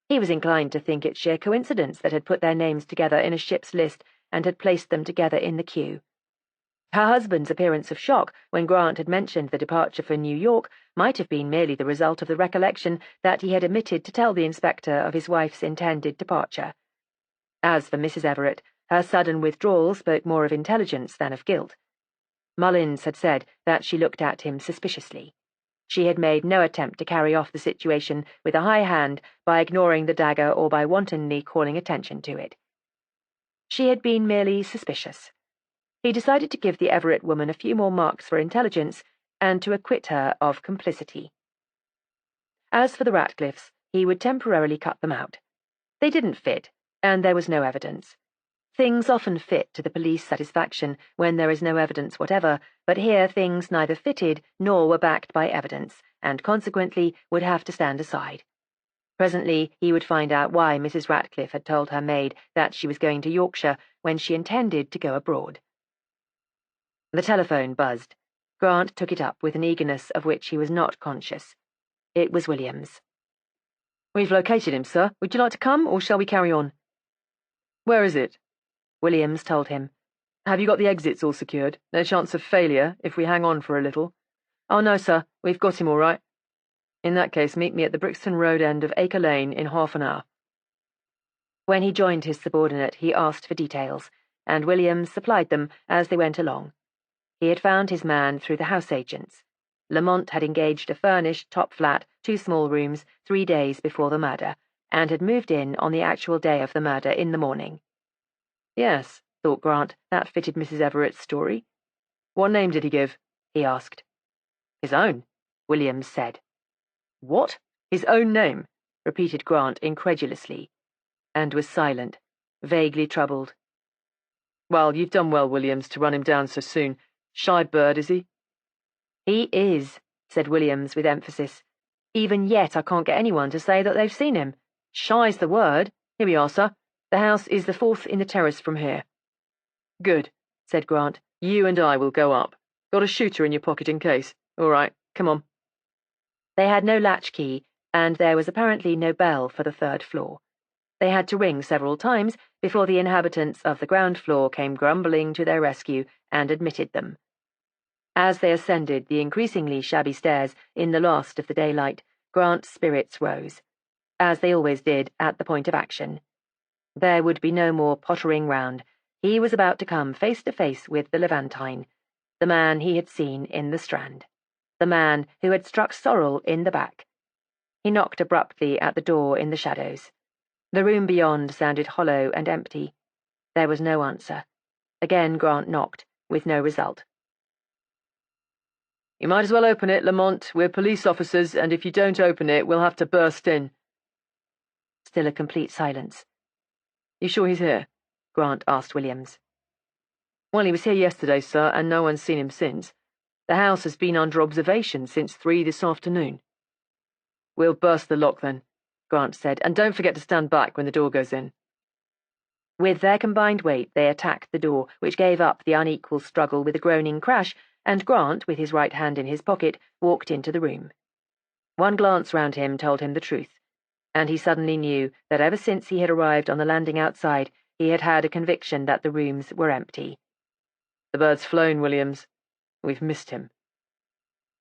He was inclined to think it sheer coincidence that had put their names together in a ship's list and had placed them together in the queue. Her husband's appearance of shock when Grant had mentioned the departure for New York might have been merely the result of the recollection that he had omitted to tell the inspector of his wife's intended departure. As for Mrs. Everett, her sudden withdrawal spoke more of intelligence than of guilt. Mullins had said that she looked at him suspiciously. She had made no attempt to carry off the situation with a high hand by ignoring the dagger or by wantonly calling attention to it. She had been merely suspicious. He decided to give the Everett woman a few more marks for intelligence and to acquit her of complicity. As for the Ratcliffes, he would temporarily cut them out. They didn't fit, and there was no evidence. Things often fit to the police satisfaction when there is no evidence whatever, but here things neither fitted nor were backed by evidence, and consequently would have to stand aside. Presently he would find out why Mrs. Ratcliffe had told her maid that she was going to Yorkshire when she intended to go abroad. The telephone buzzed. Grant took it up with an eagerness of which he was not conscious. It was Williams. "We've located him, sir. Would you like to come, or shall we carry on?" "Where is it?" Williams told him. "Have you got the exits all secured? No chance of failure if we hang on for a little?" "Oh, no, sir. We've got him all right." "In that case, meet me at the Brixton Road end of Acre Lane in half an hour." When he joined his subordinate, he asked for details, and Williams supplied them as they went along. He had found his man through the house agents. Lamont had engaged a furnished top flat, 2 small rooms, 3 days before the murder, and had moved in on the actual day of the murder in the morning. Yes, thought Grant, that fitted Mrs. Everett's story. "What name did he give?" he asked. "His own," Williams said. "What? His own name?" repeated Grant incredulously, and was silent, vaguely troubled. "Well, you've done well, Williams, to run him down so soon. Shy bird, is he?" "He is," said Williams with emphasis. "Even yet I can't get anyone to say that they've seen him. Shy's the word. Here we are, sir. The house is the 4th in the terrace from here." "Good," said Grant. "You and I will go up. Got a shooter in your pocket in case. All right, come on." They had no latchkey, and there was apparently no bell for the 3rd floor. They had to ring several times before the inhabitants of the ground floor came grumbling to their rescue and admitted them. As they ascended the increasingly shabby stairs in the last of the daylight, Grant's spirits rose, as they always did at the point of action. There would be no more pottering round. He was about to come face to face with the Levantine, the man he had seen in the Strand, the man who had struck Sorrel in the back. He knocked abruptly at the door in the shadows. The room beyond sounded hollow and empty. There was no answer. Again Grant knocked, with no result. "You might as well open it, Lamont. We're police officers, and if you don't open it, we'll have to burst in." Still a complete silence. "You sure he's here?" Grant asked Williams. "Well, he was here yesterday, sir, and no one's seen him since. The house has been under observation since 3 this afternoon." "We'll burst the lock, then," Grant said, "and don't forget to stand back when the door goes in." With their combined weight, they attacked the door, which gave up the unequal struggle with a groaning crash, and Grant, with his right hand in his pocket, walked into the room. One glance round him told him the truth, and he suddenly knew that ever since he had arrived on the landing outside, he had had a conviction that the rooms were empty. "The bird's flown, Williams. We've missed him."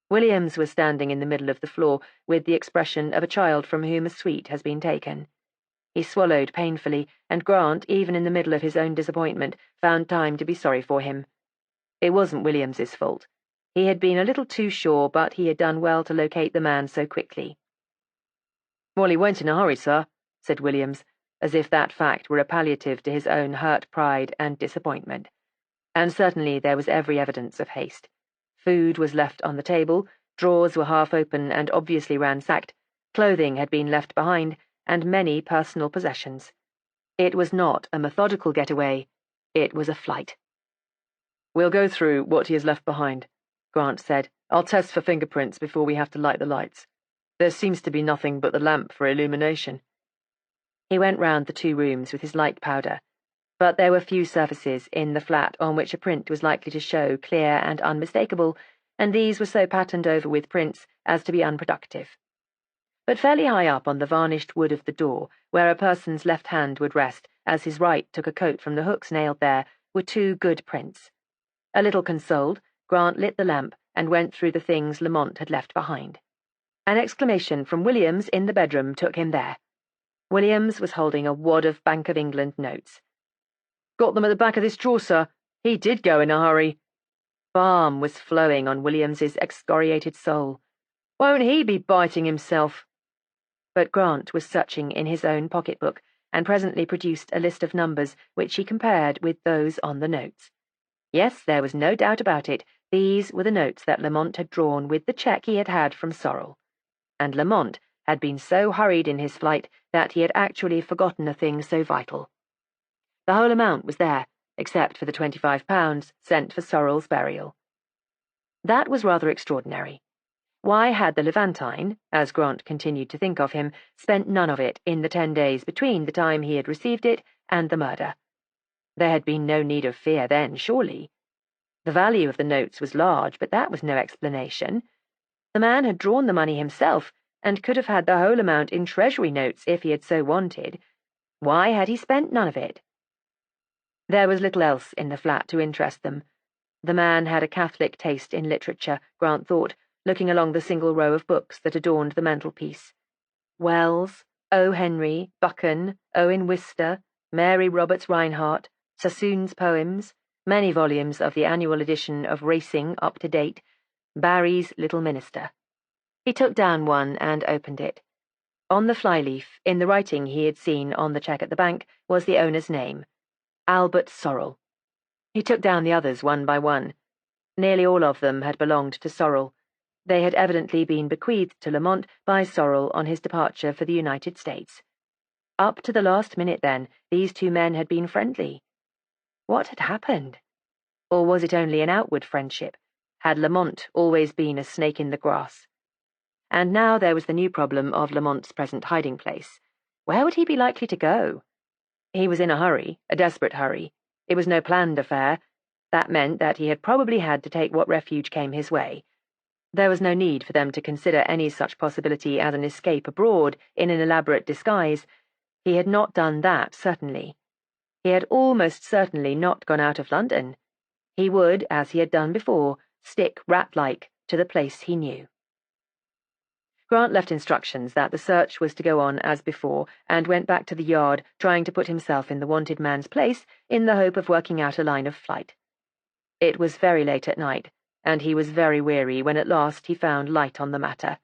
Williams was standing in the middle of the floor, with the expression of a child from whom a sweet has been taken. He swallowed painfully, and Grant, even in the middle of his own disappointment, found time to be sorry for him. It wasn't Williams's fault. He had been a little too sure, but he had done well to locate the man so quickly. "Well, he went in a hurry, sir," said Williams, as if that fact were a palliative to his own hurt pride and disappointment. And certainly there was every evidence of haste. Food was left on the table, drawers were half open and obviously ransacked, clothing had been left behind, and many personal possessions. It was not a methodical getaway, it was a flight. "We'll go through what he has left behind," Grant said. "I'll test for fingerprints before we have to light the lights. There seems to be nothing but the lamp for illumination." He went round the 2 rooms with his light powder, but there were few surfaces in the flat on which a print was likely to show clear and unmistakable, and these were so patterned over with prints as to be unproductive. But fairly high up on the varnished wood of the door, where a person's left hand would rest as his right took a coat from the hooks nailed there, were 2 good prints. A little consoled, Grant lit the lamp and went through the things Lamont had left behind. An exclamation from Williams in the bedroom took him there. Williams was holding a wad of Bank of England notes. "Got them at the back of this drawer, sir. He did go in a hurry." Balm was flowing on Williams's excoriated soul. "Won't he be biting himself?" But Grant was searching in his own pocketbook, and presently produced a list of numbers which he compared with those on the notes. Yes, there was no doubt about it. These were the notes that Lamont had drawn with the cheque he had had from Sorrel. And Lamont had been so hurried in his flight that he had actually forgotten a thing so vital. The whole amount was there, except for the £25 sent for Sorrel's burial. That was rather extraordinary. Why had the Levantine, as Grant continued to think of him, spent none of it in the 10 days between the time he had received it and the murder? There had been no need of fear then, surely. The value of the notes was large, but that was no explanation. The man had drawn the money himself, and could have had the whole amount in treasury notes if he had so wanted. Why had he spent none of it? There was little else in the flat to interest them. The man had a Catholic taste in literature, Grant thought, looking along the single row of books that adorned the mantelpiece. Wells, O. Henry, Buchan, Owen Wister, Mary Roberts Reinhardt, Sassoon's poems, many volumes of the annual edition of Racing up to date, Barry's Little Minister. He took down one and opened it. On the flyleaf, in the writing he had seen on the cheque at the bank, was the owner's name, Albert Sorrel. He took down the others one by one. Nearly all of them had belonged to Sorrel. They had evidently been bequeathed to Lamont by Sorrel on his departure for the United States. Up to the last minute, then, these 2 men had been friendly. What had happened? Or was it only an outward friendship? Had Lamont always been a snake in the grass? And now there was the new problem of Lamont's present hiding place. Where would he be likely to go? He was in a hurry, a desperate hurry. It was no planned affair. That meant that he had probably had to take what refuge came his way. There was no need for them to consider any such possibility as an escape abroad in an elaborate disguise. He had not done that, certainly. He had almost certainly not gone out of London. He would, as he had done before, stick rat-like to the place he knew. Grant left instructions that the search was to go on as before and went back to the yard, trying to put himself in the wanted man's place in the hope of working out a line of flight. It was very late at night, and he was very weary when at last he found light on the matter.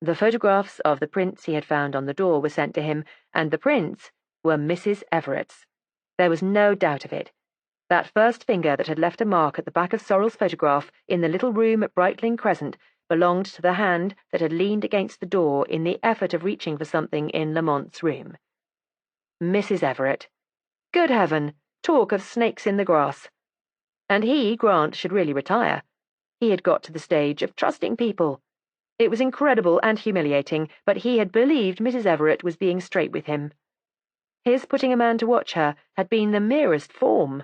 The photographs of the prints he had found on the door were sent to him, and the prints were Mrs. Everett's. There was no doubt of it. That first finger that had left a mark at the back of Sorrel's photograph in the little room at Brightling Crescent belonged to the hand that had leaned against the door in the effort of reaching for something in Lamont's room. Mrs. Everett. Good heaven, talk of snakes in the grass. And he, Grant, should really retire. He had got to the stage of trusting people. It was incredible and humiliating, but he had believed Mrs. Everett was being straight with him. His putting a man to watch her had been the merest form.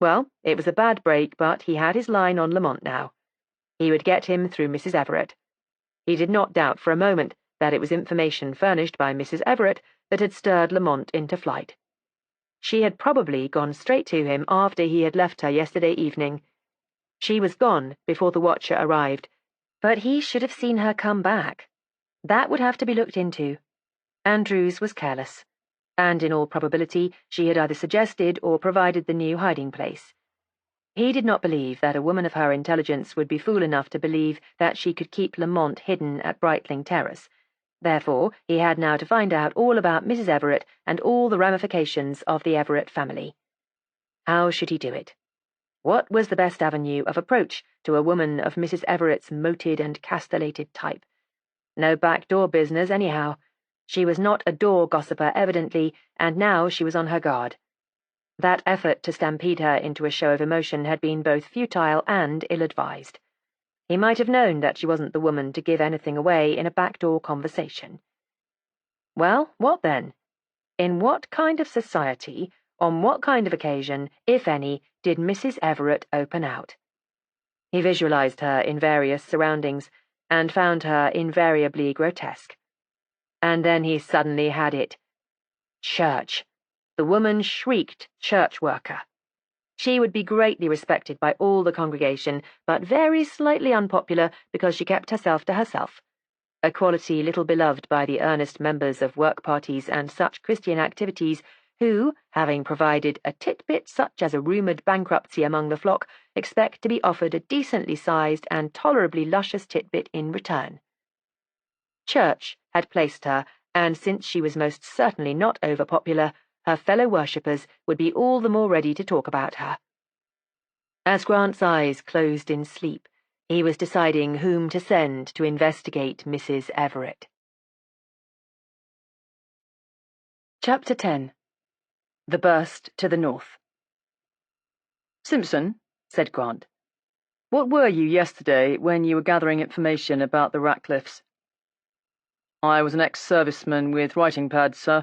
Well, it was a bad break, but he had his line on Lamont now. He would get him through Mrs. Everett. He did not doubt for a moment that it was information furnished by Mrs. Everett that had stirred Lamont into flight. She had probably gone straight to him after he had left her yesterday evening. She was gone before the watcher arrived, but he should have seen her come back. That would have to be looked into. Andrews was careless, and in all probability she had either suggested or provided the new hiding place. He did not believe that a woman of her intelligence would be fool enough to believe that she could keep Lamont hidden at Brightling Terrace. Therefore, he had now to find out all about Mrs. Everett and all the ramifications of the Everett family. How should he do it? What was the best avenue of approach to a woman of Mrs. Everett's moated and castellated type? No back-door business, anyhow. She was not a door gossiper, evidently, and now she was on her guard. That effort to stampede her into a show of emotion had been both futile and ill-advised. He might have known that she wasn't the woman to give anything away in a back-door conversation. Well, what then? In what kind of society, on what kind of occasion, if any, did Mrs. Everett open out? He visualized her in various surroundings, and found her invariably grotesque. And then he suddenly had it. Church. The woman shrieked church worker. She would be greatly respected by all the congregation, but very slightly unpopular because she kept herself to herself, a quality little beloved by the earnest members of work parties and such Christian activities who, having provided a titbit such as a rumoured bankruptcy among the flock, expect to be offered a decently sized and tolerably luscious titbit in return. Church had placed her, and since she was most certainly not over-popular, her fellow worshippers would be all the more ready to talk about her. As Grant's eyes closed in sleep, he was deciding whom to send to investigate Mrs. Everett. Chapter 10. The Burst to the North. Simpson, said Grant, what were you yesterday when you were gathering information about the Ratcliffes? I was an ex-serviceman with writing pads, sir.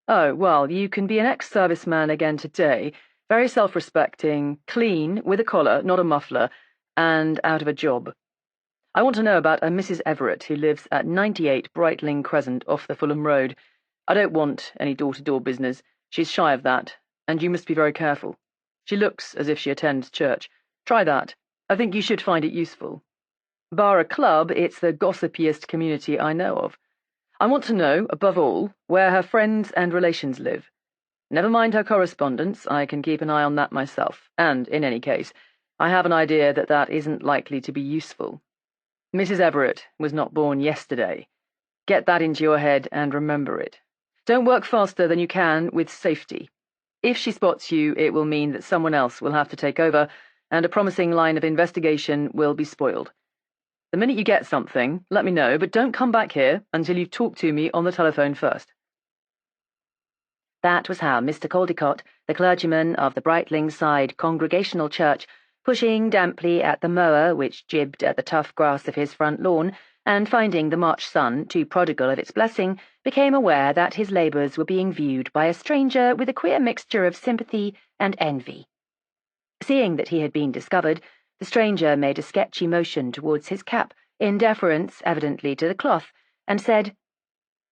Oh, well, you can be an ex-serviceman again today, very self-respecting, clean, with a collar, not a muffler, and out of a job. I want to know about a Mrs. Everett who lives at 98 Brightling Crescent off the Fulham Road. I don't want any door-to-door business. She's shy of that, and you must be very careful. She looks as if she attends church. Try that. I think you should find it useful. Bar a club, it's the gossipiest community I know of. I want to know, above all, where her friends and relations live. Never mind her correspondence, I can keep an eye on that myself, and, in any case, I have an idea that that isn't likely to be useful. Mrs. Everett was not born yesterday. Get that into your head and remember it. Don't work faster than you can with safety. If she spots you, it will mean that someone else will have to take over, and a promising line of investigation will be spoiled. The minute you get something, let me know, but don't come back here until you've talked to me on the telephone first. That was how Mr. Caldecott, the clergyman of the Brightling Side Congregational Church, pushing damply at the mower which jibbed at the tough grass of his front lawn, and finding the March sun too prodigal of its blessing, became aware that his labours were being viewed by a stranger with a queer mixture of sympathy and envy. Seeing that he had been discovered, the stranger made a sketchy motion towards his cap, in deference evidently to the cloth, and said,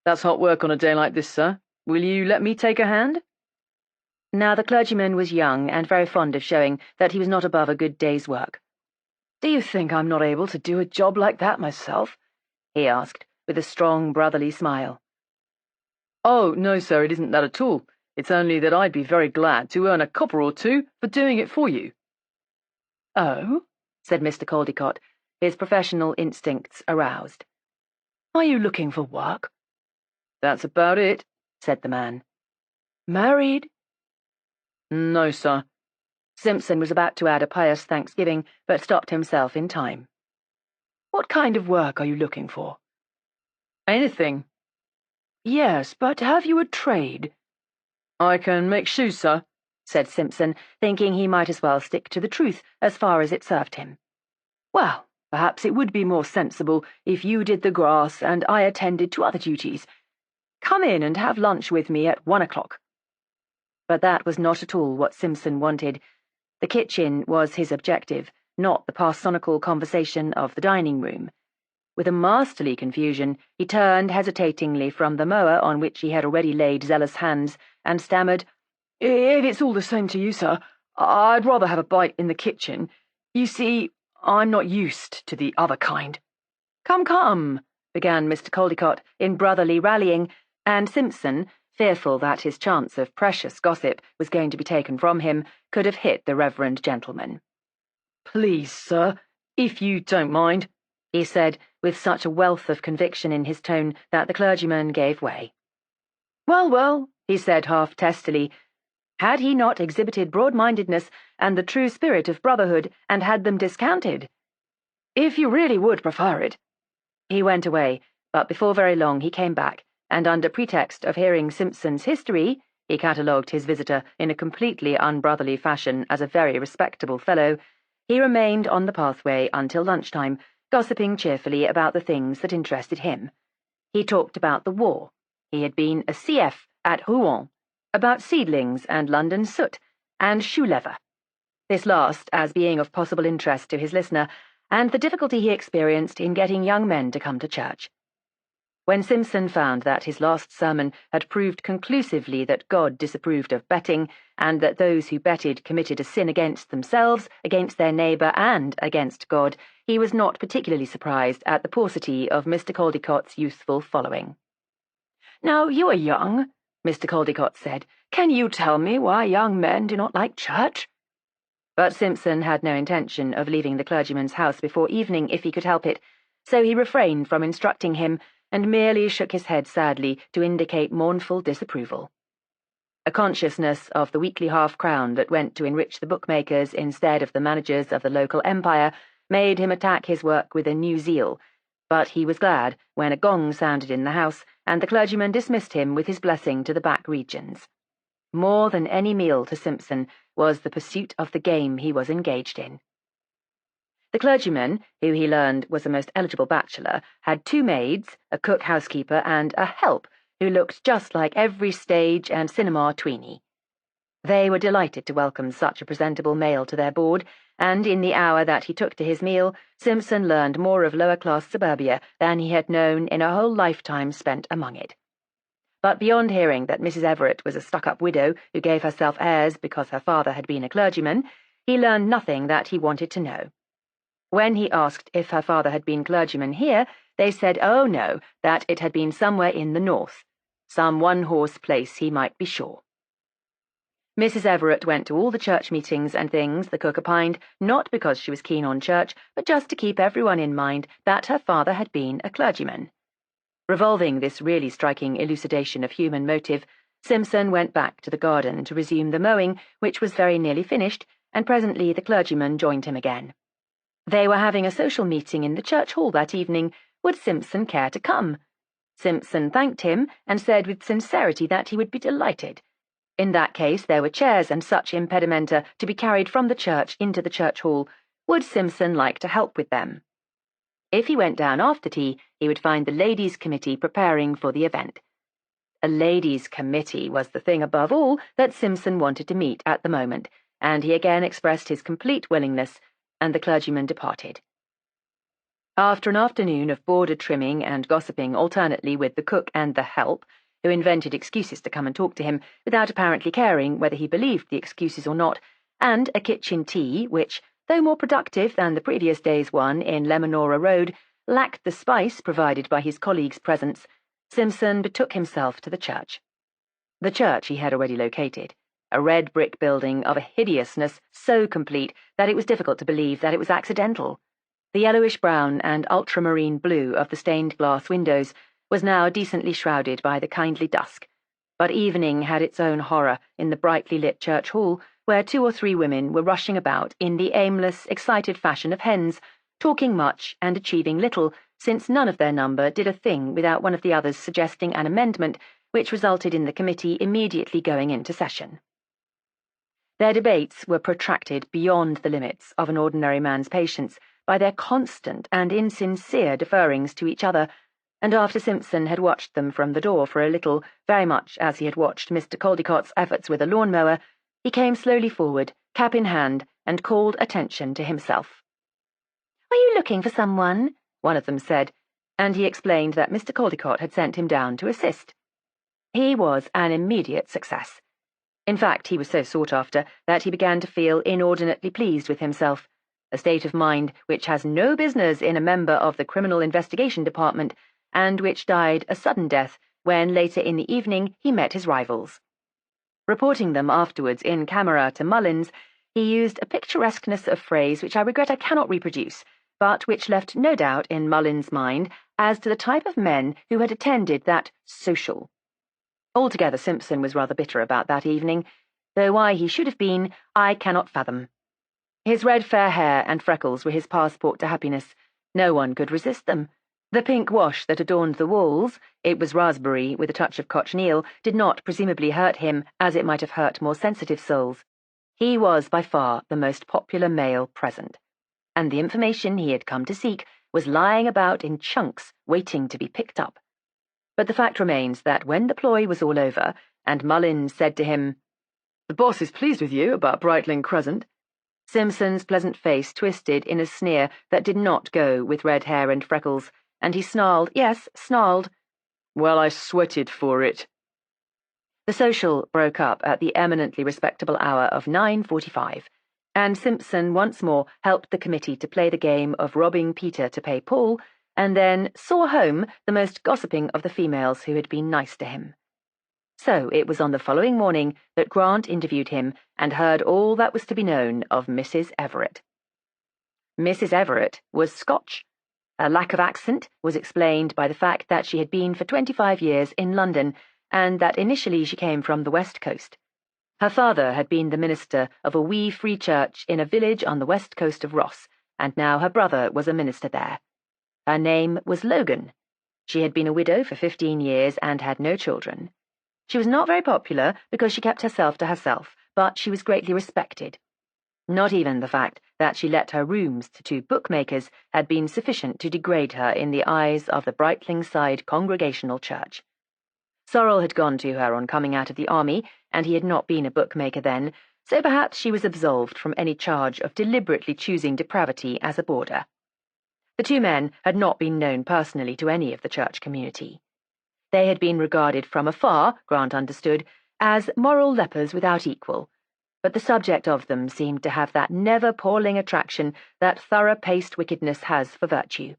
"That's hot work on a day like this, sir. Will you let me take a hand?" Now the clergyman was young and very fond of showing that he was not above a good day's work. "Do you think I'm not able to do a job like that myself? he asked, with a strong brotherly smile. "Oh, no, sir, it isn't that at all. It's only that I'd be very glad to earn a copper or two for doing it for you." "Oh?" said Mr. Caldecott, his professional instincts aroused. "Are you looking for work?" "That's about it," said the man. "Married?" "No, sir." Simpson was about to add a pious thanksgiving, but stopped himself in time. "What kind of work are you looking for?" "Anything." "Yes, but have you a trade?" "I can make shoes, sir," said Simpson, thinking he might as well stick to the truth as far as it served him. "Well, perhaps it would be more sensible if you did the grass and I attended to other duties. Come in and have lunch with me at 1 o'clock. But that was not at all what Simpson wanted. The kitchen was his objective, not the parsonical conversation of the dining room. With a masterly confusion, he turned hesitatingly from the mower on which he had already laid zealous hands, and stammered, "If it's all the same to you, sir, I'd rather have a bite in the kitchen. You see, I'm not used to the other kind." Come, began Mr. Caldecott in brotherly rallying, and Simpson, fearful that his chance of precious gossip was going to be taken from him, could have hit the reverend gentleman. "Please, sir, if you don't mind," he said, with such a wealth of conviction in his tone that the clergyman gave way. Well, he said half testily, had he not exhibited broad-mindedness and the true spirit of brotherhood, and had them discounted? If you really would prefer it. He went away, but before very long he came back, and under pretext of hearing Simpson's history, he catalogued his visitor in a completely unbrotherly fashion as a very respectable fellow. He remained on the pathway until lunchtime, gossiping cheerfully about the things that interested him. He talked about the war. He had been a CF at Rouen, about seedlings and London soot, and shoe leather. This last as being of possible interest to his listener, and the difficulty he experienced in getting young men to come to church. When Simpson found that his last sermon had proved conclusively that God disapproved of betting, and that those who betted committed a sin against themselves, against their neighbour, and against God, he was not particularly surprised at the paucity of Mr. Caldecott's youthful following. "Now, you are young," Mr. Caldecott said. "Can you tell me why young men do not like church?" But Simpson had no intention of leaving the clergyman's house before evening if he could help it, so he refrained from instructing him, and merely shook his head sadly to indicate mournful disapproval. A consciousness of the weekly half-crown that went to enrich the bookmakers instead of the managers of the local empire made him attack his work with a new zeal, but he was glad when a gong sounded in the house and the clergyman dismissed him with his blessing to the back regions. More than any meal to Simpson was the pursuit of the game he was engaged in. The clergyman, who he learned was a most eligible bachelor, had 2 maids, a cook-housekeeper, and a help who looked just like every stage and cinema tweenie. They were delighted to welcome such a presentable male to their board, and in the hour that he took to his meal, Simpson learned more of lower-class suburbia than he had known in a whole lifetime spent among it. But beyond hearing that Mrs. Everett was a stuck-up widow who gave herself airs because her father had been a clergyman, he learned nothing that he wanted to know. When he asked if her father had been clergyman here, they said, oh no, that it had been somewhere in the north. Some one-horse place, he might be sure. Mrs. Everett went to all the church meetings and things, the cook opined, not because she was keen on church, but just to keep everyone in mind that her father had been a clergyman. Revolving this really striking elucidation of human motive, Simpson went back to the garden to resume the mowing, which was very nearly finished, and presently the clergyman joined him again. They were having a social meeting in the church hall that evening. Would Simpson care to come? Simpson thanked him and said with sincerity that he would be delighted. In that case, there were chairs and such impedimenta to be carried from the church into the church hall. Would Simpson like to help with them? If he went down after tea, he would find the ladies' committee preparing for the event. A ladies' committee was the thing above all that Simpson wanted to meet at the moment, and he again expressed his complete willingness, and the clergyman departed. After an afternoon of border trimming and gossiping alternately with the cook and the help, who invented excuses to come and talk to him without apparently caring whether he believed the excuses or not, and a kitchen tea which, though more productive than the previous day's one in Lemonora Road, lacked the spice provided by his colleague's presence, Simpson betook himself to the church. The church he had already located, a red brick building of a hideousness so complete that it was difficult to believe that it was accidental. The yellowish-brown and ultramarine blue of the stained glass windows was now decently shrouded by the kindly dusk, but evening had its own horror in the brightly lit church hall, where 2 or 3 women were rushing about in the aimless, excited fashion of hens, talking much and achieving little, since none of their number did a thing without one of the others suggesting an amendment which resulted in the committee immediately going into session. Their debates were protracted beyond the limits of an ordinary man's patience by their constant and insincere deferrings to each other, and after Simpson had watched them from the door for a little, very much as he had watched Mr. Caldecott's efforts with a lawn-mower, he came slowly forward, cap in hand, and called attention to himself. "Are you looking for someone?" one of them said, and he explained that Mr. Caldecott had sent him down to assist. He was an immediate success. In fact, he was so sought after that he began to feel inordinately pleased with himself, a state of mind which has no business in a member of the Criminal Investigation Department, and which died a sudden death when, later in the evening, he met his rivals. Reporting them afterwards in camera to Mullins, he used a picturesqueness of phrase which I regret I cannot reproduce, but which left no doubt in Mullins' mind as to the type of men who had attended that social. Altogether, Simpson was rather bitter about that evening, though why he should have been, I cannot fathom. His red fair hair and freckles were his passport to happiness. No one could resist them. The pink wash that adorned the walls, it was raspberry with a touch of cochineal, did not presumably hurt him as it might have hurt more sensitive souls. He was by far the most popular male present, and the information he had come to seek was lying about in chunks waiting to be picked up. But the fact remains that when the ploy was all over, and Mullins said to him, "The boss is pleased with you about Brightling Crescent," Simpson's pleasant face twisted in a sneer that did not go with red hair and freckles, and he snarled, yes, snarled, "Well, I sweated for it." The social broke up at the eminently respectable hour of 9:45, and Simpson once more helped the committee to play the game of robbing Peter to pay Paul, and then saw home the most gossiping of the females who had been nice to him. So it was on the following morning that Grant interviewed him and heard all that was to be known of Mrs. Everett. Mrs. Everett was Scotch. Her lack of accent was explained by the fact that she had been for 25 years in London, and that initially she came from the West Coast. Her father had been the minister of a wee free church in a village on the west coast of Ross, and now her brother was a minister there. Her name was Logan. She had been a widow for 15 years and had no children. She was not very popular because she kept herself to herself, but she was greatly respected. Not even the fact that she let her rooms to 2 bookmakers had been sufficient to degrade her in the eyes of the Brightling Side Congregational Church. Sorrel had gone to her on coming out of the army, and he had not been a bookmaker then, so perhaps she was absolved from any charge of deliberately choosing depravity as a boarder. The 2 men had not been known personally to any of the church community. They had been regarded from afar, Grant understood, as moral lepers without equal, but the subject of them seemed to have that never-palling attraction that thorough-paced wickedness has for virtue,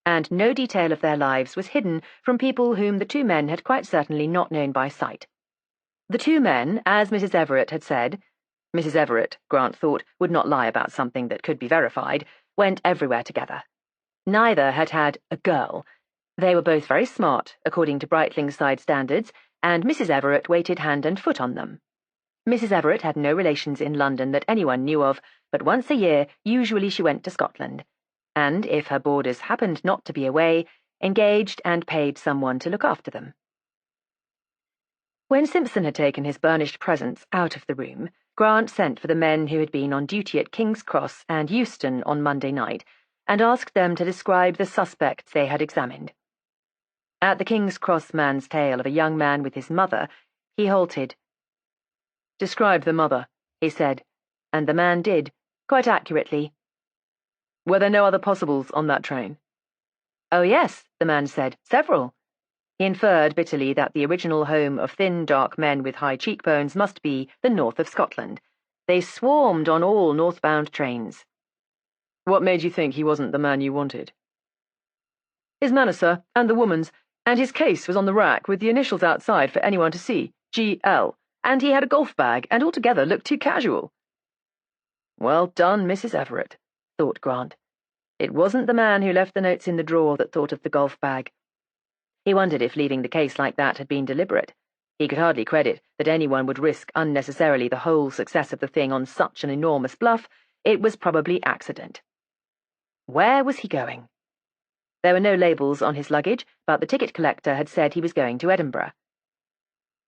and no detail of their lives was hidden from people whom the 2 men had quite certainly not known by sight. The 2 men, as Mrs. Everett had said— Mrs. Everett, Grant thought, would not lie about something that could be verified— went everywhere together. Neither had had a girl. They were both very smart, according to Brightling Side standards, and Mrs. Everett waited hand and foot on them. Mrs. Everett had no relations in London that anyone knew of, but once a year usually she went to Scotland, and, if her boarders happened not to be away, engaged and paid someone to look after them. When Simpson had taken his burnished presence out of the room, Grant sent for the men who had been on duty at King's Cross and Euston on Monday night, and asked them to describe the suspects they had examined. At the King's Cross man's tale of a young man with his mother, he halted. "Describe the mother," he said, and the man did, quite accurately. "Were there no other possibles on that train?" "Oh, yes," the man said, "several." He inferred bitterly that the original home of thin, dark men with high cheekbones must be the north of Scotland. They swarmed on all northbound trains. "What made you think he wasn't the man you wanted?" His manor, sir, and the woman's, and his case was on the rack with the initials outside for anyone to see, G.L., and he had a golf bag and altogether looked too casual." Well done, Mrs. Everett, thought Grant. It wasn't the man who left the notes in the drawer that thought of the golf bag. He wondered if leaving the case like that had been deliberate. He could hardly credit that anyone would risk unnecessarily the whole success of the thing on such an enormous bluff. It was probably accident. Where was he going? There were no labels on his luggage, but the ticket collector had said he was going to Edinburgh.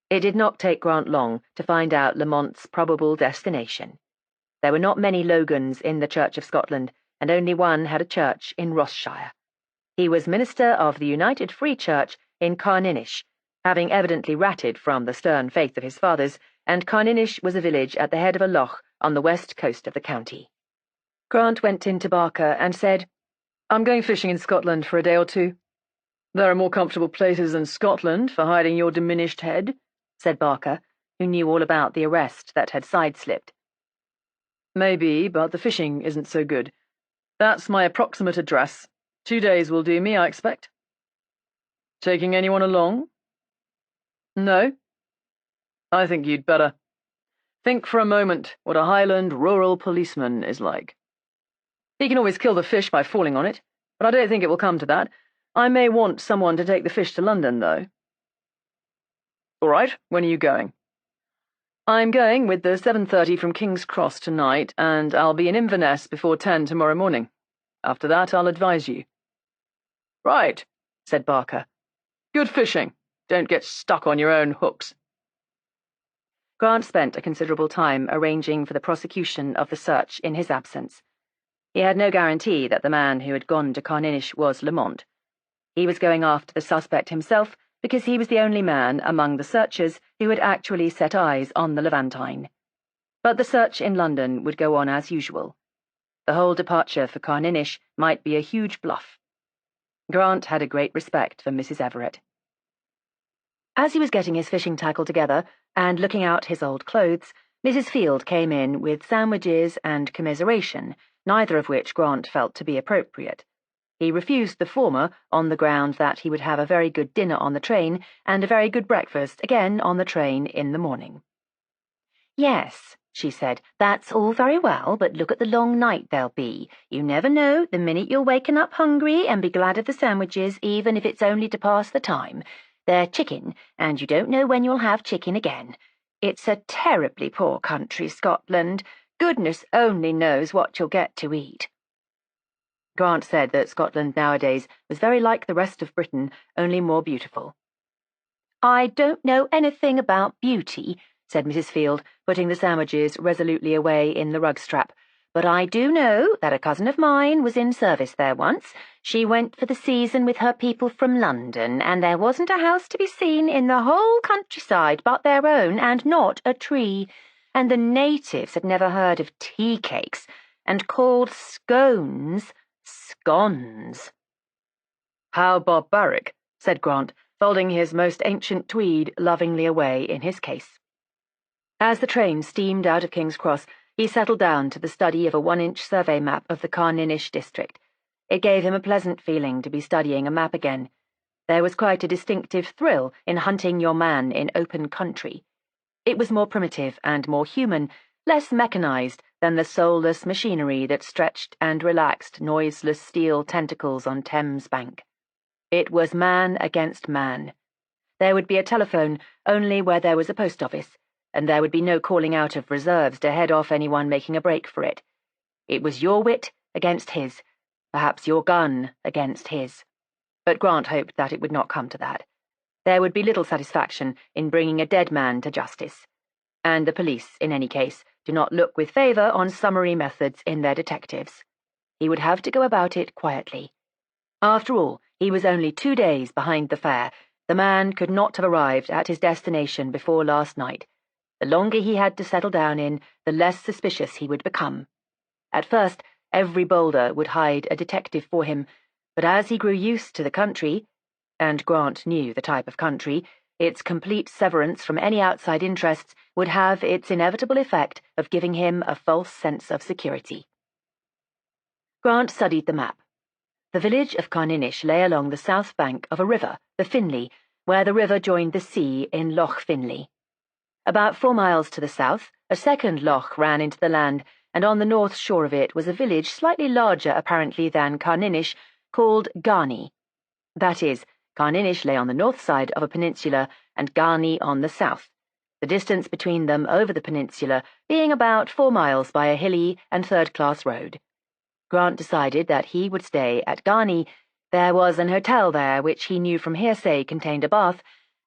It did not take Grant long to find out Lamont's probable destination. There were not many Logans in the Church of Scotland, and only one had a church in Ross-shire. He was minister of the United Free Church in Carninish, having evidently ratted from the stern faith of his fathers, and Carninish was a village at the head of a loch on the west coast of the county. Grant went into Barker and said, "I'm going fishing in Scotland for a day or two." "There are more comfortable places than Scotland for hiding your diminished head," said Barker, who knew all about the arrest that had sideslipped. "Maybe, but the fishing isn't so good. That's my approximate address. 2 days will do me, I expect." "Taking anyone along?" "No." "I think you'd better. Think for a moment what a Highland rural policeman is like. He can always kill the fish by falling on it, but I don't think it will come to that. I may want someone to take the fish to London, though." "All right, when are you going?" "I'm going with the 7:30 from King's Cross tonight, and I'll be in Inverness before 10 tomorrow morning. After that, I'll advise you." "Right," said Barker. "Good fishing. Don't get stuck on your own hooks." Grant spent a considerable time arranging for the prosecution of the search in his absence. He had no guarantee that the man who had gone to Carninish was Lamont. He was going after the suspect himself because he was the only man among the searchers who had actually set eyes on the Levantine. But the search in London would go on as usual. The whole departure for Carninish might be a huge bluff. Grant had a great respect for Mrs. Everett. As he was getting his fishing tackle together and looking out his old clothes, Mrs. Field came in with sandwiches and commiseration, neither of which Grant felt to be appropriate. He refused the former on the ground that he would have a very good dinner on the train and a very good breakfast again on the train in the morning. "Yes," she said, "that's all very well, but look at the long night there'll be. You never know the minute you're waking up hungry and be glad of the sandwiches, even if it's only to pass the time. They're chicken, and you don't know when you'll have chicken again. It's a terribly poor country, Scotland. Goodness only knows what you'll get to eat." Grant said that Scotland nowadays was very like the rest of Britain, only more beautiful. "I don't know anything about beauty," said Mrs. Field, putting the sandwiches resolutely away in the rug strap, "but I do know that a cousin of mine was in service there once. She went for the season with her people from London, and there wasn't a house to be seen in the whole countryside but their own, and not a tree. And the natives had never heard of tea cakes, and called scones scones." "How barbaric," said Grant, folding his most ancient tweed lovingly away in his case. As the train steamed out of King's Cross, he settled down to the study of a 1-inch survey map of the Carninish district. It gave him a pleasant feeling to be studying a map again. There was quite a distinctive thrill in hunting your man in open country. It was more primitive and more human, less mechanized than the soulless machinery that stretched and relaxed noiseless steel tentacles on Thames Bank. It was man against man. There would be a telephone only where there was a post office, and there would be no calling out of reserves to head off anyone making a break for it. It was your wit against his, perhaps your gun against his. But Grant hoped that it would not come to that. There would be little satisfaction in bringing a dead man to justice. And the police, in any case, do not look with favour on summary methods in their detectives. He would have to go about it quietly. After all, he was only 2 days behind the fair. The man could not have arrived at his destination before last night. The longer he had to settle down in, the less suspicious he would become. At first, every boulder would hide a detective for him, but as he grew used to the country, and Grant knew the type of country, its complete severance from any outside interests would have its inevitable effect of giving him a false sense of security. Grant studied the map. The village of Carninish lay along the south bank of a river, the Finley, where the river joined the sea in Loch Finley. About 4 miles to the south, a second loch ran into the land, and on the north shore of it was a village slightly larger apparently than Carninish, called Garni. That is, Carninish lay on the north side of a peninsula and Garni on the south, the distance between them over the peninsula being about 4 miles by a hilly and third-class road. Grant decided that he would stay at Garni. There was an hotel there which he knew from hearsay contained a bath,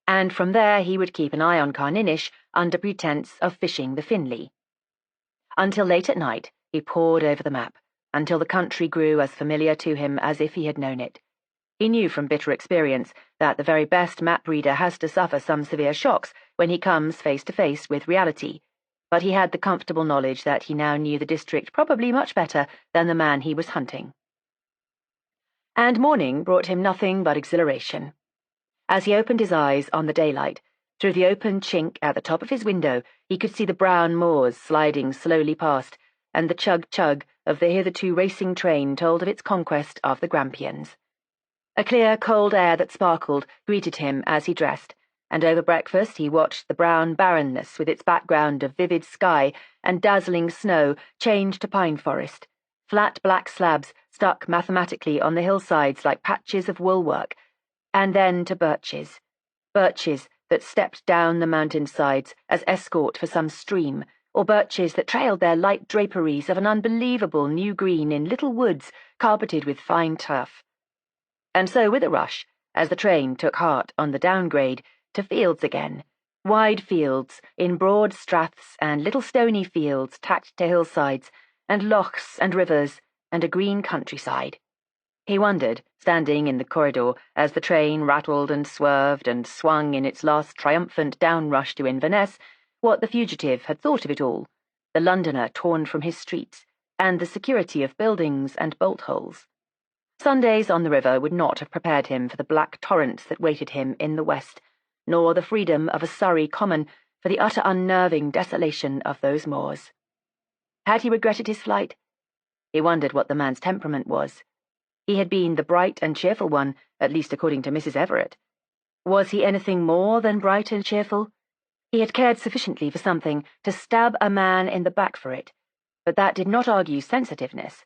and from there he would keep an eye on Carninish under pretence of fishing the Finley. Until late at night he pored over the map, until the country grew as familiar to him as if he had known it. He knew from bitter experience that the very best map reader has to suffer some severe shocks when he comes face to face with reality, but he had the comfortable knowledge that he now knew the district probably much better than the man he was hunting. And morning brought him nothing but exhilaration. As he opened his eyes on the daylight, through the open chink at the top of his window he could see the brown moors sliding slowly past, and the chug-chug of the hitherto racing train told of its conquest of the Grampians. A clear, cold air that sparkled greeted him as he dressed, and over breakfast he watched the brown barrenness with its background of vivid sky and dazzling snow change to pine forest, flat black slabs stuck mathematically on the hillsides like patches of woolwork, and then to birches that stepped down the mountainsides as escort for some stream, or birches that trailed their light draperies of an unbelievable new green in little woods carpeted with fine turf. And so with a rush, as the train took heart on the downgrade, to fields again, wide fields in broad straths and little stony fields tacked to hillsides, and lochs and rivers, and a green countryside. He wondered, standing in the corridor as the train rattled and swerved and swung in its last triumphant downrush to Inverness, what the fugitive had thought of it all, the Londoner torn from his streets, and the security of buildings and bolt-holes. Sundays on the river would not have prepared him for the black torrents that waited him in the west, nor the freedom of a Surrey common for the utter unnerving desolation of those moors. Had he regretted his flight? He wondered what the man's temperament was. He had been the bright and cheerful one, at least according to Mrs. Everett. Was he anything more than bright and cheerful? He had cared sufficiently for something to stab a man in the back for it, but that did not argue sensitiveness.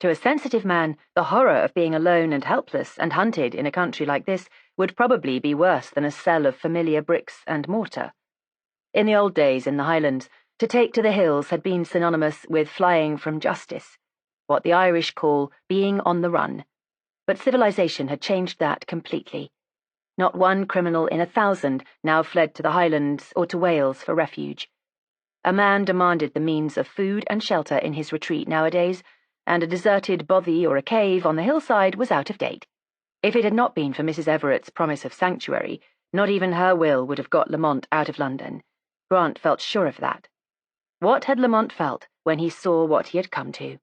To a sensitive man, the horror of being alone and helpless and hunted in a country like this would probably be worse than a cell of familiar bricks and mortar. In the old days in the Highlands, to take to the hills had been synonymous with flying from justice, what the Irish call being on the run. But civilization had changed that completely. Not one criminal in 1,000 now fled to the Highlands or to Wales for refuge. A man demanded the means of food and shelter in his retreat nowadays, and a deserted bothy or a cave on the hillside was out of date. If it had not been for Mrs. Everett's promise of sanctuary, not even her will would have got Lamont out of London. Grant felt sure of that. What had Lamont felt when he saw what he had come to?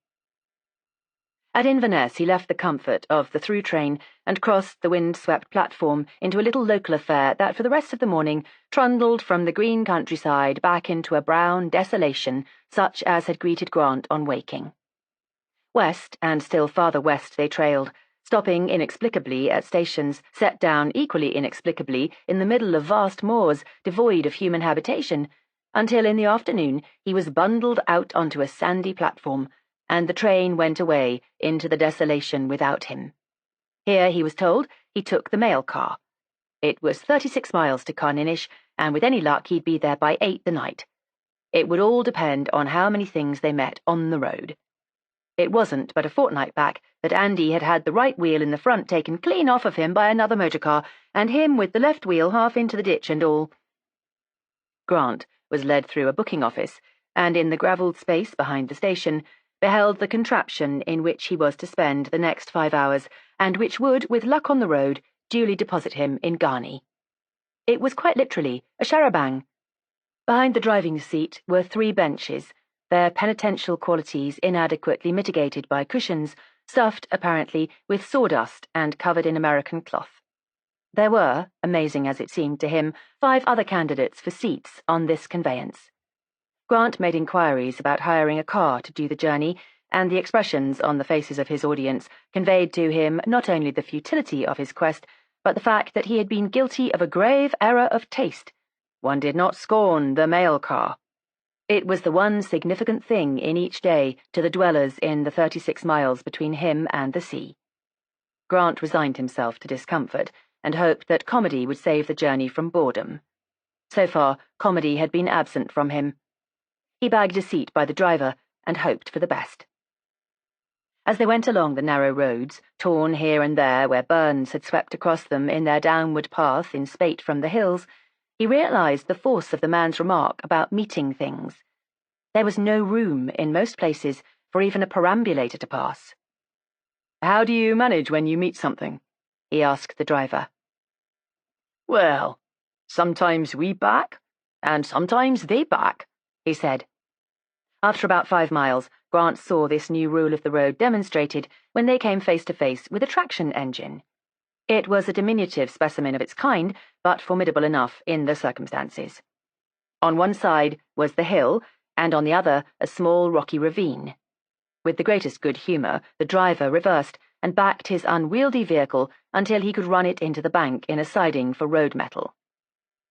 At Inverness he left the comfort of the through train and crossed the wind-swept platform into a little local affair that for the rest of the morning trundled from the green countryside back into a brown desolation such as had greeted Grant on waking. West and still farther west they trailed, stopping inexplicably at stations set down equally inexplicably in the middle of vast moors devoid of human habitation, until in the afternoon he was bundled out onto a sandy platform, and the train went away into the desolation without him. Here, he was told, he took the mail car. It was 36 miles to Carninish, and with any luck he'd be there by 8 the night. It would all depend on how many things they met on the road. It wasn't but a fortnight back that Andy had had the right wheel in the front taken clean off of him by another motor car, and him with the left wheel half into the ditch and all. Grant was led through a booking office, and in the gravelled space behind the station beheld the contraption in which he was to spend the next 5 hours, and which would, with luck on the road, duly deposit him in Garni. It was quite literally a char-a-banc. Behind the driving seat were 3 benches, their penitential qualities inadequately mitigated by cushions, stuffed, apparently, with sawdust and covered in American cloth. There were, amazing as it seemed to him, 5 other candidates for seats on this conveyance. Grant made inquiries about hiring a car to do the journey, and the expressions on the faces of his audience conveyed to him not only the futility of his quest, but the fact that he had been guilty of a grave error of taste. One did not scorn the mail car. It was the one significant thing in each day to the dwellers in the 36 miles between him and the sea. Grant resigned himself to discomfort and hoped that comedy would save the journey from boredom. So far, comedy had been absent from him. He bagged a seat by the driver and hoped for the best. As they went along the narrow roads, torn here and there where burns had swept across them in their downward path in spate from the hills, he realized the force of the man's remark about meeting things. There was no room, in most places, for even a perambulator to pass. "How do you manage when you meet something?" he asked the driver. "Well, sometimes we back, and sometimes they back," he said. After about 5 miles, Grant saw this new rule of the road demonstrated when they came face to face with a traction engine. It was a diminutive specimen of its kind, but formidable enough in the circumstances. On one side was the hill, and on the other a small rocky ravine. With the greatest good humour, the driver reversed and backed his unwieldy vehicle until he could run it into the bank in a siding for road metal.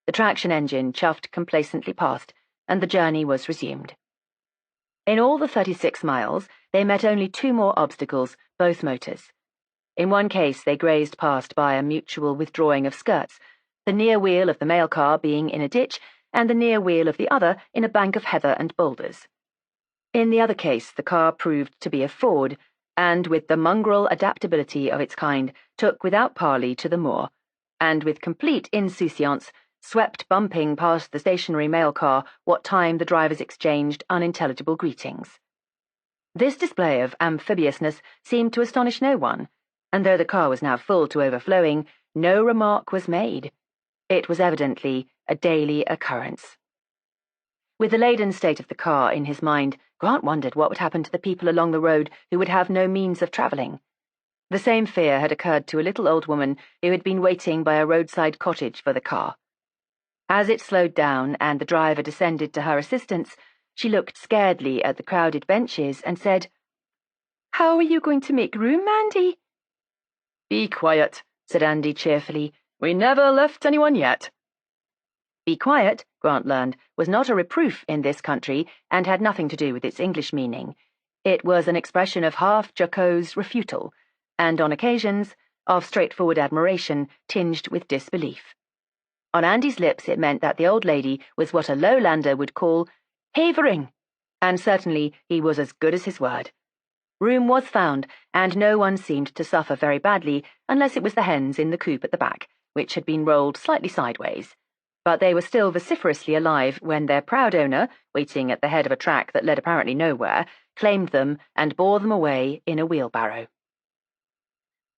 The traction engine chuffed complacently past, and the journey was resumed. In all the 36 miles, they met only 2 more obstacles, both motors. In one case, they grazed past by a mutual withdrawing of skirts, the near wheel of the mail car being in a ditch, and the near wheel of the other in a bank of heather and boulders. In the other case, the car proved to be a Ford, and with the mongrel adaptability of its kind, took without parley to the moor, and with complete insouciance, swept bumping past the stationary mail car what time the drivers exchanged unintelligible greetings. This display of amphibiousness seemed to astonish no one, and though the car was now full to overflowing, no remark was made. It was evidently a daily occurrence. With the laden state of the car in his mind, Grant wondered what would happen to the people along the road who would have no means of travelling. The same fear had occurred to a little old woman who had been waiting by a roadside cottage for the car. As it slowed down and the driver descended to her assistance, she looked scaredly at the crowded benches and said, "How are you going to make room, Andy?" "Be quiet," said Andy cheerfully. "We never left anyone yet." Be quiet, Grant learned, was not a reproof in this country and had nothing to do with its English meaning. It was an expression of half-jocose refutal, and on occasions, of straightforward admiration tinged with disbelief. On Andy's lips it meant that the old lady was what a lowlander would call havering, and certainly he was as good as his word. Room was found, and no one seemed to suffer very badly unless it was the hens in the coop at the back, which had been rolled slightly sideways. But they were still vociferously alive when their proud owner, waiting at the head of a track that led apparently nowhere, claimed them and bore them away in a wheelbarrow.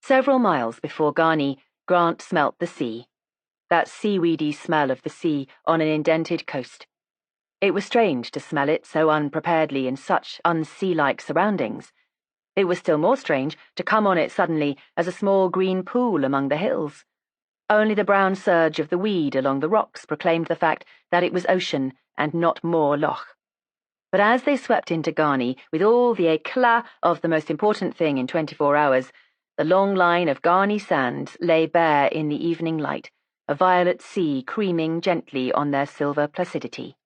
Several miles before Garni, Grant smelt the sea. That seaweedy smell of the sea on an indented coast. It was strange to smell it so unpreparedly in such unsea-like surroundings. It was still more strange to come on it suddenly as a small green pool among the hills. Only the brown surge of the weed along the rocks proclaimed the fact that it was ocean and not more loch. But as they swept into Garni with all the éclat of the most important thing in 24 hours, the long line of Garni sands lay bare in the evening light, a violet sea creaming gently on their silver placidity.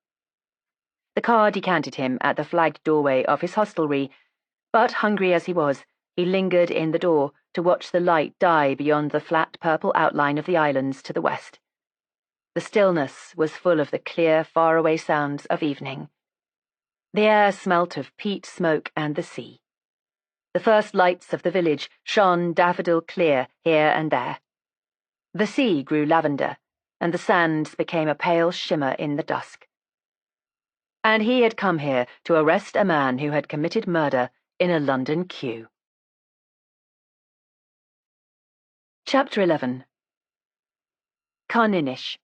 The car decanted him at the flagged doorway of his hostelry, but hungry as he was, he lingered in the door to watch the light die beyond the flat purple outline of the islands to the west. The stillness was full of the clear, faraway sounds of evening. The air smelt of peat smoke and the sea. The first lights of the village shone daffodil clear here and there. The sea grew lavender, and the sands became a pale shimmer in the dusk. And he had come here to arrest a man who had committed murder in a London queue. Chapter 11. Carninish.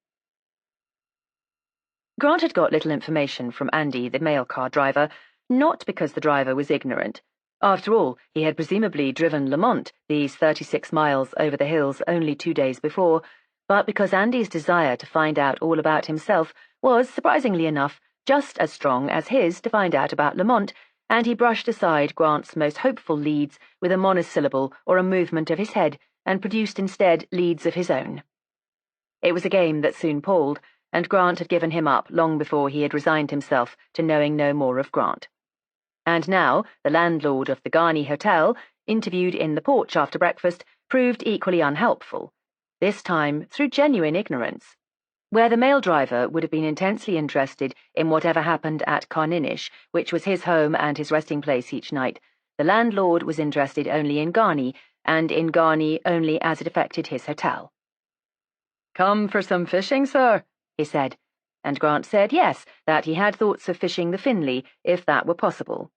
Grant had got little information from Andy, the mail car driver, not because the driver was ignorant. After all, he had presumably driven Lamont these 36 miles over the hills only 2 days before, but because Andy's desire to find out all about himself was, surprisingly enough, just as strong as his to find out about Lamont, and he brushed aside Grant's most hopeful leads with a monosyllable or a movement of his head, and produced instead leads of his own. It was a game that soon palled, and Grant had given him up long before he had resigned himself to knowing no more of Grant. And now the landlord of the Garni Hotel, interviewed in the porch after breakfast, proved equally unhelpful, this time through genuine ignorance. Where the mail driver would have been intensely interested in whatever happened at Carninish, which was his home and his resting place each night, the landlord was interested only in Garni, and in Garni only as it affected his hotel. "Come for some fishing, sir?" he said, and Grant said yes, that he had thoughts of fishing the Finley, if that were possible.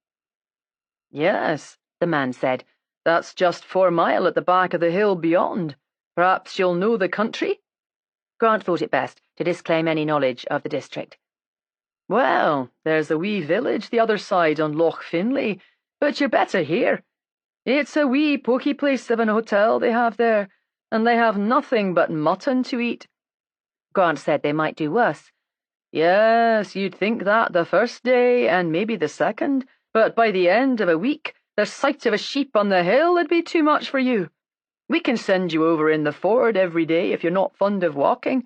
"Yes," the man said. "That's just 4 miles at the back of the hill beyond. Perhaps you'll know the country?" Grant thought it best to disclaim any knowledge of the district. "Well, there's a wee village the other side on Loch Finlay, but you're better here. It's a wee poky place of an hotel they have there, and they have nothing but mutton to eat." Grant said they might do worse. "Yes, you'd think that the first day, and maybe the second, but by the end of a week, the sight of a sheep on the hill would be too much for you. We can send you over in the Ford every day if you're not fond of walking.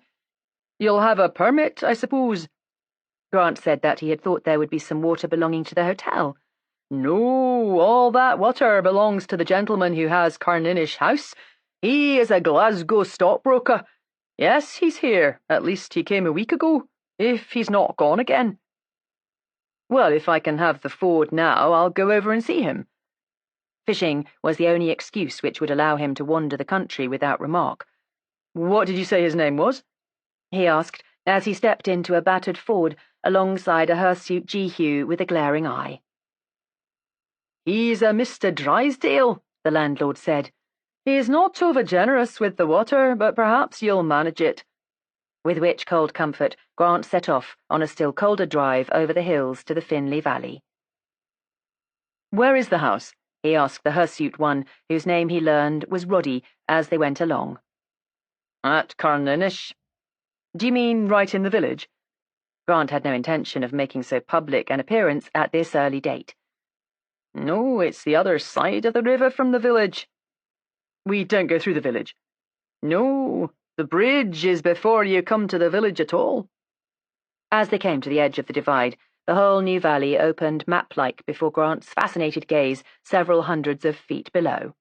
You'll have a permit, I suppose?" Grant said that he had thought there would be some water belonging to the hotel. "No, all that water belongs to the gentleman who has Carninish House. He is a Glasgow stockbroker. Yes, he's here. At least he came a week ago, if he's not gone again." "Well, if I can have the Ford now, I'll go over and see him." Fishing was the only excuse which would allow him to wander the country without remark. "What did you say his name was?" he asked, as he stepped into a battered Ford alongside a hirsute Jehu with a glaring eye. "He's a Mr. Drysdale," the landlord said. "He's not over generous with the water, but perhaps you'll manage it." With which cold comfort, Grant set off on a still colder drive over the hills to the Finlay Valley. "Where is the house?" he asked the hirsute one, whose name he learned was Roddy, as they went along. "At Carninish." "Do you mean right in the village?" Grant had no intention of making so public an appearance at this early date. "No, it's the other side of the river from the village." "We don't go through the village?" "No, the bridge is before you come to the village at all." As they came to the edge of the divide, the whole new valley opened map-like before Grant's fascinated gaze several hundreds of feet below.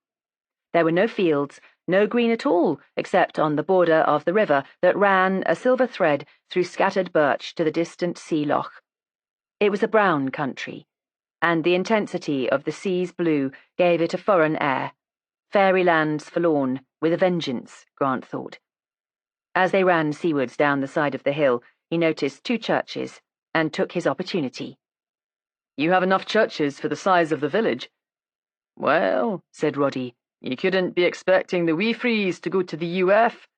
There were no fields, no green at all, except on the border of the river that ran a silver thread through scattered birch to the distant sea loch. It was a brown country, and the intensity of the sea's blue gave it a foreign air. Fairylands forlorn, with a vengeance, Grant thought. As they ran seawards down the side of the hill, he noticed 2 churches, and took his opportunity. "You have enough churches for the size of the village." "Well," said Roddy, "you couldn't be expecting the wee frees to go to the UF.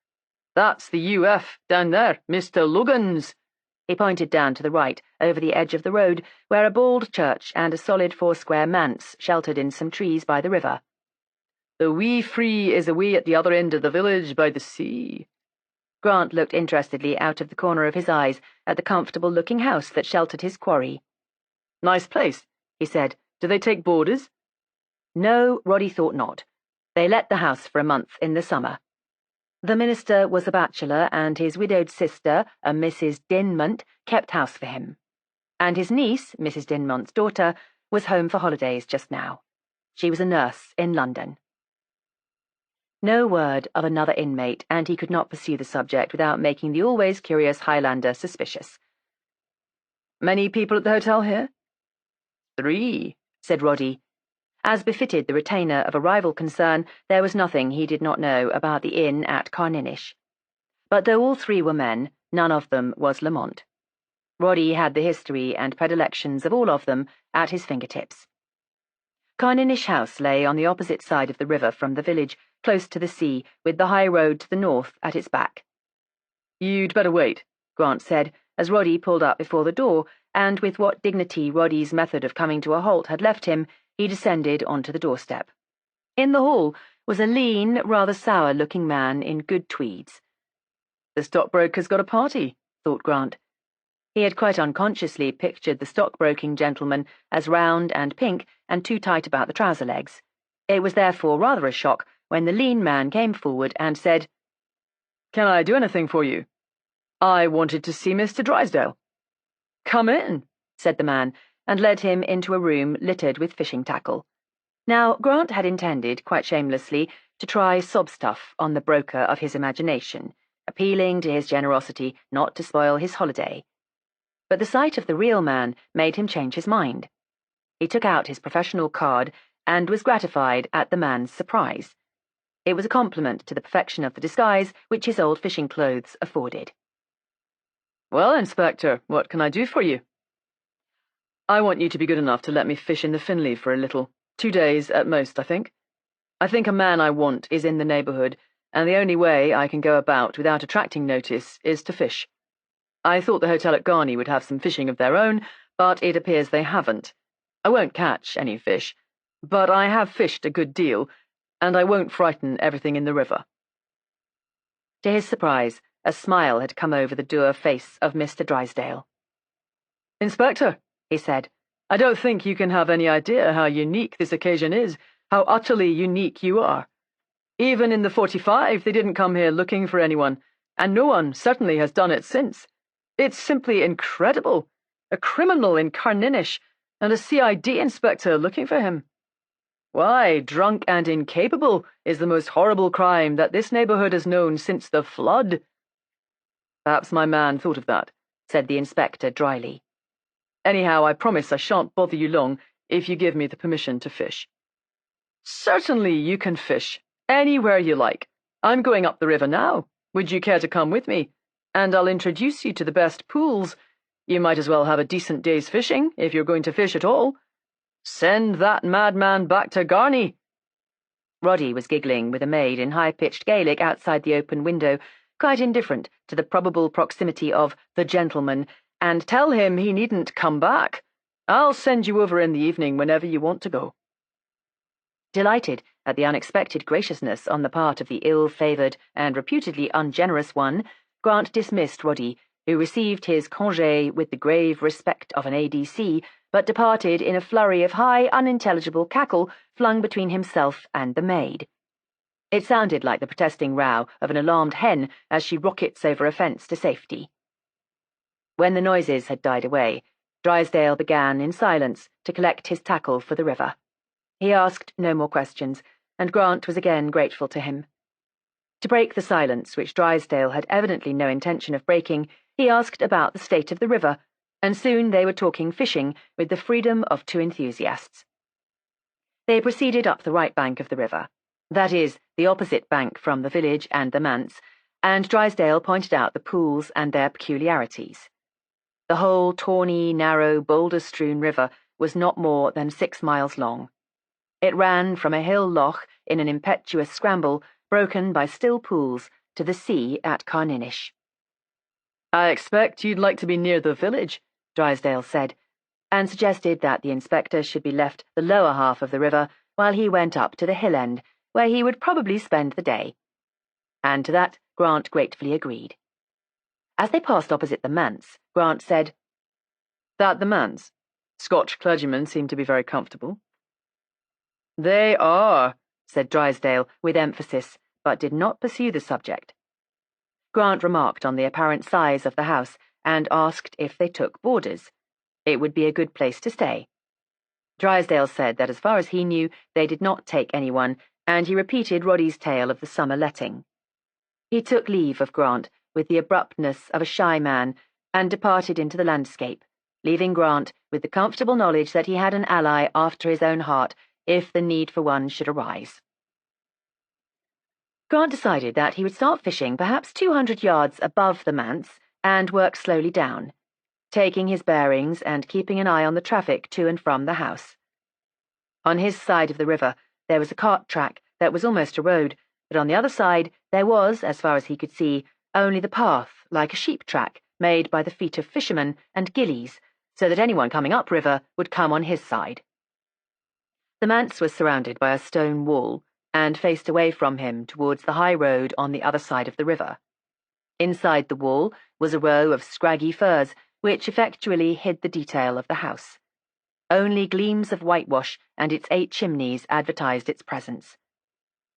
That's the UF down there, Mr. Logan's." He pointed down to the right, over the edge of the road, where a bald church and a solid 4-square manse sheltered in some trees by the river. "The wee free is away at the other end of the village by the sea." Grant looked interestedly out of the corner of his eyes at the comfortable-looking house that sheltered his quarry. "Nice place," he said. "Do they take boarders?" No, Roddy thought not. They let the house for a month in the summer. The minister was a bachelor, and his widowed sister, a Mrs. Dinmont, kept house for him. And his niece, Mrs. Dinmont's daughter, was home for holidays just now. She was a nurse in London. No word of another inmate, and he could not pursue the subject without making the always curious Highlander suspicious. "Many people at the hotel here?" "3, said Roddy. As befitted the retainer of a rival concern, there was nothing he did not know about the inn at Carninish. But though all 3 were men, none of them was Lamont. Roddy had the history and predilections of all of them at his fingertips. Carninish House lay on the opposite side of the river from the village, close to the sea, with the high road to the north at its back. "You'd better wait," Grant said, as Roddy pulled up before the door, and with what dignity Roddy's method of coming to a halt had left him, he descended onto the doorstep. In the hall was a lean, rather sour-looking man in good tweeds. "The stockbroker's got a party," thought Grant. He had quite unconsciously pictured the stockbroking gentleman as round and pink and too tight about the trouser legs. It was therefore rather a shock when the lean man came forward and said, "Can I do anything for you? I wanted to see Mr. Drysdale." "Come in," said the man, and led him into a room littered with fishing tackle. Now, Grant had intended, quite shamelessly, to try sob stuff on the broker of his imagination, appealing to his generosity not to spoil his holiday. But the sight of the real man made him change his mind. He took out his professional card and was gratified at the man's surprise. It was a compliment to the perfection of the disguise which his old fishing clothes afforded. "Well, Inspector, what can I do for you?" "I want you to be good enough to let me fish in the Finley for a little. 2 days at most, I think. I think a man I want is in the neighbourhood, and the only way I can go about without attracting notice is to fish. I thought the hotel at Garni would have some fishing of their own, but it appears they haven't. I won't catch any fish, but I have fished a good deal, and I won't frighten everything in the river." To his surprise, a smile had come over the dour face of Mr. Drysdale. "Inspector," he said, "I don't think you can have any idea how unique this occasion is, how utterly unique you are. Even in the 45 they didn't come here looking for anyone, and no one certainly has done it since. It's simply incredible. A criminal in Carninish, and a CID inspector looking for him. Why, drunk and incapable is the most horrible crime that this neighbourhood has known since the flood." "Perhaps my man thought of that," said the inspector dryly. "Anyhow, I promise I shan't bother you long if you give me the permission to fish." "Certainly you can fish, anywhere you like. I'm going up the river now. Would you care to come with me? And I'll introduce you to the best pools. You might as well have a decent day's fishing, if you're going to fish at all. Send that madman back to Garni." Roddy was giggling with a maid in high-pitched Gaelic outside the open window, quite indifferent to the probable proximity of the gentleman, and "Tell him he needn't come back. I'll send you over in the evening whenever you want to go." Delighted at the unexpected graciousness on the part of the ill-favoured and reputedly ungenerous one, Grant dismissed Roddy, who received his congé with the grave respect of an ADC, but departed in a flurry of high, unintelligible cackle flung between himself and the maid. It sounded like the protesting row of an alarmed hen as she rockets over a fence to safety. When the noises had died away, Drysdale began in silence to collect his tackle for the river. He asked no more questions, and Grant was again grateful to him. To break the silence, which Drysdale had evidently no intention of breaking, he asked about the state of the river, and soon they were talking fishing with the freedom of two enthusiasts. They proceeded up the right bank of the river, that is, the opposite bank from the village and the manse, and Drysdale pointed out the pools and their peculiarities. The whole tawny, narrow, boulder-strewn river was not more than 6 miles long. It ran from a hill loch in an impetuous scramble, broken by still pools, to the sea at Carninish. "I expect you'd like to be near the village," Drysdale said, and suggested that the inspector should be left the lower half of the river while he went up to the hill end, where he would probably spend the day. And to that Grant gratefully agreed. As they passed opposite the manse, Grant said, "That the manse? Scotch clergymen seem to be very comfortable." "They are," said Drysdale with emphasis, but did not pursue the subject. Grant remarked on the apparent size of the house and asked if they took boarders. It would be a good place to stay. Drysdale said that as far as he knew, they did not take anyone, and he repeated Roddy's tale of the summer letting. He took leave of Grant with the abruptness of a shy man and departed into the landscape, leaving Grant with the comfortable knowledge that he had an ally after his own heart if the need for one should arise. Grant decided that he would start fishing perhaps 200 yards above the manse and work slowly down, taking his bearings and keeping an eye on the traffic to and from the house. On his side of the river there was a cart track that was almost a road, but on the other side there was, as far as he could see, only the path, like a sheep track, made by the feet of fishermen and gillies, so that anyone coming upriver would come on his side. The manse was surrounded by a stone wall, and faced away from him towards the high road on the other side of the river. Inside the wall was a row of scraggy firs, which effectually hid the detail of the house. Only gleams of whitewash and its 8 chimneys advertised its presence.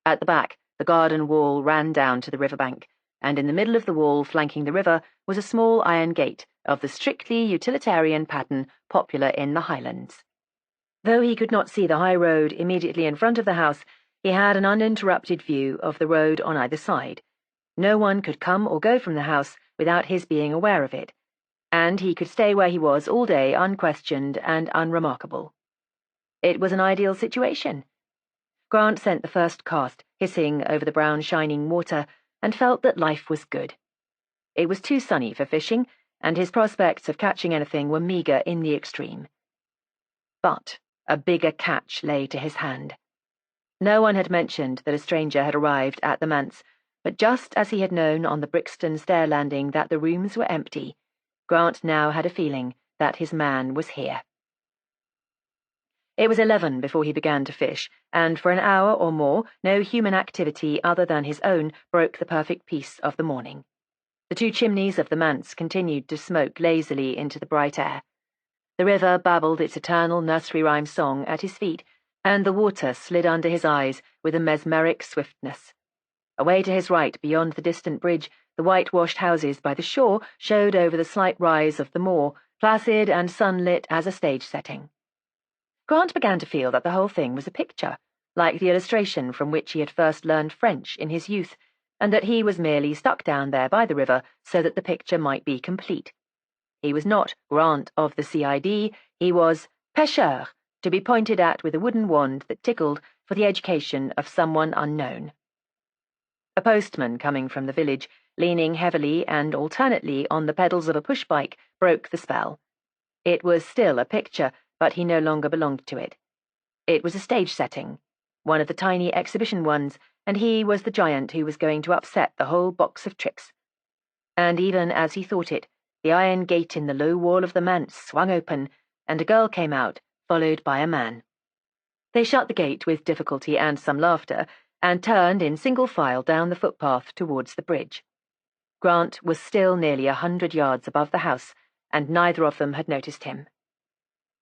At the back, the garden wall ran down to the riverbank, and in the middle of the wall flanking the river was a small iron gate of the strictly utilitarian pattern popular in the Highlands. Though he could not see the high road immediately in front of the house, he had an uninterrupted view of the road on either side. No one could come or go from the house without his being aware of it, and he could stay where he was all day unquestioned and unremarkable. It was an ideal situation. Grant sent the first cast hissing over the brown shining water and felt that life was good. It was too sunny for fishing, and his prospects of catching anything were meagre in the extreme. But a bigger catch lay to his hand. No one had mentioned that a stranger had arrived at the manse, but just as he had known on the Brixton stair landing that the rooms were empty, Grant now had a feeling that his man was here. It was 11 before he began to fish, and for an hour or more no human activity other than his own broke the perfect peace of the morning. The 2 chimneys of the manse continued to smoke lazily into the bright air. The river babbled its eternal nursery rhyme song at his feet, and the water slid under his eyes with a mesmeric swiftness. Away to his right, beyond the distant bridge, the whitewashed houses by the shore showed over the slight rise of the moor, placid and sunlit as a stage setting. Grant began to feel that the whole thing was a picture, like the illustration from which he had first learned French in his youth, and that he was merely stuck down there by the river so that the picture might be complete. He was not Grant of the CID, he was pêcheur, to be pointed at with a wooden wand that tickled for the education of someone unknown. A postman coming from the village, leaning heavily and alternately on the pedals of a push-bike, broke the spell. It was still a picture, but he no longer belonged to it. It was a stage setting, one of the tiny exhibition ones, and he was the giant who was going to upset the whole box of tricks. And even as he thought it, the iron gate in the low wall of the manse swung open, and a girl came out, followed by a man. They shut the gate with difficulty and some laughter, and turned in single file down the footpath towards the bridge. Grant was still nearly 100 yards above the house, and neither of them had noticed him.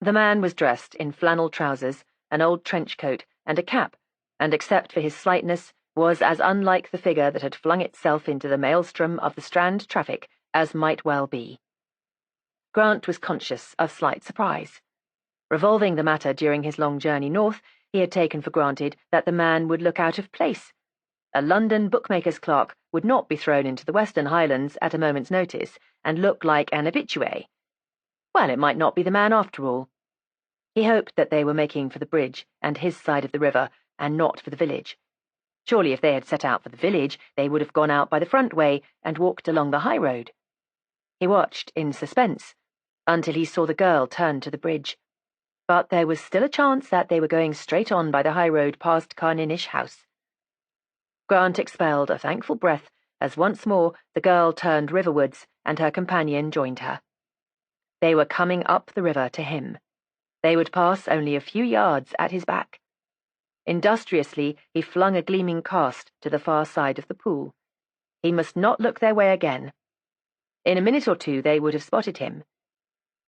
The man was dressed in flannel trousers, an old trench coat, and a cap, and except for his slightness, was as unlike the figure that had flung itself into the maelstrom of the Strand traffic as might well be. Grant was conscious of slight surprise. Revolving the matter during his long journey north, he had taken for granted that the man would look out of place. A London bookmaker's clerk would not be thrown into the Western Highlands at a moment's notice and look like an habitué. Well, it might not be the man after all. He hoped that they were making for the bridge and his side of the river, and not for the village. Surely if they had set out for the village, they would have gone out by the front way and walked along the high road. He watched in suspense until he saw the girl turn to the bridge. But there was still a chance that they were going straight on by the high road past Carninish House. Grant expelled a thankful breath as once more the girl turned riverwards and her companion joined her. They were coming up the river to him. They would pass only a few yards at his back. Industriously, he flung a gleaming cast to the far side of the pool. He must not look their way again. In a minute or two they would have spotted him.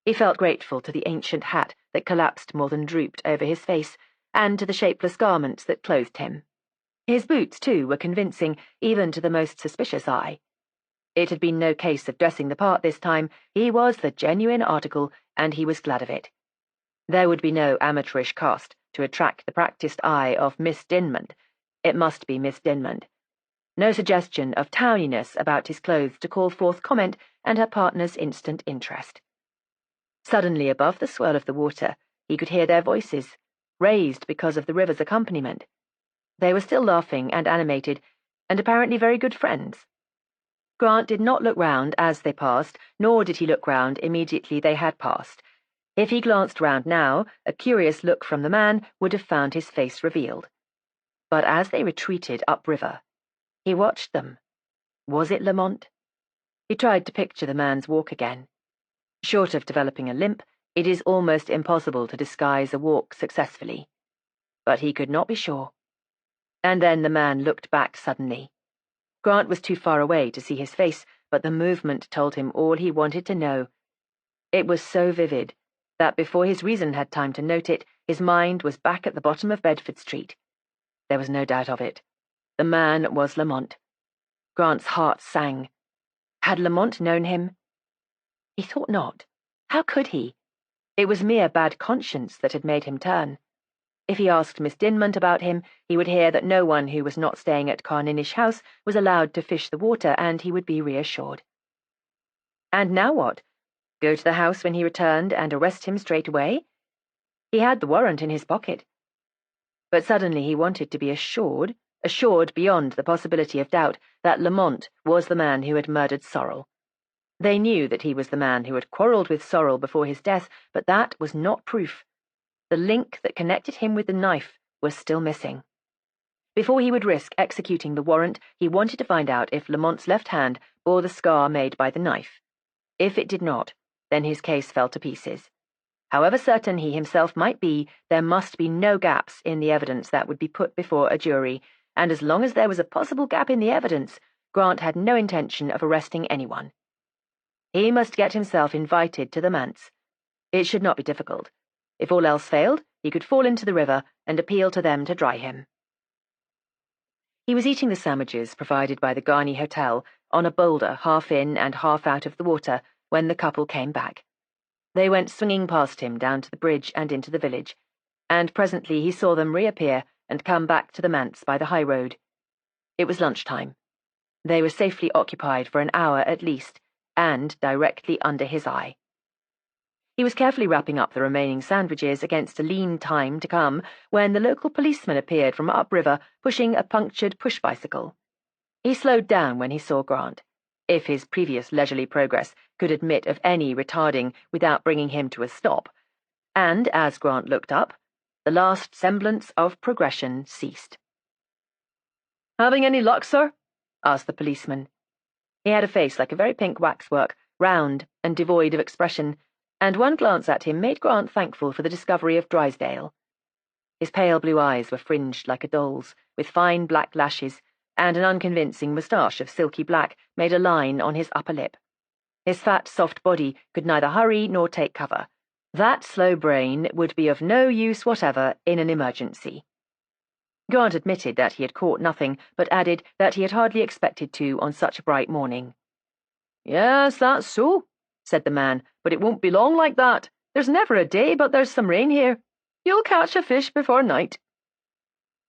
He felt grateful to the ancient hat that collapsed more than drooped over his face, and to the shapeless garments that clothed him. His boots, too, were convincing, even to the most suspicious eye. It had been no case of dressing the part this time. He was the genuine article, and he was glad of it. There would be no amateurish cast to attract the practised eye of Miss Dinmont. It must be Miss Dinmont. No suggestion of towniness about his clothes to call forth comment and her partner's instant interest. Suddenly, above the swirl of the water, he could hear their voices, raised because of the river's accompaniment. They were still laughing and animated, and apparently very good friends. Grant did not look round as they passed, nor did he look round immediately they had passed. If he glanced round now, a curious look from the man would have found his face revealed. But as they retreated upriver, he watched them. Was it Lamont? He tried to picture the man's walk again. Short of developing a limp, it is almost impossible to disguise a walk successfully. But he could not be sure. And then the man looked back suddenly. Grant was too far away to see his face, but the movement told him all he wanted to know. It was so vivid that before his reason had time to note it, his mind was back at the bottom of Bedford Street. There was no doubt of it. The man was Lamont. Grant's heart sang. Had Lamont known him? He thought not. How could he? It was mere bad conscience that had made him turn. If he asked Miss Dinmont about him, he would hear that no one who was not staying at Carninish House was allowed to fish the water, and he would be reassured. And now what? Go to the house when he returned and arrest him straight away? He had the warrant in his pocket. But suddenly he wanted to be assured beyond the possibility of doubt, that Lamont was the man who had murdered Sorrel. They knew that he was the man who had quarrelled with Sorrel before his death, but that was not proof. The link that connected him with the knife was still missing. Before he would risk executing the warrant, he wanted to find out if Lamont's left hand bore the scar made by the knife. If it did not, then his case fell to pieces. However certain he himself might be, there must be no gaps in the evidence that would be put before a jury, and as long as there was a possible gap in the evidence, Grant had no intention of arresting anyone. He must get himself invited to the manse. It should not be difficult. If all else failed, he could fall into the river and appeal to them to dry him. He was eating the sandwiches provided by the Garni Hotel on a boulder half in and half out of the water when the couple came back. They went swinging past him down to the bridge and into the village, and presently he saw them reappear and come back to the manse by the high road. It was lunchtime. They were safely occupied for an hour at least, and directly under his eye. He was carefully wrapping up the remaining sandwiches against a lean time to come when the local policeman appeared from upriver pushing a punctured push-bicycle. He slowed down when he saw Grant, if his previous leisurely progress could admit of any retarding without bringing him to a stop, and as Grant looked up, the last semblance of progression ceased. "Having any luck, sir?" asked the policeman. He had a face like a very pink waxwork, round and devoid of expression, and one glance at him made Grant thankful for the discovery of Drysdale. His pale blue eyes were fringed like a doll's, with fine black lashes, and an unconvincing moustache of silky black made a line on his upper lip. His fat, soft body could neither hurry nor take cover. That slow brain would be of no use whatever in an emergency. Grant admitted that he had caught nothing, but added that he had hardly expected to on such a bright morning. "Yes, that's so," said the man, "but it won't be long like that. There's never a day but there's some rain here. You'll catch a fish before night."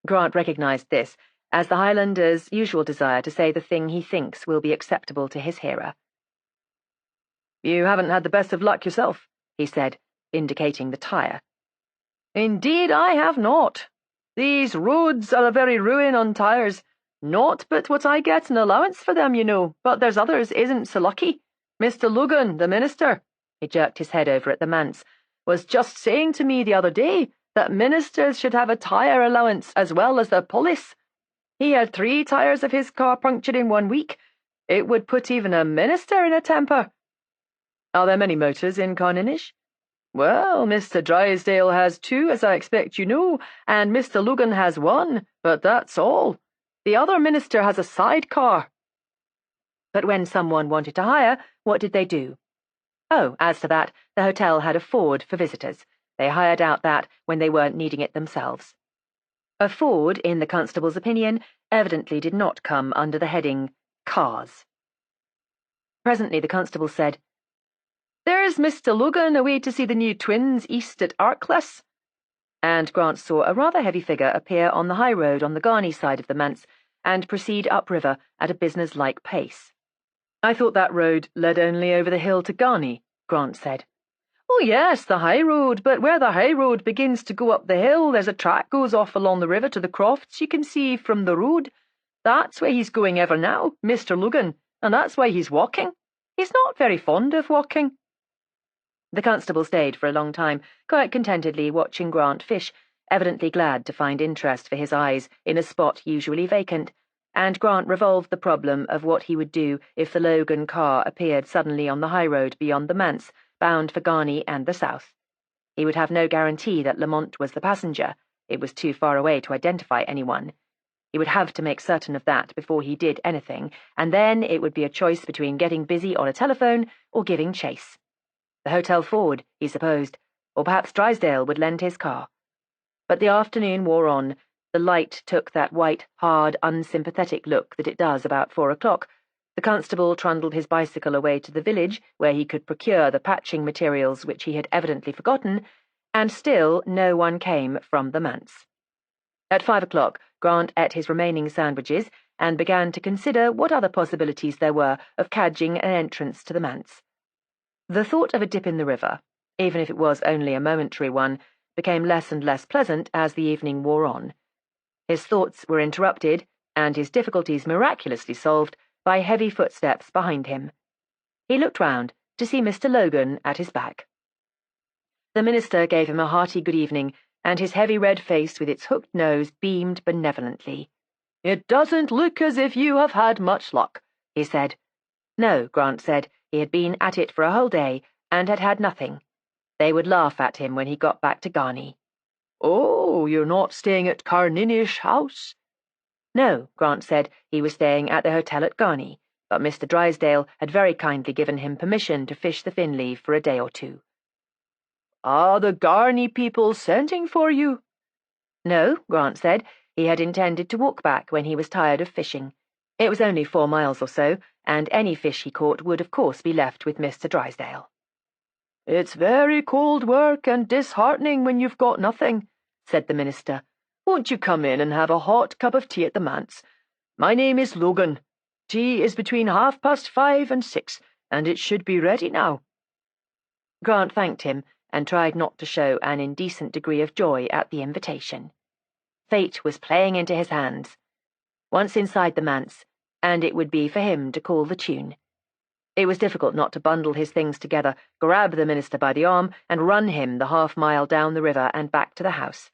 Grant recognized this as the Highlander's usual desire to say the thing he thinks will be acceptable to his hearer. "You haven't had the best of luck yourself," he said, indicating the tire. "Indeed I have not. These roads are a very ruin on tires. Not but what I get an allowance for them, you know, but there's others isn't so lucky. Mr. Logan, the minister," he jerked his head over at the manse, "was just saying to me the other day that ministers should have a tire allowance as well as the police. He had 3 tires of his car punctured in 1 week. It would put even a minister in a temper." "Are there many motors in Carninish?" "Well, Mr. Drysdale has 2, as I expect you know, and Mr. Logan has 1, but that's all. The other minister has a sidecar." But when someone wanted to hire, what did they do? Oh, as to that, the hotel had a Ford for visitors. They hired out that when they weren't needing it themselves. A Ford, in the constable's opinion, evidently did not come under the heading cars. Presently the constable said, "There's Mr. Logan away to see the new twins east at Arkless," and Grant saw a rather heavy figure appear on the high road on the Garni side of the manse and proceed upriver at a business-like pace. "I thought that road led only over the hill to Garni," Grant said. "Oh yes, the high road, but where the high road begins to go up the hill, there's a track goes off along the river to the crofts you can see from the road. That's where he's going ever now, Mr. Logan, and that's why he's walking. He's not very fond of walking." The constable stayed for a long time, quite contentedly watching Grant fish, evidently glad to find interest for his eyes in a spot usually vacant, and Grant revolved the problem of what he would do if the Logan car appeared suddenly on the high road beyond the manse, bound for Garni and the south. He would have no guarantee that Lamont was the passenger. It was too far away to identify anyone. He would have to make certain of that before he did anything, and then it would be a choice between getting busy on a telephone or giving chase. The hotel forward, he supposed, or perhaps Drysdale would lend his car. But the afternoon wore on. The light took that white, hard, unsympathetic look that it does about 4 o'clock. The constable trundled his bicycle away to the village, where he could procure the patching materials which he had evidently forgotten, and still no one came from the manse. At 5 o'clock, Grant ate his remaining sandwiches and began to consider what other possibilities there were of cadging an entrance to the manse. The thought of a dip in the river, even if it was only a momentary one, became less and less pleasant as the evening wore on. His thoughts were interrupted, and his difficulties miraculously solved, by heavy footsteps behind him. He looked round to see Mr. Logan at his back. The minister gave him a hearty good evening, and his heavy red face with its hooked nose beamed benevolently. "It doesn't look as if you have had much luck," he said. No, Grant said, he had been at it for a whole day, and had had nothing. They would laugh at him when he got back to Garni. "Oh, you're not staying at Carninish House?" No, Grant said, he was staying at the hotel at Garni, but Mr. Drysdale had very kindly given him permission to fish the Finley for a day or two. "Are the Garni people sending for you?" No, Grant said, he had intended to walk back when he was tired of fishing. It was only 4 miles or so, and any fish he caught would of course be left with Mr. Drysdale. "It's very cold work and disheartening when you've got nothing," said the minister. "Won't you come in and have a hot cup of tea at the manse? My name is Logan. Tea is between 5:30 and 6, and it should be ready now." Grant thanked him, and tried not to show an indecent degree of joy at the invitation. Fate was playing into his hands. Once inside the manse, and it would be for him to call the tune. It was difficult not to bundle his things together, grab the minister by the arm, and run him the half-mile down the river and back to the house.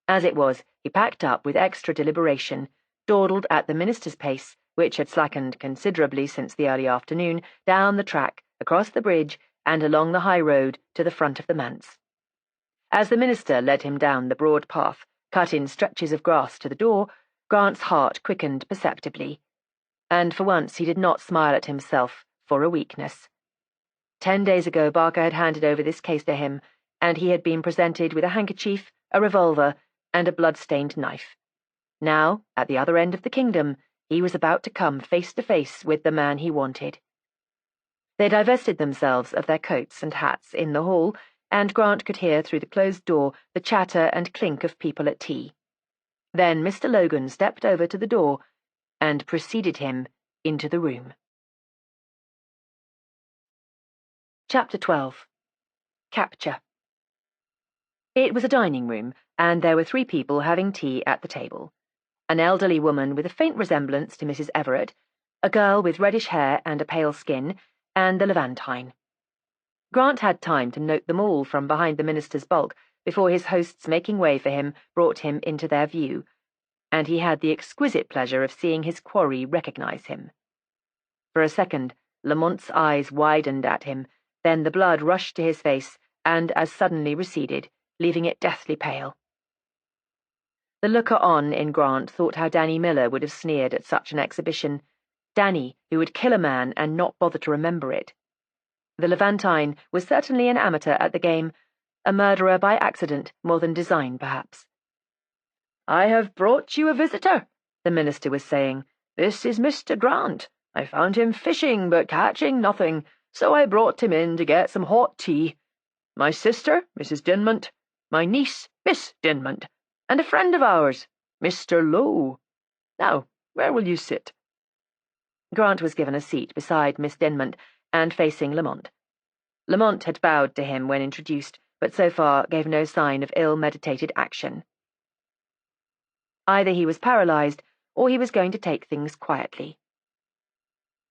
As it was, he packed up with extra deliberation, dawdled at the minister's pace, which had slackened considerably since the early afternoon, down the track, across the bridge, and along the high road to the front of the manse. As the minister led him down the broad path, cut in stretches of grass to the door, Grant's heart quickened perceptibly, and for once he did not smile at himself for a weakness. 10 days ago Barker had handed over this case to him, and he had been presented with a handkerchief, a revolver, and a blood-stained knife. Now, at the other end of the kingdom, he was about to come face to face with the man he wanted. They divested themselves of their coats and hats in the hall, and Grant could hear through the closed door the chatter and clink of people at tea. Then Mr. Logan stepped over to the door and preceded him into the room. Chapter 12. Capture. It was a dining room, and there were 3 people having tea at the table. An elderly woman with a faint resemblance to Mrs. Everett, a girl with reddish hair and a pale skin, and the Levantine. Grant had time to note them all from behind the minister's bulk before his hosts making way for him brought him into their view, and he had the exquisite pleasure of seeing his quarry recognize him. For a second, Lamont's eyes widened at him, then the blood rushed to his face and as suddenly receded, leaving it deathly pale. The looker-on in Grant thought how Danny Miller would have sneered at such an exhibition. Danny, who would kill a man and not bother to remember it. The Levantine was certainly an amateur at the game, a murderer by accident more than design, perhaps. "I have brought you a visitor," the minister was saying. "This is Mr. Grant. I found him fishing but catching nothing, so I brought him in to get some hot tea. My sister, Mrs. Dinmont, my niece, Miss Dinmont, and a friend of ours, Mr. Lowe. Now, where will you sit?" Grant was given a seat beside Miss Dinmont and facing Lamont. Lamont had bowed to him when introduced, but so far gave no sign of ill-meditated action. Either he was paralyzed, or he was going to take things quietly.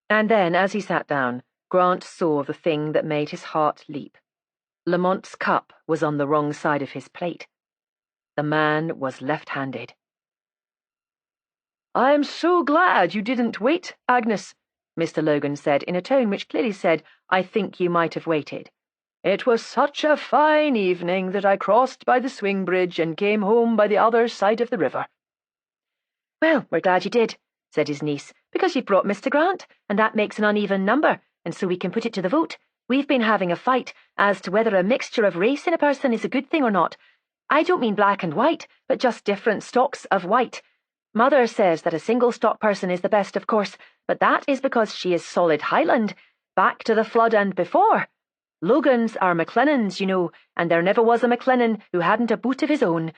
And then, as he sat down, Grant saw the thing that made his heart leap. Lamont's cup was on the wrong side of his plate. The man was left-handed. "I'm so glad you didn't wait, Agnes," Mr. Logan said in a tone which clearly said, "I think you might have waited. It was such a fine evening that I crossed by the swing bridge and came home by the other side of the river." "Well, we're glad you did," said his niece, "because you've brought Mr. Grant, and that makes an uneven number, and so we can put it to the vote. We've been having a fight as to whether a mixture of race in a person is a good thing or not. I don't mean black and white, but just different stocks of white. Mother says that a single stock person is the best, of course, but that is because she is solid Highland, back to the flood and before. Logans are McLennans, you know, and there never was a McLennan who hadn't a boot of his own.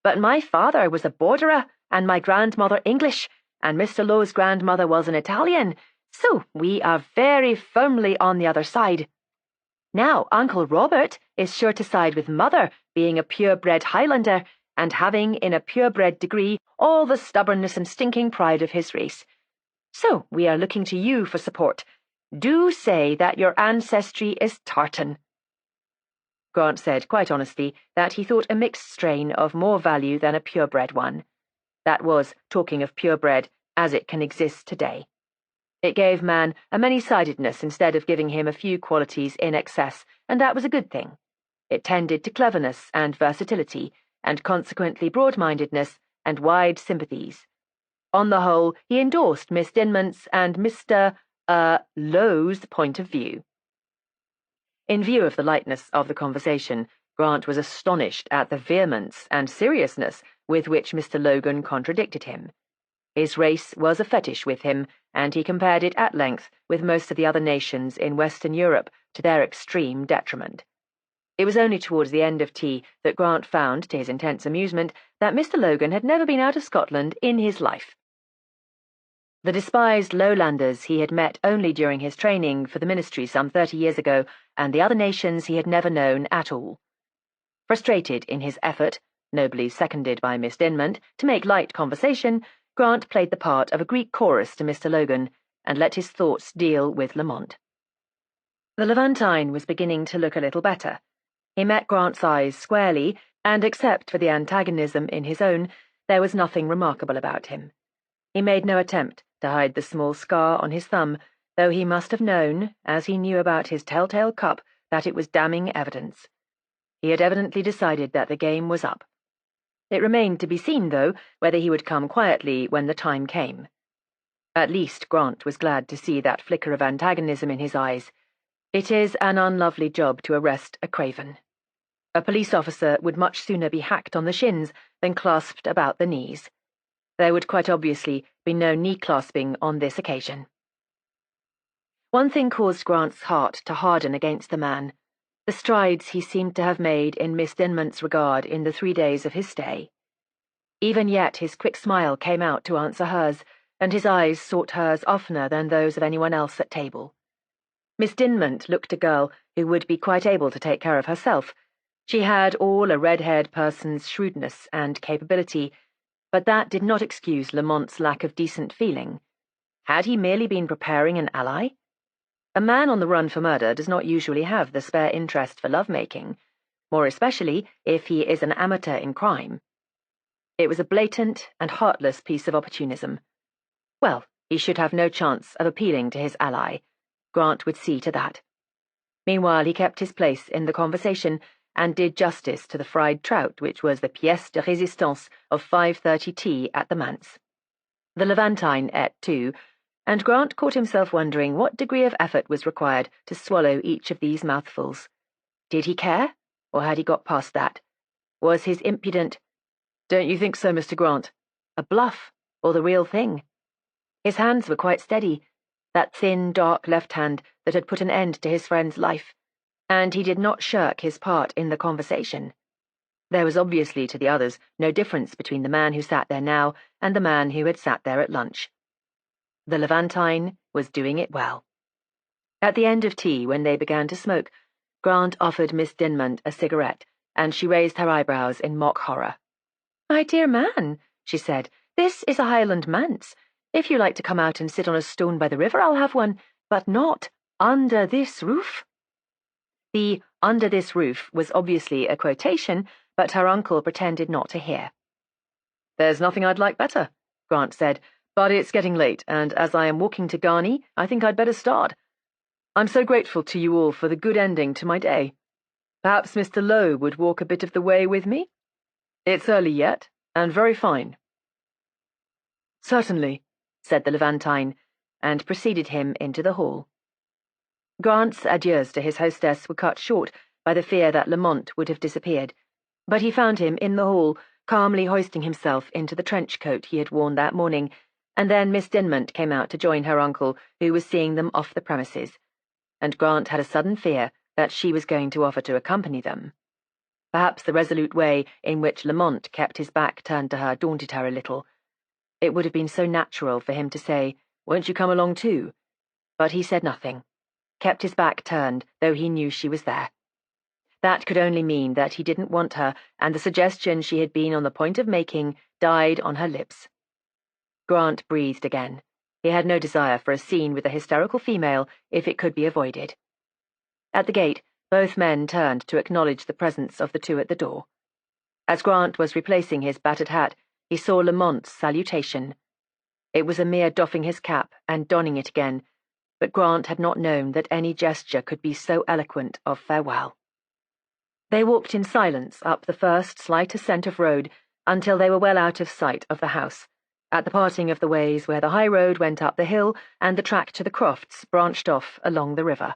But my father was a borderer, and my grandmother English, and Mr. Lowe's grandmother was an Italian, so we are very firmly on the other side. Now, Uncle Robert is sure to side with Mother, being a purebred Highlander, and having, in a purebred degree, all the stubbornness and stinking pride of his race. So we are looking to you for support. Do say that your ancestry is tartan. Grant said quite honestly that he thought a mixed strain of more value than a purebred one. That was talking of purebred as it can exist today. It gave man a many-sidedness instead of giving him a few qualities in excess, and that was a good thing. It tended to cleverness and versatility, and consequently broad-mindedness and wide sympathies. On the whole, he endorsed Miss Dinmont's and Mr. Lowe's point of view. In view of the lightness of the conversation, Grant was astonished at the vehemence and seriousness with which Mr. Logan contradicted him. His race was a fetish with him, and he compared it at length with most of the other nations in Western Europe to their extreme detriment. It was only towards the end of tea that Grant found, to his intense amusement, that Mr. Logan had never been out of Scotland in his life. The despised lowlanders he had met only during his training for the ministry some 30 years ago, and the other nations he had never known at all. Frustrated in his effort, nobly seconded by Miss Dinmont, to make light conversation, Grant played the part of a Greek chorus to Mr. Logan, and let his thoughts deal with Lamont. The Levantine was beginning to look a little better. He met Grant's eyes squarely, and except for the antagonism in his own, there was nothing remarkable about him. He made no attempt to hide the small scar on his thumb, though he must have known, as he knew about his telltale cup, that it was damning evidence. He had evidently decided that the game was up. It remained to be seen, though, whether he would come quietly when the time came. At least Grant was glad to see that flicker of antagonism in his eyes. It is an unlovely job to arrest a craven. A police officer would much sooner be hacked on the shins than clasped about the knees. There would quite obviously be no knee-clasping on this occasion. One thing caused Grant's heart to harden against the man, the strides he seemed to have made in Miss Dinmont's regard in the 3 days of his stay. Even yet his quick smile came out to answer hers, and his eyes sought hers oftener than those of anyone else at table. Miss Dinmont looked a girl who would be quite able to take care of herself. She had all a red-haired person's shrewdness and capability, but that did not excuse Lamont's lack of decent feeling. Had he merely been preparing an ally? A man on the run for murder does not usually have the spare interest for love-making, more especially if he is an amateur in crime. It was a blatant and heartless piece of opportunism. Well, he should have no chance of appealing to his ally. Grant would see to that. Meanwhile, he kept his place in the conversation and did justice to the fried trout, which was the pièce de résistance of 5:30 tea at the manse. The Levantine ate too, and Grant caught himself wondering what degree of effort was required to swallow each of these mouthfuls. Did he care, or had he got past that? Was his impudent, "Don't you think so, Mr. Grant?" a bluff, or the real thing? His hands were quite steady, that thin, dark left hand that had put an end to his friend's life, and he did not shirk his part in the conversation. There was obviously to the others no difference between the man who sat there now and the man who had sat there at lunch. The Levantine was doing it well. At the end of tea, when they began to smoke, Grant offered Miss Dinmont a cigarette, and she raised her eyebrows in mock horror. "My dear man," she said, "this is a Highland manse. If you like to come out and sit on a stone by the river, I'll have one, but not under this roof." The "under this roof" was obviously a quotation, but her uncle pretended not to hear. "There's nothing I'd like better," Grant said, "but it's getting late, and as I am walking to Garni, I think I'd better start. I'm so grateful to you all for the good ending to my day. Perhaps Mr. Lowe would walk a bit of the way with me? It's early yet, and very fine." "Certainly," said the Levantine, and preceded him into the hall. Grant's adieus to his hostess were cut short by the fear that Lamont would have disappeared, but he found him in the hall, calmly hoisting himself into the trench coat he had worn that morning, and then Miss Dinmont came out to join her uncle, who was seeing them off the premises, and Grant had a sudden fear that she was going to offer to accompany them. Perhaps the resolute way in which Lamont kept his back turned to her daunted her a little. It would have been so natural for him to say, "Won't you come along too?" But he said nothing, kept his back turned, though he knew she was there. That could only mean that he didn't want her, and the suggestion she had been on the point of making died on her lips. Grant breathed again. He had no desire for a scene with a hysterical female if it could be avoided. At the gate, both men turned to acknowledge the presence of the two at the door. As Grant was replacing his battered hat, he saw Lamont's salutation. It was a mere doffing his cap and donning it again, but Grant had not known that any gesture could be so eloquent of farewell. They walked in silence up the first slight ascent of road until they were well out of sight of the house, at the parting of the ways where the high road went up the hill and the track to the crofts branched off along the river.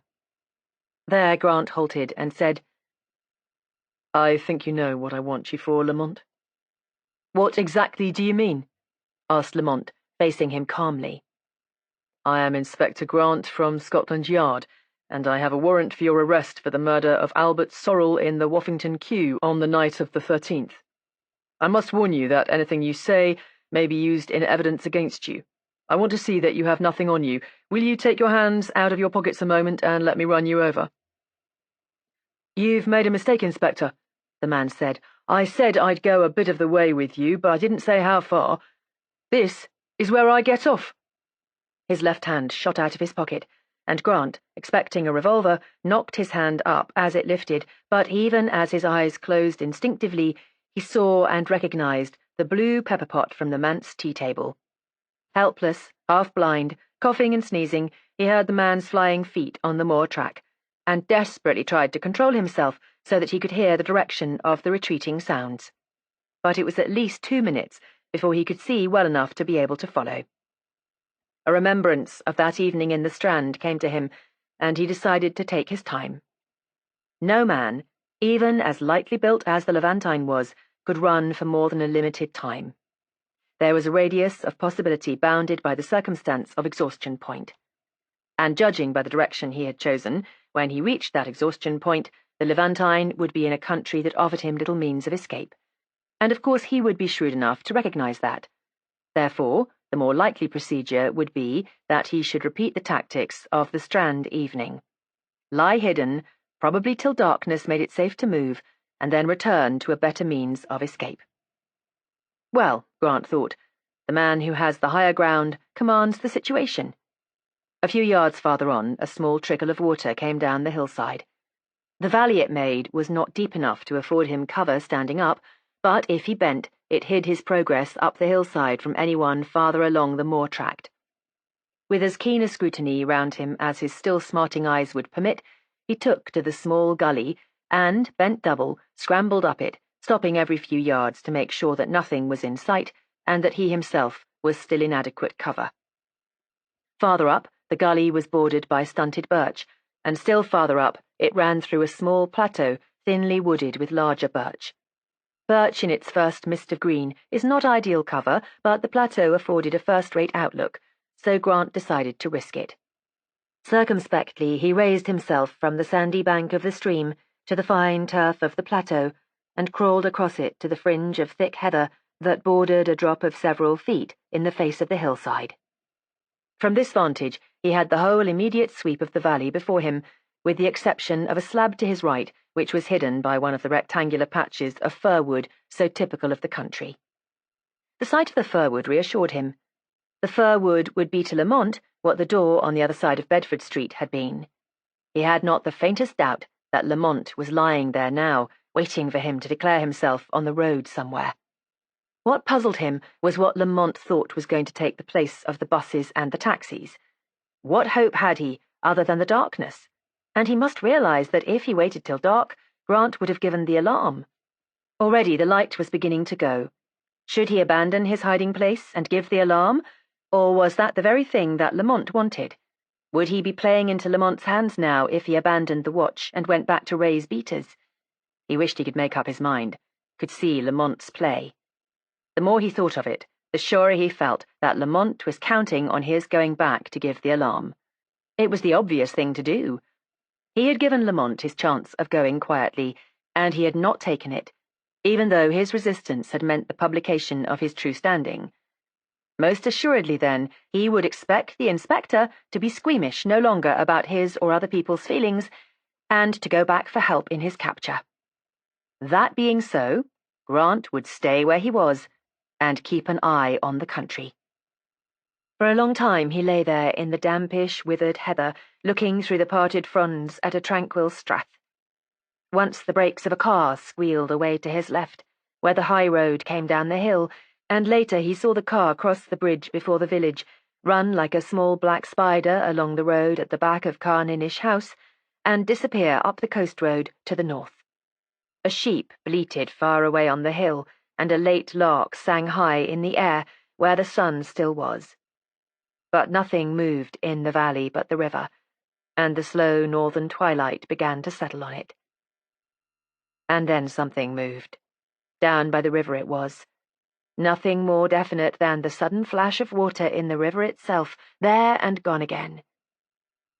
There Grant halted and said, "I think you know what I want you for, Lamont." "What exactly do you mean?" asked Lamont, facing him calmly. "I am Inspector Grant from Scotland Yard, and I have a warrant for your arrest for the murder of Albert Sorrel in the Woffington Quay on the night of the 13th. I must warn you that anything you say may be used in evidence against you. I want to see that you have nothing on you. Will you take your hands out of your pockets a moment and let me run you over?" "You've made a mistake, Inspector," the man said. "I said I'd go a bit of the way with you, but I didn't say how far. This is where I get off." His left hand shot out of his pocket, and Grant, expecting a revolver, knocked his hand up as it lifted, but even as his eyes closed instinctively, he saw and recognized the blue pepper pot from the manse tea-table. Helpless, half-blind, coughing and sneezing, he heard the man's flying feet on the moor track, and desperately tried to control himself so that he could hear the direction of the retreating sounds. But it was at least 2 minutes before he could see well enough to be able to follow. A remembrance of that evening in the Strand came to him, and he decided to take his time. No man, even as lightly built as the Levantine was, could run for more than a limited time. There was a radius of possibility bounded by the circumstance of exhaustion point. And judging by the direction he had chosen, when he reached that exhaustion point, the Levantine would be in a country that offered him little means of escape. And of course he would be shrewd enough to recognize that. Therefore, the more likely procedure would be that he should repeat the tactics of the Strand evening. Lie hidden, probably till darkness made it safe to move, and then return to a better means of escape. Well, Grant thought, the man who has the higher ground commands the situation. A few yards farther on, a small trickle of water came down the hillside. The valley it made was not deep enough to afford him cover standing up, but if he bent, it hid his progress up the hillside from anyone farther along the moor tract. With as keen a scrutiny round him as his still smarting eyes would permit, he took to the small gully and, bent double, scrambled up it, stopping every few yards to make sure that nothing was in sight and that he himself was still in adequate cover. Farther up, the gully was bordered by stunted birch, and still farther up, it ran through a small plateau thinly wooded with larger birch. Birch in its first mist of green is not ideal cover, but the plateau afforded a first-rate outlook, so Grant decided to risk it. Circumspectly, he raised himself from the sandy bank of the stream to the fine turf of the plateau, and crawled across it to the fringe of thick heather that bordered a drop of several feet in the face of the hillside. From this vantage, he had the whole immediate sweep of the valley before him, with the exception of a slab to his right, which was hidden by one of the rectangular patches of fir-wood so typical of the country. The sight of the fir-wood reassured him. The fir-wood would be to Lamont what the door on the other side of Bedford Street had been. He had not the faintest doubt that Lamont was lying there now, waiting for him to declare himself on the road somewhere. What puzzled him was what Lamont thought was going to take the place of the buses and the taxis. What hope had he, other than the darkness? And he must realize that if he waited till dark, Grant would have given the alarm. Already the light was beginning to go. Should he abandon his hiding place and give the alarm, or was that the very thing that Lamont wanted? Would he be playing into Lamont's hands now if he abandoned the watch and went back to Ray's beaters? He wished he could make up his mind, could see Lamont's play. The more he thought of it, the surer he felt that Lamont was counting on his going back to give the alarm. It was the obvious thing to do. He had given Lamont his chance of going quietly, and he had not taken it, even though his resistance had meant the publication of his true standing. Most assuredly, then, he would expect the inspector to be squeamish no longer about his or other people's feelings, and to go back for help in his capture. That being so, Grant would stay where he was, and keep an eye on the country. For a long time he lay there in the dampish, withered heather, looking through the parted fronds at a tranquil strath. Once the brakes of a car squealed away to his left, where the high road came down the hill, and later he saw the car cross the bridge before the village, run like a small black spider along the road at the back of Carninish House, and disappear up the coast road to the north. A sheep bleated far away on the hill, and a late lark sang high in the air where the sun still was. But nothing moved in the valley but the river, and the slow northern twilight began to settle on it. And then something moved. Down by the river it was. Nothing more definite than the sudden flash of water in the river itself, there and gone again.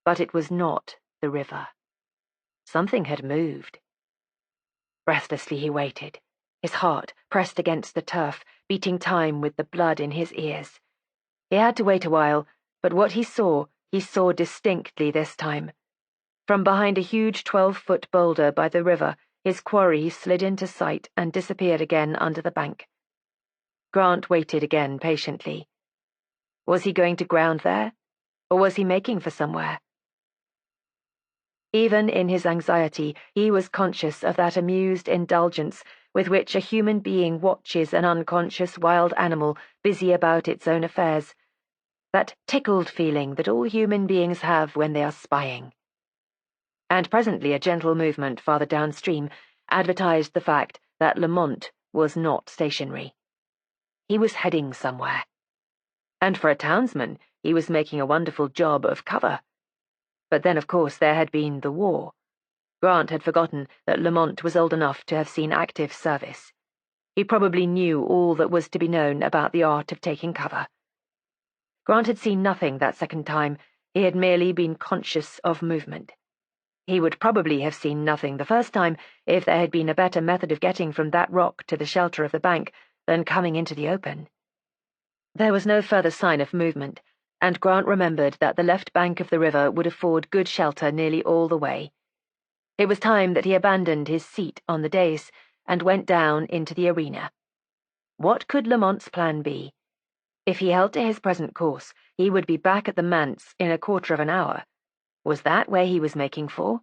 But it was not the river. Something had moved. Breathlessly he waited, his heart pressed against the turf, beating time with the blood in his ears. He had to wait a while, but what he saw distinctly this time. From behind a huge 12-foot boulder by the river, his quarry slid into sight and disappeared again under the bank. Grant waited again patiently. Was he going to ground there, or was he making for somewhere? Even in his anxiety, he was conscious of that amused indulgence with which a human being watches an unconscious wild animal busy about its own affairs, that tickled feeling that all human beings have when they are spying. And presently a gentle movement farther downstream advertised the fact that Lamont was not stationary. He was heading somewhere. And for a townsman, he was making a wonderful job of cover. But then, of course, there had been the war. Grant had forgotten that Lamont was old enough to have seen active service. He probably knew all that was to be known about the art of taking cover. Grant had seen nothing that second time. He had merely been conscious of movement. He would probably have seen nothing the first time if there had been a better method of getting from that rock to the shelter of the bank than coming into the open. There was no further sign of movement, and Grant remembered that the left bank of the river would afford good shelter nearly all the way. It was time that he abandoned his seat on the dais and went down into the arena. What could Lamont's plan be? If he held to his present course, he would be back at the manse in a quarter of an hour. Was that where he was making for?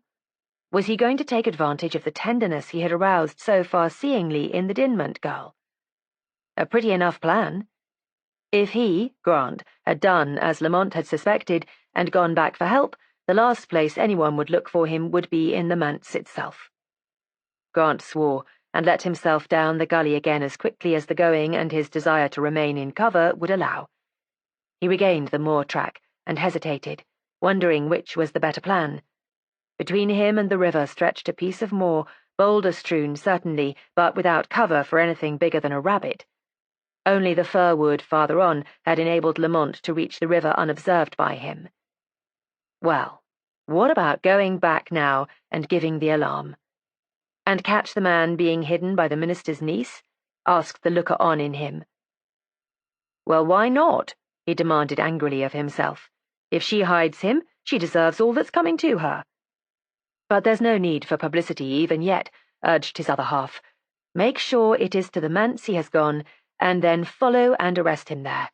Was he going to take advantage of the tenderness he had aroused so far-seeingly in the Dinmont girl? A pretty enough plan. If he, Grant, had done as Lamont had suspected and gone back for help, the last place anyone would look for him would be in the manse itself. Grant swore and let himself down the gully again as quickly as the going and his desire to remain in cover would allow. He regained the moor track and hesitated, wondering which was the better plan. Between him and the river stretched a piece of moor, boulder-strewn certainly, but without cover for anything bigger than a rabbit. Only the fir wood farther on had enabled Lamont to reach the river unobserved by him. Well, what about going back now and giving the alarm? And catch the man being hidden by the minister's niece? Asked the looker-on in him. Well, why not? He demanded angrily of himself. If she hides him, she deserves all that's coming to her. But there's no need for publicity even yet, urged his other half. Make sure it is to the manse he has gone, and then follow and arrest him there.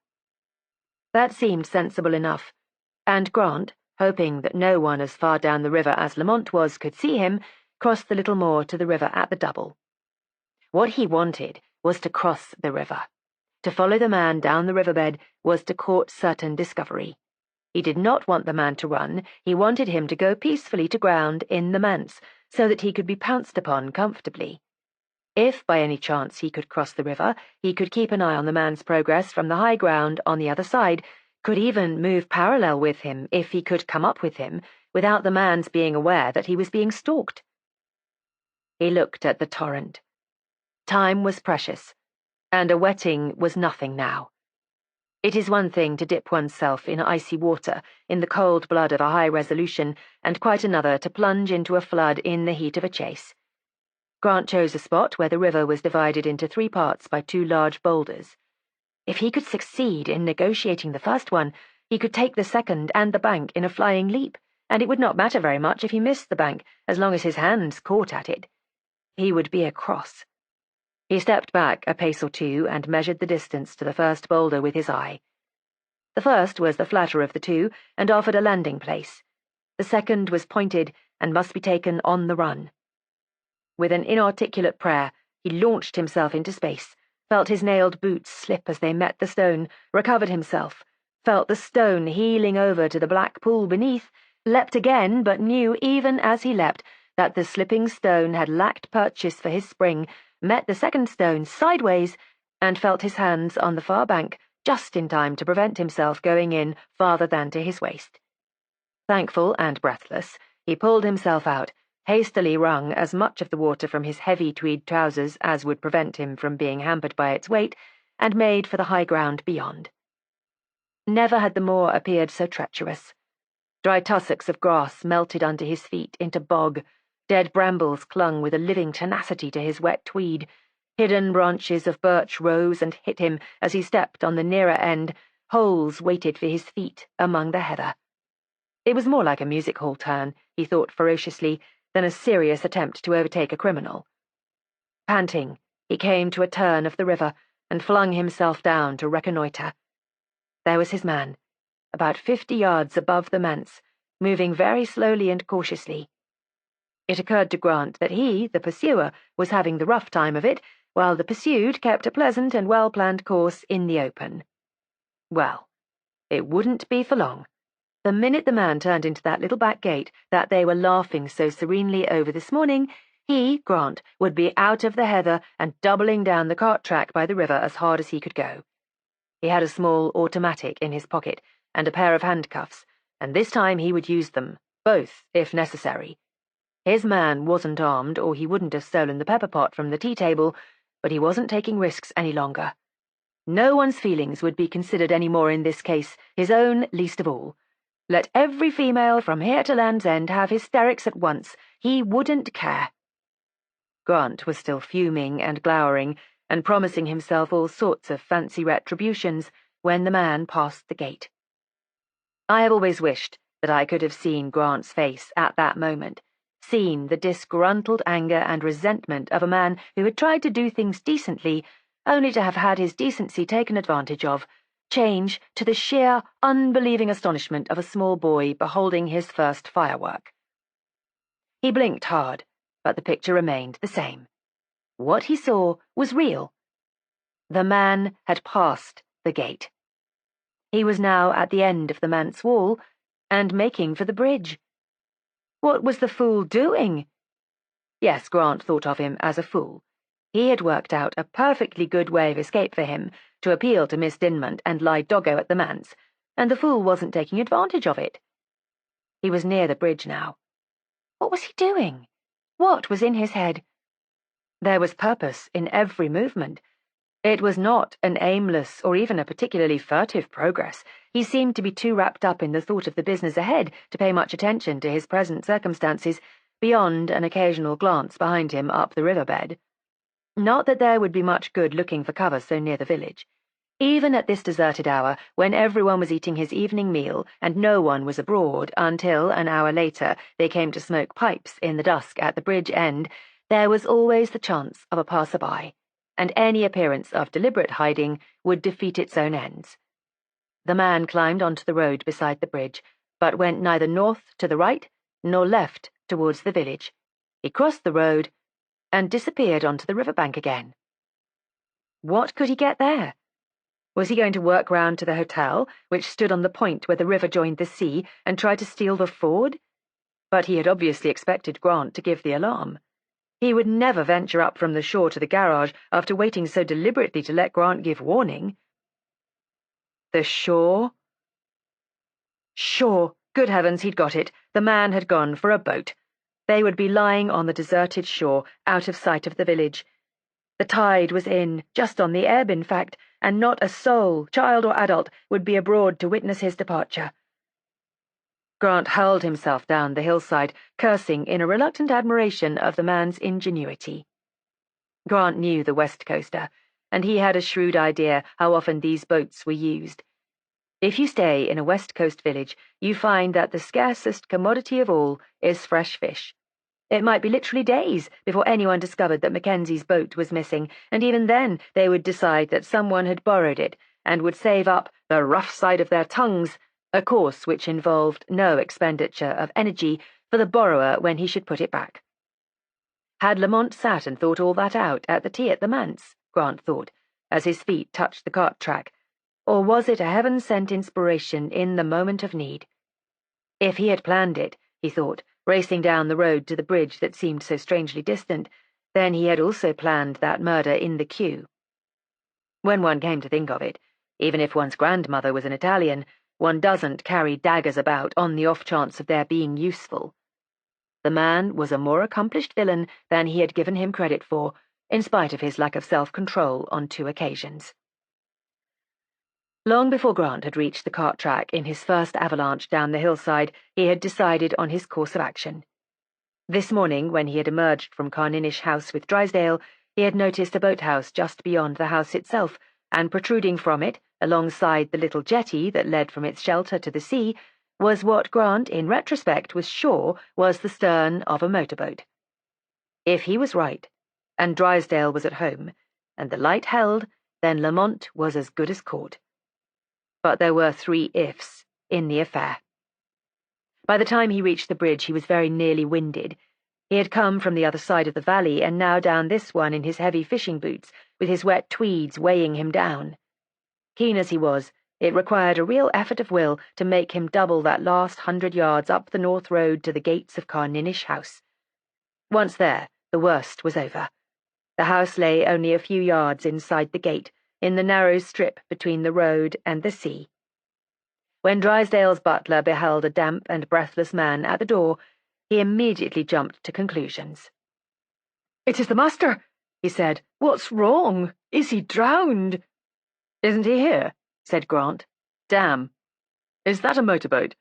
That seemed sensible enough, and Grant, hoping that no one as far down the river as Lamont was could see him, crossed the little moor to the river at the double. What he wanted was to cross the river. To follow the man down the riverbed was to court certain discovery. He did not want the man to run, he wanted him to go peacefully to ground in the manse, so that he could be pounced upon comfortably. If by any chance he could cross the river, he could keep an eye on the man's progress from the high ground on the other side, could even move parallel with him if he could come up with him without the man's being aware that he was being stalked. He looked at the torrent. Time was precious, and a wetting was nothing now. It is one thing to dip oneself in icy water in the cold blood of a high resolution, and quite another to plunge into a flood in the heat of a chase. Grant chose a spot where the river was divided into 3 parts by 2 large boulders. If he could succeed in negotiating the first one, he could take the second and the bank in a flying leap, and it would not matter very much if he missed the bank, as long as his hands caught at it. He would be across. He stepped back a pace or 2 and measured the distance to the first boulder with his eye. The first was the flatter of the 2 and offered a landing place. The second was pointed and must be taken on the run. With an inarticulate prayer, he launched himself into space, felt his nailed boots slip as they met the stone, recovered himself, felt the stone heeling over to the black pool beneath, leapt again, but knew even as he leapt that the slipping stone had lacked purchase for his spring, met the second stone sideways, and felt his hands on the far bank just in time to prevent himself going in farther than to his waist. Thankful and breathless, he pulled himself out, hastily wrung as much of the water from his heavy tweed trousers as would prevent him from being hampered by its weight, and made for the high ground beyond. Never had the moor appeared so treacherous. Dry tussocks of grass melted under his feet into bog, dead brambles clung with a living tenacity to his wet tweed, hidden branches of birch rose and hit him as he stepped on the nearer end, holes waited for his feet among the heather. It was more like a music hall turn, he thought ferociously, than a serious attempt to overtake a criminal. Panting, he came to a turn of the river and flung himself down to reconnoitre. There was his man, about 50 yards above the manse, moving very slowly and cautiously. It occurred to Grant that he, the pursuer, was having the rough time of it, while the pursued kept a pleasant and well-planned course in the open. Well, it wouldn't be for long. The minute the man turned into that little back gate that they were laughing so serenely over this morning, he, Grant, would be out of the heather and doubling down the cart track by the river as hard as he could go. He had a small automatic in his pocket and a pair of handcuffs, and this time he would use them, both if necessary. His man wasn't armed, or he wouldn't have stolen the pepper pot from the tea table, but he wasn't taking risks any longer. No one's feelings would be considered any more in this case, his own least of all. Let every female from here to Land's End have hysterics at once. He wouldn't care. Grant was still fuming and glowering, and promising himself all sorts of fancy retributions when the man passed the gate. I have always wished that I could have seen Grant's face at that moment, seen the disgruntled anger and resentment of a man who had tried to do things decently, only to have had his decency taken advantage of, change to the sheer, unbelieving astonishment of a small boy beholding his first firework. He blinked hard, but the picture remained the same. What he saw was real. The man had passed the gate. He was now at the end of the manse wall, and making for the bridge. What was the fool doing? Yes, Grant thought of him as a fool. He had worked out a perfectly good way of escape for him, to appeal to Miss Dinmont and lie doggo at the manse, and the fool wasn't taking advantage of it. He was near the bridge now. What was he doing? What was in his head? There was purpose in every movement. It was not an aimless or even a particularly furtive progress. He seemed to be too wrapped up in the thought of the business ahead to pay much attention to his present circumstances, beyond an occasional glance behind him up the riverbed. Not that there would be much good looking for cover so near the village. Even at this deserted hour, when everyone was eating his evening meal and no one was abroad until, an hour later, they came to smoke pipes in the dusk at the bridge end, there was always the chance of a passer-by, and any appearance of deliberate hiding would defeat its own ends. The man climbed onto the road beside the bridge, but went neither north to the right nor left towards the village. He crossed the road and disappeared onto the riverbank again. What could he get there? Was he going to work round to the hotel, which stood on the point where the river joined the sea, and try to steal the ford? But he had obviously expected Grant to give the alarm. He would never venture up from the shore to the garage after waiting so deliberately to let Grant give warning. The shore? Sure, good heavens, he'd got it. The man had gone for a boat. They would be lying on the deserted shore, out of sight of the village. The tide was in, just on the ebb, in fact, and not a soul, child or adult, would be abroad to witness his departure. Grant hurled himself down the hillside, cursing in a reluctant admiration of the man's ingenuity. Grant knew the West Coaster, and he had a shrewd idea how often these boats were used. If you stay in a West Coast village, you find that the scarcest commodity of all is fresh fish. It might be literally days before anyone discovered that Mackenzie's boat was missing, and even then they would decide that someone had borrowed it and would save up the rough side of their tongues, a course which involved no expenditure of energy for the borrower when he should put it back. Had Lamont sat and thought all that out at the tea at the manse, Grant thought, as his feet touched the cart track, or was it a heaven-sent inspiration in the moment of need? If he had planned it, he thought, racing down the road to the bridge that seemed so strangely distant, then he had also planned that murder in the queue. When one came to think of it, even if one's grandmother was an Italian, one doesn't carry daggers about on the off chance of their being useful. The man was a more accomplished villain than he had given him credit for, in spite of his lack of self-control on 2 occasions. Long before Grant had reached the cart track in his first avalanche down the hillside, he had decided on his course of action. This morning, when he had emerged from Carninish House with Drysdale, he had noticed a boathouse just beyond the house itself, and protruding from it, alongside the little jetty that led from its shelter to the sea, was what Grant, in retrospect, was sure was the stern of a motorboat. If he was right, and Drysdale was at home, and the light held, then Lamont was as good as caught. But there were 3 ifs in the affair. By the time he reached the bridge, he was very nearly winded. He had come from the other side of the valley, and now down this one in his heavy fishing boots, with his wet tweeds weighing him down. Keen as he was, it required a real effort of will to make him double that last 100 yards up the north road to the gates of Carninish House. Once there, the worst was over. The house lay only a few yards inside the gate, in the narrow strip between the road and the sea. When Drysdale's butler beheld a damp and breathless man at the door, he immediately jumped to conclusions. "It is the master," he said. "What's wrong? Is he drowned?" "Isn't he here?" said Grant. "Damn. Is that a motorboat?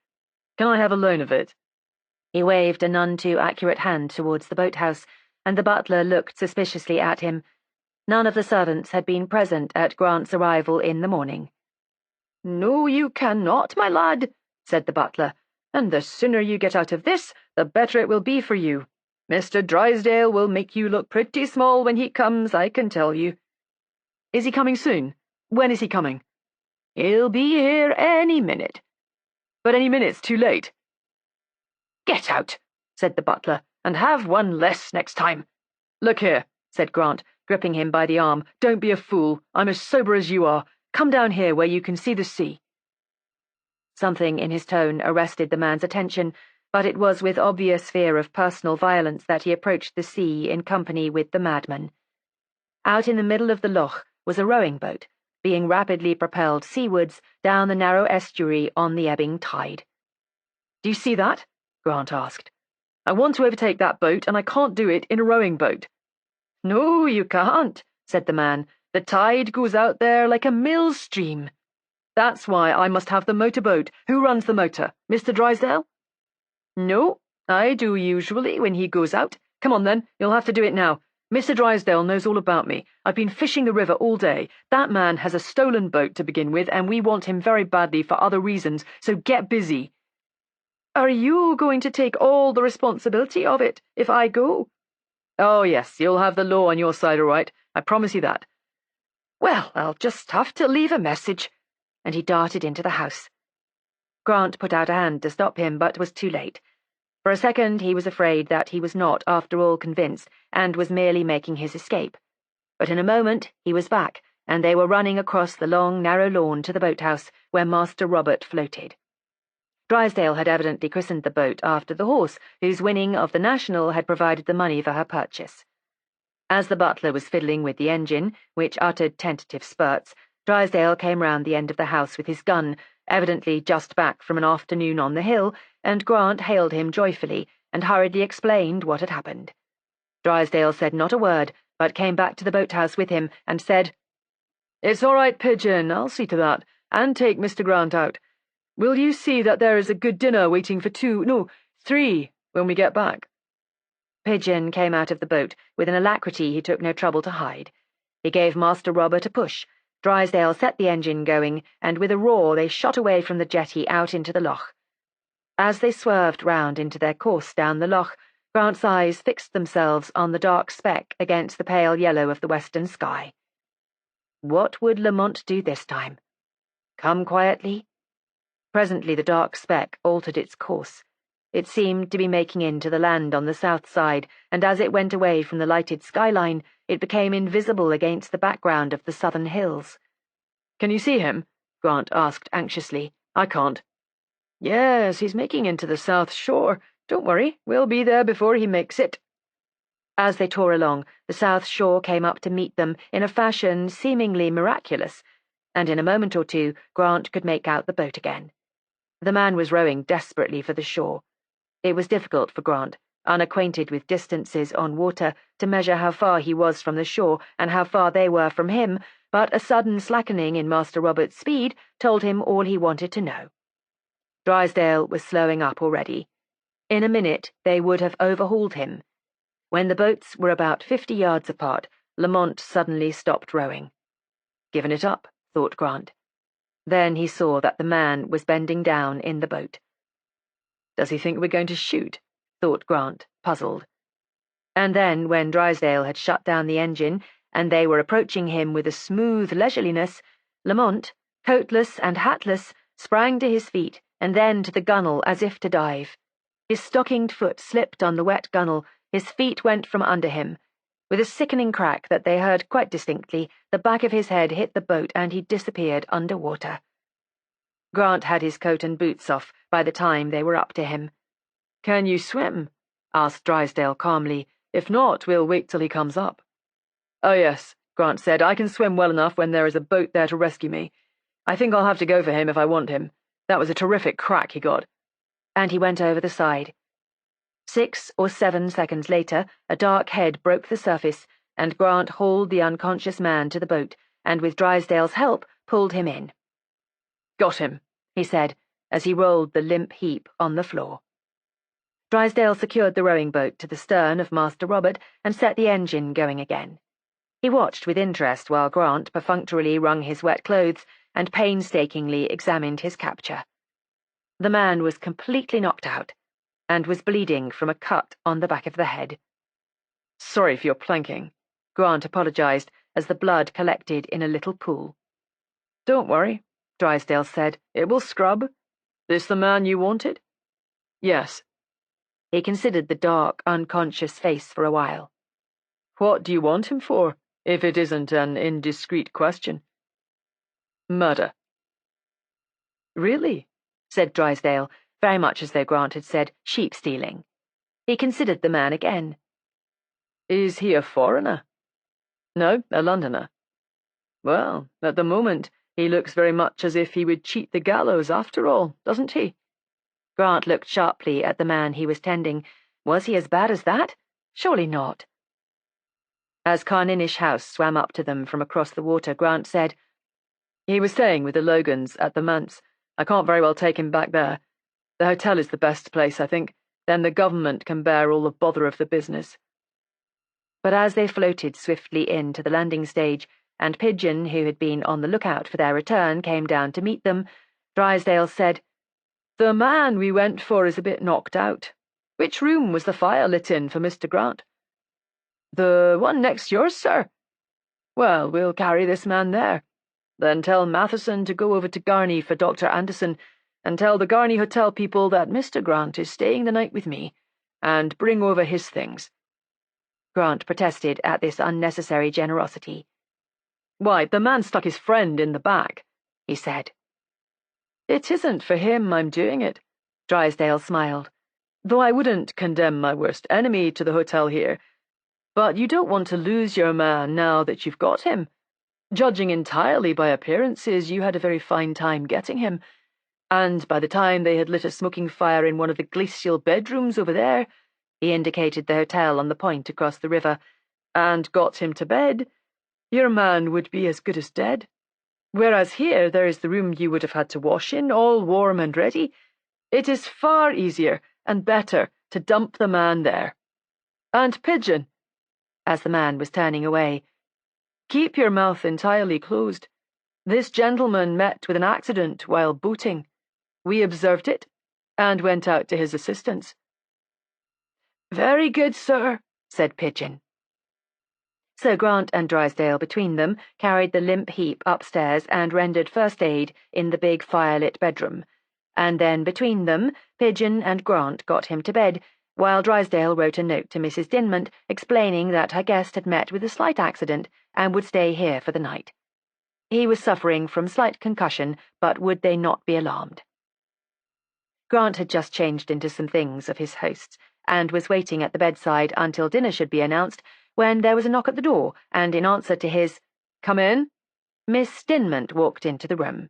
Can I have a loan of it?" He waved a none too accurate hand towards the boathouse, and the butler looked suspiciously at him. None of the servants had been present at Grant's arrival in the morning. "No, you cannot, my lad," said the butler, "and the sooner you get out of this, the better it will be for you. Mr. Drysdale will make you look pretty small when he comes, I can tell you." "Is he coming soon? When is he coming?" "He'll be here any minute." "But any minute's too late." "Get out," said the butler, "and have one less next time." "Look here," said Grant, gripping him by the arm. "Don't be a fool. I'm as sober as you are. Come down here where you can see the sea." Something in his tone arrested the man's attention, but it was with obvious fear of personal violence that he approached the sea in company with the madman. Out in the middle of the loch was a rowing boat, being rapidly propelled seawards down the narrow estuary on the ebbing tide. "Do you see that?" Grant asked. "I want to overtake that boat, and I can't do it in a rowing boat." "No, you can't," said the man. "The tide goes out there like a mill stream." "That's why I must have the motorboat. Who runs the motor? Mr. Drysdale?" "No, I do usually when he goes out." "Come on then, you'll have to do it now. Mr. Drysdale knows all about me. I've been fishing the river all day. That man has a stolen boat to begin with, and we want him very badly for other reasons, so get busy." "Are you going to take all the responsibility of it if I go?" "Oh, yes, you'll have the law on your side, all right. I promise you that." "Well, I'll just have to leave a message," and he darted into the house. Grant put out a hand to stop him, but was too late. For a second he was afraid that he was not, after all, convinced, and was merely making his escape. But in a moment he was back, and they were running across the long, narrow lawn to the boathouse, where Master Robert floated. Drysdale had evidently christened the boat after the horse, whose winning of the National had provided the money for her purchase. As the butler was fiddling with the engine, which uttered tentative spurts, Drysdale came round the end of the house with his gun, evidently just back from an afternoon on the hill, and Grant hailed him joyfully and hurriedly explained what had happened. Drysdale said not a word, but came back to the boathouse with him and said, "It's all right, Pigeon, I'll see to that, and take Mr. Grant out. Will you see that there is a good dinner waiting for 3, when we get back?" Pigeon came out of the boat with an alacrity he took no trouble to hide. He gave Master Robert a push. Drysdale set the engine going, and with a roar they shot away from the jetty out into the loch. As they swerved round into their course down the loch, Grant's eyes fixed themselves on the dark speck against the pale yellow of the western sky. What would Lamont do this time? Come quietly? Presently the dark speck altered its course. It seemed to be making into the land on the south side, and as it went away from the lighted skyline, it became invisible against the background of the southern hills. "Can you see him?" Grant asked anxiously. "I can't." "Yes, he's making into the south shore. Don't worry, we'll be there before he makes it." As they tore along, the south shore came up to meet them in a fashion seemingly miraculous, and in a moment or two Grant could make out the boat again. The man was rowing desperately for the shore. It was difficult for Grant, unacquainted with distances on water, to measure how far he was from the shore and how far they were from him, but a sudden slackening in Master Robert's speed told him all he wanted to know. Drysdale was slowing up already. In a minute they would have overhauled him. When the boats were about 50 yards apart, Lamont suddenly stopped rowing. Given it up, thought Grant. Then he saw that the man was bending down in the boat. Does he think we're going to shoot? Thought Grant, puzzled. And then, when Drysdale had shut down the engine, and they were approaching him with a smooth leisureliness, Lamont, coatless and hatless, sprang to his feet, and then to the gunwale as if to dive. His stockinged foot slipped on the wet gunwale, his feet went from under him. With a sickening crack that they heard quite distinctly, the back of his head hit the boat and he disappeared under water. Grant had his coat and boots off by the time they were up to him. "Can you swim?" asked Drysdale calmly. "If not, we'll wait till he comes up." "Oh, yes," Grant said. "I can swim well enough when there is a boat there to rescue me. I think I'll have to go for him if I want him. That was a terrific crack he got." And he went over the side. 6 or 7 seconds later, a dark head broke the surface, and Grant hauled the unconscious man to the boat, and with Drysdale's help pulled him in. "Got him," he said, as he rolled the limp heap on the floor. Drysdale secured the rowing boat to the stern of Master Robert and set the engine going again. He watched with interest while Grant perfunctorily wrung his wet clothes and painstakingly examined his capture. The man was completely knocked out, and was bleeding from a cut on the back of the head. "Sorry for your planking," Grant apologized as the blood collected in a little pool. "Don't worry," Drysdale said. "It will scrub. This the man you wanted?" "Yes." He considered the dark, unconscious face for a while. "What do you want him for, if it isn't an indiscreet question?" "Murder." "Really?" said Drysdale, very much as though Grant had said sheep-stealing. He considered the man again. "Is he a foreigner?" "No, a Londoner." "Well, at the moment, he looks very much as if he would cheat the gallows after all, doesn't he?" Grant looked sharply at the man he was tending. Was he as bad as that? Surely not. As Carninish House swam up to them from across the water, Grant said, "He was staying with the Logans at the manse. I can't very well take him back there. The hotel is the best place, I think. Then the government can bear all the bother of the business." But as they floated swiftly in to the landing stage, and Pigeon, who had been on the lookout for their return, came down to meet them, Drysdale said, "The man we went for is a bit knocked out. Which room was the fire lit in for Mr. Grant?" "The one next yours, sir." "Well, we'll carry this man there. Then tell Matheson to go over to Garney for Dr. Anderson, and tell the Garney Hotel people that Mr. Grant is staying the night with me, and bring over his things." Grant protested at this unnecessary generosity. "Why, the man stuck his friend in the back," he said. "It isn't for him I'm doing it," Drysdale smiled, "though I wouldn't condemn my worst enemy to the hotel here. But you don't want to lose your man now that you've got him. Judging entirely by appearances, you had a very fine time getting him, And by the time they had lit a smoking fire in one of the glacial bedrooms over there," he indicated the hotel on the point across the river, "and got him to bed, your man would be as good as dead. Whereas here there is the room you would have had to wash in, all warm and ready. It is far easier and better to dump the man there. And Pigeon," as the man was turning away, "keep your mouth entirely closed. This gentleman met with an accident while boating. We observed it, and went out to his assistance." "Very good, sir," said Pigeon. So Grant and Drysdale between them carried the limp heap upstairs and rendered first aid in the big firelit bedroom, and then between them Pigeon and Grant got him to bed, while Drysdale wrote a note to Mrs. Dinmont explaining that her guest had met with a slight accident and would stay here for the night. He was suffering from slight concussion, but would they not be alarmed? Grant had just changed into some things of his host's, and was waiting at the bedside until dinner should be announced, when there was a knock at the door, and in answer to his "Come in," Miss Dinmont walked into the room.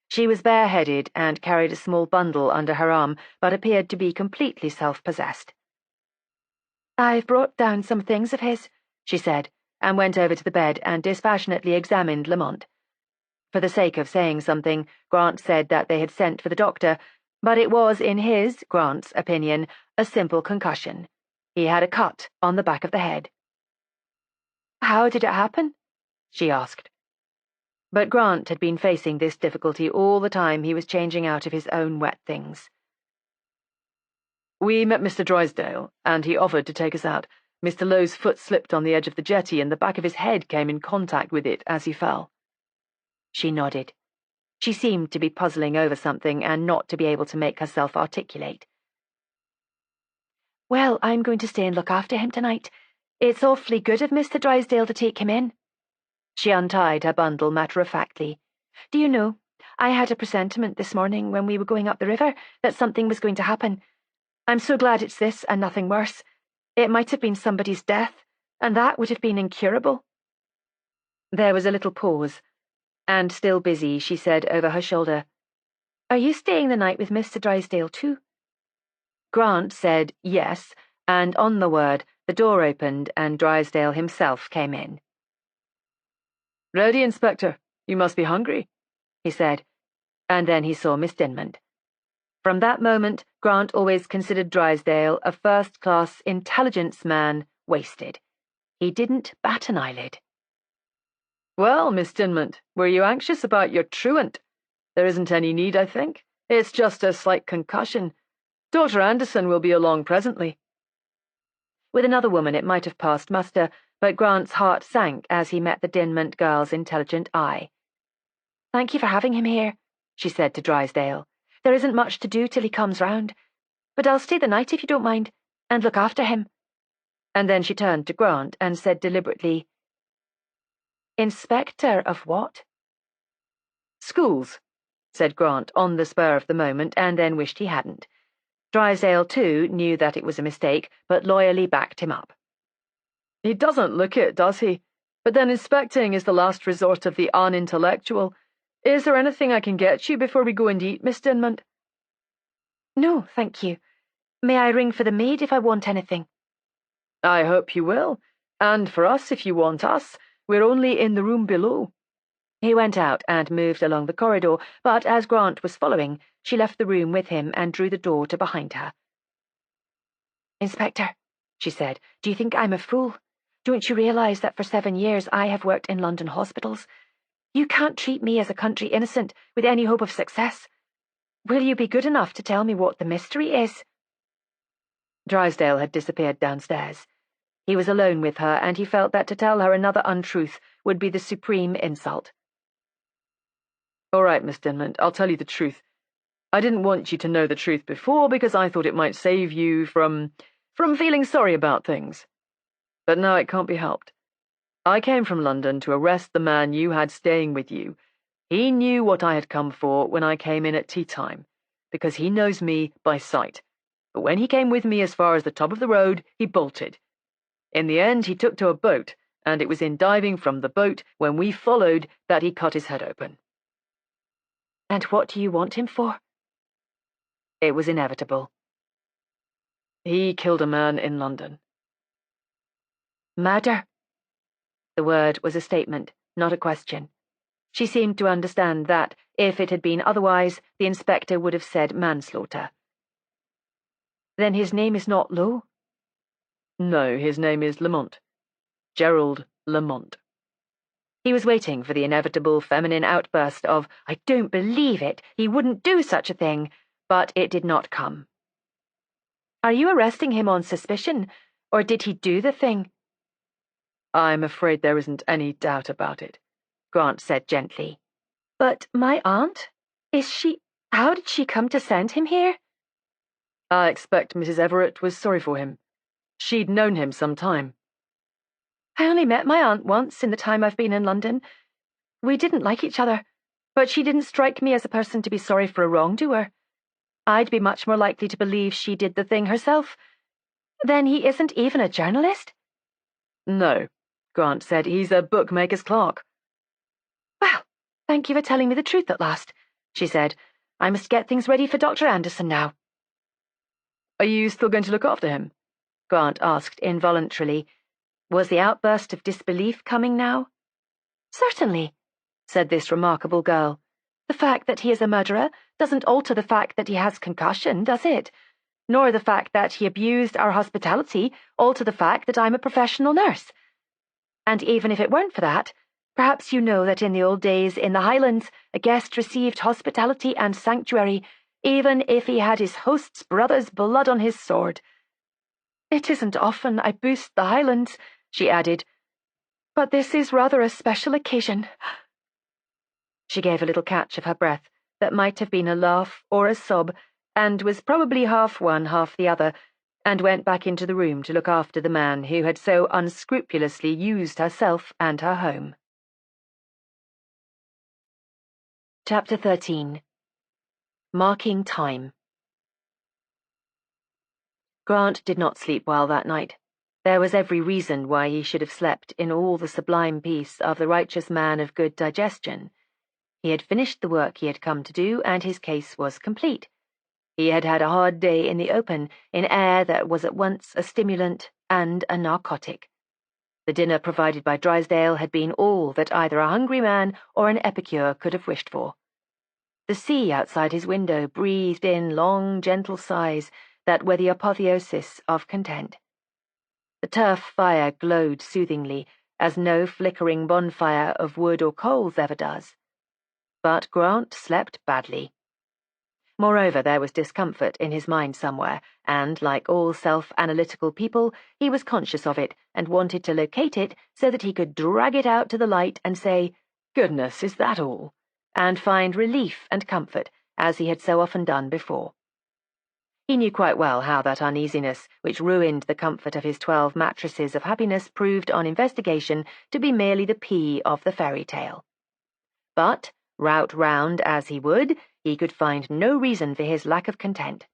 She was bareheaded and carried a small bundle under her arm, but appeared to be completely self-possessed. "I've brought down some things of his," she said, and went over to the bed and dispassionately examined Lamont. For the sake of saying something, Grant said that they had sent for the doctor, but it was, in his, Grant's, opinion, a simple concussion. He had a cut on the back of the head. "How did it happen?" she asked. But Grant had been facing this difficulty all the time he was changing out of his own wet things. "We met Mr. Drysdale, and he offered to take us out. Mr. Lowe's foot slipped on the edge of the jetty, and the back of his head came in contact with it as he fell." She nodded. She seemed to be puzzling over something and not to be able to make herself articulate. "Well, I'm going to stay and look after him tonight. It's awfully good of Mr. Drysdale to take him in." She untied her bundle matter-of-factly. "Do you know, I had a presentiment this morning when we were going up the river that something was going to happen. I'm so glad it's this and nothing worse. It might have been somebody's death, and that would have been incurable." There was a little pause, and still busy, she said over her shoulder, "Are you staying the night with Mr. Drysdale too?" Grant said yes, and on the word the door opened and Drysdale himself came in. "Ready, Inspector? You must be hungry," he said, and then he saw Miss Dinmont. From that moment, Grant always considered Drysdale a first-class intelligence man wasted. He didn't bat an eyelid. "Well, Miss Dinmont, were you anxious about your truant? There isn't any need, I think. It's just a slight concussion. Dr. Anderson will be along presently." With another woman it might have passed muster, but Grant's heart sank as he met the Dinmont girl's intelligent eye. "Thank you for having him here," she said to Drysdale. "There isn't much to do till he comes round. But I'll stay the night if you don't mind, and look after him." And then she turned to Grant and said deliberately, "Inspector of what?" "Schools," said Grant on the spur of the moment, and then wished he hadn't. Drysdale, too, knew that it was a mistake, but loyally backed him up. "He doesn't look it, does he? But then inspecting is the last resort of the unintellectual. Is there anything I can get you before we go and eat, Miss Dinmont?" "No, thank you. May I ring for the maid if I want anything?" "I hope you will. And for us, if you want us. We're only in the room below." He went out and moved along the corridor, but as Grant was following, she left the room with him and drew the door to behind her. "Inspector," she said, "do you think I'm a fool? Don't you realize that for 7 years I have worked in London hospitals? You can't treat me as a country innocent with any hope of success. Will you be good enough to tell me what the mystery is?" Drysdale had disappeared downstairs. He was alone with her, and he felt that to tell her another untruth would be the supreme insult. "All right, Miss Dinmont, I'll tell you the truth. I didn't want you to know the truth before because I thought it might save you from feeling sorry about things. But now it can't be helped. I came from London to arrest the man you had staying with you. He knew what I had come for when I came in at tea time, because he knows me by sight. But when he came with me as far as the top of the road, he bolted. In the end, he took to a boat, and it was in diving from the boat when we followed that he cut his head open." And what do you want him for? It was inevitable. He killed a man in London. Murder? The word was a statement, not a question. She seemed to understand that, if it had been otherwise, the inspector would have said manslaughter. Then his name is not Lowe? No, his name is Lamont. Gerald Lamont. He was waiting for the inevitable feminine outburst of, "I don't believe it, he wouldn't do such a thing," but it did not come. Are you arresting him on suspicion, or did he do the thing? I'm afraid there isn't any doubt about it, Grant said gently. But my aunt? How did she come to send him here? I expect Mrs. Everett was sorry for him. She'd known him some time. I only met my aunt once in the time I've been in London. We didn't like each other, but she didn't strike me as a person to be sorry for a wrongdoer. I'd be much more likely to believe she did the thing herself. Then he isn't even a journalist? No, Grant said. He's a bookmaker's clerk. Well, thank you for telling me the truth at last, she said. I must get things ready for Dr. Anderson now. Are you still going to look after him? Grant asked involuntarily. Was the outburst of disbelief coming now? Certainly, said this remarkable girl. The fact that he is a murderer doesn't alter the fact that he has concussion, does it? Nor the fact that he abused our hospitality alter the fact that I'm a professional nurse. And even if it weren't for that, perhaps you know that in the old days in the Highlands, a guest received hospitality and sanctuary, even if he had his host's brother's blood on his sword. It isn't often I boost the Highlands, she added, but this is rather a special occasion. She gave a little catch of her breath that might have been a laugh or a sob, and was probably half one, half the other, and went back into the room to look after the man who had so unscrupulously used herself and her home. Chapter 13. Marking Time. Grant did not sleep well that night. There was every reason why he should have slept in all the sublime peace of the righteous man of good digestion. He had finished the work he had come to do, and his case was complete. He had had a hard day in the open, in air that was at once a stimulant and a narcotic. The dinner provided by Drysdale had been all that either a hungry man or an epicure could have wished for. The sea outside his window breathed in long, gentle sighs that were the apotheosis of content. The turf fire glowed soothingly, as no flickering bonfire of wood or coals ever does. But Grant slept badly. Moreover, there was discomfort in his mind somewhere, and, like all self-analytical people, he was conscious of it and wanted to locate it so that he could drag it out to the light and say, "Goodness, is that all?" and find relief and comfort, as he had so often done before. He knew quite well how that uneasiness, which ruined the comfort of his 12 mattresses of happiness, proved on investigation to be merely the pea of the fairy tale. But, rout round as he would, he could find no reason for his lack of content.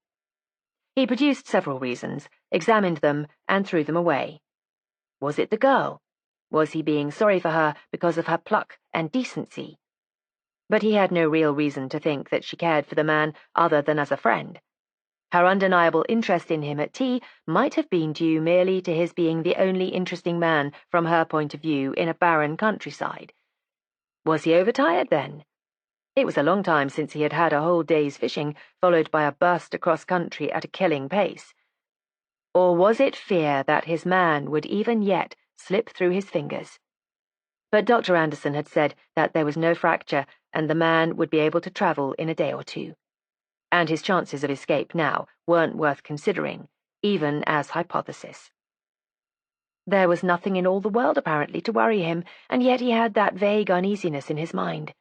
He produced several reasons, examined them, and threw them away. Was it the girl? Was he being sorry for her because of her pluck and decency? But he had no real reason to think that she cared for the man other than as a friend. Her undeniable interest in him at tea might have been due merely to his being the only interesting man from her point of view in a barren countryside. Was he overtired, then? It was a long time since he had had a whole day's fishing, followed by a burst across country at a killing pace. Or was it fear that his man would even yet slip through his fingers? But Dr. Anderson had said that there was no fracture, and the man would be able to travel in a day or two. And his chances of escape now weren't worth considering, even as hypothesis. There was nothing in all the world, apparently, to worry him, and yet he had that vague uneasiness in his mind.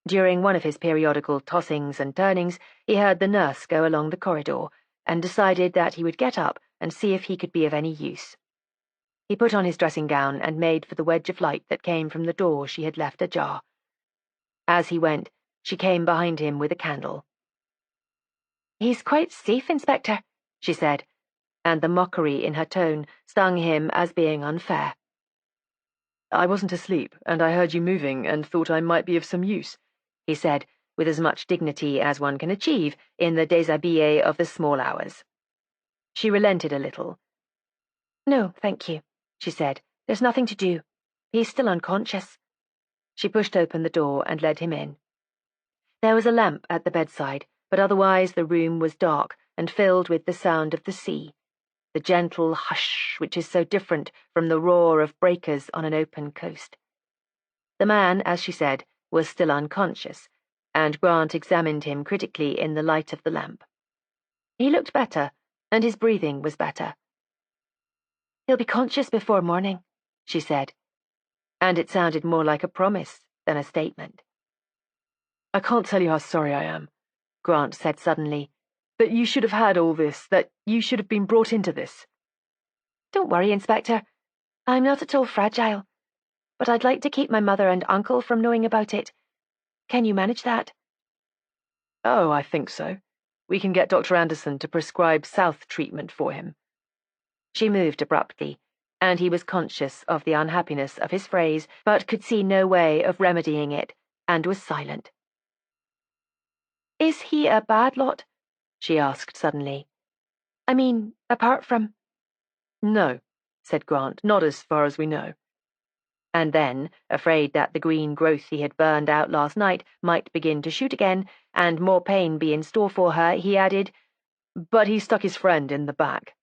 During one of his periodical tossings and turnings, he heard the nurse go along the corridor, and decided that he would get up and see if he could be of any use. He put on his dressing gown and made for the wedge of light that came from the door she had left ajar. As he went, she came behind him with a candle. "He's quite safe, Inspector," she said, and the mockery in her tone stung him as being unfair. "I wasn't asleep, and I heard you moving and thought I might be of some use," he said, with as much dignity as one can achieve in the déshabillé of the small hours. She relented a little. "No, thank you," she said. "There's nothing to do. He's still unconscious." She pushed open the door and led him in. There was a lamp at the bedside, but otherwise the room was dark and filled with the sound of the sea, the gentle hush which is so different from the roar of breakers on an open coast. The man, as she said, was still unconscious, and Grant examined him critically in the light of the lamp. He looked better, and his breathing was better. "He'll be conscious before morning," she said, and it sounded more like a promise than a statement. "I can't tell you how sorry I am," Grant said suddenly, "that you should have had all this, that you should have been brought into this." "Don't worry, Inspector. I'm not at all fragile, but I'd like to keep my mother and uncle from knowing about it. Can you manage that?" "Oh, I think so. We can get Dr. Anderson to prescribe south treatment for him." She moved abruptly, and he was conscious of the unhappiness of his phrase, but could see no way of remedying it, and was silent. "Is he a bad lot?" she asked suddenly. "I mean, apart from—" "No," said Grant, "not as far as we know." And then, afraid that the green growth he had burned out last night might begin to shoot again, and more pain be in store for her, he added, "But he stuck his friend in the back."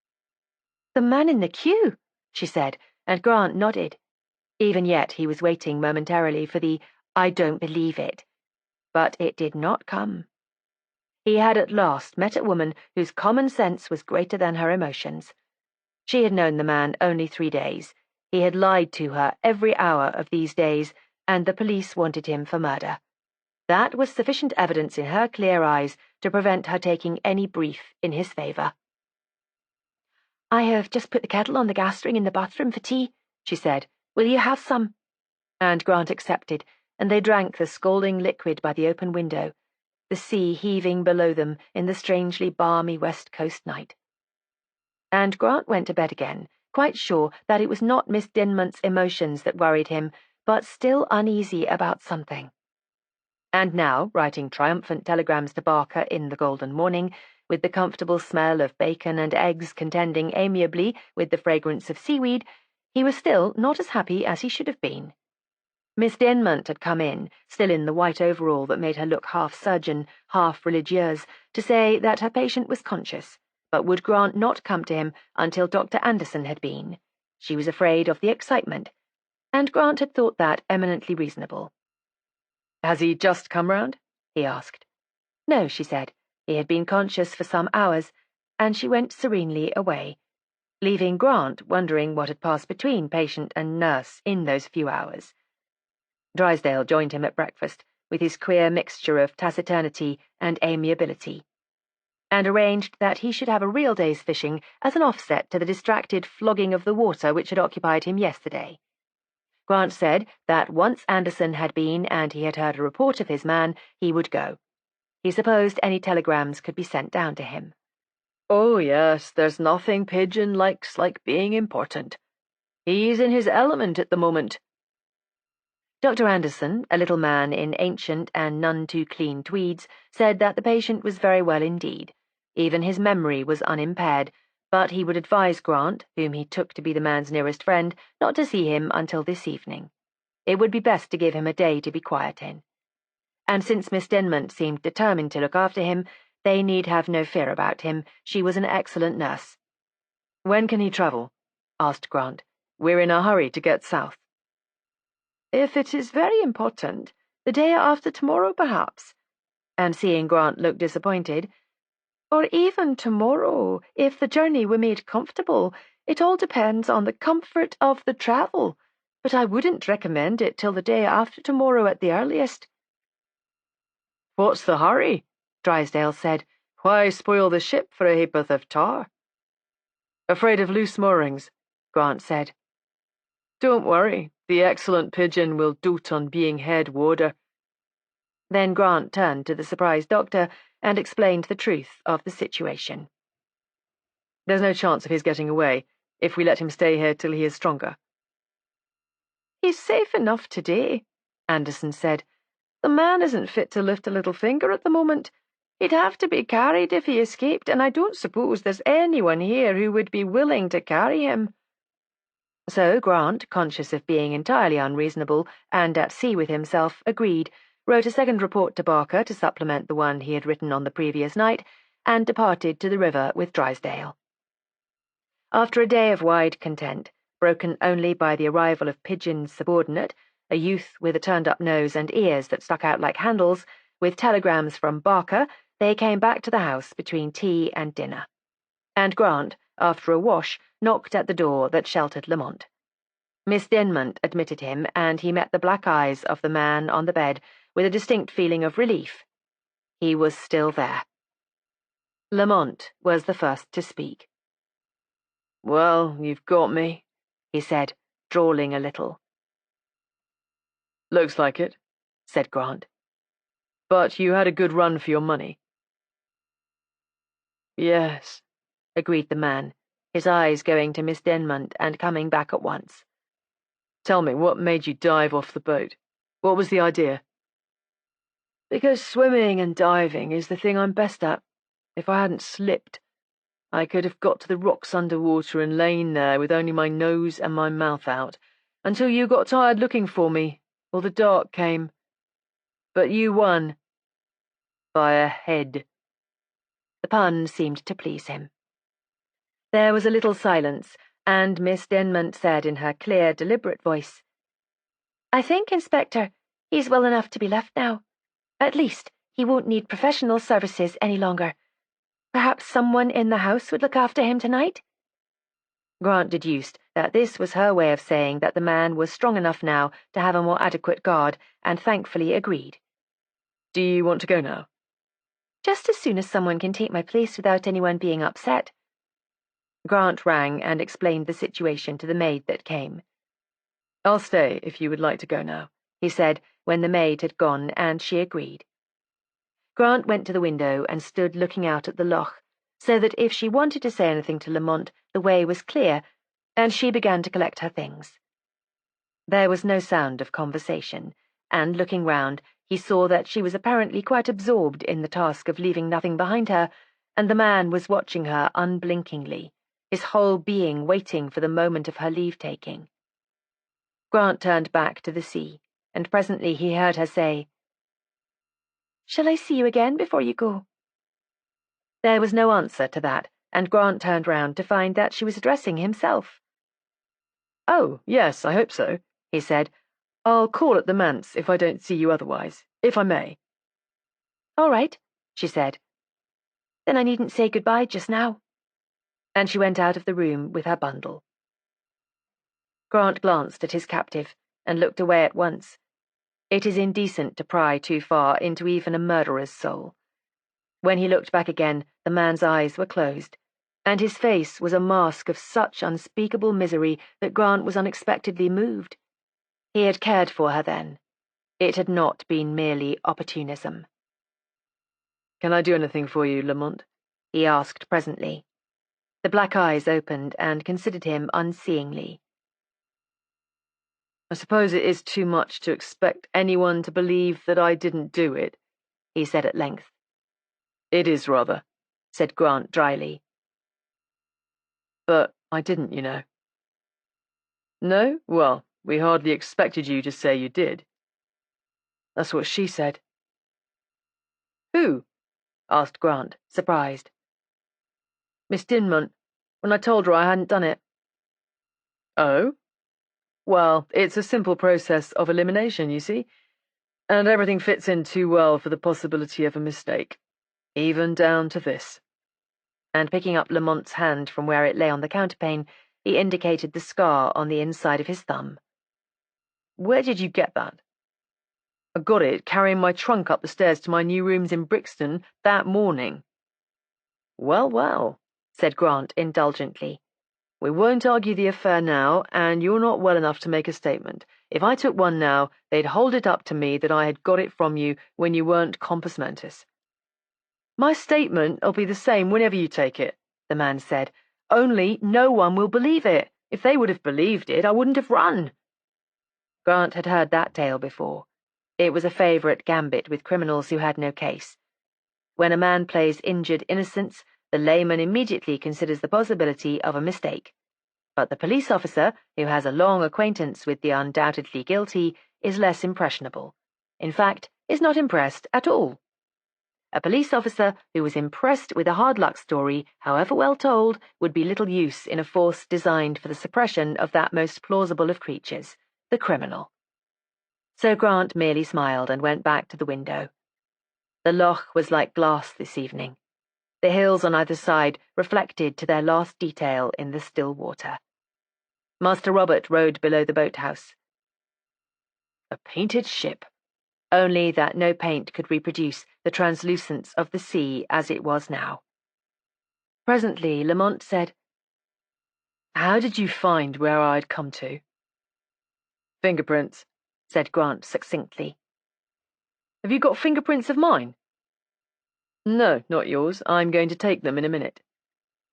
"The man in the queue," she said, and Grant nodded. Even yet he was waiting momentarily for the "I don't believe it," but it did not come. He had at last met a woman whose common sense was greater than her emotions. She had known the man only 3 days. He had lied to her every hour of these days, and the police wanted him for murder. That was sufficient evidence in her clear eyes to prevent her taking any brief in his favor. "I have just put the kettle on the gas ring in the bathroom for tea," she said. "Will you have some?" And Grant accepted, and they drank the scalding liquid by the open window, the sea heaving below them in the strangely balmy West Coast night. And Grant went to bed again, quite sure that it was not Miss Dinmont's emotions that worried him, but still uneasy about something. And now, writing triumphant telegrams to Barker in the golden morning, with the comfortable smell of bacon and eggs contending amiably with the fragrance of seaweed, he was still not as happy as he should have been. Miss Dinmont had come in, still in the white overall that made her look half surgeon, half religieuse, to say that her patient was conscious, but would Grant not come to him until Dr. Anderson had been? She was afraid of the excitement, and Grant had thought that eminently reasonable. "Has he just come round?" he asked. No, she said. He had been conscious for some hours, and she went serenely away, leaving Grant wondering what had passed between patient and nurse in those few hours. Drysdale joined him at breakfast, with his queer mixture of taciturnity and amiability, and arranged that he should have a real day's fishing as an offset to the distracted flogging of the water which had occupied him yesterday. Grant said that once Anderson had been and he had heard a report of his man, he would go. He supposed any telegrams could be sent down to him. "Oh, yes, there's nothing Pigeon likes like being important. He's in his element at the moment." Dr. Anderson, a little man in ancient and none too clean tweeds, said that the patient was very well indeed. Even his memory was unimpaired, but he would advise Grant, whom he took to be the man's nearest friend, not to see him until this evening. It would be best to give him a day to be quiet in. And since Miss Dinmont seemed determined to look after him, they need have no fear about him. She was an excellent nurse. "When can he travel?" asked Grant. "We're in a hurry to get south." "If it is very important, the day after tomorrow, perhaps." And seeing Grant look disappointed, "Or even tomorrow, if the journey were made comfortable. It all depends on the comfort of the travel, but I wouldn't recommend it till the day after tomorrow at the earliest." "What's the hurry?" Drysdale said. "Why spoil the ship for a ha'porth of tar?" "Afraid of loose moorings," Grant said. "Don't worry, the excellent Pigeon will dote on being head warder." Then Grant turned to the surprised doctor and explained the truth of the situation. "There's no chance of his getting away, if we let him stay here till he is stronger." "He's safe enough today," Anderson said. The man isn't fit to lift a little finger at the moment. He'd have to be carried if he escaped, and I don't suppose there's anyone here who would be willing to carry him." So Grant, conscious of being entirely unreasonable and at sea with himself, agreed, wrote a second report to Barker to supplement the one he had written on the previous night, and departed to the river with Drysdale. After a day of wide content, broken only by the arrival of Pigeon's subordinate, a youth with a turned-up nose and ears that stuck out like handles, with telegrams from Barker, they came back to the house between tea and dinner. And Grant, after a wash, knocked at the door that sheltered Lamont. Miss Dinmont admitted him, and he met the black eyes of the man on the bed with a distinct feeling of relief. He was still there. Lamont was the first to speak. "Well, you've got me," he said, drawling a little. "Looks like it," said Grant. "But you had a good run for your money." "Yes," agreed the man, his eyes going to Miss Dinmont and coming back at once. "Tell me, what made you dive off the boat? What was the idea?" "Because swimming and diving is the thing I'm best at. If I hadn't slipped, I could have got to the rocks underwater and lain there with only my nose and my mouth out, until you got tired looking for me, or the dark came. But you won. By a head." The pun seemed to please him. There was a little silence, and Miss Dinmont said in her clear, deliberate voice, "I think, Inspector, he's well enough to be left now. At least, he won't need professional services any longer. Perhaps someone in the house would look after him tonight?" Grant deduced that this was her way of saying that the man was strong enough now to have a more adequate guard, and thankfully agreed. "Do you want to go now?" "Just as soon as someone can take my place without anyone being upset." Grant rang and explained the situation to the maid that came. "I'll stay if you would like to go now," he said when the maid had gone, and she agreed. Grant went to the window and stood looking out at the loch, so that if she wanted to say anything to Lamont, the way was clear, and she began to collect her things. There was no sound of conversation, and looking round, he saw that she was apparently quite absorbed in the task of leaving nothing behind her, and the man was watching her unblinkingly, his whole being waiting for the moment of her leave-taking. Grant turned back to the sea, and presently he heard her say, "Shall I see you again before you go?" There was no answer to that, and Grant turned round to find that she was addressing himself. "Oh, yes, I hope so," he said. "I'll call at the manse if I don't see you otherwise, if I may." "All right," she said. "Then I needn't say goodbye just now." And she went out of the room with her bundle. Grant glanced at his captive, and looked away at once. It is indecent to pry too far into even a murderer's soul. When he looked back again, the man's eyes were closed, and his face was a mask of such unspeakable misery that Grant was unexpectedly moved. He had cared for her then. It had not been merely opportunism. "Can I do anything for you, Lamont?" he asked presently. The black eyes opened and considered him unseeingly. "I suppose it is too much to expect anyone to believe that I didn't do it," he said at length. "It is, rather," said Grant dryly. "But I didn't, you know." "No? Well, we hardly expected you to say you did." That's what she said. "Who?" asked Grant, surprised. "Miss Dinmont, when I told her I hadn't done it." "Oh? Well, it's a simple process of elimination, you see, and everything fits in too well for the possibility of a mistake, even down to this." And picking up Lamont's hand from where it lay on the counterpane, he indicated the scar on the inside of his thumb. "Where did you get that?" "I got it carrying my trunk up the stairs to my new rooms in Brixton that morning." "Well, well," said Grant indulgently. "We won't argue the affair now, and you're not well enough to make a statement. If I took one now, they'd hold it up to me that I had got it from you when you weren't compos mentis." "My statement'll be the same whenever you take it," the man said. "Only no one will believe it. If they would have believed it, I wouldn't have run." Grant had heard that tale before. It was a favourite gambit with criminals who had no case. When a man plays injured innocence, the layman immediately considers the possibility of a mistake. But the police officer, who has a long acquaintance with the undoubtedly guilty, is less impressionable. In fact, is not impressed at all. A police officer who was impressed with a hard luck story, however well told, would be little use in a force designed for the suppression of that most plausible of creatures, the criminal. So Grant merely smiled and went back to the window. The loch was like glass this evening. The hills on either side reflected to their last detail in the still water. Master Robert rowed below the boathouse. A painted ship, only that no paint could reproduce the translucence of the sea as it was now. Presently Lamont said, "How did you find where I'd come to?" "Fingerprints," said Grant succinctly. "Have you got fingerprints of mine?" "No, not yours. I'm going to take them in a minute."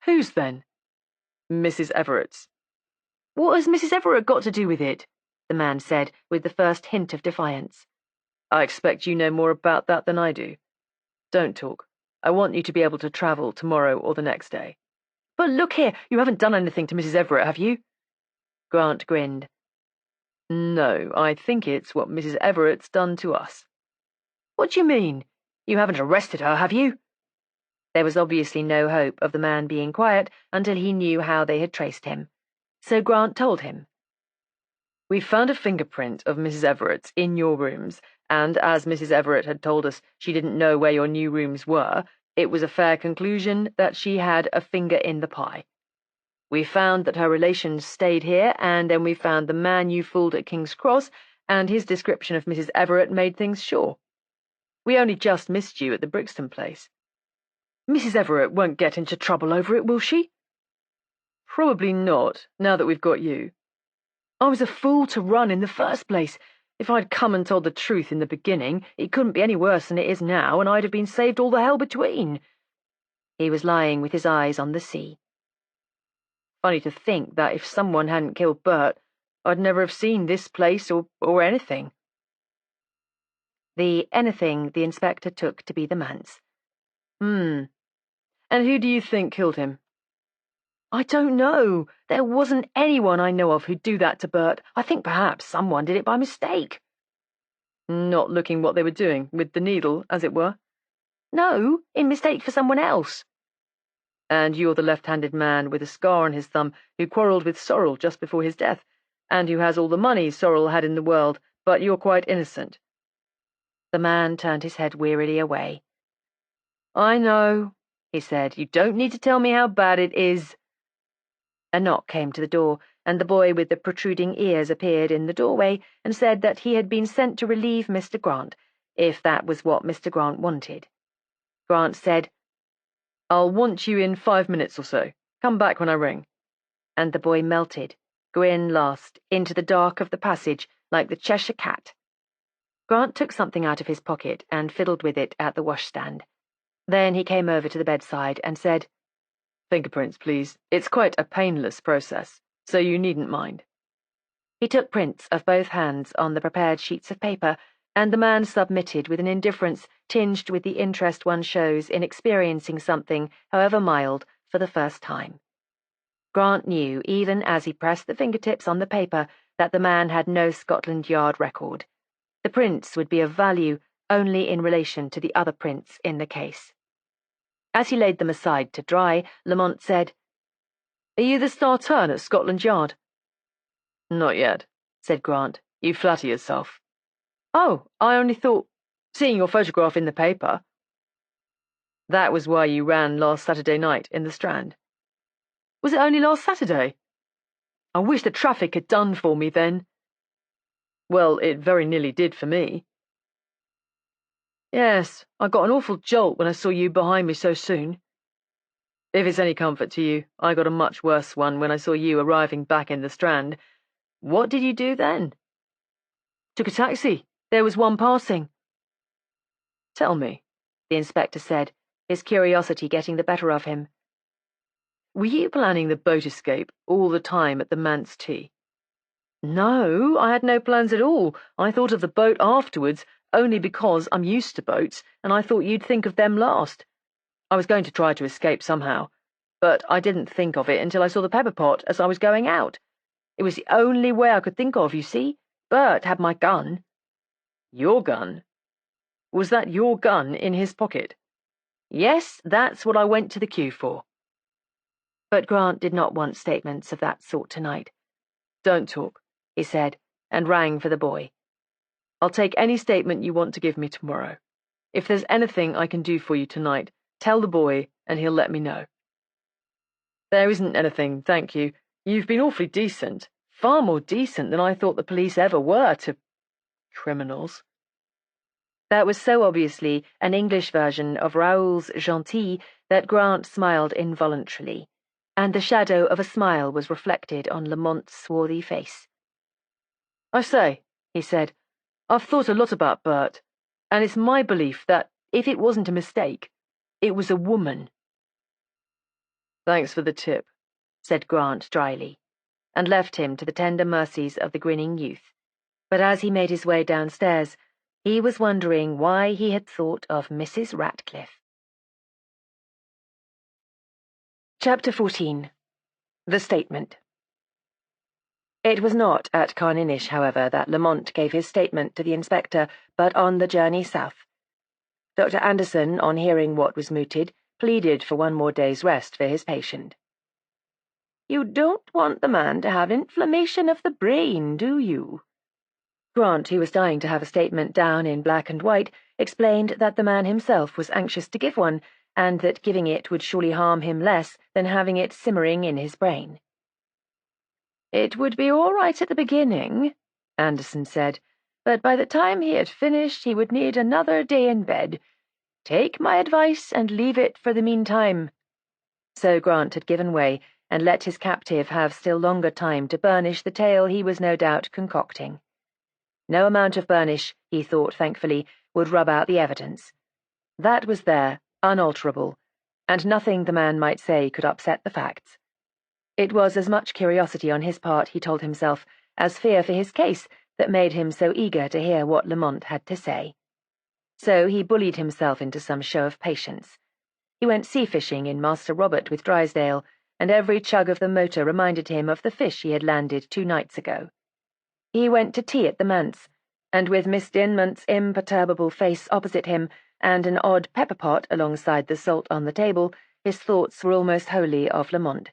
"Whose, then?" "Mrs. Everett's." "What has Mrs. Everett got to do with it?" the man said, with the first hint of defiance. "I expect you know more about that than I do. Don't talk. I want you to be able to travel tomorrow or the next day." "But look here, you haven't done anything to Mrs. Everett, have you?" Grant grinned. "No, I think it's what Mrs. Everett's done to us." "What do you mean? You haven't arrested her, have you?" There was obviously no hope of the man being quiet until he knew how they had traced him. So Grant told him. "We found a fingerprint of Mrs. Everett's in your rooms, and as Mrs. Everett had told us she didn't know where your new rooms were, it was a fair conclusion that she had a finger in the pie. We found that her relations stayed here, and then we found the man you fooled at King's Cross, and his description of Mrs. Everett made things sure. We only just missed you at the Brixton place." "Mrs. Everett won't get into trouble over it, will she?" "Probably not, now that we've got you." "I was a fool to run in the first place. If I'd come and told the truth in the beginning, it couldn't be any worse than it is now, and I'd have been saved all the hell between." He was lying with his eyes on the sea. "Funny to think that if someone hadn't killed Bert, I'd never have seen this place or anything." The anything the inspector took to be the manse. And who do you think killed him?" "I don't know. There wasn't anyone I know of who'd do that to Bert. I think perhaps someone did it by mistake." "Not looking what they were doing, with the needle, as it were?" "No, in mistake for someone else." "And you're the left-handed man with a scar on his thumb who quarrelled with Sorrel just before his death, and who has all the money Sorrel had in the world, but you're quite innocent." The man turned his head wearily away. "I know," he said. "You don't need to tell me how bad it is." A knock came to the door, and the boy with the protruding ears appeared in the doorway and said that he had been sent to relieve Mr. Grant, if that was what Mr. Grant wanted. Grant said, "I'll want you in 5 minutes or so. Come back when I ring." And the boy melted, grin last, into the dark of the passage like the Cheshire Cat. Grant took something out of his pocket and fiddled with it at the washstand. Then he came over to the bedside and said, "Fingerprints, please. It's quite a painless process, so you needn't mind." He took prints of both hands on the prepared sheets of paper, and the man submitted with an indifference tinged with the interest one shows in experiencing something, however mild, for the first time. Grant knew, even as he pressed the fingertips on the paper, that the man had no Scotland Yard record. The prints would be of value only in relation to the other prints in the case. As he laid them aside to dry, Lamont said, "Are you the star turn at Scotland Yard?" "Not yet," said Grant. "You flatter yourself." "Oh, I only thought, seeing your photograph in the paper." "That was why you ran last Saturday night in the Strand." "Was it only last Saturday? I wish the traffic had done for me then." "Well, it very nearly did for me." "Yes, I got an awful jolt when I saw you behind me so soon." "If it's any comfort to you, I got a much worse one when I saw you arriving back in the Strand. What did you do then?" "Took a taxi. There was one passing." "Tell me," the inspector said, his curiosity getting the better of him. "Were you planning the boat escape all the time at the manse tea?" No, I had no plans at all. I thought of the boat afterwards, only because I'm used to boats, and I thought you'd think of them last. I was going to try to escape somehow, but I didn't think of it until I saw the pepper pot as I was going out. It was the only way I could think of, you see. Bert had my gun. Your gun? Was that your gun in his pocket? Yes, that's what I went to the queue for. But Grant did not want statements of that sort tonight. Don't talk, he said, and rang for the boy. I'll take any statement you want to give me tomorrow. If there's anything I can do for you tonight, tell the boy and he'll let me know. There isn't anything, thank you. You've been awfully decent, far more decent than I thought the police ever were to criminals. That was so obviously an English version of Raoul's gentil that Grant smiled involuntarily, and the shadow of a smile was reflected on Lamont's swarthy face. I say, he said, I've thought a lot about Bert, and it's my belief that if it wasn't a mistake, it was a woman. Thanks for the tip, said Grant dryly, and left him to the tender mercies of the grinning youth. But as he made his way downstairs, he was wondering why he had thought of Mrs. Ratcliffe. Chapter 14. The Statement. It was not at Carninish, however, that Lamont gave his statement to the inspector, but on the journey south. Dr. Anderson, on hearing what was mooted, pleaded for one more day's rest for his patient. "You don't want the man to have inflammation of the brain, do you?" Grant, who was dying to have a statement down in black and white, explained that the man himself was anxious to give one, and that giving it would surely harm him less than having it simmering in his brain. "It would be all right at the beginning," Anderson said, "but by the time he had finished he would need another day in bed. Take my advice and leave it for the meantime." So Grant had given way, and let his captive have still longer time to burnish the tale he was no doubt concocting. No amount of burnish, he thought thankfully, would rub out the evidence. That was there, unalterable, and nothing the man might say could upset the facts. It was as much curiosity on his part, he told himself, as fear for his case that made him so eager to hear what Lamont had to say. So he bullied himself into some show of patience. He went sea-fishing in Master Robert with Drysdale, and every chug of the motor reminded him of the fish he had landed 2 nights ago. He went to tea at the manse, and with Miss Dinmont's imperturbable face opposite him, and an odd pepper pot alongside the salt on the table, his thoughts were almost wholly of Lamont.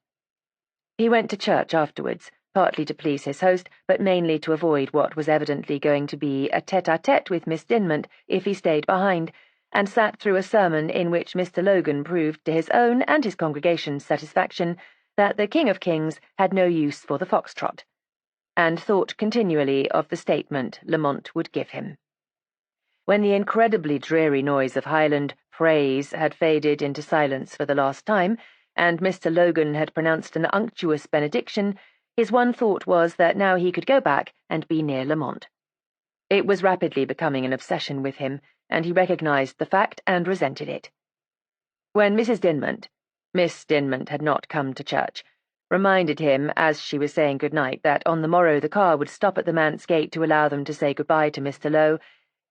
He went to church afterwards, partly to please his host, but mainly to avoid what was evidently going to be a tete-a-tete with Miss Dinmont if he stayed behind, and sat through a sermon in which Mr. Logan proved to his own and his congregation's satisfaction that the King of Kings had no use for the foxtrot, and thought continually of the statement Lamont would give him. When the incredibly dreary noise of Highland praise had faded into silence for the last time, and Mr. Logan had pronounced an unctuous benediction, his one thought was that now he could go back and be near Lamont. It was rapidly becoming an obsession with him, and he recognized the fact and resented it. When Mrs. Dinmont, Miss Dinmont had not come to church, reminded him, as she was saying good-night, that on the morrow the car would stop at the manse gate to allow them to say goodbye to Mr. Lowe,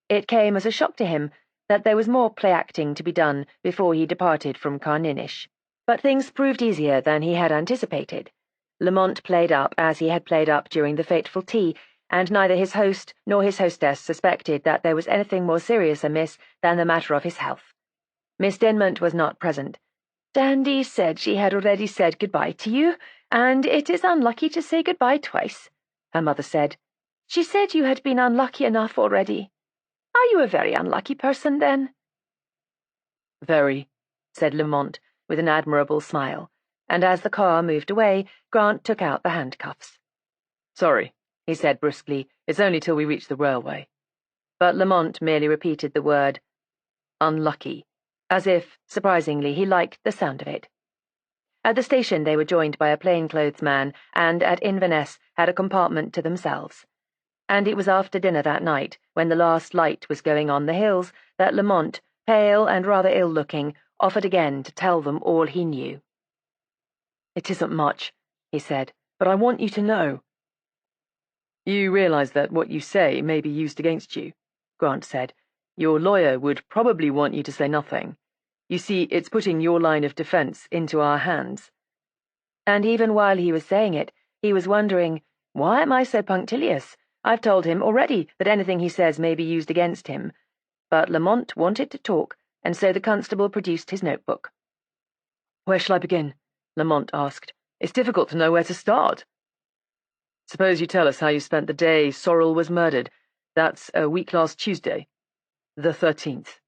it came as a shock to him that there was more play-acting to be done before he departed from Carninish. But things proved easier than he had anticipated. Lamont played up as he had played up during the fateful tea, and neither his host nor his hostess suspected that there was anything more serious amiss than the matter of his health. Miss Dinmont was not present. "Dandy said she had already said goodbye to you, and it is unlucky to say goodbye twice," her mother said. "She said you had been unlucky enough already. Are you a very unlucky person, then?" "Very," said Lamont, with an admirable smile, and as the car moved away, Grant took out the handcuffs. "Sorry," he said brusquely, "it's only till we reach the railway." But Lamont merely repeated the word unlucky, as if, surprisingly, he liked the sound of it. At the station they were joined by a plainclothes man, and at Inverness had a compartment to themselves. And it was after dinner that night, when the last light was going on the hills, that Lamont, pale and rather ill-looking, offered again to tell them all he knew. "It isn't much," he said, "but I want you to know." You realize that what you say may be used against you, Grant said. Your lawyer would probably want you to say nothing. You see, it's putting your line of defense into our hands. And even while he was saying it, he was wondering, why am I so punctilious? I've told him already that anything he says may be used against him. But Lamont wanted to talk, and so the constable produced his notebook. Where shall I begin? Lamont asked. It's difficult to know where to start. Suppose you tell us how you spent the day Sorrel was murdered. That's a week last Tuesday. The 13th.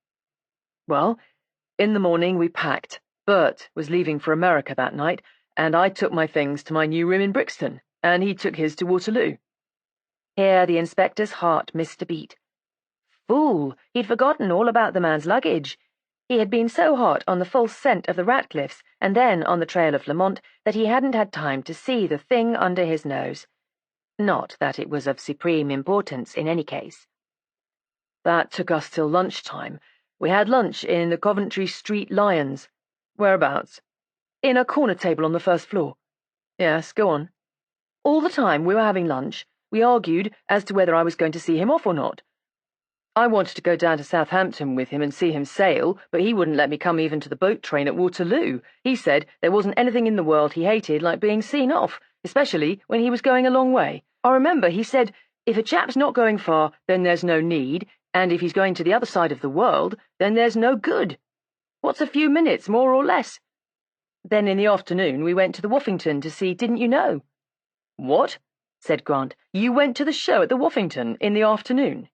Well, in the morning we packed. Bert was leaving for America that night, and I took my things to my new room in Brixton, and he took his to Waterloo. Here the inspector's heart missed a beat. Fool! He'd forgotten all about the man's luggage. He had been so hot on the false scent of the Ratcliffes, and then on the trail of Lamont, that he hadn't had time to see the thing under his nose. Not that it was of supreme importance in any case. That took us till lunchtime. We had lunch in the Coventry Street Lions. Whereabouts? In a corner table on the first floor. Yes, go on. All the time we were having lunch, we argued as to whether I was going to see him off or not. I wanted to go down to Southampton with him and see him sail, but he wouldn't let me come even to the boat train at Waterloo. He said there wasn't anything in the world he hated like being seen off, especially when he was going a long way. I remember he said, if a chap's not going far, then there's no need, and if he's going to the other side of the world, then there's no good. What's a few minutes, more or less? Then in the afternoon we went to the Woffington to see Didn't You Know? What? Said Grant. You went to the show at the Woffington in the afternoon?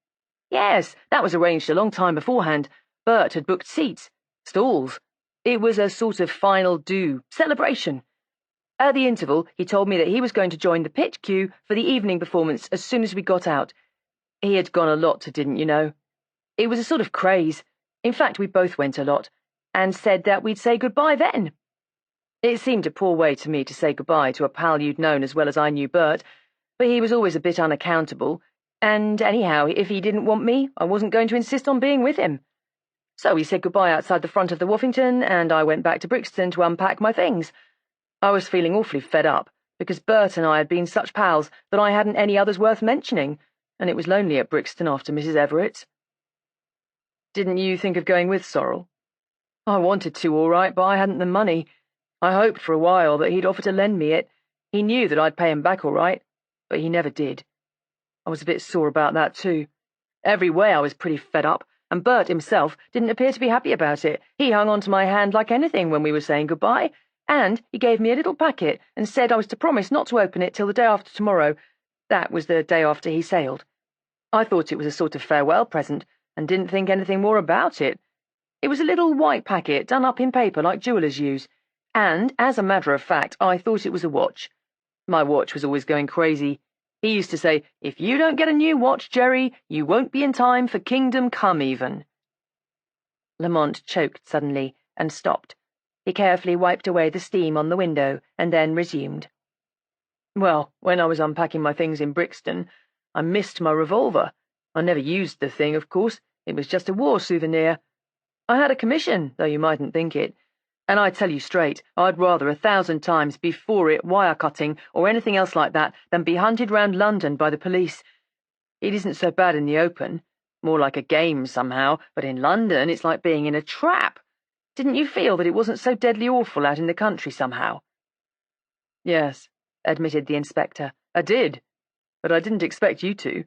Yes, that was arranged a long time beforehand. Bert had booked seats, stalls. It was a sort of final celebration. At the interval, he told me that he was going to join the pit queue for the evening performance as soon as we got out. He had gone a lot to Didn't You Know? It was a sort of craze. In fact, we both went a lot, and said that we'd say goodbye then. It seemed a poor way to me to say goodbye to a pal you'd known as well as I knew Bert, but he was always a bit unaccountable, and anyhow, if he didn't want me, I wasn't going to insist on being with him. So we said goodbye outside the front of the Woffington, and I went back to Brixton to unpack my things. I was feeling awfully fed up, because Bert and I had been such pals that I hadn't any others worth mentioning, and it was lonely at Brixton after Mrs. Everett's. Didn't you think of going with Sorrel? I wanted to, all right, but I hadn't the money. I hoped for a while that he'd offer to lend me it. He knew that I'd pay him back all right, but he never did. I was a bit sore about that, too. Every way I was pretty fed up, and Bert himself didn't appear to be happy about it. He hung on to my hand like anything when we were saying goodbye, and he gave me a little packet and said I was to promise not to open it till the day after tomorrow. That was the day after he sailed. I thought it was a sort of farewell present, and didn't think anything more about it. It was a little white packet done up in paper like jewellers use, and, as a matter of fact, I thought it was a watch. My watch was always going crazy. He used to say, if you don't get a new watch, Jerry, you won't be in time for Kingdom Come even. Lamont choked suddenly and stopped. He carefully wiped away the steam on the window and then resumed. Well, when I was unpacking my things in Brixton, I missed my revolver. I never used the thing, of course. It was just a war souvenir. I had a commission, though you mightn't think it. And I tell you straight, I'd rather 1,000 times be for it wire-cutting or anything else like that than be hunted round London by the police. It isn't so bad in the open. More like a game, somehow, but in London it's like being in a trap. Didn't you feel that it wasn't so deadly awful out in the country, somehow? Yes, admitted the inspector. I did. But I didn't expect you to.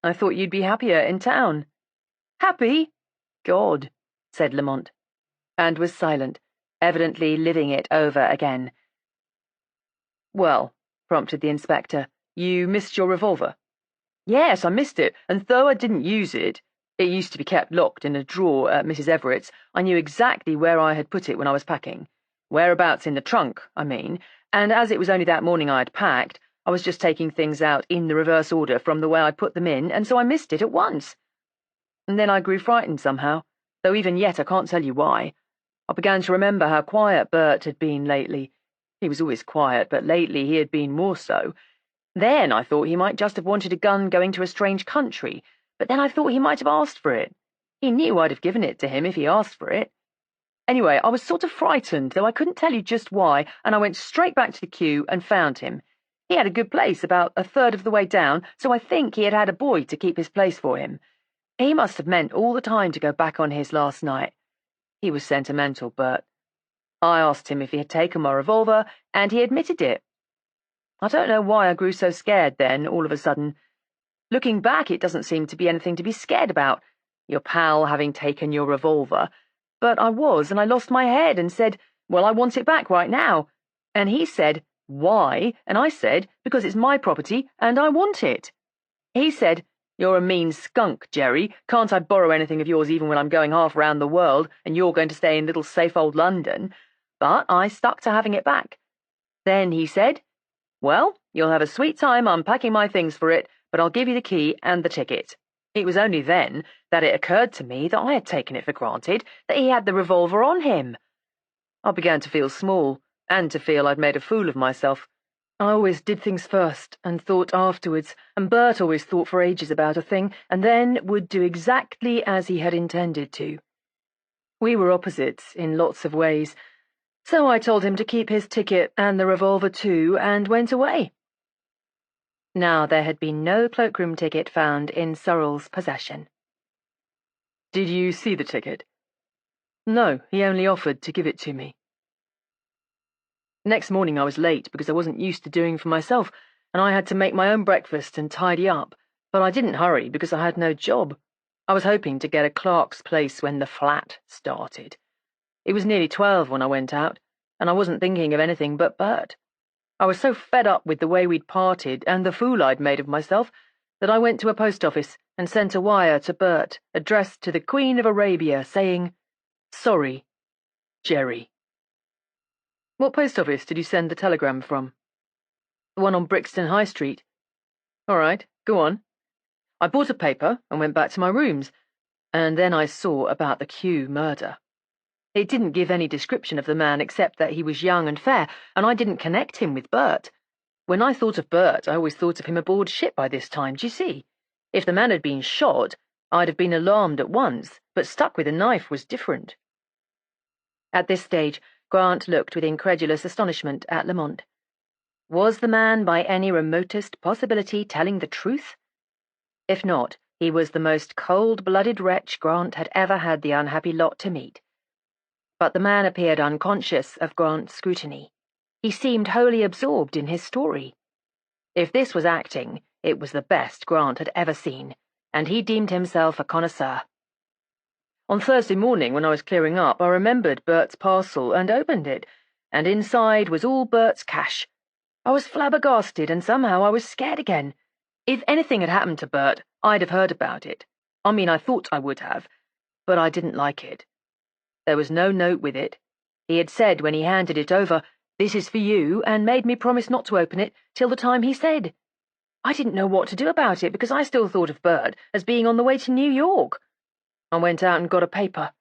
I thought you'd be happier in town. Happy? God, said Lamont, and was silent, evidently living it over again. Well, prompted the inspector, you missed your revolver? Yes, I missed it, and though I didn't use it, it used to be kept locked in a drawer at Mrs. Everett's, I knew exactly where I had put it when I was packing. Whereabouts in the trunk, I mean, and as it was only that morning I had packed, I was just taking things out in the reverse order from the way I'd put them in, and so I missed it at once. And then I grew frightened somehow, though even yet I can't tell you why. I began to remember how quiet Bert had been lately. He was always quiet, but lately he had been more so. Then I thought he might just have wanted a gun going to a strange country, but then I thought he might have asked for it. He knew I'd have given it to him if he asked for it. Anyway, I was sort of frightened, though I couldn't tell you just why, and I went straight back to the queue and found him. He had a good place about a third of the way down, so I think he had had a boy to keep his place for him. He must have meant all the time to go back on his last night. He was sentimental, Bert. I asked him if he had taken my revolver, and he admitted it. I don't know why I grew so scared then, all of a sudden. Looking back, it doesn't seem to be anything to be scared about, your pal having taken your revolver. But I was, and I lost my head and said, well, I want it back right now. And he said, why? And I said, because it's my property, and I want it. He said, you're a mean skunk, Jerry. Can't I borrow anything of yours even when I'm going half round the world, and you're going to stay in little safe old London? But I stuck to having it back. Then he said, well, you'll have a sweet time unpacking my things for it, but I'll give you the key and the ticket. It was only then that it occurred to me that I had taken it for granted that he had the revolver on him. I began to feel small, and to feel I'd made a fool of myself. I always did things first and thought afterwards, and Bert always thought for ages about a thing, and then would do exactly as he had intended to. We were opposites in lots of ways, so I told him to keep his ticket and the revolver too, and went away. Now there had been no cloakroom ticket found in Sorrel's possession. Did you see the ticket? No, he only offered to give it to me. Next morning I was late because I wasn't used to doing for myself, and I had to make my own breakfast and tidy up, but I didn't hurry because I had no job. I was hoping to get a clerk's place when the flat started. It was nearly 12 when I went out, and I wasn't thinking of anything but Bert. I was so fed up with the way we'd parted and the fool I'd made of myself that I went to a post office and sent a wire to Bert addressed to the Queen of Arabia saying, sorry, Jerry. What post office did you send the telegram from? The one on Brixton High Street. All right, go on. I bought a paper and went back to my rooms, and then I saw about the Kew murder. It didn't give any description of the man except that he was young and fair, and I didn't connect him with Bert. When I thought of Bert, I always thought of him aboard ship by this time, do you see? If the man had been shot, I'd have been alarmed at once, but stuck with a knife was different. At this stage, Grant looked with incredulous astonishment at Lamont. Was the man by any remotest possibility telling the truth? If not, he was the most cold-blooded wretch Grant had ever had the unhappy lot to meet. But the man appeared unconscious of Grant's scrutiny. He seemed wholly absorbed in his story. If this was acting, it was the best Grant had ever seen, and he deemed himself a connoisseur. On Thursday morning, when I was clearing up, I remembered Bert's parcel and opened it, and inside was all Bert's cash. I was flabbergasted, and somehow I was scared again. If anything had happened to Bert, I'd have heard about it. I thought I would have, but I didn't like it. There was no note with it. He had said when he handed it over, "This is for you," and made me promise not to open it till the time he said. I didn't know what to do about it because I still thought of Bert as being on the way to New York. I went out and got a paper.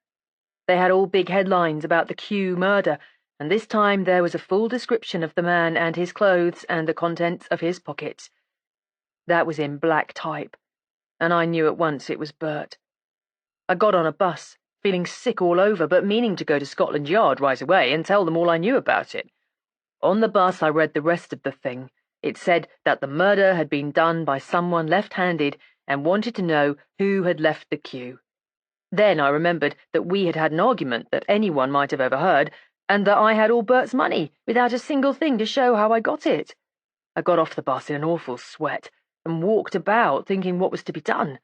They had all big headlines about the Kew murder, and this time there was a full description of the man and his clothes and the contents of his pockets. That was in black type, and I knew at once it was Bert. I got on a bus, feeling sick all over, but meaning to go to Scotland Yard right away and tell them all I knew about it. On the bus I read the rest of the thing. It said that the murder had been done by someone left-handed and wanted to know who had left the Kew. Then I remembered that we had had an argument that anyone might have overheard, and that I had all Bert's money, without a single thing to show how I got it. I got off the bus in an awful sweat, and walked about thinking what was to be done.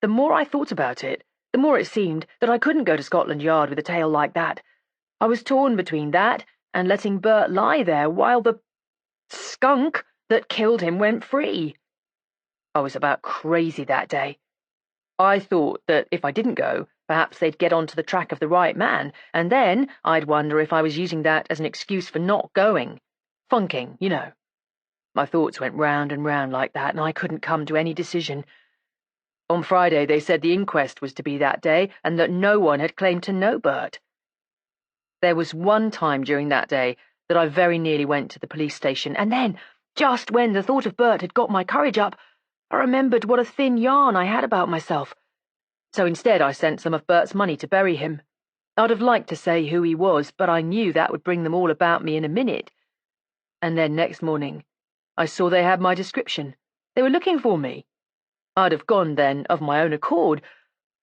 The more I thought about it, the more it seemed that I couldn't go to Scotland Yard with a tale like that. I was torn between that and letting Bert lie there while the skunk that killed him went free. I was about crazy that day. I thought that if I didn't go, perhaps they'd get onto the track of the right man, and then I'd wonder if I was using that as an excuse for not going. Funking, you know. My thoughts went round and round like that, and I couldn't come to any decision. On Friday they said the inquest was to be that day, and that no one had claimed to know Bert. There was one time during that day that I very nearly went to the police station, and then, just when the thought of Bert had got my courage up, I remembered what a thin yarn I had about myself. So instead I sent some of Bert's money to bury him. I'd have liked to say who he was, but I knew that would bring them all about me in a minute. And then next morning, I saw they had my description. They were looking for me. I'd have gone then of my own accord,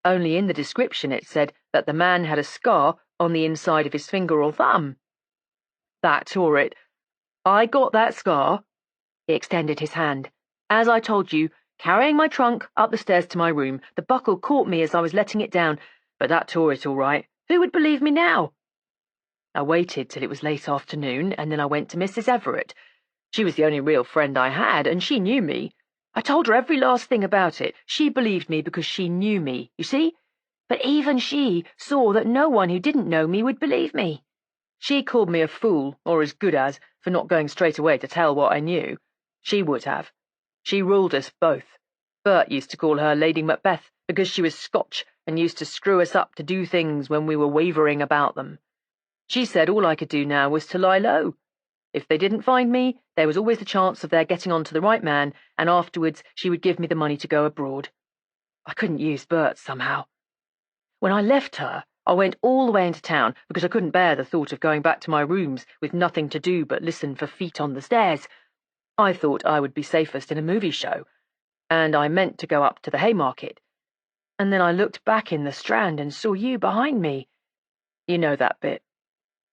only in the description it said that the man had a scar on the inside of his finger or thumb. That tore it. I got that scar. He extended his hand. As I told you, carrying my trunk up the stairs to my room, the buckle caught me as I was letting it down, but that tore it all right. Who would believe me now? I waited till it was late afternoon, and then I went to Mrs. Everett. She was the only real friend I had, and she knew me. I told her every last thing about it. She believed me because she knew me, you see? But even she saw that no one who didn't know me would believe me. She called me a fool, or as good as, for not going straight away to tell what I knew. She would have. She ruled us both. Bert used to call her Lady Macbeth because she was Scotch and used to screw us up to do things when we were wavering about them. She said all I could do now was to lie low. If they didn't find me, there was always the chance of their getting on to the right man, and afterwards she would give me the money to go abroad. I couldn't use Bert somehow. When I left her, I went all the way into town because I couldn't bear the thought of going back to my rooms with nothing to do but listen for feet on the stairs. I thought I would be safest in a movie show, and I meant to go up to the Haymarket. And then I looked back in the Strand and saw you behind me. You know that bit.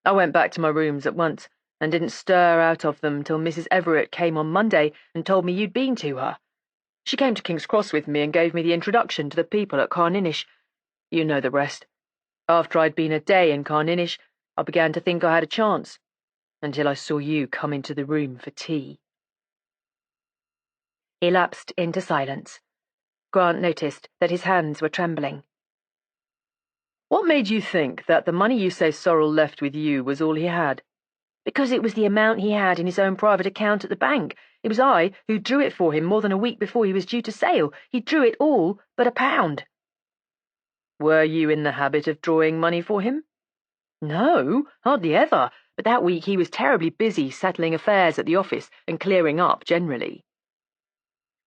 I went back to my rooms at once and didn't stir out of them till Mrs. Everett came on Monday and told me you'd been to her. She came to King's Cross with me and gave me the introduction to the people at Carninish. You know the rest. After I'd been a day in Carninish, I began to think I had a chance, until I saw you come into the room for tea. He lapsed into silence. Grant noticed that his hands were trembling. What made you think that the money you say Sorrel left with you was all he had? Because it was the amount he had in his own private account at the bank. It was I who drew it for him more than a week before he was due to sail. He drew it all but £1. Were you in the habit of drawing money for him? No, hardly ever, but that week he was terribly busy settling affairs at the office and clearing up generally.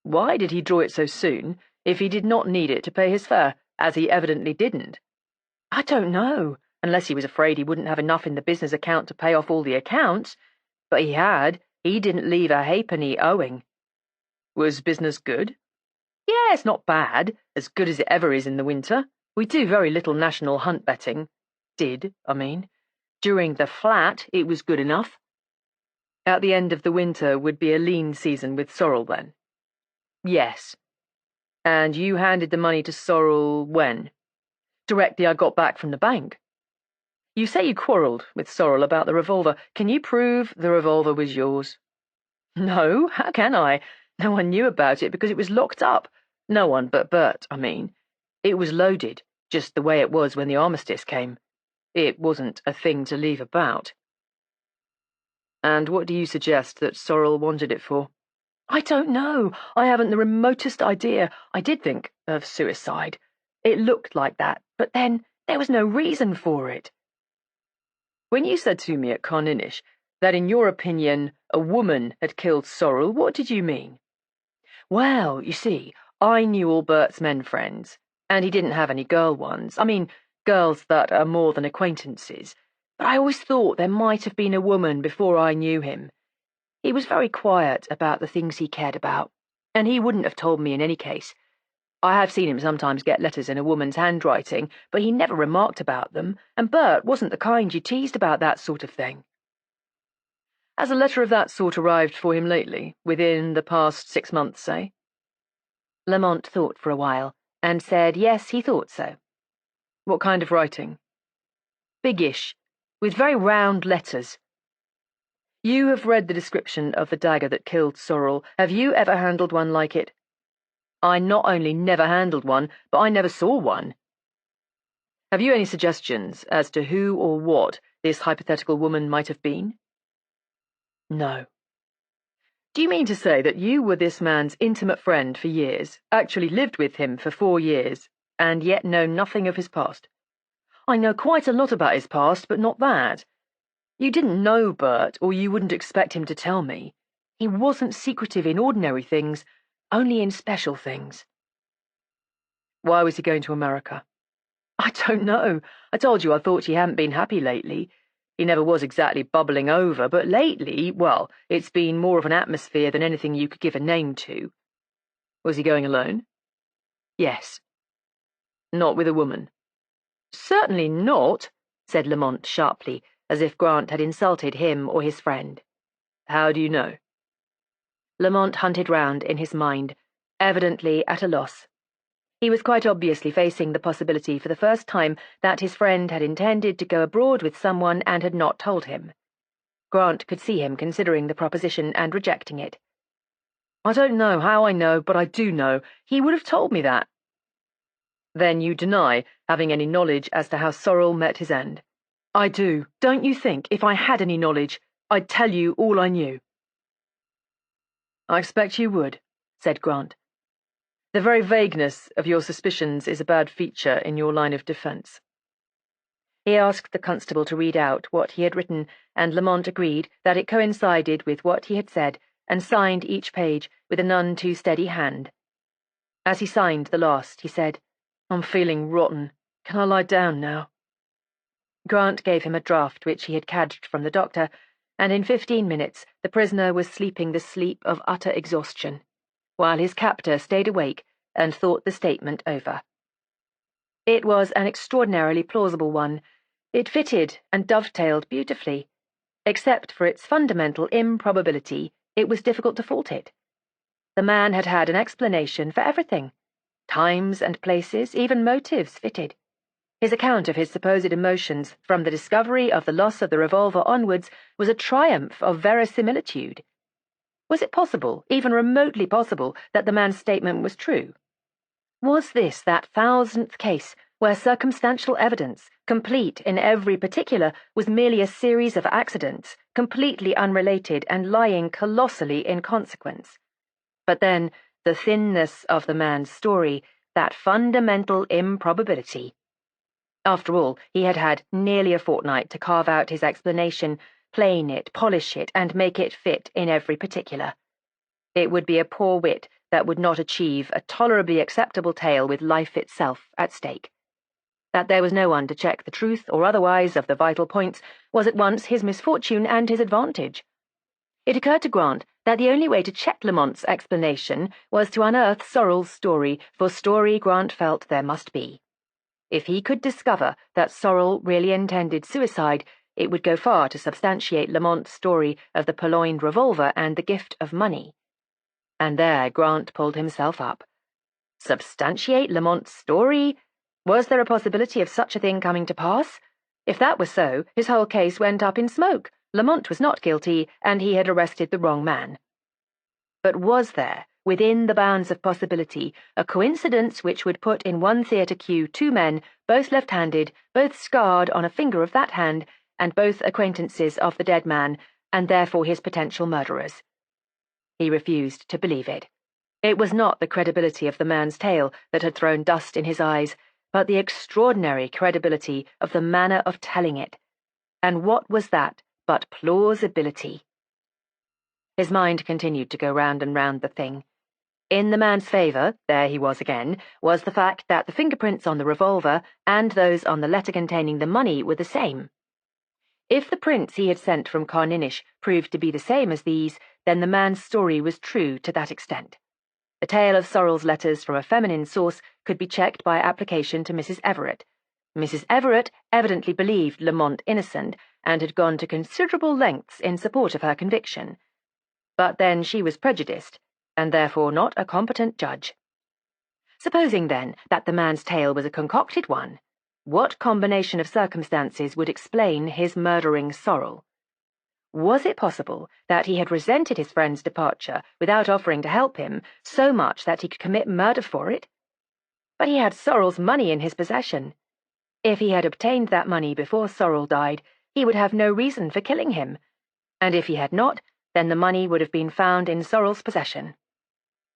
Why did he draw it so soon, if he did not need it to pay his fare, as he evidently didn't? I don't know, unless he was afraid he wouldn't have enough in the business account to pay off all the accounts. But he had. He didn't leave a halfpenny owing. Was business good? Yes, not bad, as good as it ever is in the winter. We do very little national hunt betting. Did, I mean. During the flat, it was good enough. At the end of the winter would be a lean season with Sorrel, then? Yes. And you handed the money to Sorrel when? Directly I got back from the bank. You say you quarrelled with Sorrel about the revolver. Can you prove the revolver was yours? No, how can I? No one knew about it because it was locked up. No one but Bert, I mean. It was loaded, just the way it was when the armistice came. It wasn't a thing to leave about. And what do you suggest that Sorrel wanted it for? I don't know. I haven't the remotest idea. I did think of suicide. It looked like that, but then there was no reason for it. When you said to me at Carninish that in your opinion a woman had killed Sorrel, what did you mean? Well, you see, I knew all Bert's men friends, and he didn't have any girl ones. I mean, girls that are more than acquaintances. But I always thought there might have been a woman before I knew him. He was very quiet about the things he cared about, and he wouldn't have told me in any case. I have seen him sometimes get letters in a woman's handwriting, but he never remarked about them, and Bert wasn't the kind you teased about that sort of thing. Has a letter of that sort arrived for him lately, within the past 6 months, say? Lamont thought for a while, and said yes, he thought so. What kind of writing? Biggish, with very round letters. You have read the description of the dagger that killed Sorrel. Have you ever handled one like it? I not only never handled one, but I never saw one. Have you any suggestions as to who or what this hypothetical woman might have been? No. Do you mean to say that you were this man's intimate friend for years, actually lived with him for 4 years, and yet know nothing of his past? I know quite a lot about his past, but not that. You didn't know Bert, or you wouldn't expect him to tell me. He wasn't secretive in ordinary things, only in special things. Why was he going to America? I don't know. I told you I thought he hadn't been happy lately. He never was exactly bubbling over, but lately, well, it's been more of an atmosphere than anything you could give a name to. Was he going alone? Yes. Not with a woman? Certainly not, said Lamont sharply, as if Grant had insulted him or his friend. How do you know? Lamont hunted round in his mind, evidently at a loss. He was quite obviously facing the possibility for the first time that his friend had intended to go abroad with someone and had not told him. Grant could see him considering the proposition and rejecting it. I don't know how I know, but I do know. He would have told me that. Then you deny having any knowledge as to how Sorrel met his end? I do. Don't you think, if I had any knowledge, I'd tell you all I knew? I expect you would, said Grant. The very vagueness of your suspicions is a bad feature in your line of defence. He asked the constable to read out what he had written, and Lamont agreed that it coincided with what he had said, and signed each page with a none too steady hand. As he signed the last, he said, I'm feeling rotten. Can I lie down now? Grant gave him a draught which he had cadged from the doctor, and in 15 minutes the prisoner was sleeping the sleep of utter exhaustion, while his captor stayed awake and thought the statement over. It was an extraordinarily plausible one. It fitted and dovetailed beautifully. Except for its fundamental improbability, it was difficult to fault it. The man had had an explanation for everything. Times and places, even motives, fitted. His account of his supposed emotions from the discovery of the loss of the revolver onwards was a triumph of verisimilitude. Was it possible, even remotely possible, that the man's statement was true? Was this that 1000th case where circumstantial evidence, complete in every particular, was merely a series of accidents, completely unrelated and lying colossally in consequence? But then, the thinness of the man's story, that fundamental improbability. After all, he had had nearly a fortnight to carve out his explanation, plane it, polish it, and make it fit in every particular. It would be a poor wit that would not achieve a tolerably acceptable tale with life itself at stake. That there was no one to check the truth or otherwise of the vital points was at once his misfortune and his advantage. It occurred to Grant that the only way to check Lamont's explanation was to unearth Sorrel's story, for story Grant felt there must be. If he could discover that Sorrel really intended suicide, it would go far to substantiate Lamont's story of the purloined revolver and the gift of money. And there Grant pulled himself up. Substantiate Lamont's story? Was there a possibility of such a thing coming to pass? If that was so, his whole case went up in smoke. Lamont was not guilty, and he had arrested the wrong man. But was there, within the bounds of possibility, a coincidence which would put in one theatre queue 2 men, both left-handed, both scarred on a finger of that hand, and both acquaintances of the dead man, and therefore his potential murderers? He refused to believe it. It was not the credibility of the man's tale that had thrown dust in his eyes, but the extraordinary credibility of the manner of telling it. And what was that but plausibility? His mind continued to go round and round the thing. In the man's favour, there he was again, was the fact that the fingerprints on the revolver and those on the letter containing the money were the same. If the prints he had sent from Carninish proved to be the same as these, then the man's story was true to that extent. The tale of Sorrel's letters from a feminine source could be checked by application to Mrs. Everett. Mrs. Everett evidently believed Lamont innocent and had gone to considerable lengths in support of her conviction. But then she was prejudiced, and therefore not a competent judge. Supposing, then, that the man's tale was a concocted one, what combination of circumstances would explain his murdering Sorrel? Was it possible that he had resented his friend's departure without offering to help him so much that he could commit murder for it? But he had Sorrel's money in his possession. If he had obtained that money before Sorrel died, he would have no reason for killing him, and if he had not, then the money would have been found in Sorrel's possession.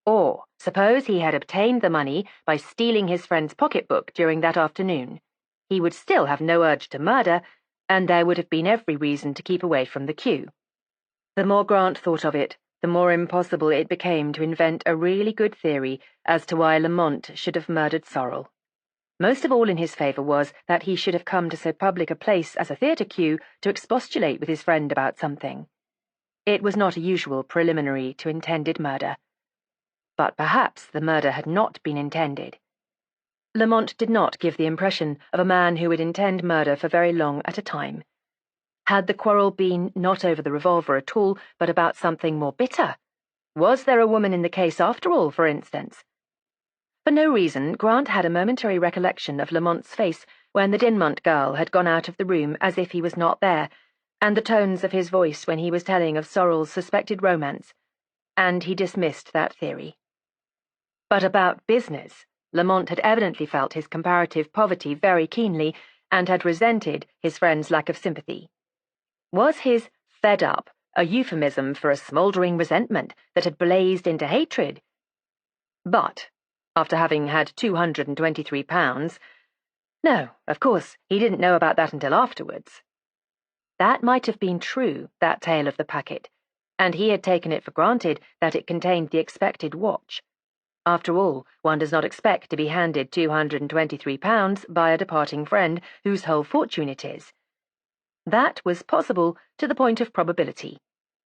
Or, suppose he had obtained the money by stealing his friend's pocketbook during that afternoon. He would still have no urge to murder, and there would have been every reason to keep away from the queue. The more Grant thought of it, the more impossible it became to invent a really good theory as to why Lamont should have murdered Sorrel. Most of all in his favour was that he should have come to so public a place as a theatre cue to expostulate with his friend about something. It was not a usual preliminary to intended murder. But perhaps the murder had not been intended. Lamont did not give the impression of a man who would intend murder for very long at a time. Had the quarrel been not over the revolver at all, but about something more bitter? Was there a woman in the case after all, for instance? For no reason, Grant had a momentary recollection of Lamont's face when the Dinmont girl had gone out of the room as if he was not there, and the tones of his voice when he was telling of Sorrel's suspected romance, and he dismissed that theory. But about business, Lamont had evidently felt his comparative poverty very keenly, and had resented his friend's lack of sympathy. Was his fed up a euphemism for a smouldering resentment that had blazed into hatred? But after having had £223, no, of course, he didn't know about that until afterwards. That might have been true, that tale of the packet, and he had taken it for granted that it contained the expected watch. After all, one does not expect to be handed £223 by a departing friend whose whole fortune it is. That was possible to the point of probability.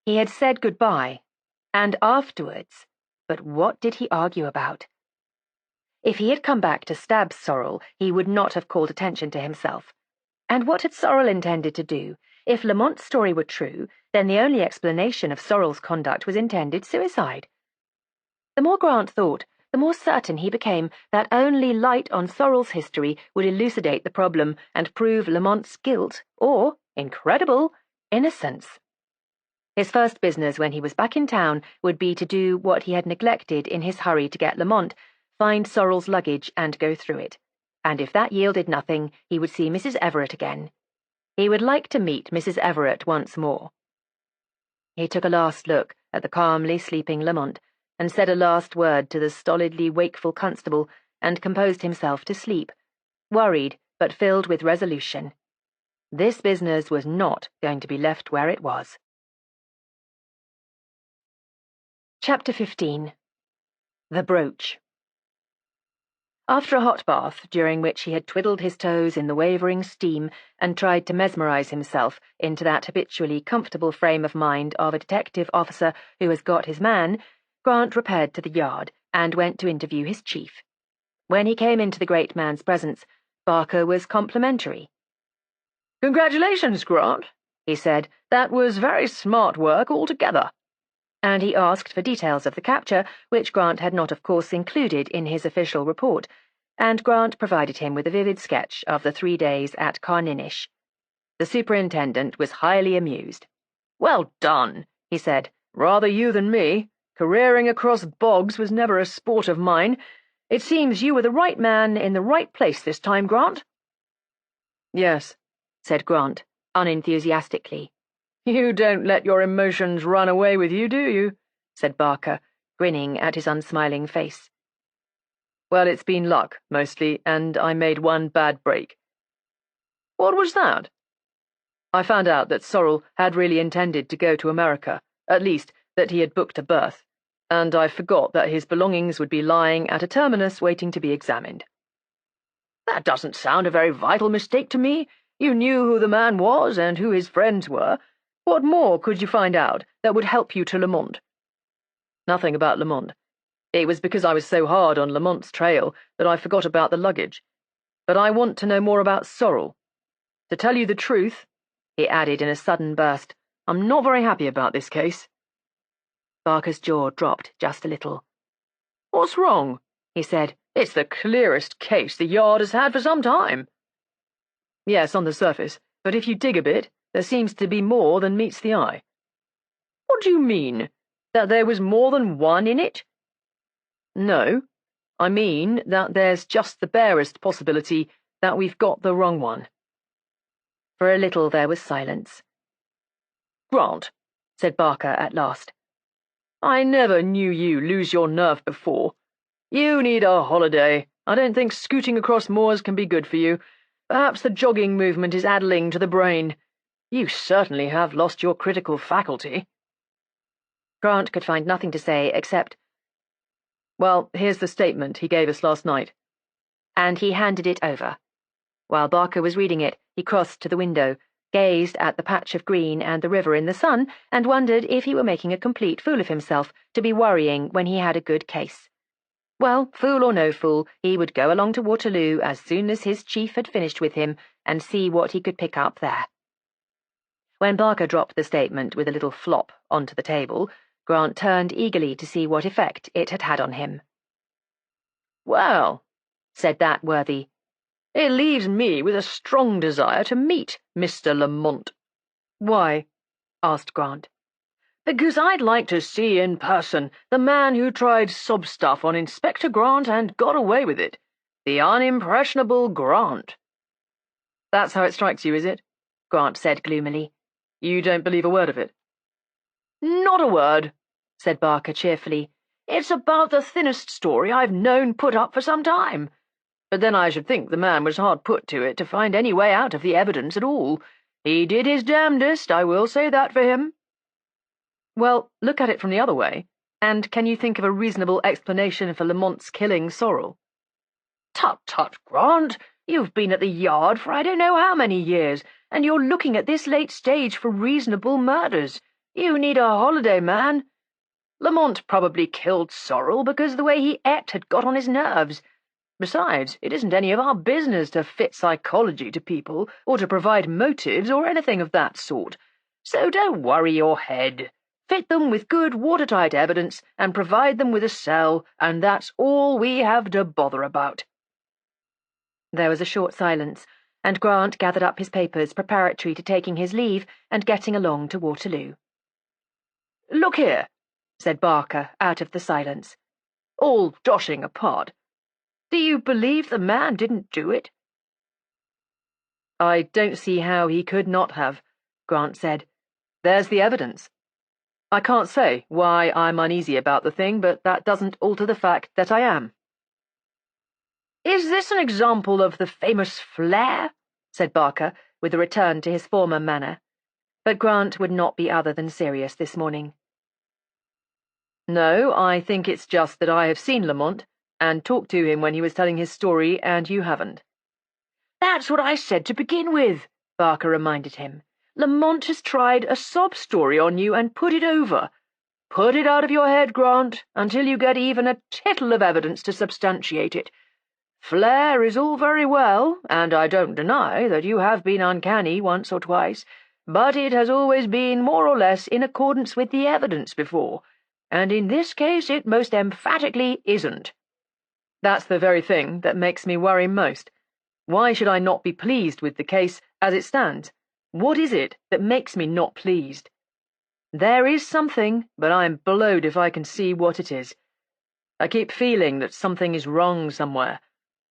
He had said goodbye, and afterwards, but what did he argue about? If he had come back to stab Sorrel, he would not have called attention to himself. And what had Sorrel intended to do? If Lamont's story were true, then the only explanation of Sorrel's conduct was intended suicide. The more Grant thought, the more certain he became that only light on Sorrel's history would elucidate the problem and prove Lamont's guilt, or, incredible, innocence. His first business when he was back in town would be to do what he had neglected in his hurry to get Lamont, find Sorrel's luggage and go through it, and if that yielded nothing, he would see Mrs. Everett again. He would like to meet Mrs. Everett once more. He took a last look at the calmly sleeping Lamont, and said a last word to the stolidly wakeful constable, and composed himself to sleep, worried but filled with resolution. This business was not going to be left where it was. Chapter 15. The Brooch. After a hot bath, during which he had twiddled his toes in the wavering steam and tried to mesmerize himself into that habitually comfortable frame of mind of a detective officer who has got his man, Grant repaired to the yard and went to interview his chief. When he came into the great man's presence, Barker was complimentary. "Congratulations, Grant," he said. "That was very smart work altogether." And he asked for details of the capture, which Grant had not of course included in his official report, and Grant provided him with a vivid sketch of the 3 days at Carninish. The superintendent was highly amused. "Well done," he said. "Rather you than me. Careering across bogs was never a sport of mine. It seems you were the right man in the right place this time, Grant." Yes, said Grant, unenthusiastically. "You don't let your emotions run away with you, do you?" said Barker, grinning at his unsmiling face. "Well, it's been luck, mostly, and I made one bad break." "What was that?" "I found out that Sorrel had really intended to go to America, at least that he had booked a berth, and I forgot that his belongings would be lying at a terminus waiting to be examined." "That doesn't sound a very vital mistake to me. You knew who the man was and who his friends were. What more could you find out that would help you to Lamont?" "Nothing about Lamont. It was because I was so hard on Lamont's trail that I forgot about the luggage. But I want to know more about Sorrel. To tell you the truth," he added in a sudden burst, "I'm not very happy about this case." Barker's jaw dropped just a little. "What's wrong?" he said. "It's the clearest case the Yard has had for some time." "Yes, on the surface, but if you dig a bit, there seems to be more than meets the eye." "What do you mean? That there was more than one in it?" "No, I mean that there's just the barest possibility that we've got the wrong one." For a little there was silence. "Grant," said Barker at last, "I never knew you lose your nerve before. You need a holiday. I don't think scooting across moors can be good for you. Perhaps the jogging movement is addling to the brain. You certainly have lost your critical faculty." Grant could find nothing to say except, "Well, here's the statement he gave us last night." and he handed it over. While Barker was reading it, he crossed to the window, gazed at the patch of green and the river in the sun, and wondered if he were making a complete fool of himself to be worrying when he had a good case. Well, fool or no fool, he would go along to Waterloo as soon as his chief had finished with him and see what he could pick up there. When Barker dropped the statement with a little flop onto the table, Grant turned eagerly to see what effect it had had on him. "Well," said that worthy, "it leaves me with a strong desire to meet Mr. Lamont." "Why?" asked Grant. "Because I'd like to see in person the man who tried sob stuff on Inspector Grant and got away with it. The unimpressionable Grant." "That's how it strikes you, is it?" Grant said gloomily. "You don't believe a word of it?" "Not a word," said Barker cheerfully. "It's about the thinnest story I've known put up for some time. But then I should think the man was hard put to it to find any way out of the evidence at all. He did his damnedest, I will say that for him." "Well, look at it from the other way. And can you think of a reasonable explanation for Lamont's killing Sorrel?" "Tut, tut, Grant, you've been at the Yard for I don't know how many years, and you're looking at this late stage for reasonable murders. You need a holiday, man. Lamont probably killed Sorrel because the way he ate had got on his nerves. Besides, it isn't any of our business to fit psychology to people, or to provide motives, or anything of that sort. So don't worry your head. Fit them with good watertight evidence, and provide them with a cell, and that's all we have to bother about." There was a short silence, and Grant gathered up his papers preparatory to taking his leave and getting along to Waterloo. "Look here," said Barker out of the silence. "All joshing apart, do you believe the man didn't do it?" "I don't see how he could not have," Grant said. "There's the evidence. I can't say why I'm uneasy about the thing, but that doesn't alter the fact that I am." "Is this an example of the famous flair?" said Barker, with a return to his former manner. But Grant would not be other than serious this morning. "No, I think it's just that I have seen Lamont, and talked to him when he was telling his story, and you haven't." "That's what I said to begin with," Barker reminded him. "Lamont has tried a sob story on you and put it over. Put it out of your head, Grant, until you get even a tittle of evidence to substantiate it. Flair is all very well, and I don't deny that you have been uncanny once or twice, but it has always been more or less in accordance with the evidence before, and in this case it most emphatically isn't." "That's the very thing that makes me worry most. Why should I not be pleased with the case as it stands? What is it that makes me not pleased? There is something, but I'm blowed if I can see what it is. I keep feeling that something is wrong somewhere.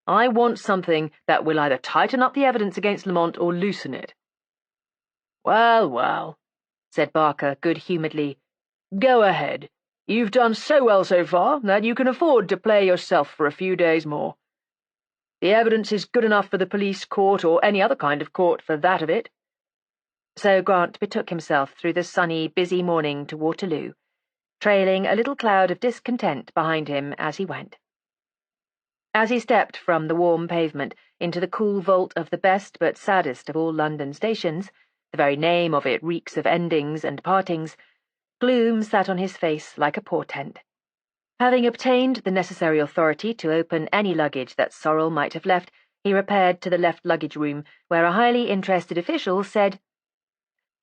I want something that will either tighten up the evidence against Lamont or loosen it." "Well, well," said Barker good-humouredly. "Go ahead. You've done so well so far that you can afford to play yourself for a few days more. The evidence is good enough for the police court or any other kind of court for that of it." So Grant betook himself through the sunny, busy morning to Waterloo, trailing a little cloud of discontent behind him as he went. As he stepped from the warm pavement into the cool vault of the best but saddest of all London stations, the very name of it reeks of endings and partings, gloom sat on his face like a portent. Having obtained the necessary authority to open any luggage that Sorrel might have left, he repaired to the left luggage room, where a highly interested official said,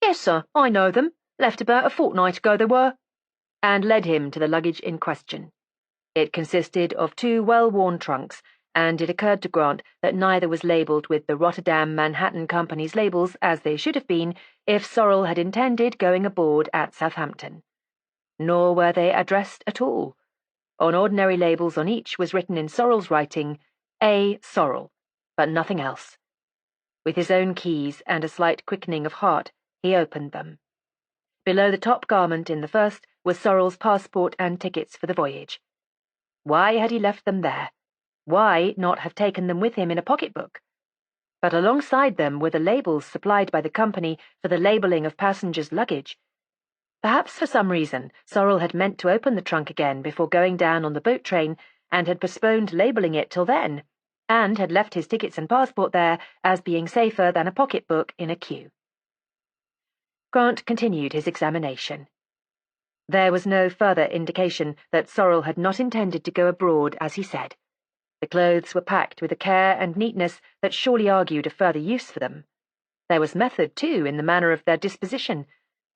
"Yes, sir, I know them. Left about a fortnight ago they were," and led him to the luggage in question. It consisted of 2 well-worn trunks, and it occurred to Grant that neither was labelled with the Rotterdam Manhattan Company's labels as they should have been if Sorrel had intended going aboard at Southampton. Nor were they addressed at all. On ordinary labels on each was written in Sorrel's writing, A. Sorrel, but nothing else. With his own keys and a slight quickening of heart, he opened them. Below the top garment in the first was Sorrel's passport and tickets for the voyage. Why had he left them there? Why not have taken them with him in a pocketbook? But alongside them were the labels supplied by the company for the labelling of passengers' luggage. Perhaps for some reason Sorrel had meant to open the trunk again before going down on the boat train and had postponed labelling it till then. and had left his tickets and passport there as being safer than a pocketbook in a queue. Grant continued his examination. There was no further indication that Sorrel had not intended to go abroad, as he said. The clothes were packed with a care and neatness that surely argued a further use for them. There was method, too, in the manner of their disposition.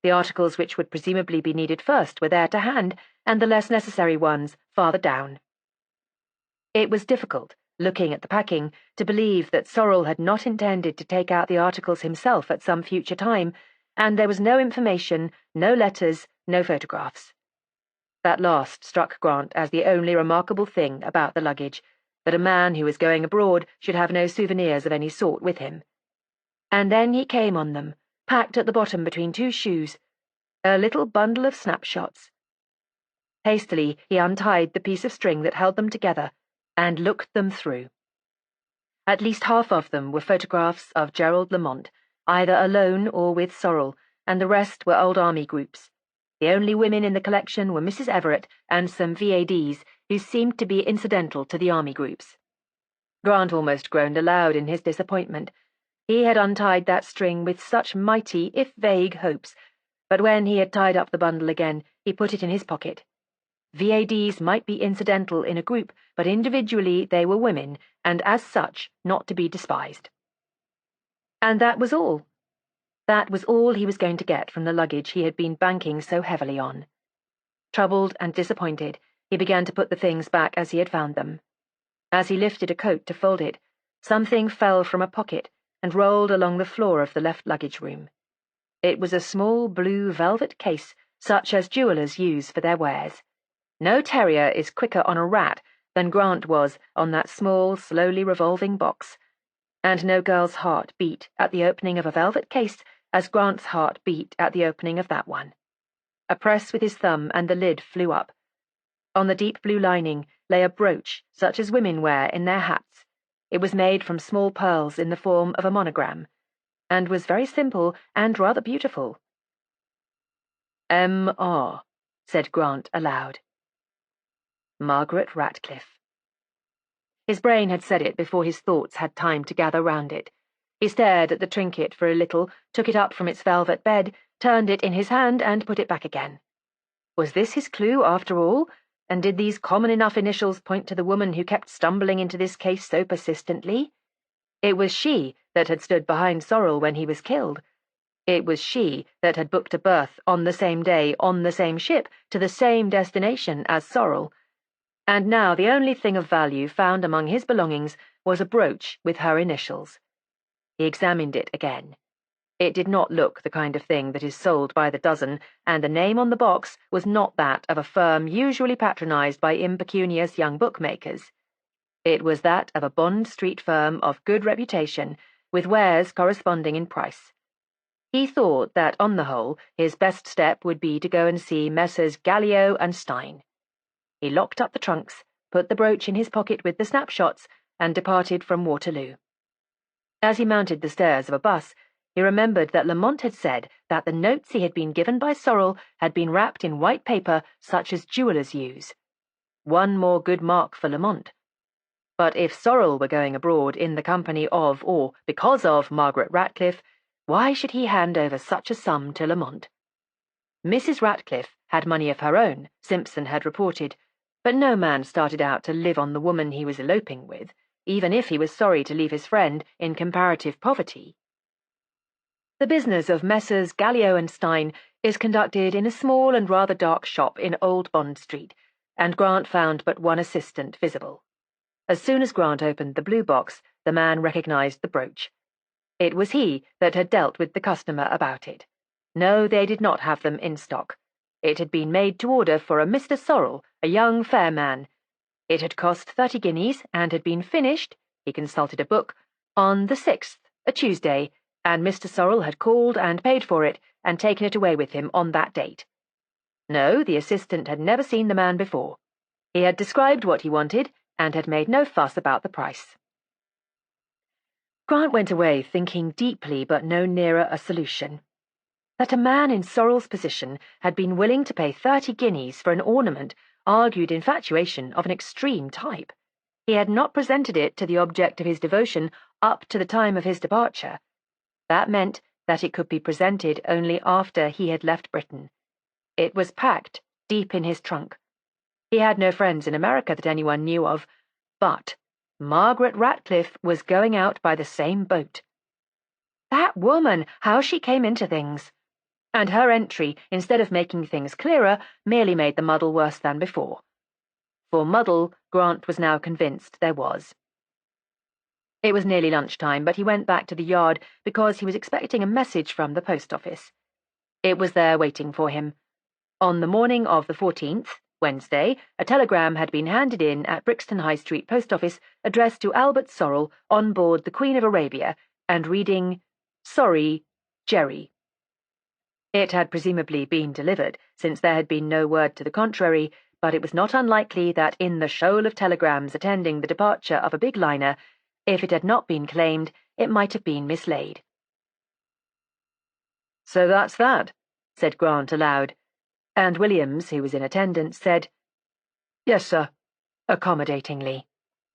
The articles which would presumably be needed first were there to hand, and the less necessary ones farther down. It was difficult, looking at the packing, to believe that Sorrel had not intended to take out the articles himself at some future time, and there was no information, no letters, no photographs. That last struck Grant as the only remarkable thing about the luggage, that a man who was going abroad should have no souvenirs of any sort with him. And then he came on them, packed at the bottom between two shoes, a little bundle of snapshots. Hastily he untied the piece of string that held them together and looked them through. At least half of them were photographs of Gerald Lamont, either alone or with Sorrel, and the rest were old army groups. The only women in the collection were Mrs. Everett and some VADs who seemed to be incidental to the army groups. Grant almost groaned aloud in his disappointment. He had untied that string with such mighty, if vague, hopes, but when he had tied up the bundle again, he put it in his pocket. VADs might be incidental in a group, but individually they were women, and as such not to be despised. And that was all. That was all he was going to get from the luggage he had been banking so heavily on. Troubled and disappointed, he began to put the things back as he had found them. As he lifted a coat to fold it, something fell from a pocket and rolled along the floor of the left luggage room. It was a small blue velvet case, such as jewellers use for their wares. No terrier is quicker on a rat than Grant was on that small, slowly revolving box, and no girl's heart beat at the opening of a velvet case as Grant's heart beat at the opening of that one. A press with his thumb and the lid flew up. On the deep blue lining lay a brooch such as women wear in their hats. It was made from small pearls in the form of a monogram, and was very simple and rather beautiful. M.R., said Grant aloud. Margaret Ratcliffe. His brain had said it before his thoughts had time to gather round it. He stared at the trinket for a little, took it up from its velvet bed, turned it in his hand, and put it back again. Was this his clue, after all? And did these common enough initials point to the woman who kept stumbling into this case so persistently? It was she that had stood behind Sorrel when he was killed. It was she that had booked a berth on the same day, on the same ship, to the same destination as Sorrel. And now the only thing of value found among his belongings was a brooch with her initials. He examined it again. It did not look the kind of thing that is sold by the dozen, and the name on the box was not that of a firm usually patronized by impecunious young bookmakers. It was that of a Bond Street firm of good reputation, with wares corresponding in price. He thought that, on the whole, his best step would be to go and see Messrs. Gallio and Stein. He locked up the trunks, put the brooch in his pocket with the snapshots, and departed from Waterloo. As he mounted the stairs of a bus, he remembered that Lamont had said that the notes he had been given by Sorrel had been wrapped in white paper such as jewellers use. One more good mark for Lamont. But if Sorrel were going abroad in the company of, or because of, Margaret Ratcliffe, why should he hand over such a sum to Lamont? Mrs. Ratcliffe had money of her own, Simpson had reported, but no man started out to live on the woman he was eloping with, even if he was sorry to leave his friend in comparative poverty. The business of Messrs. Gallio and Stein is conducted in a small and rather dark shop in Old Bond Street, and Grant found but one assistant visible. As soon as Grant opened the blue box, the man recognized the brooch. It was he that had dealt with the customer about it. No, they did not have them in stock. It had been made to order for a Mr. Sorrel, a young fair man. It had cost 30 guineas, and had been finished, he consulted a book, on the 6th, a Tuesday, and Mr. Sorrel had called and paid for it, and taken it away with him on that date. No, the assistant had never seen the man before. He had described what he wanted, and had made no fuss about the price. Grant went away thinking deeply but no nearer a solution. That a man in Sorrel's position had been willing to pay 30 guineas for an ornament argued infatuation of an extreme type. He had not presented it to the object of his devotion up to the time of his departure. That meant that it could be presented only after he had left Britain. It was packed deep in his trunk. He had no friends in America that anyone knew of, but Margaret Ratcliffe was going out by the same boat. That woman, how she came into things! And her entry, instead of making things clearer, merely made the muddle worse than before. For muddle, Grant was now convinced there was. It was nearly lunchtime, but he went back to the yard because he was expecting a message from the post office. It was there waiting for him. On the morning of the 14th, Wednesday, a telegram had been handed in at Brixton High Street Post Office addressed to Albert Sorrel on board the Queen of Arabia and reading, "Sorry, Jerry." It had presumably been delivered, since there had been no word to the contrary, but it was not unlikely that in the shoal of telegrams attending the departure of a big liner, if it had not been claimed, it might have been mislaid. "So that's that," said Grant aloud, and Williams, who was in attendance, said, "Yes, sir," accommodatingly.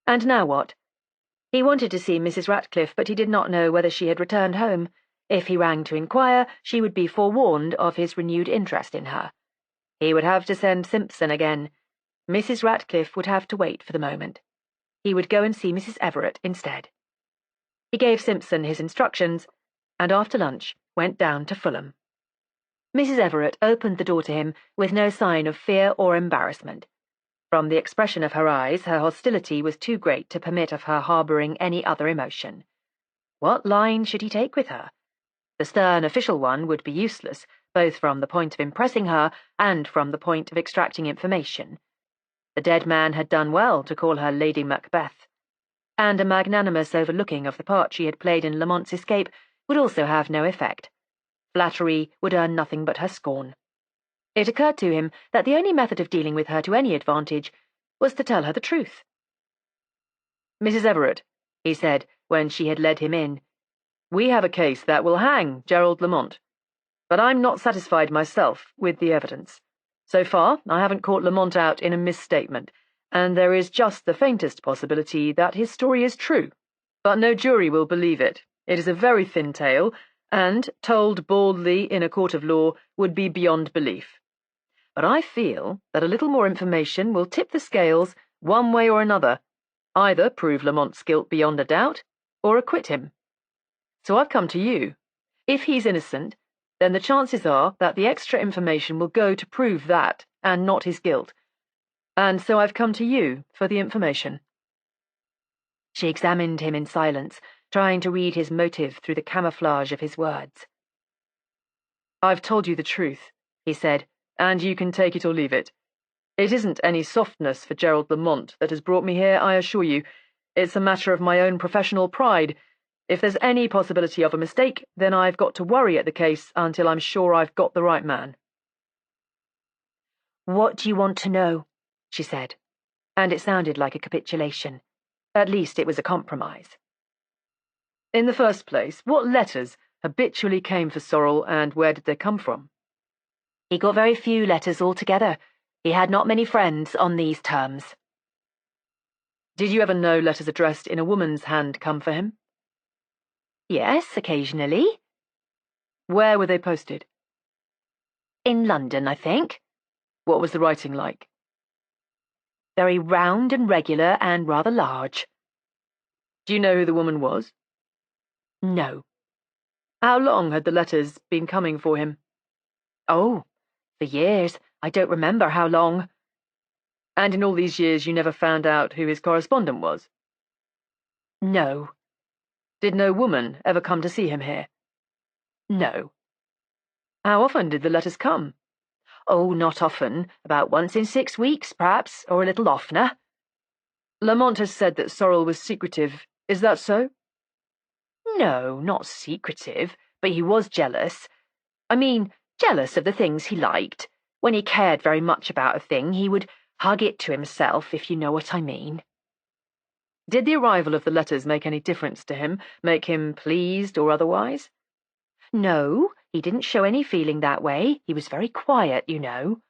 And now what? He wanted to see Mrs. Ratcliffe, but he did not know whether she had returned home. If he rang to inquire, she would be forewarned of his renewed interest in her. He would have to send Simpson again. Mrs. Ratcliffe would have to wait for the moment. He would go and see Mrs. Everett instead. He gave Simpson his instructions, and after lunch went down to Fulham. Mrs. Everett opened the door to him with no sign of fear or embarrassment. From the expression of her eyes, her hostility was too great to permit of her harbouring any other emotion. What line should he take with her? The stern official one would be useless, both from the point of impressing her and from the point of extracting information. The dead man had done well to call her Lady Macbeth, and a magnanimous overlooking of the part she had played in Lamont's escape would also have no effect. Flattery would earn nothing but her scorn. It occurred to him that the only method of dealing with her to any advantage was to tell her the truth. "Mrs. Everett," he said, when she had led him in, "we have a case that will hang Gerald Lamont. But I'm not satisfied myself with the evidence. So far, I haven't caught Lamont out in a misstatement, and there is just the faintest possibility that his story is true. But no jury will believe it. It is a very thin tale, and, told baldly in a court of law, would be beyond belief. But I feel that a little more information will tip the scales one way or another, either prove Lamont's guilt beyond a doubt, or acquit him. So I've come to you. If he's innocent, then the chances are that the extra information will go to prove that, and not his guilt. And so I've come to you for the information." She examined him in silence, trying to read his motive through the camouflage of his words. "I've told you the truth," he said, "and you can take it or leave it. It isn't any softness for Gerald Lamont that has brought me here, I assure you. It's a matter of my own professional pride. If there's any possibility of a mistake, then I've got to worry at the case until I'm sure I've got the right man." "What do you want to know?" she said, and it sounded like a capitulation. At least it was a compromise. "In the first place, what letters habitually came for Sorrel, and where did they come from?" "He got very few letters altogether. He had not many friends on these terms." "Did you ever know letters addressed in a woman's hand come for him?" "Yes, occasionally." "Where were they posted?" "In London, I think." "What was the writing like?" "Very round and regular and rather large." "Do you know who the woman was?" "No." "How long had the letters been coming for him?" "Oh, for years. I don't remember how long." "And in all these years you never found out who his correspondent was?" "No." "Did no woman ever come to see him here?" "No." "How often did the letters come?" "Oh, not often. About once in 6 weeks, perhaps, or a little oftener." "Lamont has said that Sorrel was secretive. Is that so?" "No, not secretive, but he was jealous. I mean, jealous of the things he liked. When he cared very much about a thing, he would hug it to himself, if you know what I mean." "Did the arrival of the letters make any difference to him, make him pleased or otherwise?" "No, he didn't show any feeling that way. He was very quiet, you know."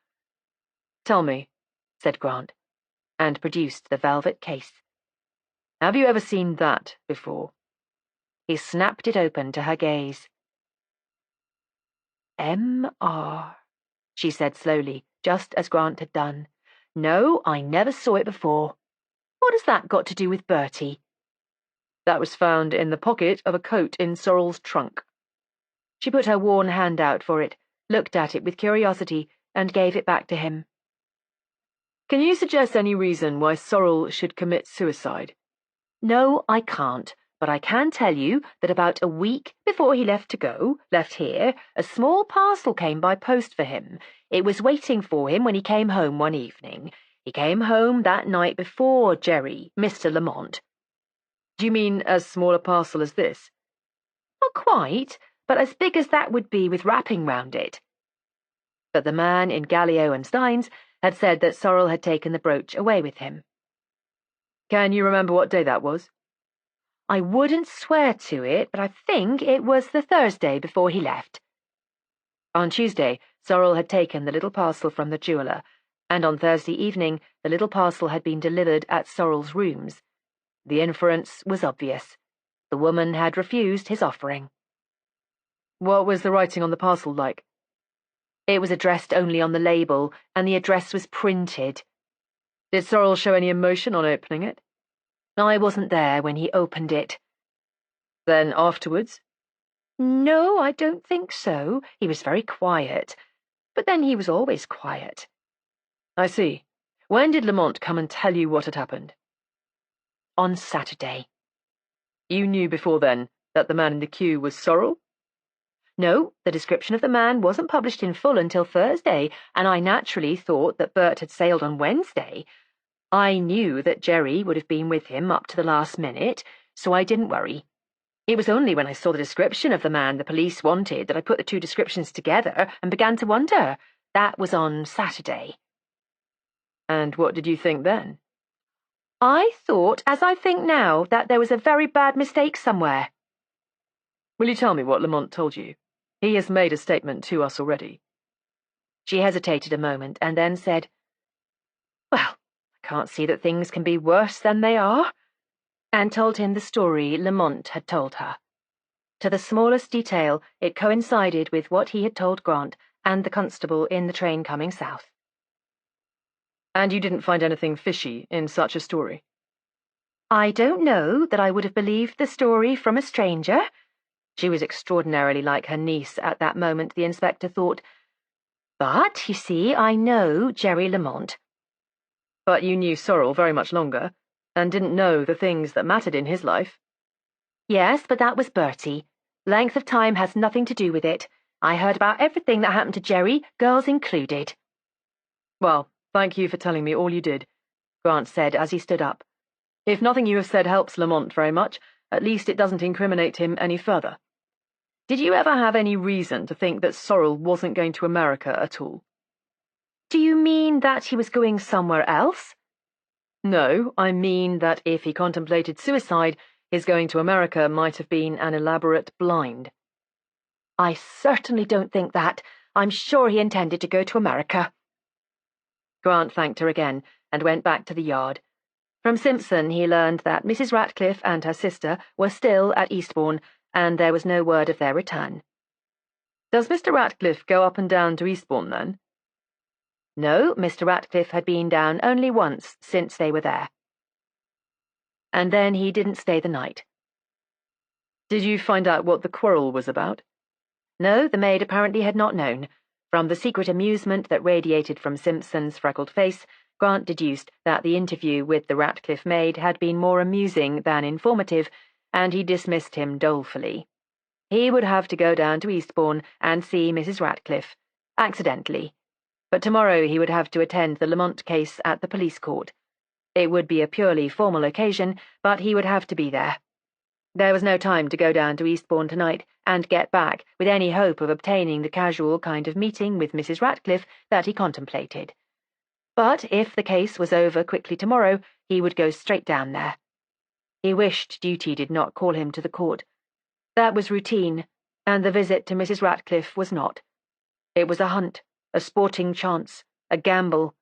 "Tell me," said Grant, and produced the velvet case. Have you ever seen that before? He snapped it open to her gaze. M.R., she said slowly, just as Grant had done. No, I never saw it before. What has that got to do with Bertie? That was found in the pocket of a coat in Sorrel's trunk. She put her worn hand out for it, looked at it with curiosity, and gave it back to him. Can you suggest any reason why Sorrel should commit suicide? No, I can't, but I can tell you that about a week before he left here, a small parcel came by post for him. It was waiting for him when he came home one evening. He came home that night before Jerry, Mr. Lamont. Do you mean as small a parcel as this? Not quite, but as big as that would be with wrapping round it. But the man in Gallio and Stein's had said that Sorrel had taken the brooch away with him. Can you remember what day that was? I wouldn't swear to it, but I think it was the Thursday before he left. On Tuesday, Sorrel had taken the little parcel from the jeweller, and on Thursday evening the little parcel had been delivered at Sorrel's rooms. The inference was obvious. The woman had refused his offering. What was the writing on the parcel like? It was addressed only on the label, and the address was printed. Did Sorrel show any emotion on opening it? I wasn't there when he opened it. Then afterwards? No, I don't think so. He was very quiet. But then he was always quiet. I see. When did Lamont come and tell you what had happened? On Saturday. You knew before then that the man in the queue was Sorrel? No, the description of the man wasn't published in full until Thursday, and I naturally thought that Bert had sailed on Wednesday. I knew that Jerry would have been with him up to the last minute, so I didn't worry. It was only when I saw the description of the man the police wanted that I put the two descriptions together and began to wonder. That was on Saturday. And what did you think then? I thought, as I think now, that there was a very bad mistake somewhere. Will you tell me what Lamont told you? He has made a statement to us already. She hesitated a moment and then said, Well, I can't see that things can be worse than they are, and told him the story Lamont had told her. To the smallest detail, it coincided with what he had told Grant and the constable in the train coming south. And you didn't find anything fishy in such a story? I don't know that I would have believed the story from a stranger. She was extraordinarily like her niece at that moment, the inspector thought. But, you see, I know Jerry Lamont. But you knew Sorrel very much longer, and didn't know the things that mattered in his life. Yes, but that was Bertie. Length of time has nothing to do with it. I heard about everything that happened to Jerry, girls included. Well, thank you for telling me all you did, Grant said as he stood up. If nothing you have said helps Lamont very much, at least it doesn't incriminate him any further. Did you ever have any reason to think that Sorrel wasn't going to America at all? Do you mean that he was going somewhere else? No, I mean that if he contemplated suicide, his going to America might have been an elaborate blind. I certainly don't think that. I'm sure he intended to go to America. Grant thanked her again and went back to the yard. From Simpson he learned that Mrs. Ratcliffe and her sister were still at Eastbourne, and there was no word of their return. Does Mr. Ratcliffe go up and down to Eastbourne, then? No, Mr. Ratcliffe had been down only once since they were there. And then he didn't stay the night. Did you find out what the quarrel was about? No, the maid apparently had not known. From the secret amusement that radiated from Simpson's freckled face, Grant deduced that the interview with the Ratcliffe maid had been more amusing than informative, and he dismissed him dolefully. He would have to go down to Eastbourne and see Mrs. Ratcliffe, accidentally. But tomorrow he would have to attend the Lamont case at the police court. It would be a purely formal occasion, but he would have to be there. There was no time to go down to Eastbourne tonight and get back with any hope of obtaining the casual kind of meeting with Mrs. Ratcliffe that he contemplated. But if the case was over quickly tomorrow, he would go straight down there. He wished duty did not call him to the court. That was routine, and the visit to Mrs. Ratcliffe was not. It was a hunt, a sporting chance, a gamble.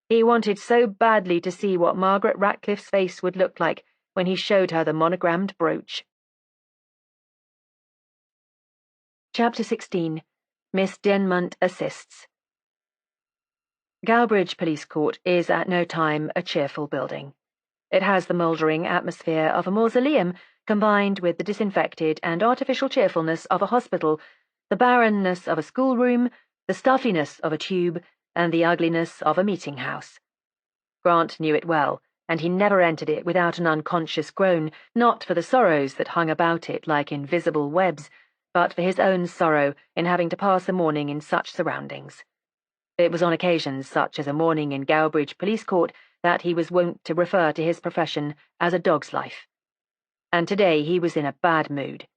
He wanted so badly to see what Margaret Ratcliffe's face would look like when he showed her the monogrammed brooch. Chapter 16. Miss Denmont Assists. Galbridge Police Court is at no time a cheerful building. It has the mouldering atmosphere of a mausoleum combined with the disinfected and artificial cheerfulness of a hospital, the barrenness of a schoolroom, the stuffiness of a tube, and the ugliness of a meeting house. Grant knew it well, and he never entered it without an unconscious groan, not for the sorrows that hung about it like invisible webs, but for his own sorrow in having to pass a morning in such surroundings. It was on occasions such as a morning in Galbridge Police Court that he was wont to refer to his profession as a dog's life. And today he was in a bad mood.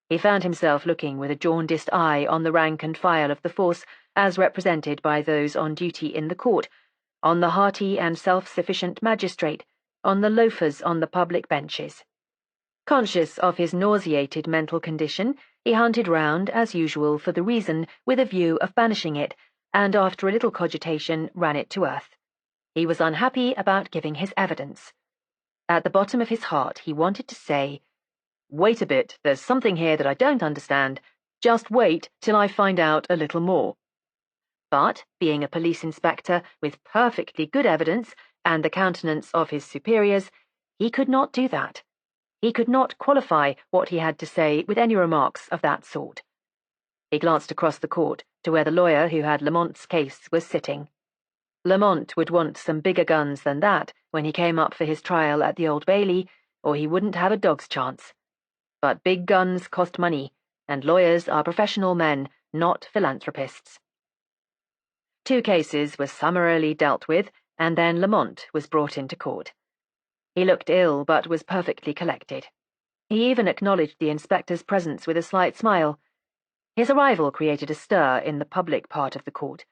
He found himself looking with a jaundiced eye on the rank and file of the force as represented by those on duty in the court, on the hearty and self-sufficient magistrate, on the loafers on the public benches. Conscious of his nauseated mental condition, he hunted round, as usual, for the reason with a view of banishing it, and after a little cogitation ran it to earth. He was unhappy about giving his evidence. At the bottom of his heart he wanted to say, "Wait a bit, there's something here that I don't understand. Just wait till I find out a little more." But, being a police inspector with perfectly good evidence and the countenance of his superiors, he could not do that. He could not qualify what he had to say with any remarks of that sort. He glanced across the court to where the lawyer who had Lamont's case was sitting. Lamont would want some bigger guns than that when he came up for his trial at the Old Bailey, or he wouldn't have a dog's chance. But big guns cost money, and lawyers are professional men, not philanthropists. 2 cases were summarily dealt with, and then Lamont was brought into court. He looked ill, but was perfectly collected. He even acknowledged the inspector's presence with a slight smile. His arrival created a stir in the public part of the court.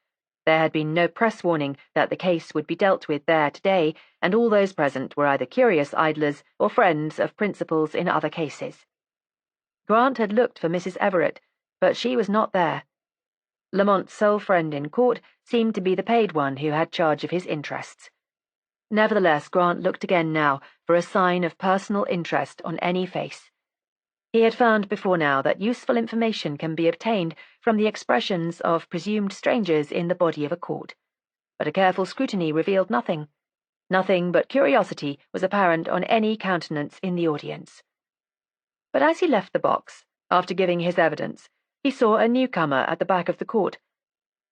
There had been no press warning that the case would be dealt with there today, and all those present were either curious idlers or friends of principals in other cases. Grant had looked for Mrs. Everett, but she was not there. Lamont's sole friend in court seemed to be the paid one who had charge of his interests. Nevertheless, Grant looked again now for a sign of personal interest on any face. He had found before now that useful information can be obtained from the expressions of presumed strangers in the body of a court, but a careful scrutiny revealed nothing. Nothing but curiosity was apparent on any countenance in the audience. But as he left the box, after giving his evidence, he saw a newcomer at the back of the court,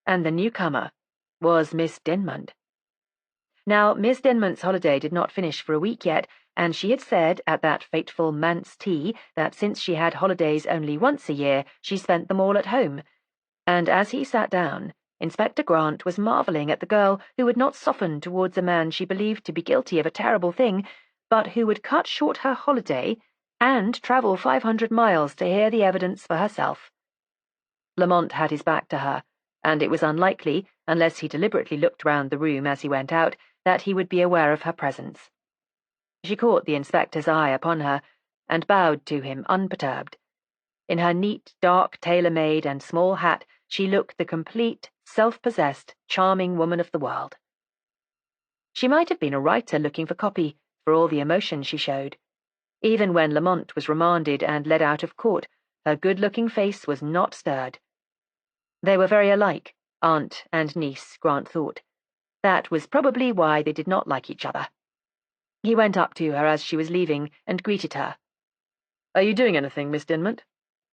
and the newcomer was Miss Denmont. Now, Miss Denmont's holiday did not finish for a week yet, and she had said at that fateful manse tea that since she had holidays only once a year, she spent them all at home. And as he sat down, Inspector Grant was marvelling at the girl who would not soften towards a man she believed to be guilty of a terrible thing, but who would cut short her holiday and travel 500 miles to hear the evidence for herself. Lamont had his back to her, and it was unlikely, unless he deliberately looked round the room as he went out, that he would be aware of her presence. She caught the inspector's eye upon her, and bowed to him unperturbed. In her neat, dark tailor-made and small hat she looked the complete, self-possessed, charming woman of the world. She might have been a writer looking for copy, for all the emotion she showed. Even when Lamont was remanded and led out of court, her good-looking face was not stirred. They were very alike, aunt and niece, Grant thought. That was probably why they did not like each other. He went up to her as she was leaving and greeted her. "Are you doing anything, Miss Denmont?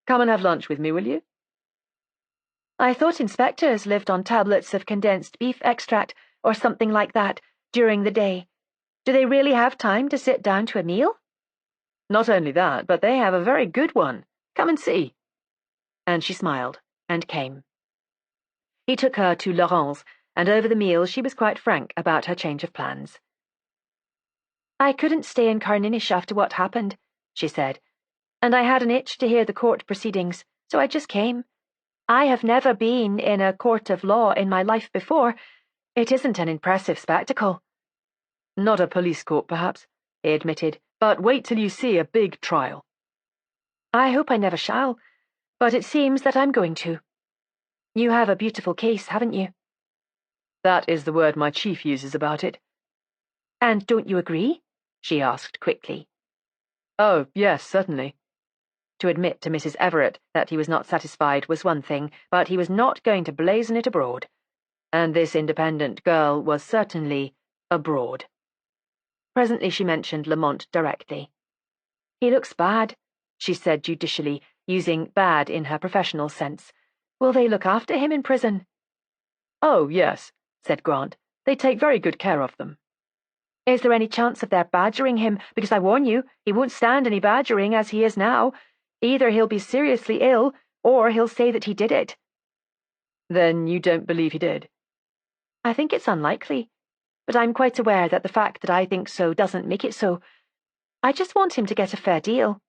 Come and have lunch with me, will you?" "I thought inspectors lived on tablets of condensed beef extract or something like that during the day. Do they really have time to sit down to a meal?" "Not only that, but they have a very good one. Come and see." And she smiled, and came. He took her to Laurent's, and over the meal she was quite frank about her change of plans. "I couldn't stay in Carninish after what happened," she said, "and I had an itch to hear the court proceedings, so I just came. I have never been in a court of law in my life before. It isn't an impressive spectacle." "Not a police court, perhaps," he admitted, "but wait till you see a big trial." "I hope I never shall, but it seems that I'm going to. You have a beautiful case, haven't you?" "That is the word my chief uses about it." "And don't you agree?" she asked quickly. Oh, yes, certainly. To admit to Mrs. Everett that he was not satisfied was one thing, but he was not going to blazon it abroad. And this independent girl was certainly abroad. Presently she mentioned Lamont directly. "He looks bad," she said judicially, using bad in her professional sense. "Will they look after him in prison?" "Oh, yes," said Grant. "They take very good care of them." "Is there any chance of their badgering him? Because I warn you, he won't stand any badgering as he is now. Either he'll be seriously ill, or he'll say that he did it." "Then you don't believe he did?" "I think it's unlikely, but I'm quite aware that the fact that I think so doesn't make it so. I just want him to get a fair deal."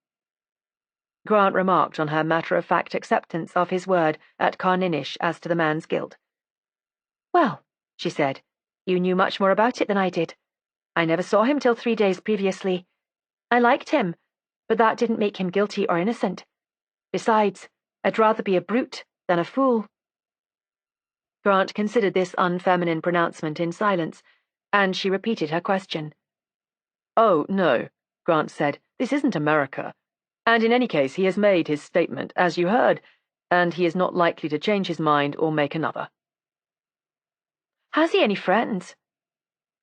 Grant remarked on her matter-of-fact acceptance of his word at Carninish as to the man's guilt. "Well," she said, "you knew much more about it than I did. I never saw him till 3 days previously. I liked him, but that didn't make him guilty or innocent. Besides, I'd rather be a brute than a fool." Grant considered this unfeminine pronouncement in silence, and she repeated her question. "Oh, no," Grant said. "This isn't America. And in any case, he has made his statement, as you heard, and he is not likely to change his mind or make another." "Has he any friends?"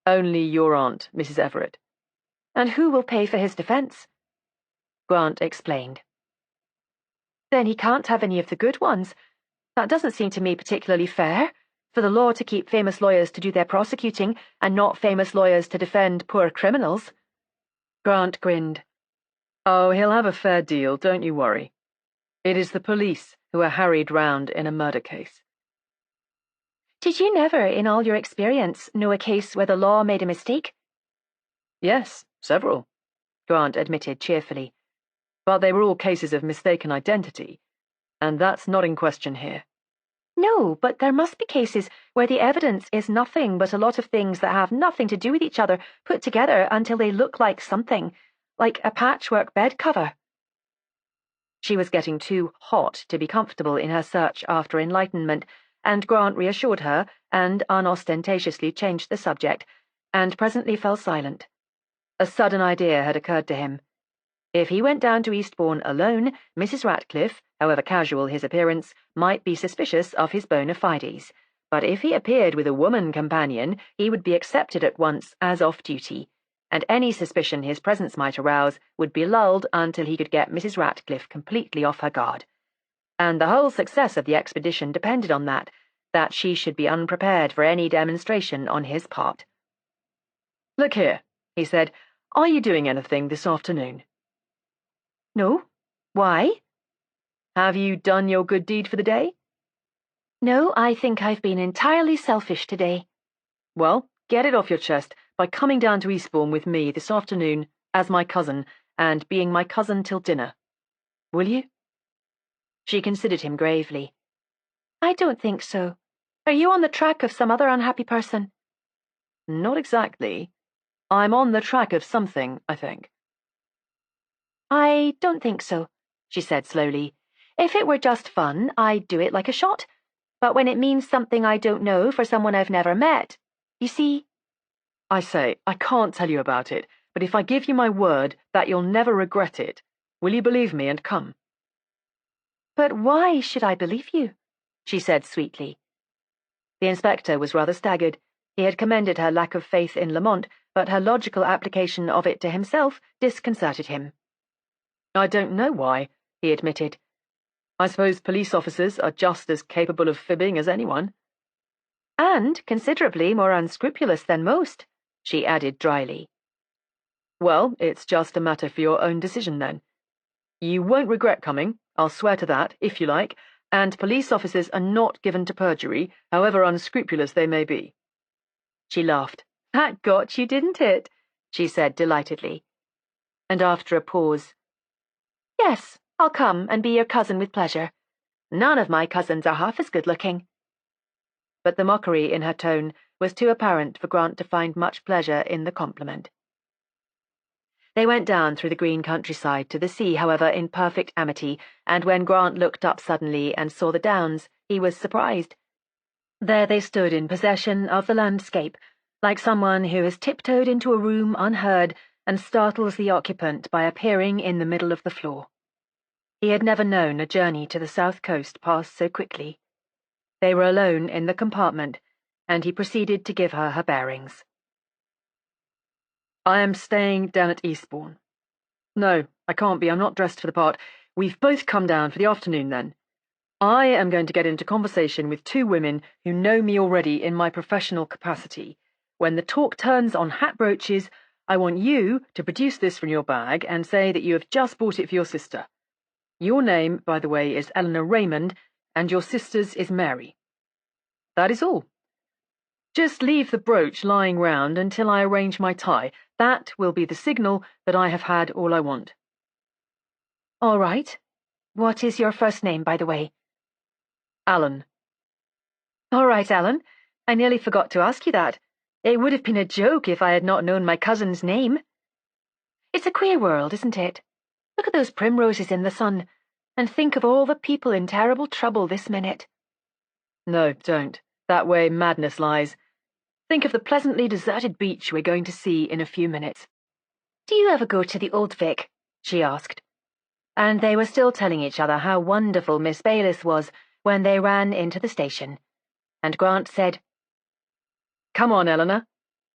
"Only your aunt, Mrs. Everett." "And who will pay for his defense?" Grant explained. "Then he can't have any of the good ones. That doesn't seem to me particularly fair, for the law to keep famous lawyers to do their prosecuting and not famous lawyers to defend poor criminals." Grant grinned. "Oh, he'll have a fair deal, don't you worry. It is the police who are harried round in a murder case." "Did you never, in all your experience, know a case where the law made a mistake?" "Yes, several," Grant admitted cheerfully. "But they were all cases of mistaken identity, and that's not in question here." "No, but there must be cases where the evidence is nothing but a lot of things that have nothing to do with each other put together until they look like something, like a patchwork bed cover." She was getting too hot to be comfortable in her search after enlightenment, and Grant reassured her and unostentatiously changed the subject, and presently fell silent. A sudden idea had occurred to him. If he went down to Eastbourne alone, Mrs. Ratcliffe, however casual his appearance, might be suspicious of his bona fides. But if he appeared with a woman companion, he would be accepted at once as off-duty, and any suspicion his presence might arouse would be lulled until he could get Mrs. Ratcliffe completely off her guard. And the whole success of the expedition depended on that she should be unprepared for any demonstration on his part. "Look here," he said, "are you doing anything this afternoon?" "No. Why?" "Have you done your good deed for the day?" "No, I think I've been entirely selfish today." "Well, get it off your chest by coming down to Eastbourne with me this afternoon as my cousin, and being my cousin till dinner. Will you?" She considered him gravely. "I don't think so. Are you on the track of some other unhappy person?" "Not exactly. I'm on the track of something, I think." "I don't think so," she said slowly. "If it were just fun, I'd do it like a shot. But when it means something I don't know for someone I've never met, you see—" "I say, I can't tell you about it, but if I give you my word that you'll never regret it, will you believe me and come?" "But why should I believe you?" she said sweetly. The inspector was rather staggered. He had commended her lack of faith in Lamont, but her logical application of it to himself disconcerted him. "I don't know why," he admitted. "I suppose police officers are just as capable of fibbing as anyone." "And considerably more unscrupulous than most," she added dryly. "Well, it's just a matter for your own decision, then. You won't regret coming, I'll swear to that, if you like, and police officers are not given to perjury, however unscrupulous they may be." She laughed. "That got you, didn't it?" she said delightedly. And after a pause, "Yes, I'll come and be your cousin with pleasure. None of my cousins are half as good-looking." But the mockery in her tone was too apparent for Grant to find much pleasure in the compliment. They went down through the green countryside to the sea, however, in perfect amity, and when Grant looked up suddenly and saw the downs, he was surprised. There they stood in possession of the landscape, like someone who has tiptoed into a room unheard and startles the occupant by appearing in the middle of the floor. He had never known a journey to the south coast pass so quickly. They were alone in the compartment, and he proceeded to give her her bearings. I am staying down at Eastbourne. No, I can't be. I'm not dressed for the part. We've both come down for the afternoon, then. I am going to get into conversation with two women who know me already in my professional capacity. When the talk turns on hat brooches, I want you to produce this from your bag and say that you have just bought it for your sister. Your name, by the way, is Eleanor Raymond, and your sister's is Mary. That is all. Just leave the brooch lying round until I arrange my tie. That will be the signal that I have had all I want. All right. What is your first name, by the way? Alan. All right, Alan. I nearly forgot to ask you that. It would have been a joke if I had not known my cousin's name. It's a queer world, isn't it? Look at those primroses in the sun, and think of all the people in terrible trouble this minute. No, don't. That way madness lies. Think of the pleasantly deserted beach we're going to see in a few minutes. Do you ever go to the Old Vic? She asked. And they were still telling each other how wonderful Miss Bayliss was when they ran into the station. And Grant said, "Come on, Eleanor,"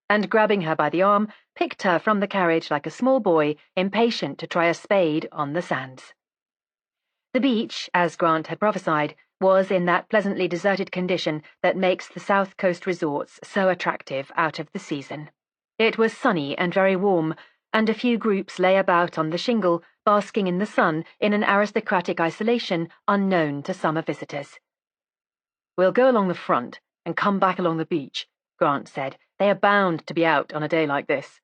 and grabbing her by the arm, picked her from the carriage like a small boy impatient to try a spade on the sands. The beach, as Grant had prophesied, was in that pleasantly deserted condition that makes the South Coast resorts so attractive out of the season. It was sunny and very warm, and a few groups lay about on the shingle, basking in the sun in an aristocratic isolation unknown to summer visitors. "We'll go along the front and come back along the beach," Grant said. "They are bound to be out on a day like this."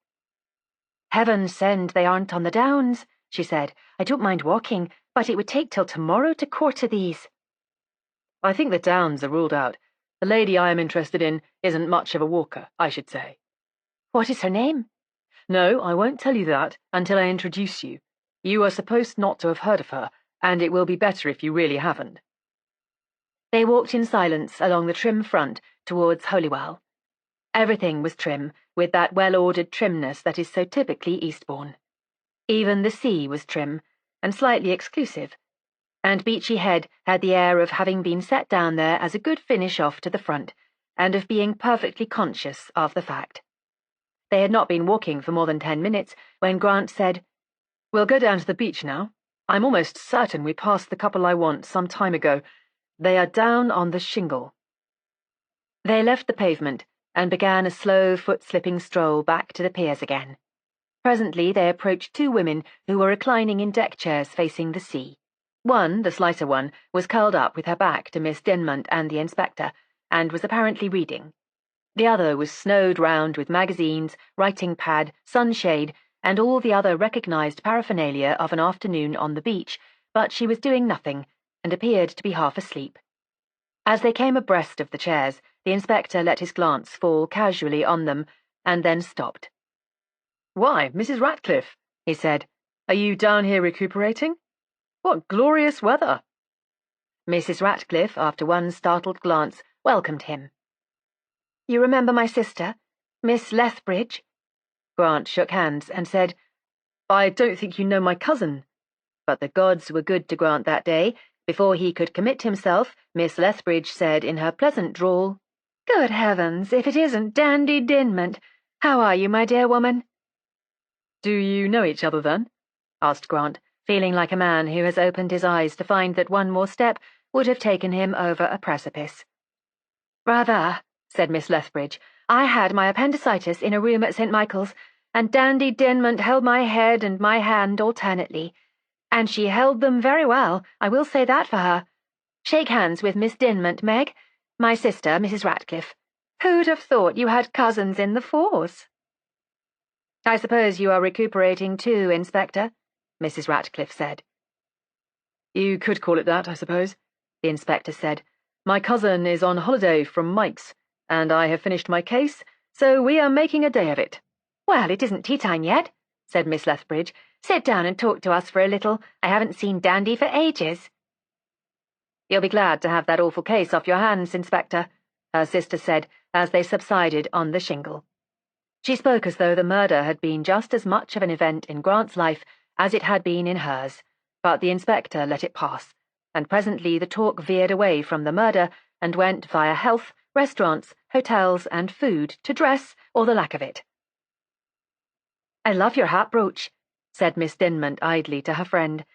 "Heaven send they aren't on the downs," she said. "I don't mind walking, but it would take till tomorrow to quarter these." "I think the downs are ruled out. The lady I am interested in isn't much of a walker, I should say." "What is her name?" "No, I won't tell you that until I introduce you. You are supposed not to have heard of her, and it will be better if you really haven't." They walked in silence along the trim front towards Holywell. Everything was trim, with that well-ordered trimness that is so typically Eastbourne. Even the sea was trim, and slightly exclusive, and Beachy Head had the air of having been set down there as a good finish off to the front, and of being perfectly conscious of the fact. They had not been walking for more than 10 minutes when Grant said, "We'll go down to the beach now. I'm almost certain we passed the couple I want some time ago. They are down on the shingle." They left the pavement and began a slow foot-slipping stroll back to the piers again. Presently they approached two women who were reclining in deck chairs facing the sea. One, the slighter one, was curled up with her back to Miss Dinmont and the inspector, and was apparently reading. The other was snowed round with magazines, writing pad, sunshade, and all the other recognized paraphernalia of an afternoon on the beach, but she was doing nothing, and appeared to be half asleep. As they came abreast of the chairs, the inspector let his glance fall casually on them, and then stopped. "Why, Mrs. Ratcliffe," he said, "are you down here recuperating? What glorious weather!" Mrs. Ratcliffe, after one startled glance, welcomed him. "You remember my sister, Miss Lethbridge?" Grant shook hands and said, "I don't think you know my cousin." But the gods were good to Grant that day. Before he could commit himself, Miss Lethbridge said in her pleasant drawl, "Good heavens, if it isn't Dandy Dinmont! How are you, my dear woman?" "Do you know each other, then?" asked Grant, feeling like a man who has opened his eyes to find that one more step would have taken him over a precipice. "Rather," said Miss Lethbridge. "I had my appendicitis in a room at St. Michael's, and Dandy Dinmont held my head and my hand alternately. And she held them very well, I will say that for her. Shake hands with Miss Dinmont, Meg, my sister, Mrs. Ratcliffe. Who'd have thought you had cousins in the force?" "I suppose you are recuperating too, Inspector," Mrs. Ratcliffe said. "You could call it that, I suppose," the inspector said. "My cousin is on holiday from Mike's, and I have finished my case, so we are making a day of it." "Well, it isn't tea-time yet," said Miss Lethbridge. "Sit down and talk to us for a little. I haven't seen Dandy for ages." "You'll be glad to have that awful case off your hands, Inspector," her sister said, as they subsided on the shingle. She spoke as though the murder had been just as much of an event in Grant's life as it had been in hers, but the inspector let it pass, and presently the talk veered away from the murder and went via health, restaurants, hotels, and food to dress or the lack of it. "I love your hat brooch," said Miss Dinmont idly to her friend.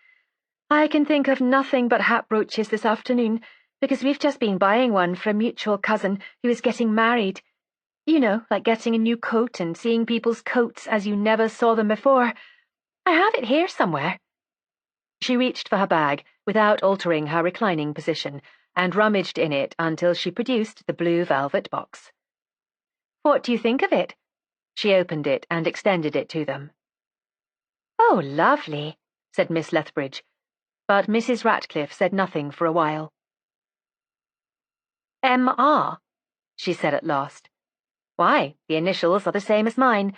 "I can think of nothing but hat brooches this afternoon, because we've just been buying one for a mutual cousin who is getting married. You know, like getting a new coat and seeing people's coats as you never saw them before. I have it here somewhere." She reached for her bag without altering her reclining position and rummaged in it until she produced the blue velvet box. "What do you think of it?" She opened it and extended it to them. "Oh, lovely," said Miss Lethbridge, but Mrs. Ratcliffe said nothing for a while. "M.R.," she said at last. "Why, the initials are the same as mine.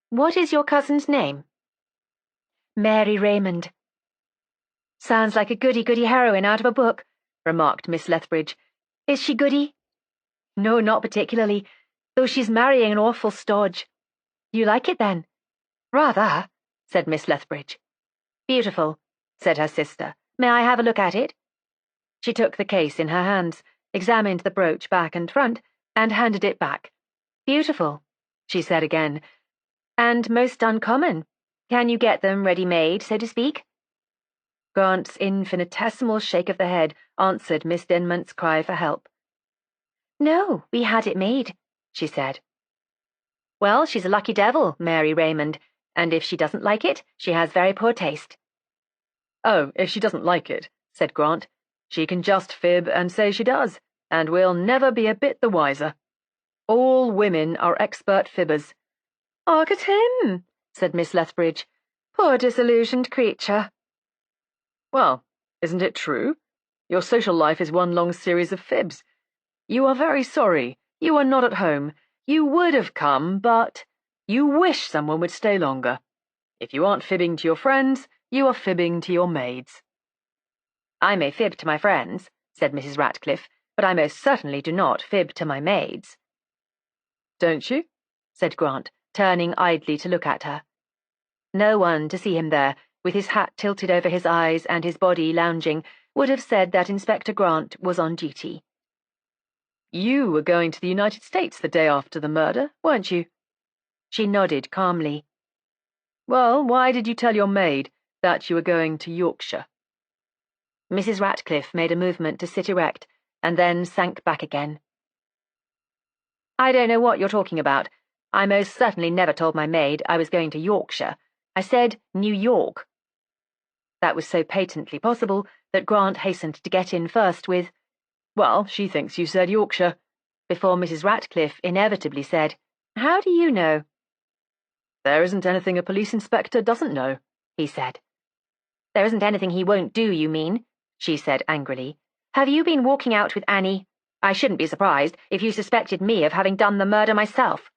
What is your cousin's name?" "Mary Raymond." "Sounds like a goody-goody heroine out of a book," remarked Miss Lethbridge. "Is she goody?" "No, not particularly, though she's marrying an awful stodge." "You like it, then?" "Rather," said Miss Lethbridge. "Beautiful," said her sister. "May I have a look at it?" She took the case in her hands, examined the brooch back and front, and handed it back. "Beautiful," she said again. "And most uncommon. Can you get them ready-made, so to speak?" Grant's infinitesimal shake of the head answered Miss Dinmont's cry for help. "No, we had it made," she said. "Well, she's a lucky devil, Mary Raymond, and if she doesn't like it, she has very poor taste." "Oh, if she doesn't like it," said Grant, "she can just fib and say she does, and we'll never be a bit the wiser. All women are expert fibbers." "Hark at him," said Miss Lethbridge. "Poor disillusioned creature." "Well, isn't it true? Your social life is one long series of fibs. You are very sorry. You are not at home. You would have come, but you wish someone would stay longer. If you aren't fibbing to your friends, you are fibbing to your maids." "I may fib to my friends," said Mrs. Ratcliffe, "but I most certainly do not fib to my maids." "Don't you?" said Grant, turning idly to look at her. No one, to see him there, with his hat tilted over his eyes and his body lounging, would have said that Inspector Grant was on duty. "You were going to the United States the day after the murder, weren't you?" She nodded calmly. "Well, why did you tell your maid that you were going to Yorkshire?" Mrs. Ratcliffe made a movement to sit erect, and then sank back again. "I don't know what you're talking about. I most certainly never told my maid I was going to Yorkshire. I said New York." That was so patently possible that Grant hastened to get in first with, "Well, she thinks you said Yorkshire," before Mrs. Ratcliffe inevitably said, "How do you know?" "There isn't anything a police inspector doesn't know," he said. "There isn't anything he won't do, you mean?" she said angrily. "Have you been walking out with Annie? I shouldn't be surprised if you suspected me of having done the murder myself."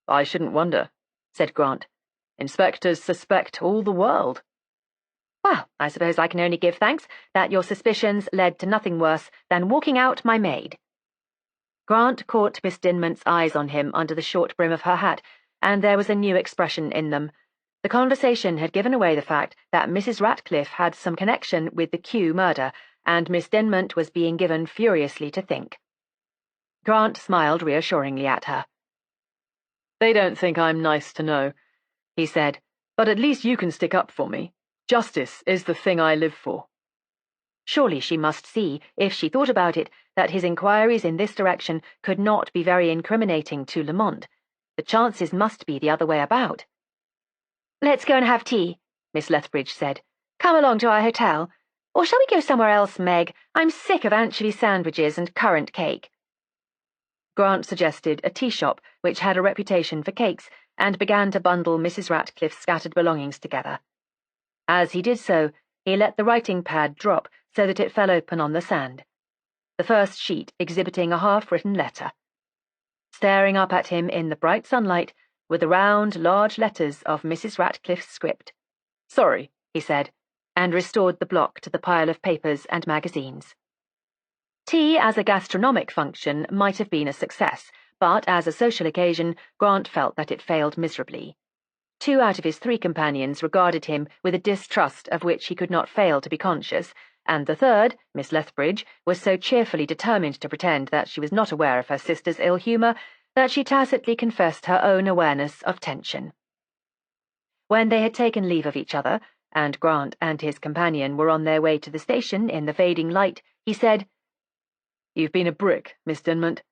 "I shouldn't wonder," said Grant. "Inspectors suspect all the world." "Well, I suppose I can only give thanks that your suspicions led to nothing worse than walking out my maid." Grant caught Miss Dinmont's eyes on him under the short brim of her hat, and there was a new expression in them. The conversation had given away the fact that Mrs. Ratcliffe had some connection with the Kew murder, and Miss Dinmont was being given furiously to think. Grant smiled reassuringly at her. "They don't think I'm nice to know," he said, "but at least you can stick up for me. Justice is the thing I live for." Surely she must see, if she thought about it, that his inquiries in this direction could not be very incriminating to Lamont. The chances must be the other way about. "Let's go and have tea," Miss Lethbridge said. "Come along to our hotel. Or shall we go somewhere else, Meg? I'm sick of anchovy sandwiches and currant cake." Grant suggested a tea shop which had a reputation for cakes, and began to bundle Mrs. Ratcliffe's scattered belongings together. As he did so, he let the writing pad drop so that it fell open on the sand, the first sheet exhibiting a half-written letter. Staring up at him in the bright sunlight were the round, large letters of Mrs. Ratcliffe's script. "Sorry," he said, and restored the block to the pile of papers and magazines. Tea as a gastronomic function might have been a success, but as a social occasion, Grant felt that it failed miserably. 2 out of his 3 companions regarded him with a distrust of which he could not fail to be conscious, and the third, Miss Lethbridge, was so cheerfully determined to pretend that she was not aware of her sister's ill humour that she tacitly confessed her own awareness of tension. When they had taken leave of each other, and Grant and his companion were on their way to the station in the fading light, he said, "You've been a brick, Miss Dinmont.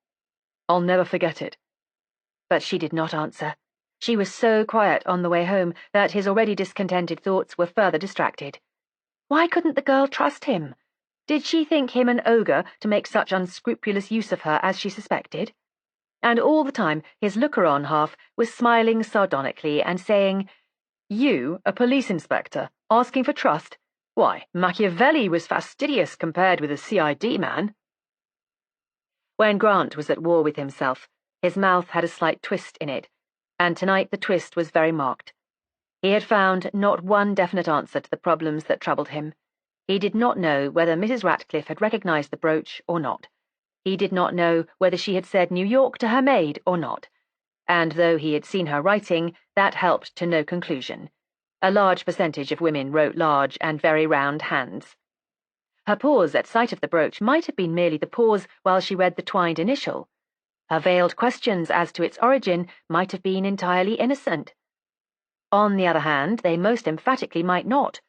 I'll never forget it." But she did not answer. She was so quiet on the way home that his already discontented thoughts were further distracted. Why couldn't the girl trust him? Did she think him an ogre to make such unscrupulous use of her as she suspected? And all the time his looker-on half was smiling sardonically and saying, "You, a police inspector, asking for trust? Why, Machiavelli was fastidious compared with a CID man." When Grant was at war with himself, his mouth had a slight twist in it, and tonight the twist was very marked. He had found not one definite answer to the problems that troubled him. He did not know whether Mrs. Ratcliffe had recognized the brooch or not. He did not know whether she had said New York to her maid or not. And though he had seen her writing, that helped to no conclusion. A large percentage of women wrote large and very round hands. Her pause at sight of the brooch might have been merely the pause while she read the twined initial. Her veiled questions as to its origin might have been entirely innocent. On the other hand, they most emphatically might not.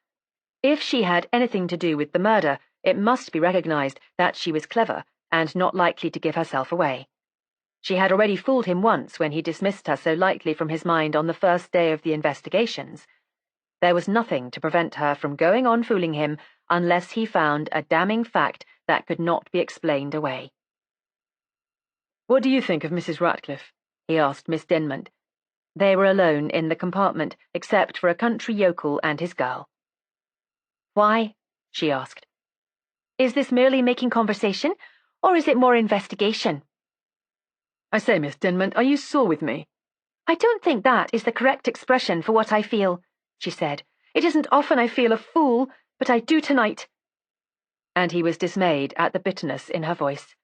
If she had anything to do with the murder, it must be recognized that she was clever and not likely to give herself away. She had already fooled him once when he dismissed her so lightly from his mind on the first day of the investigations. There was nothing to prevent her from going on fooling him unless he found a damning fact that could not be explained away. "What do you think of Mrs. Ratcliffe?" he asked Miss Dinmont. They were alone in the compartment, except for a country yokel and his girl. "Why?" she asked. "Is this merely making conversation, or is it more investigation?" "I say, Miss Dinmont, are you sore with me?" "I don't think that is the correct expression for what I feel," she said. "It isn't often I feel a fool, but I do tonight." And he was dismayed at the bitterness in her voice.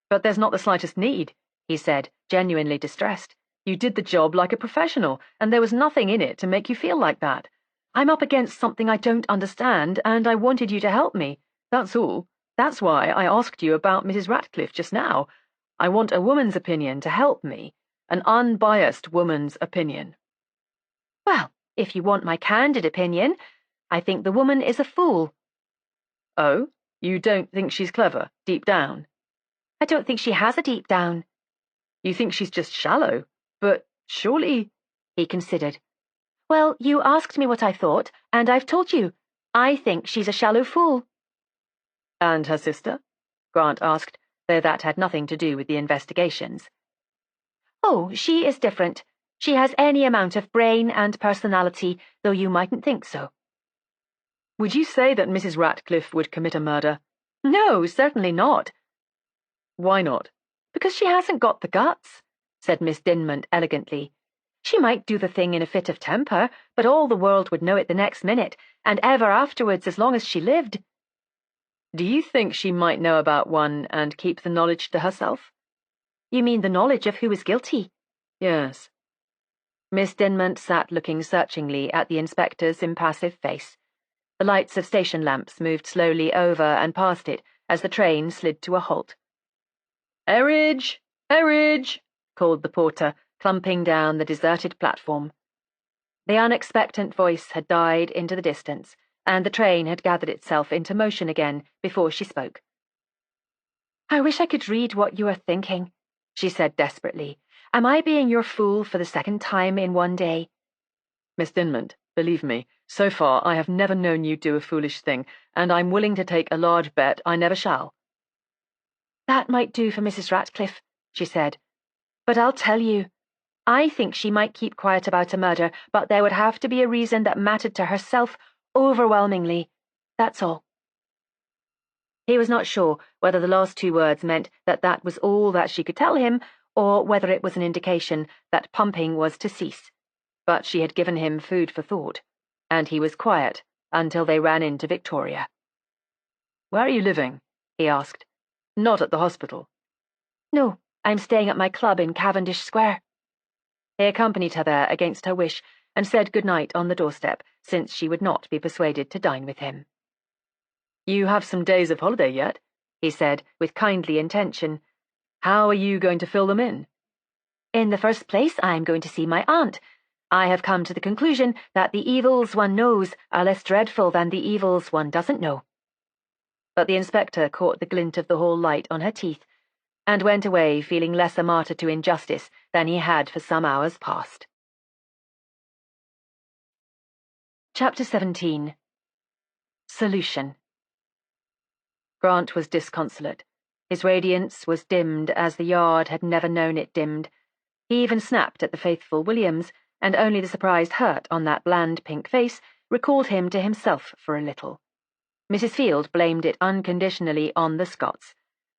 "But there's not the slightest need," he said, genuinely distressed. "You did the job like a professional, and there was nothing in it to make you feel like that. I'm up against something I don't understand, and I wanted you to help me. That's all. That's why I asked you about Mrs. Ratcliffe just now. I want a woman's opinion to help me, an unbiased woman's opinion." "Well, if you want my candid opinion, I think the woman is a fool." "Oh? You don't think she's clever, deep down?" "I don't think she has a deep down." "You think she's just shallow? But surely—" He considered. "Well, you asked me what I thought, and I've told you. I think she's a shallow fool." "And her sister?" Grant asked, though that had nothing to do with the investigations. "Oh, she is different. She has any amount of brain and personality, though you mightn't think so." "Would you say that Mrs. Ratcliffe would commit a murder?" "No, certainly not." "Why not?" "Because she hasn't got the guts," said Miss Dinmont elegantly. "She might do the thing in a fit of temper, but all the world would know it the next minute, and ever afterwards as long as she lived." "Do you think she might know about one and keep the knowledge to herself?" "You mean the knowledge of who is guilty?" "Yes." Miss Dinmont sat looking searchingly at the inspector's impassive face. The lights of station lamps moved slowly over and past it as the train slid to a halt. "Erridge! Erridge!" called the porter, clumping down the deserted platform. The unexpectant voice had died into the distance, and the train had gathered itself into motion again before she spoke. "I wish I could read what you are thinking," she said desperately. "Am I being your fool for the second time in one day?" "Miss Dinmont, believe me, so far I have never known you do a foolish thing, and I'm willing to take a large bet I never shall." "That might do for Mrs. Ratcliffe," she said. "But I'll tell you. I think she might keep quiet about a murder, but there would have to be a reason that mattered to herself overwhelmingly. That's all." He was not sure whether the last 2 words meant that that was all that she could tell him, or whether it was an indication that pumping was to cease. But she had given him food for thought, and he was quiet until they ran into Victoria. "Where are you living?" he asked. "Not at the hospital?" "No, I'm staying at my club in Cavendish Square." He accompanied her there against her wish and said good night on the doorstep, since she would not be persuaded to dine with him. "You have some days of holiday yet," he said, with kindly intention. "How are you going to fill them in?" "In the first place, I'm going to see my aunt. I have come to the conclusion that the evils one knows are less dreadful than the evils one doesn't know." But the inspector caught the glint of the hall light on her teeth and went away feeling less a martyr to injustice than he had for some hours past. Chapter 17. Solution. Grant was disconsolate. His radiance was dimmed as the yard had never known it dimmed. He even snapped at the faithful Williams, and only the surprised hurt on that bland pink face recalled him to himself for a little. Mrs. Field blamed it unconditionally on the Scots,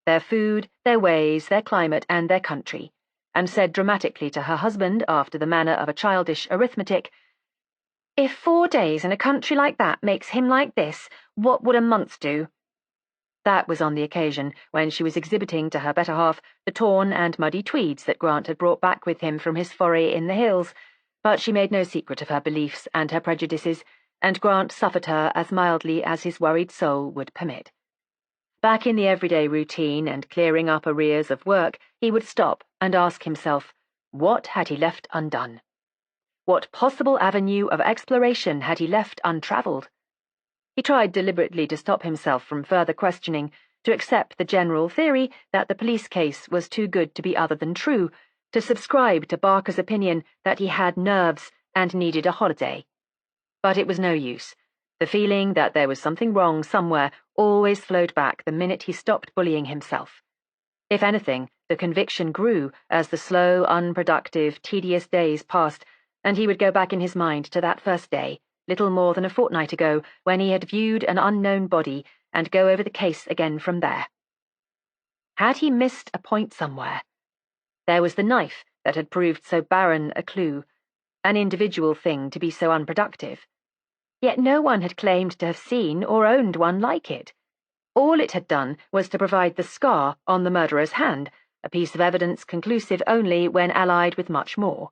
their food, their ways, their climate, and their country, and said dramatically to her husband, after the manner of a childish arithmetic, "If 4 days in a country like that makes him like this, what would a month do?" That was on the occasion when she was exhibiting to her better half the torn and muddy tweeds that Grant had brought back with him from his foray in the hills, but she made no secret of her beliefs and her prejudices, and Grant suffered her as mildly as his worried soul would permit. Back in the everyday routine and clearing up arrears of work, he would stop and ask himself, what had he left undone? What possible avenue of exploration had he left untravelled? He tried deliberately to stop himself from further questioning, to accept the general theory that the police case was too good to be other than true, to subscribe to Barker's opinion that he had nerves and needed a holiday. But it was no use. The feeling that there was something wrong somewhere always flowed back the minute he stopped bullying himself. If anything, the conviction grew as the slow, unproductive, tedious days passed, and he would go back in his mind to that first day, little more than a fortnight ago, when he had viewed an unknown body, and go over the case again from there. Had he missed a point somewhere? There was the knife that had proved so barren a clue, an individual thing to be so unproductive. Yet no one had claimed to have seen or owned one like it. All it had done was to provide the scar on the murderer's hand, a piece of evidence conclusive only when allied with much more.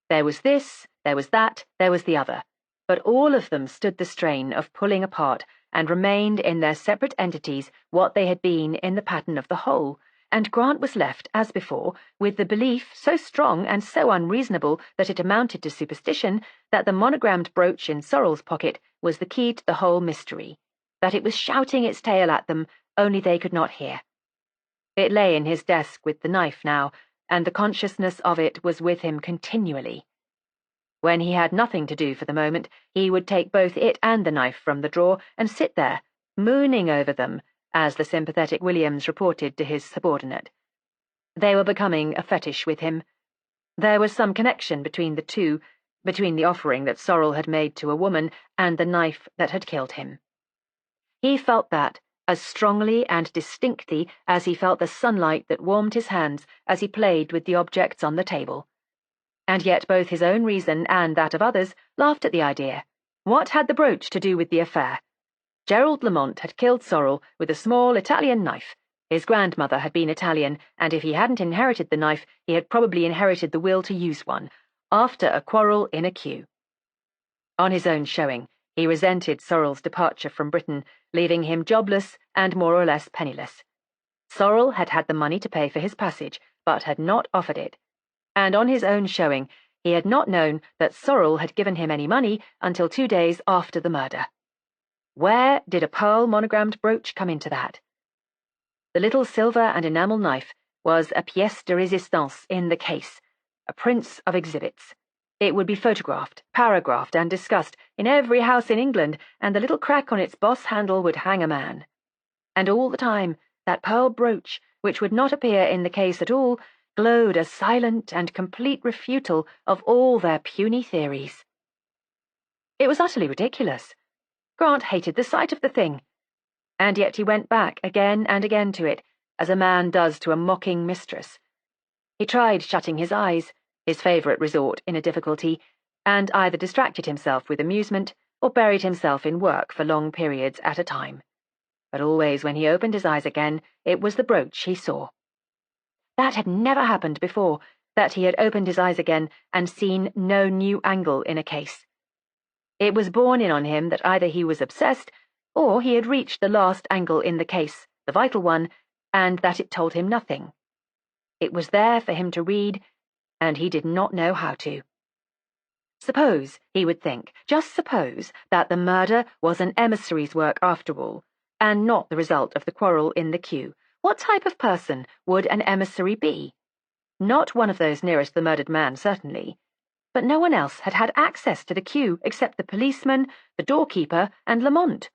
There was this, there was that, there was the other, but all of them stood the strain of pulling apart and remained in their separate entities what they had been in the pattern of the whole, and Grant was left, as before, with the belief so strong and so unreasonable that it amounted to superstition that the monogrammed brooch in Sorrel's pocket was the key to the whole mystery, that it was shouting its tale at them, only they could not hear. It lay in his desk with the knife now, and the consciousness of it was with him continually. When he had nothing to do for the moment, he would take both it and the knife from the drawer and sit there, mooning over them, as the sympathetic Williams reported to his subordinate. They were becoming a fetish with him. There was some connection between the two, between the offering that Sorrel had made to a woman and the knife that had killed him. He felt that as strongly and distinctly as he felt the sunlight that warmed his hands as he played with the objects on the table. And yet both his own reason and that of others laughed at the idea. What had the brooch to do with the affair? Gerald Lamont had killed Sorrel with a small Italian knife. His grandmother had been Italian, and if he hadn't inherited the knife, he had probably inherited the will to use one, after a quarrel in a queue. On his own showing, he resented Sorrel's departure from Britain, leaving him jobless and more or less penniless. Sorrel had had the money to pay for his passage, but had not offered it. And on his own showing, he had not known that Sorrel had given him any money until 2 days after the murder. Where did a pearl monogrammed brooch come into that? The little silver and enamel knife was a pièce de résistance in the case, a prince of exhibits. It would be photographed, paragraphed, and discussed in every house in England, and the little crack on its boss handle would hang a man. And all the time, that pearl brooch, which would not appear in the case at all, glowed a silent and complete refutal of all their puny theories. It was utterly ridiculous. Grant hated the sight of the thing. And yet he went back again and again to it, as a man does to a mocking mistress. He tried shutting his eyes, his favourite resort in a difficulty, and either distracted himself with amusement or buried himself in work for long periods at a time. But always when he opened his eyes again, it was the brooch he saw. That had never happened before, that he had opened his eyes again and seen no new angle in a case. It was borne in on him that either he was obsessed, or he had reached the last angle in the case, the vital one, and that it told him nothing. It was there for him to read, and he did not know how to. Suppose, he would think, just suppose, that the murder was an emissary's work after all, and not the result of the quarrel in the queue. What type of person would an emissary be? Not one of those nearest the murdered man, certainly. But no one else had had access to the queue except the policeman, the doorkeeper, and Lamont.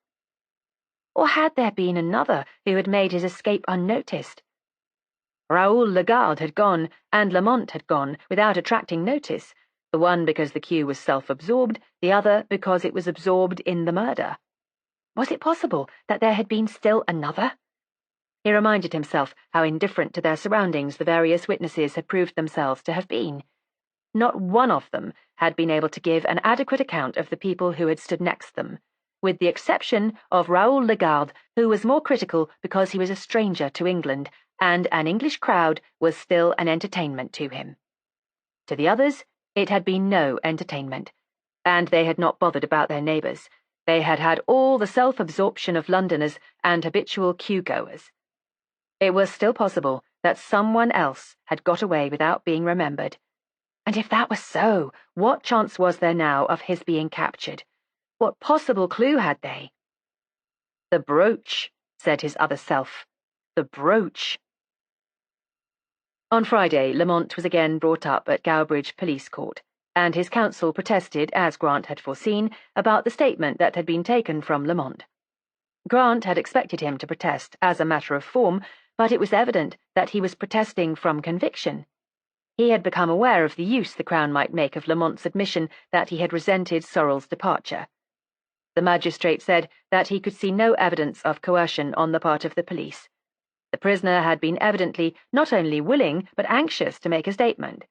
Or had there been another who had made his escape unnoticed? Raoul Lagarde had gone, and Lamont had gone, without attracting notice, the one because the queue was self-absorbed, the other because it was absorbed in the murder. Was it possible that there had been still another? He reminded himself how indifferent to their surroundings the various witnesses had proved themselves to have been. Not one of them had been able to give an adequate account of the people who had stood next them, with the exception of Raoul Lagarde, who was more critical because he was a stranger to England, and an English crowd was still an entertainment to him. To the others, it had been no entertainment, and they had not bothered about their neighbours. They had had all the self-absorption of Londoners and habitual queue-goers. It was still possible that someone else had got away without being remembered. And if that was so, what chance was there now of his being captured? What possible clue had they? The brooch, said his other self. The brooch. On Friday, Lamont was again brought up at Gowbridge Police Court, and his counsel protested, as Grant had foreseen, about the statement that had been taken from Lamont. Grant had expected him to protest as a matter of form, but it was evident that he was protesting from conviction. He had become aware of the use the Crown might make of Lamont's admission that he had resented Sorrel's departure. The magistrate said that he could see no evidence of coercion on the part of the police. The prisoner had been evidently not only willing but anxious to make a statement.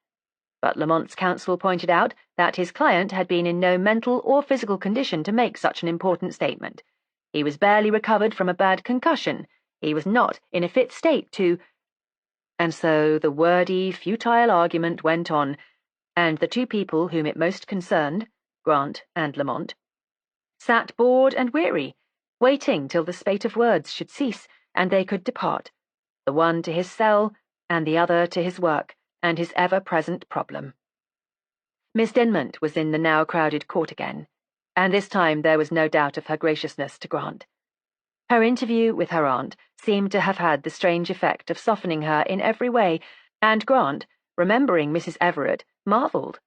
But Lamont's counsel pointed out that his client had been in no mental or physical condition to make such an important statement. He was barely recovered from a bad concussion. He was not in a fit state to... And so the wordy, futile argument went on, and the two people whom it most concerned, Grant and Lamont, sat bored and weary, waiting till the spate of words should cease and they could depart, the one to his cell and the other to his work and his ever-present problem. Miss Dinmont was in the now crowded court again, and this time there was no doubt of her graciousness to Grant. Her interview with her aunt seemed to have had the strange effect of softening her in every way, and Grant, remembering Mrs. Everett, marvelled.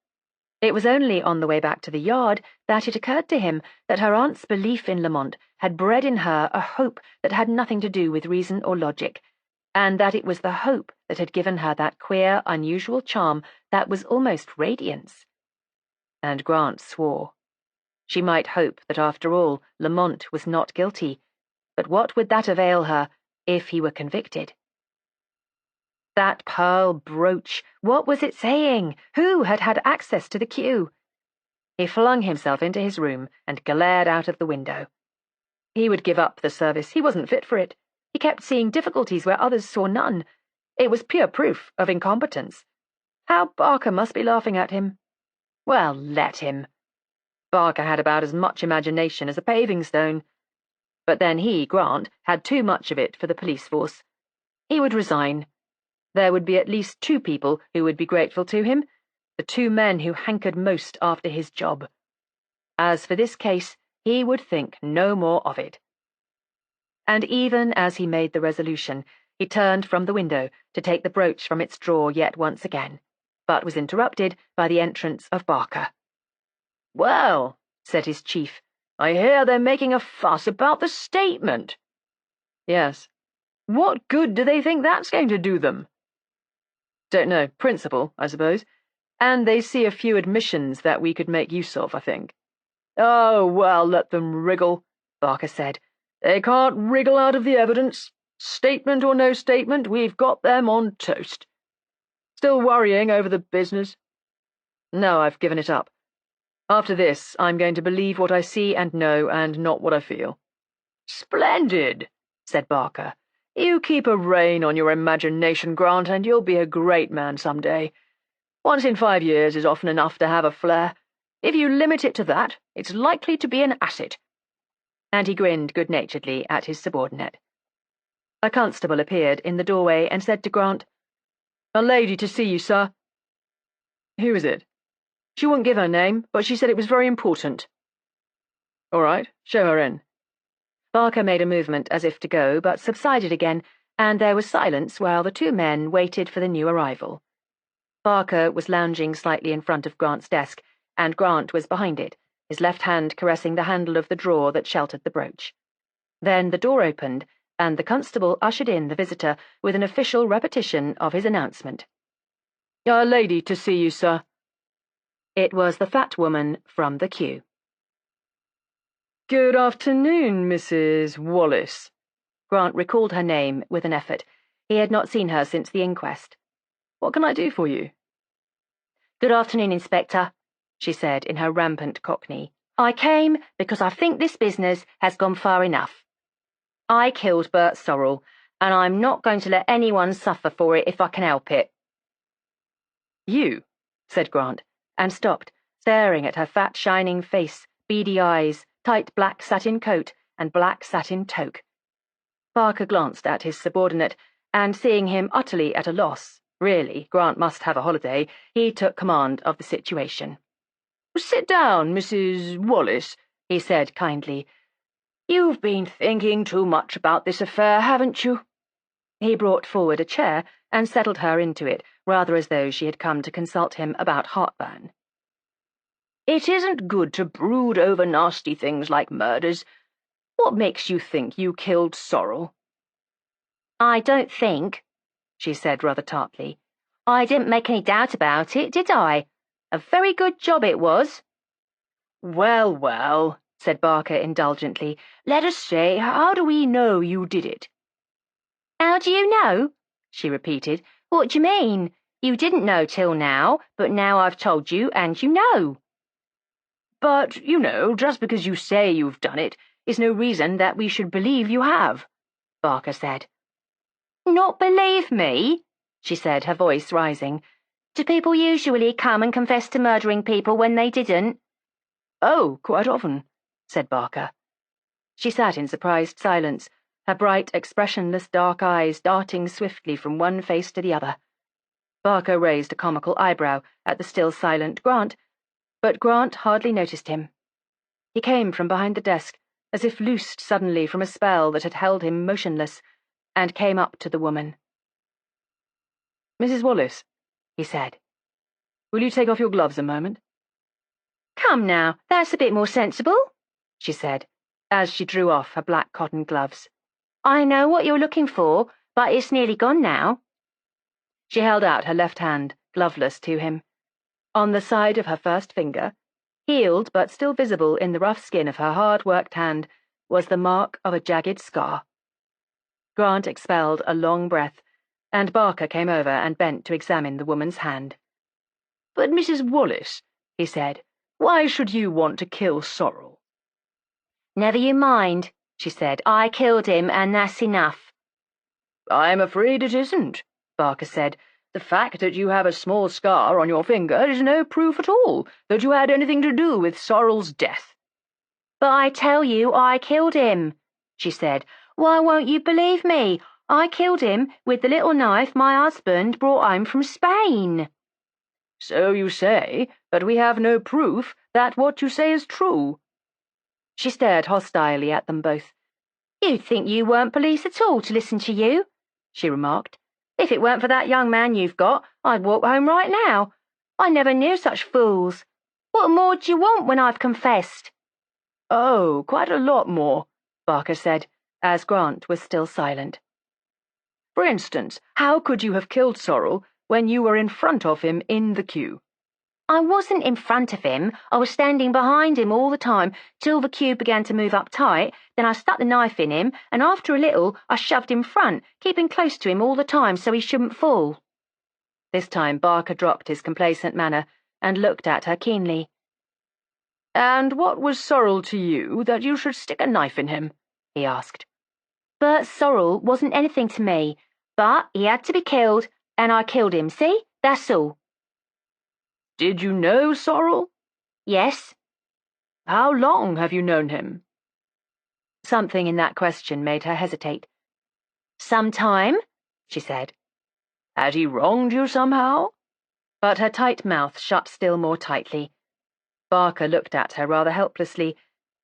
It was only on the way back to the yard that it occurred to him that her aunt's belief in Lamont had bred in her a hope that had nothing to do with reason or logic, and that it was the hope that had given her that queer, unusual charm that was almost radiance. And Grant swore. She might hope that after all Lamont was not guilty, but what would that avail her if he were convicted? That pearl brooch, what was it saying? Who had had access to the queue? He flung himself into his room and glared out of the window. He would give up the service. He wasn't fit for it. He kept seeing difficulties where others saw none. It was pure proof of incompetence. How Barker must be laughing at him. Well, let him. Barker had about as much imagination as a paving stone. But then he, Grant, had too much of it for the police force. He would resign. There would be at least two people who would be grateful to him, the two men who hankered most after his job. As for this case, he would think no more of it. And even as he made the resolution, he turned from the window to take the brooch from its drawer yet once again, but was interrupted by the entrance of Barker. "Well," said his chief, "I hear they're making a fuss about the statement." "Yes. What good do they think that's going to do them?" "Don't know. Principle, I suppose. And they see a few admissions that we could make use of, I think." "Oh, well, let them wriggle," Barker said. "They can't wriggle out of the evidence. Statement or no statement, we've got them on toast. Still worrying over the business?" "No, I've given it up. After this, I'm going to believe what I see and know, and not what I feel." "Splendid," said Barker. You keep a rein on your imagination, Grant, and you'll be a great man some day. Once in 5 years is often enough to have a flare. If you limit it to that, it's likely to be an asset." And he grinned good-naturedly at his subordinate. A constable appeared in the doorway and said to Grant, "A lady to see you, sir." "Who is it?" "She wouldn't give her name, but she said it was very important." "All right, show her in." Barker made a movement as if to go, but subsided again, and there was silence while the two men waited for the new arrival. Barker was lounging slightly in front of Grant's desk, and Grant was behind it, his left hand caressing the handle of the drawer that sheltered the brooch. Then the door opened, and the constable ushered in the visitor with an official repetition of his announcement. "A lady to see you, sir." It was the fat woman from the queue. "Good afternoon, Mrs. Wallace." Grant recalled her name with an effort. He had not seen her since the inquest. "What can I do for you?" "Good afternoon, Inspector," she said in her rampant Cockney. "I came because I think this business has gone far enough. I killed Bert Sorrel, and I'm not going to let anyone suffer for it if I can help it." "You?" said Grant, and stopped, staring at her fat, shining face, beady eyes, tight black satin coat, and black satin toque. Barker glanced at his subordinate, and seeing him utterly at a loss, really, Grant must have a holiday, he took command of the situation. "Sit down, Mrs. Wallace," he said kindly. "You've been thinking too much about this affair, haven't you?" He brought forward a chair and settled her into it, rather as though she had come to consult him about heartburn. "It isn't good to brood over nasty things like murders. What makes you think you killed Sorrel?" "I don't think," she said rather tartly. "I didn't make any doubt about it, did I? A very good job it was." "Well, well," said Barker indulgently. "Let us say, how do we know you did it?" "How do you know?" she repeated. "What do you mean? You didn't know till now, but now I've told you, and you know." "But, you know, just because you say you've done it is no reason that we should believe you have," Barker said. "Not believe me?" she said, her voice rising. "Do people usually come and confess to murdering people when they didn't?" "Oh, quite often," said Barker. She sat in surprised silence, her bright, expressionless dark eyes darting swiftly from one face to the other. Barker raised a comical eyebrow at the still silent Grant, but Grant hardly noticed him. He came from behind the desk, as if loosed suddenly from a spell that had held him motionless, and came up to the woman. "Mrs. Wallace," he said, "will you take off your gloves a moment?" "Come now, that's a bit more sensible," she said, as she drew off her black cotton gloves. "I know what you're looking for, but it's nearly gone now." She held out her left hand, gloveless, to him. On the side of her first finger, healed but still visible in the rough skin of her hard-worked hand, was the mark of a jagged scar. Grant expelled a long breath, and Barker came over and bent to examine the woman's hand. "But, Mrs. Wallace," he said, "why should you want to kill Sorrel?" "Never you mind," she said. "I killed him, and that's enough." "I'm afraid it isn't," Barker said. "The fact that you have a small scar on your finger is no proof at all that you had anything to do with Sorrel's death." "But I tell you I killed him," she said. "Why won't you believe me? I killed him with the little knife my husband brought home from Spain." "So you say, but we have no proof that what you say is true." She stared hostilely at them both. "You'd think you weren't police at all to listen to you," she remarked. "If it weren't for that young man you've got, I'd walk home right now. I never knew such fools. What more do you want when I've confessed?" "Oh, quite a lot more," Barker said, as Grant was still silent. "For instance, how could you have killed Sorrel when you were in front of him in the queue?" "I wasn't in front of him. I was standing behind him all the time, till the queue began to move up tight. Then I stuck the knife in him, and after a little I shoved him front, keeping close to him all the time so he shouldn't fall." This time Barker dropped his complacent manner and looked at her keenly. "And what was Sorrel to you that you should stick a knife in him?" he asked. Bert Sorrel wasn't anything to me, but he had to be killed, and I killed him, see? That's all. Did you know Sorrel? Yes. How long have you known him? Something in that question made her hesitate. Some time, she said. Had he wronged you somehow? But her tight mouth shut still more tightly. Barker looked at her rather helplessly,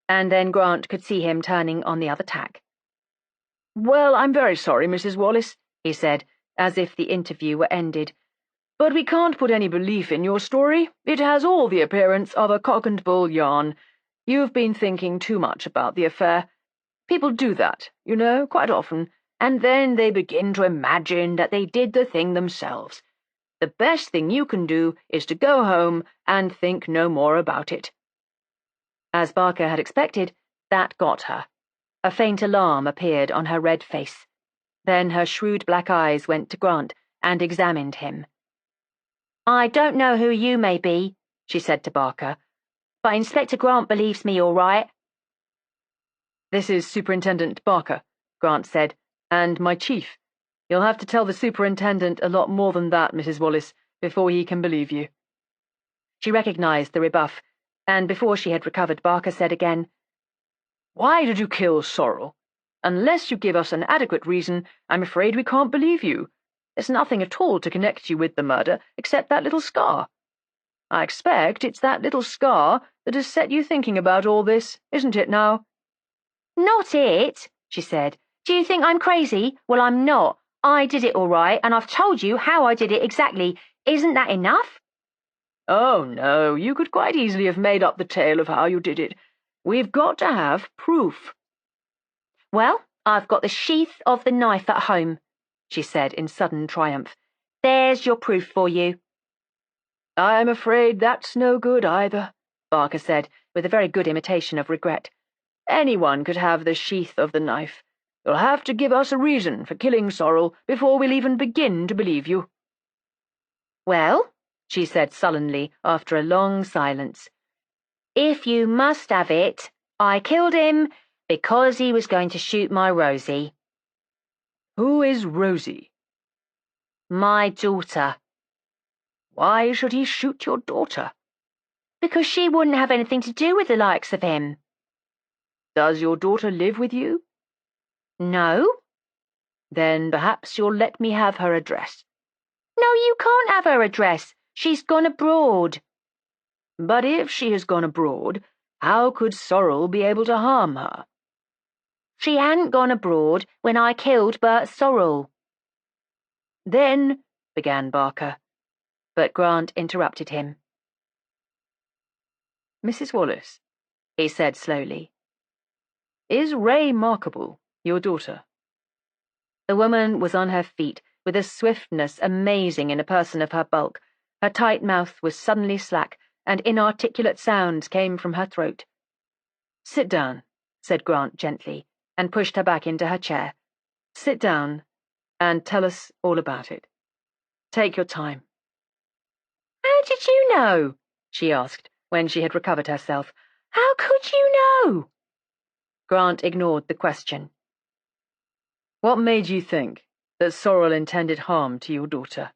and then Grant could see him turning on the other tack. Well, I'm very sorry, Mrs. Wallace, he said, as if the interview were ended. But we can't put any belief in your story. It has all the appearance of a cock-and-bull yarn. You've been thinking too much about the affair. People do that, you know, quite often, and then they begin to imagine that they did the thing themselves. The best thing you can do is to go home and think no more about it. As Barker had expected, that got her. A faint alarm appeared on her red face. Then her shrewd black eyes went to Grant and examined him. I don't know who you may be, she said to Barker, but Inspector Grant believes me all right. This is Superintendent Barker, Grant said, and my chief. You'll have to tell the superintendent a lot more than that, Mrs. Wallace, before he can believe you. She recognized the rebuff, and before she had recovered, Barker said again, Why did you kill Sorrel? Unless you give us an adequate reason, I'm afraid we can't believe you. There's nothing at all to connect you with the murder, except that little scar. I expect it's that little scar that has set you thinking about all this, isn't it now? Not it, she said. Do you think I'm crazy? Well, I'm not. I did it all right, and I've told you how I did it exactly. Isn't that enough? Oh, no, you could quite easily have made up the tale of how you did it. We've got to have proof. Well, I've got the sheath of the knife at home, she said in sudden triumph. There's your proof for you. I'm afraid that's no good either, Barker said, with a very good imitation of regret. Anyone could have the sheath of the knife. You'll have to give us a reason for killing Sorrel before we'll even begin to believe you. Well, she said sullenly after a long silence, if you must have it, I killed him because he was going to shoot my Rosie. Who is Rosie? My daughter. Why should he shoot your daughter? Because she wouldn't have anything to do with the likes of him. Does your daughter live with you? No. Then perhaps you'll let me have her address. No, you can't have her address. She's gone abroad. But if she has gone abroad, how could Sorrel be able to harm her? She hadn't gone abroad when I killed Bert Sorrel. Then, began Barker, but Grant interrupted him. Mrs. Wallace, he said slowly, is Ray Markable your daughter? The woman was on her feet with a swiftness amazing in a person of her bulk. Her tight mouth was suddenly slack, and inarticulate sounds came from her throat. Sit down, said Grant gently, and pushed her back into her chair. Sit down and tell us all about it. Take your time. How did you know? She asked, when she had recovered herself. How could you know? Grant ignored the question. What made you think that Sorrel intended harm to your daughter?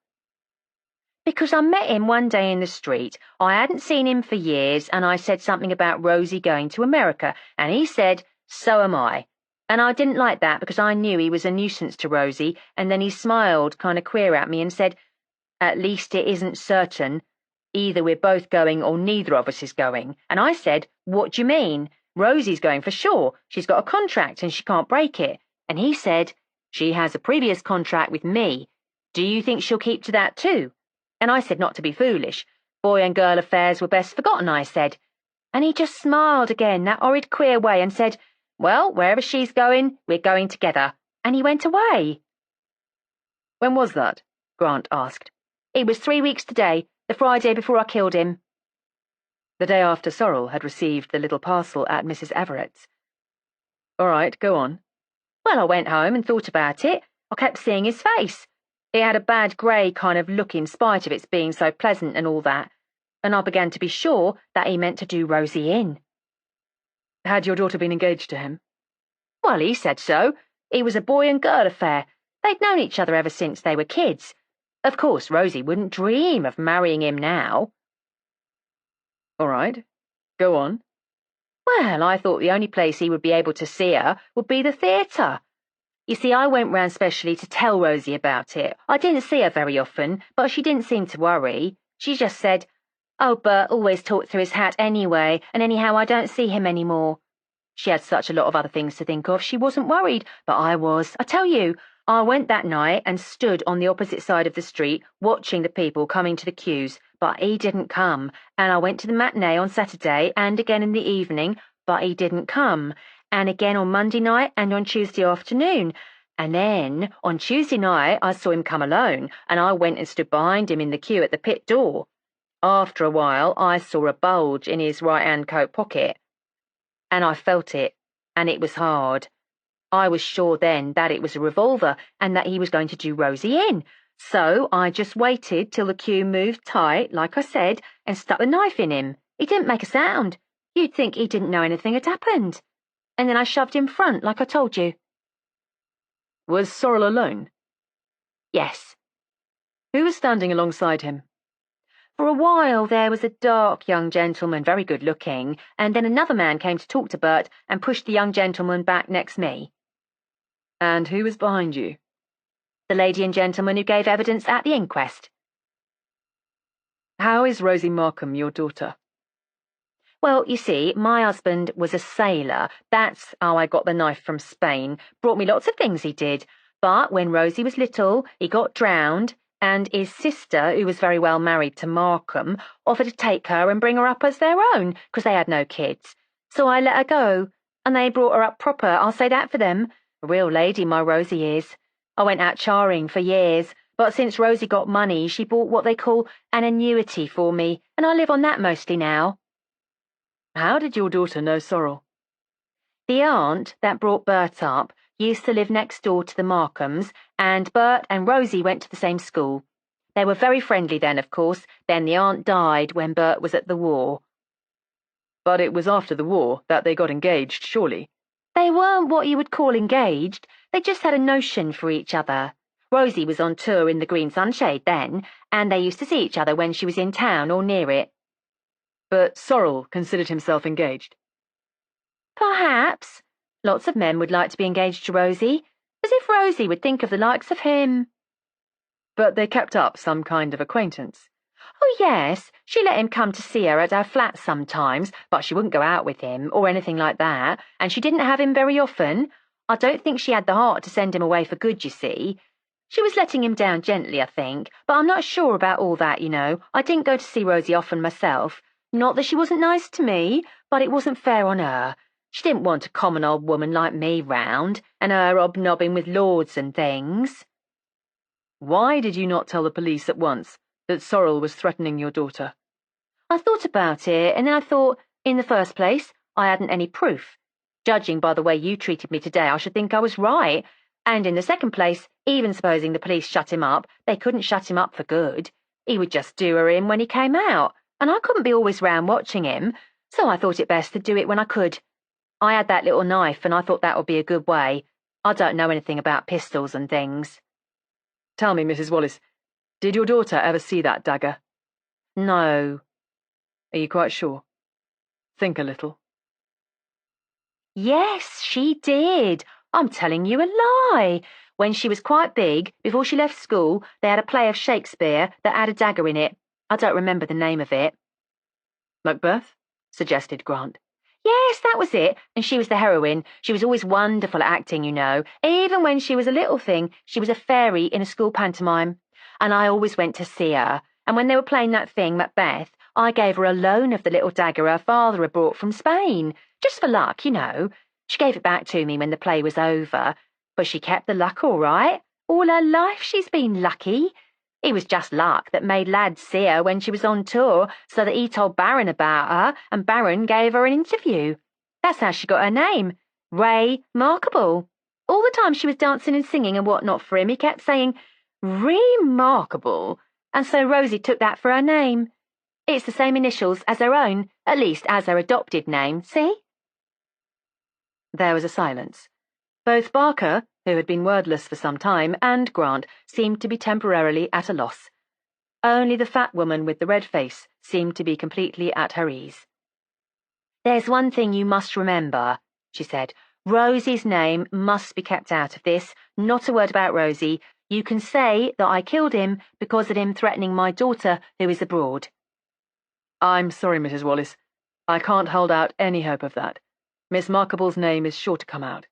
Because I met him one day in the street. I hadn't seen him for years, and I said something about Rosie going to America, and he said, so am I. And I didn't like that because I knew he was a nuisance to Rosie, and then he smiled kind of queer at me and said, at least it isn't certain. Either we're both going or neither of us is going. And I said, what do you mean? Rosie's going for sure. She's got a contract and she can't break it. And he said, she has a previous contract with me. Do you think she'll keep to that too? And I said not to be foolish. Boy and girl affairs were best forgotten, I said. And he just smiled again, that horrid queer way, and said, well, wherever she's going, we're going together. And he went away. When was that? Grant asked. It was 3 weeks today, the Friday before I killed him. The day after Sorrel had received the little parcel at Mrs. Everett's. All right, go on. Well, I went home and thought about it. I kept seeing his face. It had a bad grey kind of look in spite of its being so pleasant and all that, and I began to be sure that he meant to do Rosie in. Had your daughter been engaged to him? Well, he said so, It was a boy and girl affair. They'd known each other ever since they were kids. Of course, Rosie wouldn't dream of marrying him now. All right, go on. Well, I thought the only place he would be able to see her would be the theatre. You see, I went round specially to tell Rosie about it. I didn't see her very often, but she didn't seem to worry. She just said, "Oh, Bert always talked through his hat anyway, and anyhow I don't see him anymore." She had such a lot of other things to think of, she wasn't worried, but I was. I tell you, I went that night and stood on the opposite side of the street watching the people coming to the queues, but he didn't come. And I went to the matinee on Saturday and again in the evening, but he didn't come. And again on Monday night and on Tuesday afternoon. And then on Tuesday night I saw him come alone, and I went and stood behind him in the queue at the pit door. After a while I saw a bulge in his right-hand coat pocket. And I felt it, and it was hard. I was sure then that it was a revolver and that he was going to do Rosie in. So I just waited till the queue moved tight, like I said, and stuck the knife in him. He didn't make a sound. You'd think he didn't know anything had happened. And then I shoved him front, like I told you. Was Sorrel alone? Yes. Who was standing alongside him? For a while there was a dark young gentleman, very good looking, and then another man came to talk to Bert and pushed the young gentleman back next me. And who was behind you? The lady and gentleman who gave evidence at the inquest. How is Rosie Markham your daughter? Well, you see, my husband was a sailor. That's how I got the knife from Spain. Brought me lots of things, he did. But when Rosie was little, he got drowned, and his sister, who was very well married to Markham, offered to take her and bring her up as their own, because they had no kids. So I let her go, and they brought her up proper, I'll say that for them. A real lady, my Rosie is. I went out charing for years, but since Rosie got money, she bought what they call an annuity for me, and I live on that mostly now. How did your daughter know Sorrel? The aunt that brought Bert up used to live next door to the Markhams, and Bert and Rosie went to the same school. They were very friendly then, of course. Then the aunt died when Bert was at the war. But it was after the war that they got engaged, surely? They weren't what you would call engaged. They just had a notion for each other. Rosie was on tour in the Green Sunshade then, and they used to see each other when she was in town or near it. But Sorrel considered himself engaged? Perhaps. Lots of men would like to be engaged to Rosie, as if Rosie would think of the likes of him. But they kept up some kind of acquaintance? Oh, yes. She let him come to see her at her flat sometimes, but she wouldn't go out with him or anything like that, and she didn't have him very often. I don't think she had the heart to send him away for good, you see. She was letting him down gently, I think, but I'm not sure about all that, you know. I didn't go to see Rosie often myself. Not that she wasn't nice to me, but it wasn't fair on her. She didn't want a common old woman like me round, and her hobnobbing with lords and things. Why did you not tell the police at once that Sorrel was threatening your daughter? I thought about it, and then I thought, in the first place, I hadn't any proof. Judging by the way you treated me today, I should think I was right. And in the second place, even supposing the police shut him up, they couldn't shut him up for good. He would just do her in when he came out, and I couldn't be always round watching him, so I thought it best to do it when I could. I had that little knife, and I thought that would be a good way. I don't know anything about pistols and things. Tell me, Mrs. Wallace, did your daughter ever see that dagger? No. Are you quite sure? Think a little. Yes, she did. I'm telling you a lie. When she was quite big, before she left school, they had a play of Shakespeare that had a dagger in it. I don't remember the name of it. Macbeth? Suggested Grant. Yes, that was it, and she was the heroine. She was always wonderful at acting, you know. Even when she was a little thing, she was a fairy in a school pantomime. And I always went to see her, and when they were playing that thing, Macbeth, I gave her a loan of the little dagger her father had brought from Spain, just for luck, you know. She gave it back to me when the play was over, but she kept the luck all right. All her life she's been lucky. It was just luck that made Lad see her when she was on tour, so that he told Baron about her, and Baron gave her an interview. That's how she got her name, Ray Markable. All the time she was dancing and singing and whatnot for him, he kept saying, "Remarkable," and so Rosie took that for her name. It's the same initials as her own, at least as her adopted name, see? There was a silence. Both Barker, who had been wordless for some time, and Grant seemed to be temporarily at a loss. Only the fat woman with the red face seemed to be completely at her ease. "There's one thing you must remember," she said. "Rosie's name must be kept out of this. Not a word about Rosie. You can say that I killed him because of him threatening my daughter who is abroad." "I'm sorry, Mrs. Wallace. I can't hold out any hope of that. Miss Markable's name is sure to come out."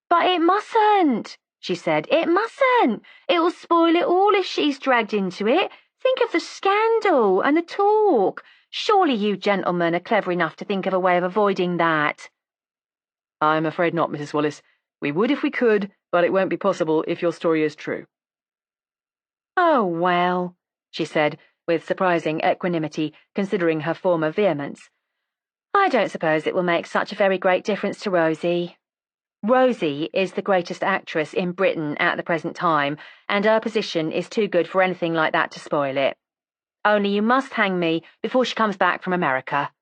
"But it mustn't," she said. "It mustn't. It'll spoil it all if she's dragged into it. Think of the scandal and the talk. Surely you gentlemen are clever enough to think of a way of avoiding that." "I'm afraid not, Mrs. Wallace. We would if we could, but it won't be possible if your story is true." "Oh, well," she said, with surprising equanimity, considering her former vehemence. "I don't suppose it will make such a very great difference to Rosie. Rosie is the greatest actress in Britain at the present time, and her position is too good for anything like that to spoil it. Only you must hang me before she comes back from America."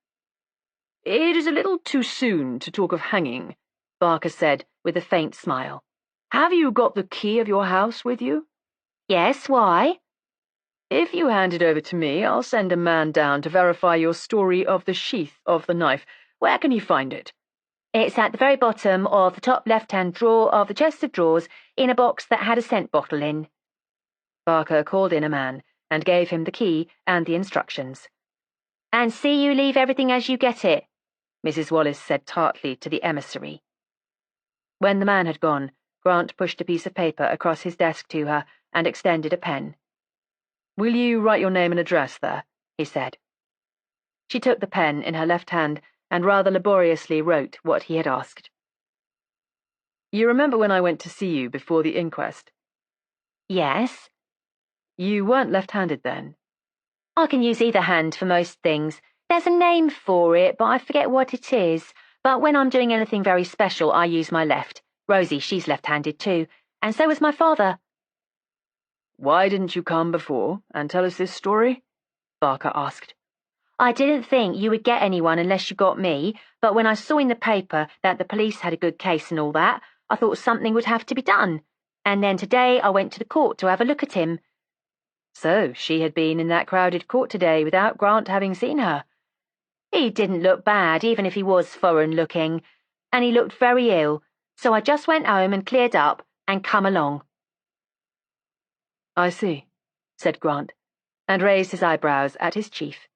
"It is a little too soon to talk of hanging," Barker said, with a faint smile. "Have you got the key of your house with you?" "Yes, why?" "If you hand it over to me, I'll send a man down to verify your story of the sheath of the knife. Where can he find it?" "It's at the very bottom of the top left-hand drawer of the chest of drawers in a box that had a scent bottle in." Barker called in a man and gave him the key and the instructions. "And see you leave everything as you get it," Mrs. Wallace said tartly to the emissary. When the man had gone, Grant pushed a piece of paper across his desk to her and extended a pen. "Will you write your name and address there?" he said. She took the pen in her left hand and rather laboriously wrote what he had asked. "You remember when I went to see you before the inquest?" "Yes." "You weren't left-handed then?" "I can use either hand for most things. There's a name for it, but I forget what it is. But when I'm doing anything very special, I use my left. Rosie, she's left-handed too, and so is my father." "Why didn't you come before and tell us this story?" Barker asked. "I didn't think you would get anyone unless you got me, but when I saw in the paper that the police had a good case and all that, I thought something would have to be done. And then today I went to the court to have a look at him." So she had been in that crowded court today without Grant having seen her. "He didn't look bad, even if he was foreign-looking, and he looked very ill, so I just went home and cleared up and come along." "I see," said Grant, and raised his eyebrows at his chief.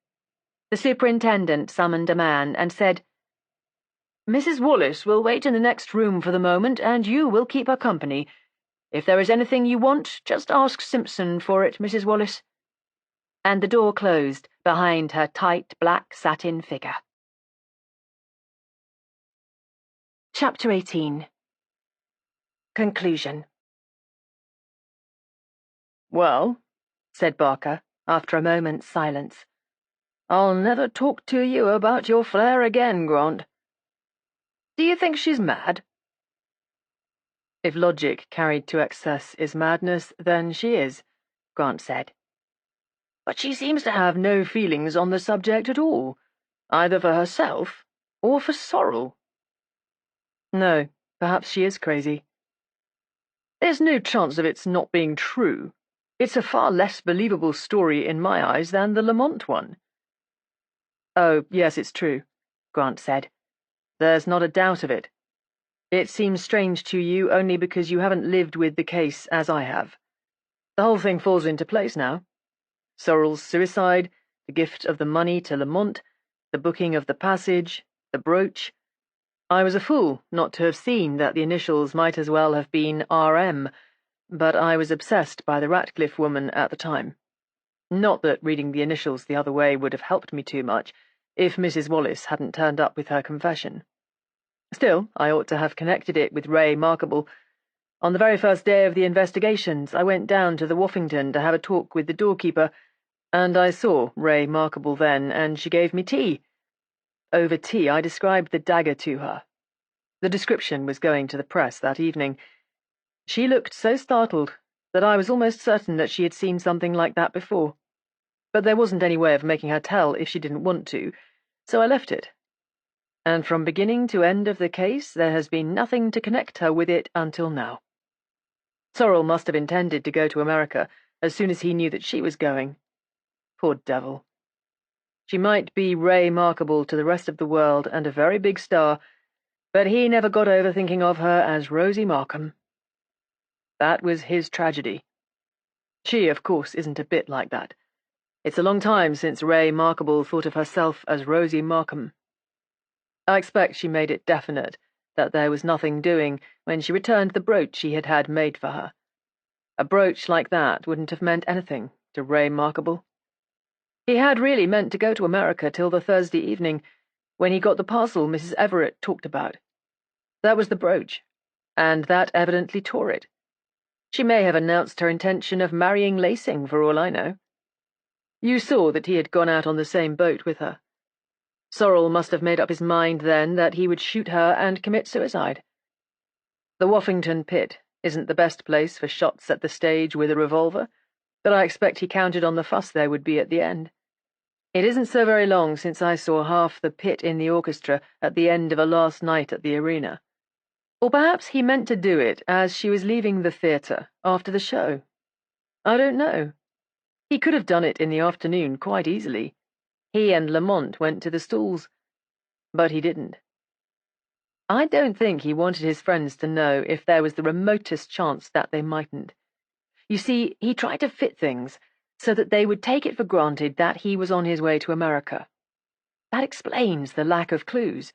The superintendent summoned a man and said, "Mrs. Wallace will wait in the next room for the moment, and you will keep her company. If there is anything you want, just ask Simpson for it, Mrs. Wallace." And the door closed behind her tight black satin figure. Chapter 18. Conclusion. "Well," said Barker, after a moment's silence, "I'll never talk to you about your flair again, Grant. Do you think she's mad?" "If logic carried to excess is madness, then she is," Grant said. "But she seems to have no feelings on the subject at all, either for herself or for Sorrel." "No, perhaps she is crazy." "There's no chance of its not being true. It's a far less believable story in my eyes than the Lamont one." "Oh, yes, it's true," Grant said. "There's not a doubt of it. It seems strange to you only because you haven't lived with the case as I have. The whole thing falls into place now. Sorrel's suicide, the gift of the money to Lamont, the booking of the passage, the brooch. I was a fool not to have seen that the initials might as well have been R.M., but I was obsessed by the Ratcliffe woman at the time. Not that reading the initials the other way would have helped me too much, if Mrs. Wallace hadn't turned up with her confession. Still, I ought to have connected it with Ray Markable. On the very first day of the investigations, I went down to the Woffington to have a talk with the doorkeeper, and I saw Ray Markable then, and she gave me tea. Over tea, I described the dagger to her. The description was going to the press that evening. She looked so startled that I was almost certain that she had seen something like that before. But there wasn't any way of making her tell if she didn't want to, so I left it. And from beginning to end of the case, there has been nothing to connect her with it until now." Sorrel must have intended to go to America as soon as he knew that she was going. Poor devil. She might be Ray Markable to the rest of the world and a very big star, but he never got over thinking of her as Rosie Markham. That was his tragedy. She, of course, isn't a bit like that. It's a long time since Ray Markable thought of herself as Rosie Markham. I expect she made it definite that there was nothing doing when she returned the brooch she had had made for her. A brooch like that wouldn't have meant anything to Ray Markable. He had really meant to go to America till the Thursday evening, when he got the parcel Mrs. Everett talked about. That was the brooch, and that evidently tore it. She may have announced her intention of marrying Lacing, for all I know. You saw that he had gone out on the same boat with her. Sorrel must have made up his mind then that he would shoot her and commit suicide. The Woffington pit isn't the best place for shots at the stage with a revolver, but I expect he counted on the fuss there would be at the end. It isn't so very long since I saw half the pit in the orchestra at the end of a last night at the arena. Or perhaps he meant to do it as she was leaving the theatre after the show. I don't know. He could have done it in the afternoon quite easily. He and Lamont went to the stalls, but he didn't. I don't think he wanted his friends to know if there was the remotest chance that they mightn't. You see, he tried to fit things so that they would take it for granted that he was on his way to America. That explains the lack of clues.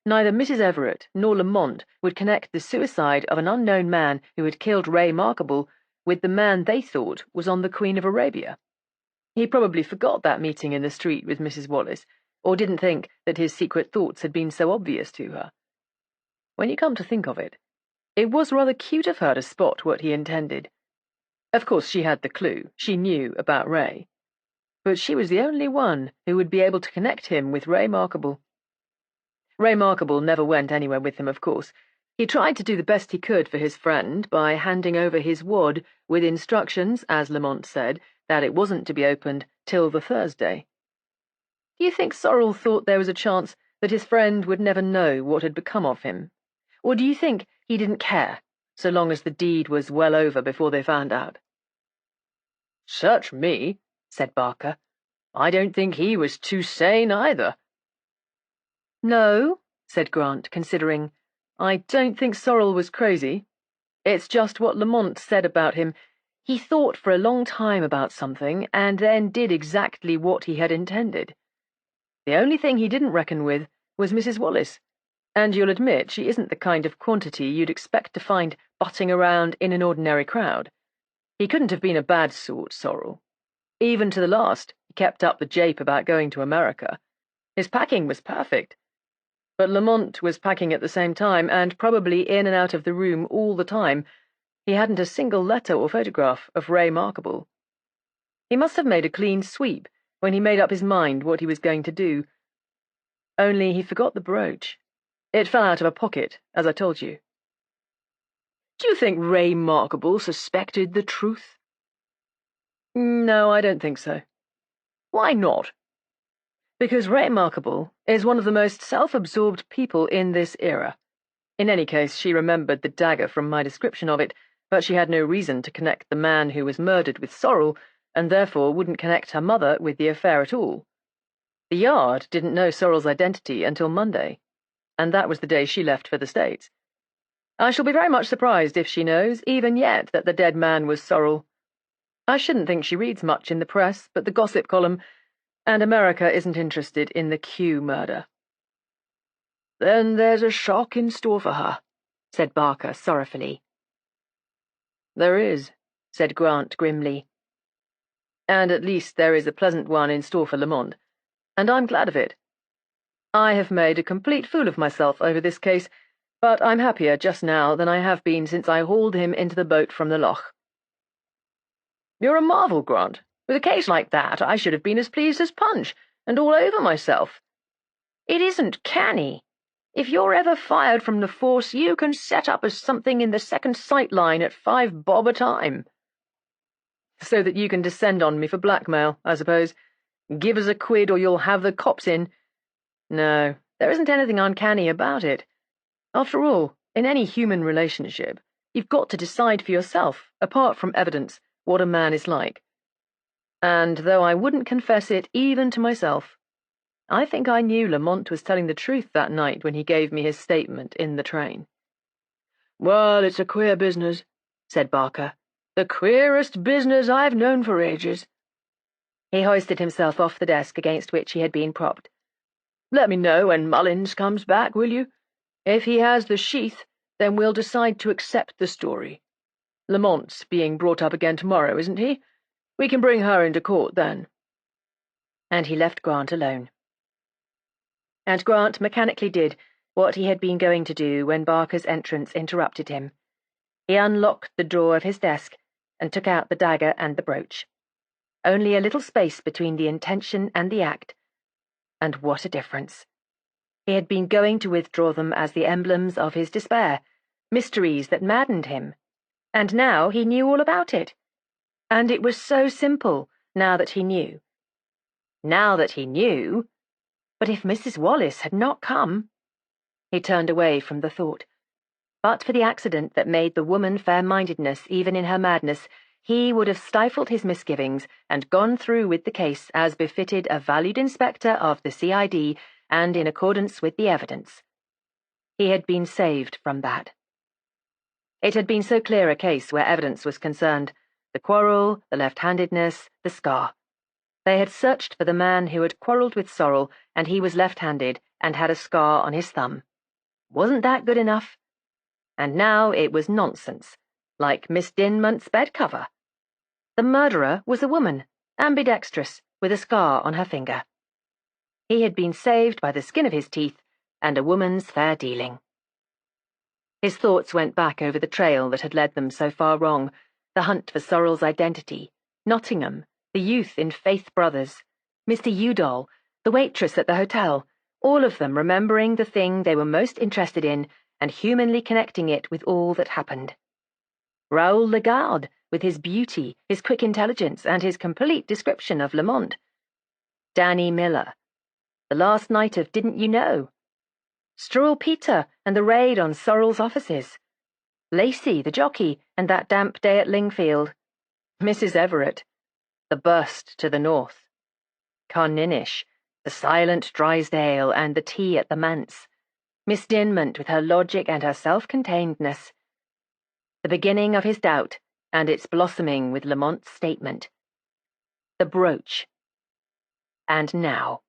Neither Mrs. Everett nor Lamont would connect the suicide of an unknown man who had killed Ray Markable with the man they thought was on the Queen of Arabia. He probably forgot that meeting in the street with Mrs. Wallace, or didn't think that his secret thoughts had been so obvious to her. When you come to think of it, it was rather cute of her to spot what he intended. Of course she had the clue, she knew about Ray. But she was the only one who would be able to connect him with Ray Markable. Ray Markable never went anywhere with him, of course. He tried to do the best he could for his friend by handing over his wad with instructions, as Lamont said, that it wasn't to be opened till the Thursday. Do you think Sorrel thought there was a chance that his friend would never know what had become of him? Or do you think he didn't care, so long as the deed was well over before they found out? Search me, said Barker. I don't think he was too sane either. No, said Grant, considering. I don't think Sorrel was crazy. It's just what Lamont said about him. He thought for a long time about something, and then did exactly what he had intended. The only thing he didn't reckon with was Mrs. Wallace, and you'll admit she isn't the kind of quantity you'd expect to find butting around in an ordinary crowd. He couldn't have been a bad sort, Sorrel. Even to the last, he kept up the jape about going to America. His packing was perfect. But Lamont was packing at the same time, and probably in and out of the room all the time. He hadn't a single letter or photograph of Ray Markable. He must have made a clean sweep when he made up his mind what he was going to do. Only he forgot the brooch. It fell out of a pocket, as I told you. Do you think Ray Markable suspected the truth? No, I don't think so. Why not? Because Ray Markable is one of the most self-absorbed people in this era. In any case, she remembered the dagger from my description of it, but she had no reason to connect the man who was murdered with Sorrel, and therefore wouldn't connect her mother with the affair at all. The Yard didn't know Sorrel's identity until Monday, and that was the day she left for the States. I shall be very much surprised if she knows, even yet, that the dead man was Sorrel. I shouldn't think she reads much in the press but the gossip column, and America isn't interested in the Q murder. Then there's a shock in store for her, said Barker sorrowfully. There is, said Grant grimly. And at least there is a pleasant one in store for Lamont, and I'm glad of it. I have made a complete fool of myself over this case, but I'm happier just now than I have been since I hauled him into the boat from the loch. You're a marvel, Grant. With a case like that, I should have been as pleased as Punch, and all over myself. It isn't canny. If you're ever fired from the force, you can set up as something in the second sight line at 5 bob a time. So that you can descend on me for blackmail, I suppose. Give us a quid or you'll have the cops in. No, there isn't anything uncanny about it. After all, in any human relationship, You've got to decide for yourself, apart from evidence, what a man is like. And though I wouldn't confess it even to myself, I think I knew Lamont was telling the truth that night when he gave me his statement in the train. Well, it's a queer business, said Barker. The queerest business I've known for ages. He hoisted himself off the desk against which he had been propped. Let me know when Mullins comes back, will you? If he has the sheath, then we'll decide to accept the story. Lamont's being brought up again tomorrow, isn't he? We can bring her into court then. And he left Grant alone. And Grant mechanically did what he had been going to do when Barker's entrance interrupted him. He unlocked the drawer of his desk and took out the dagger and the brooch. Only a little space between the intention and the act. And what a difference. He had been going to withdraw them as the emblems of his despair, mysteries that maddened him. And now he knew all about it. And it was so simple, now that he knew. Now that he knew. But if Mrs. Wallace had not come... He turned away from the thought. But for the accident that made the woman fair-mindedness even in her madness, he would have stifled his misgivings and gone through with the case as befitted a valued inspector of the CID and in accordance with the evidence. He had been saved from that. It had been so clear a case where evidence was concerned, the quarrel, the left-handedness, the scar. They had searched for the man who had quarrelled with Sorrel, and he was left-handed and had a scar on his thumb. Wasn't that good enough? And now it was nonsense, like Miss Dinmont's bed cover. The murderer was a woman, ambidextrous, with a scar on her finger. He had been saved by the skin of his teeth and a woman's fair dealing. His thoughts went back over the trail that had led them so far wrong, the hunt for Sorrel's identity, Nottingham, the youth in Faith Brothers, Mr. Udall, the waitress at the hotel, all of them remembering the thing they were most interested in and humanly connecting it with all that happened. Raoul Lagarde, with his beauty, his quick intelligence, and his complete description of Lamont. Danny Miller, the last night of Didn't You Know? Strull Peter and the raid on Sorrel's offices. Lacey, the jockey, and that damp day at Lingfield. Mrs. Everett, the burst to the north. Carninish, the silent Drysdale and the tea at the manse. Miss Dinmont with her logic and her self-containedness. The beginning of his doubt, and its blossoming with Lamont's statement. The brooch. And now.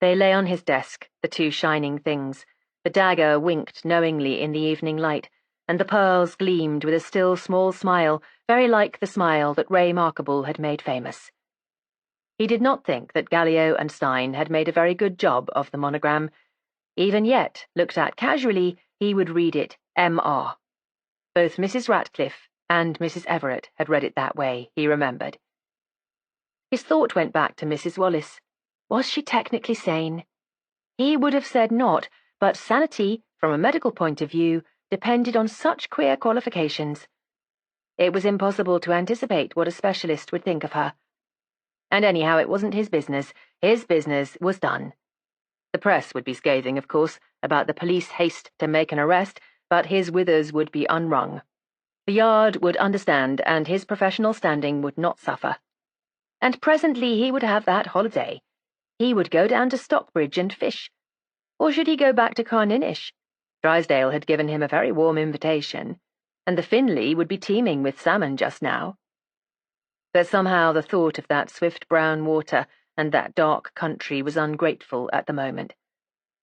They lay on his desk, the two shining things. The dagger winked knowingly in the evening light, and the pearls gleamed with a still small smile, very like the smile that Ray Markable had made famous. He did not think that Gallio and Stein had made a very good job of the monogram. Even yet, looked at casually, he would read it M.R. Both Mrs. Ratcliffe and Mrs. Everett had read it that way, he remembered. His thought went back to Mrs. Wallace. Was she technically sane? He would have said not, but sanity, from a medical point of view, depended on such queer qualifications. It was impossible to anticipate what a specialist would think of her. And anyhow, it wasn't his business. His business was done. The press would be scathing, of course, about the police haste to make an arrest, but his withers would be unwrung. The Yard would understand, and his professional standing would not suffer. And presently he would have that holiday. He would go down to Stockbridge and fish. Or should he go back to Carninish? Drysdale had given him a very warm invitation, and the Finley would be teeming with salmon just now. But somehow the thought of that swift brown water and that dark country was ungrateful at the moment.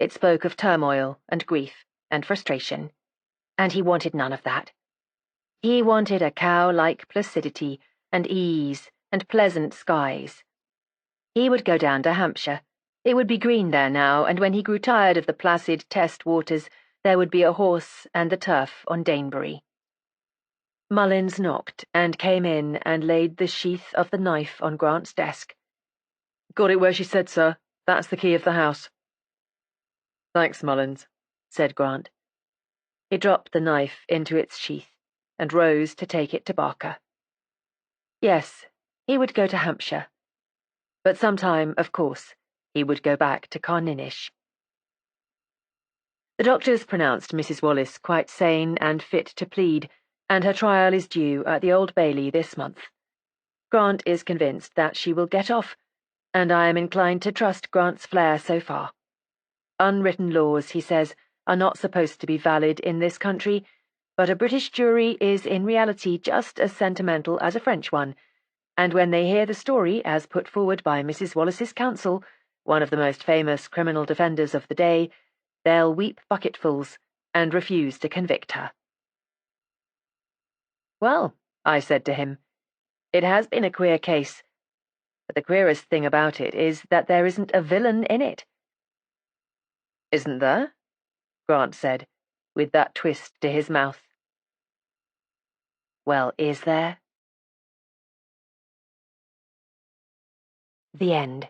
It spoke of turmoil and grief and frustration, and he wanted none of that. He wanted a cow-like placidity and ease and pleasant skies. He would go down to Hampshire. It would be green there now, and when he grew tired of the placid test waters, there would be a horse and the turf on Danebury. Mullins knocked and came in and laid the sheath of the knife on Grant's desk. Got it where she said, sir. That's the key of the house. Thanks, Mullins, said Grant. He dropped the knife into its sheath and rose to take it to Barker. Yes, he would go to Hampshire. But sometime, of course, he would go back to Carninish. The doctors pronounced Mrs. Wallace quite sane and fit to plead, and her trial is due at the Old Bailey this month. Grant is convinced that she will get off, and I am inclined to trust Grant's flair so far. Unwritten laws, he says, are not supposed to be valid in this country, but a British jury is in reality just as sentimental as a French one, and when they hear the story as put forward by Mrs. Wallace's counsel, one of the most famous criminal defenders of the day, they'll weep bucketfuls and refuse to convict her. Well, I said to him, it has been a queer case, but the queerest thing about it is that there isn't a villain in it. Isn't there? Grant said, with that twist to his mouth. Well, is there? The end.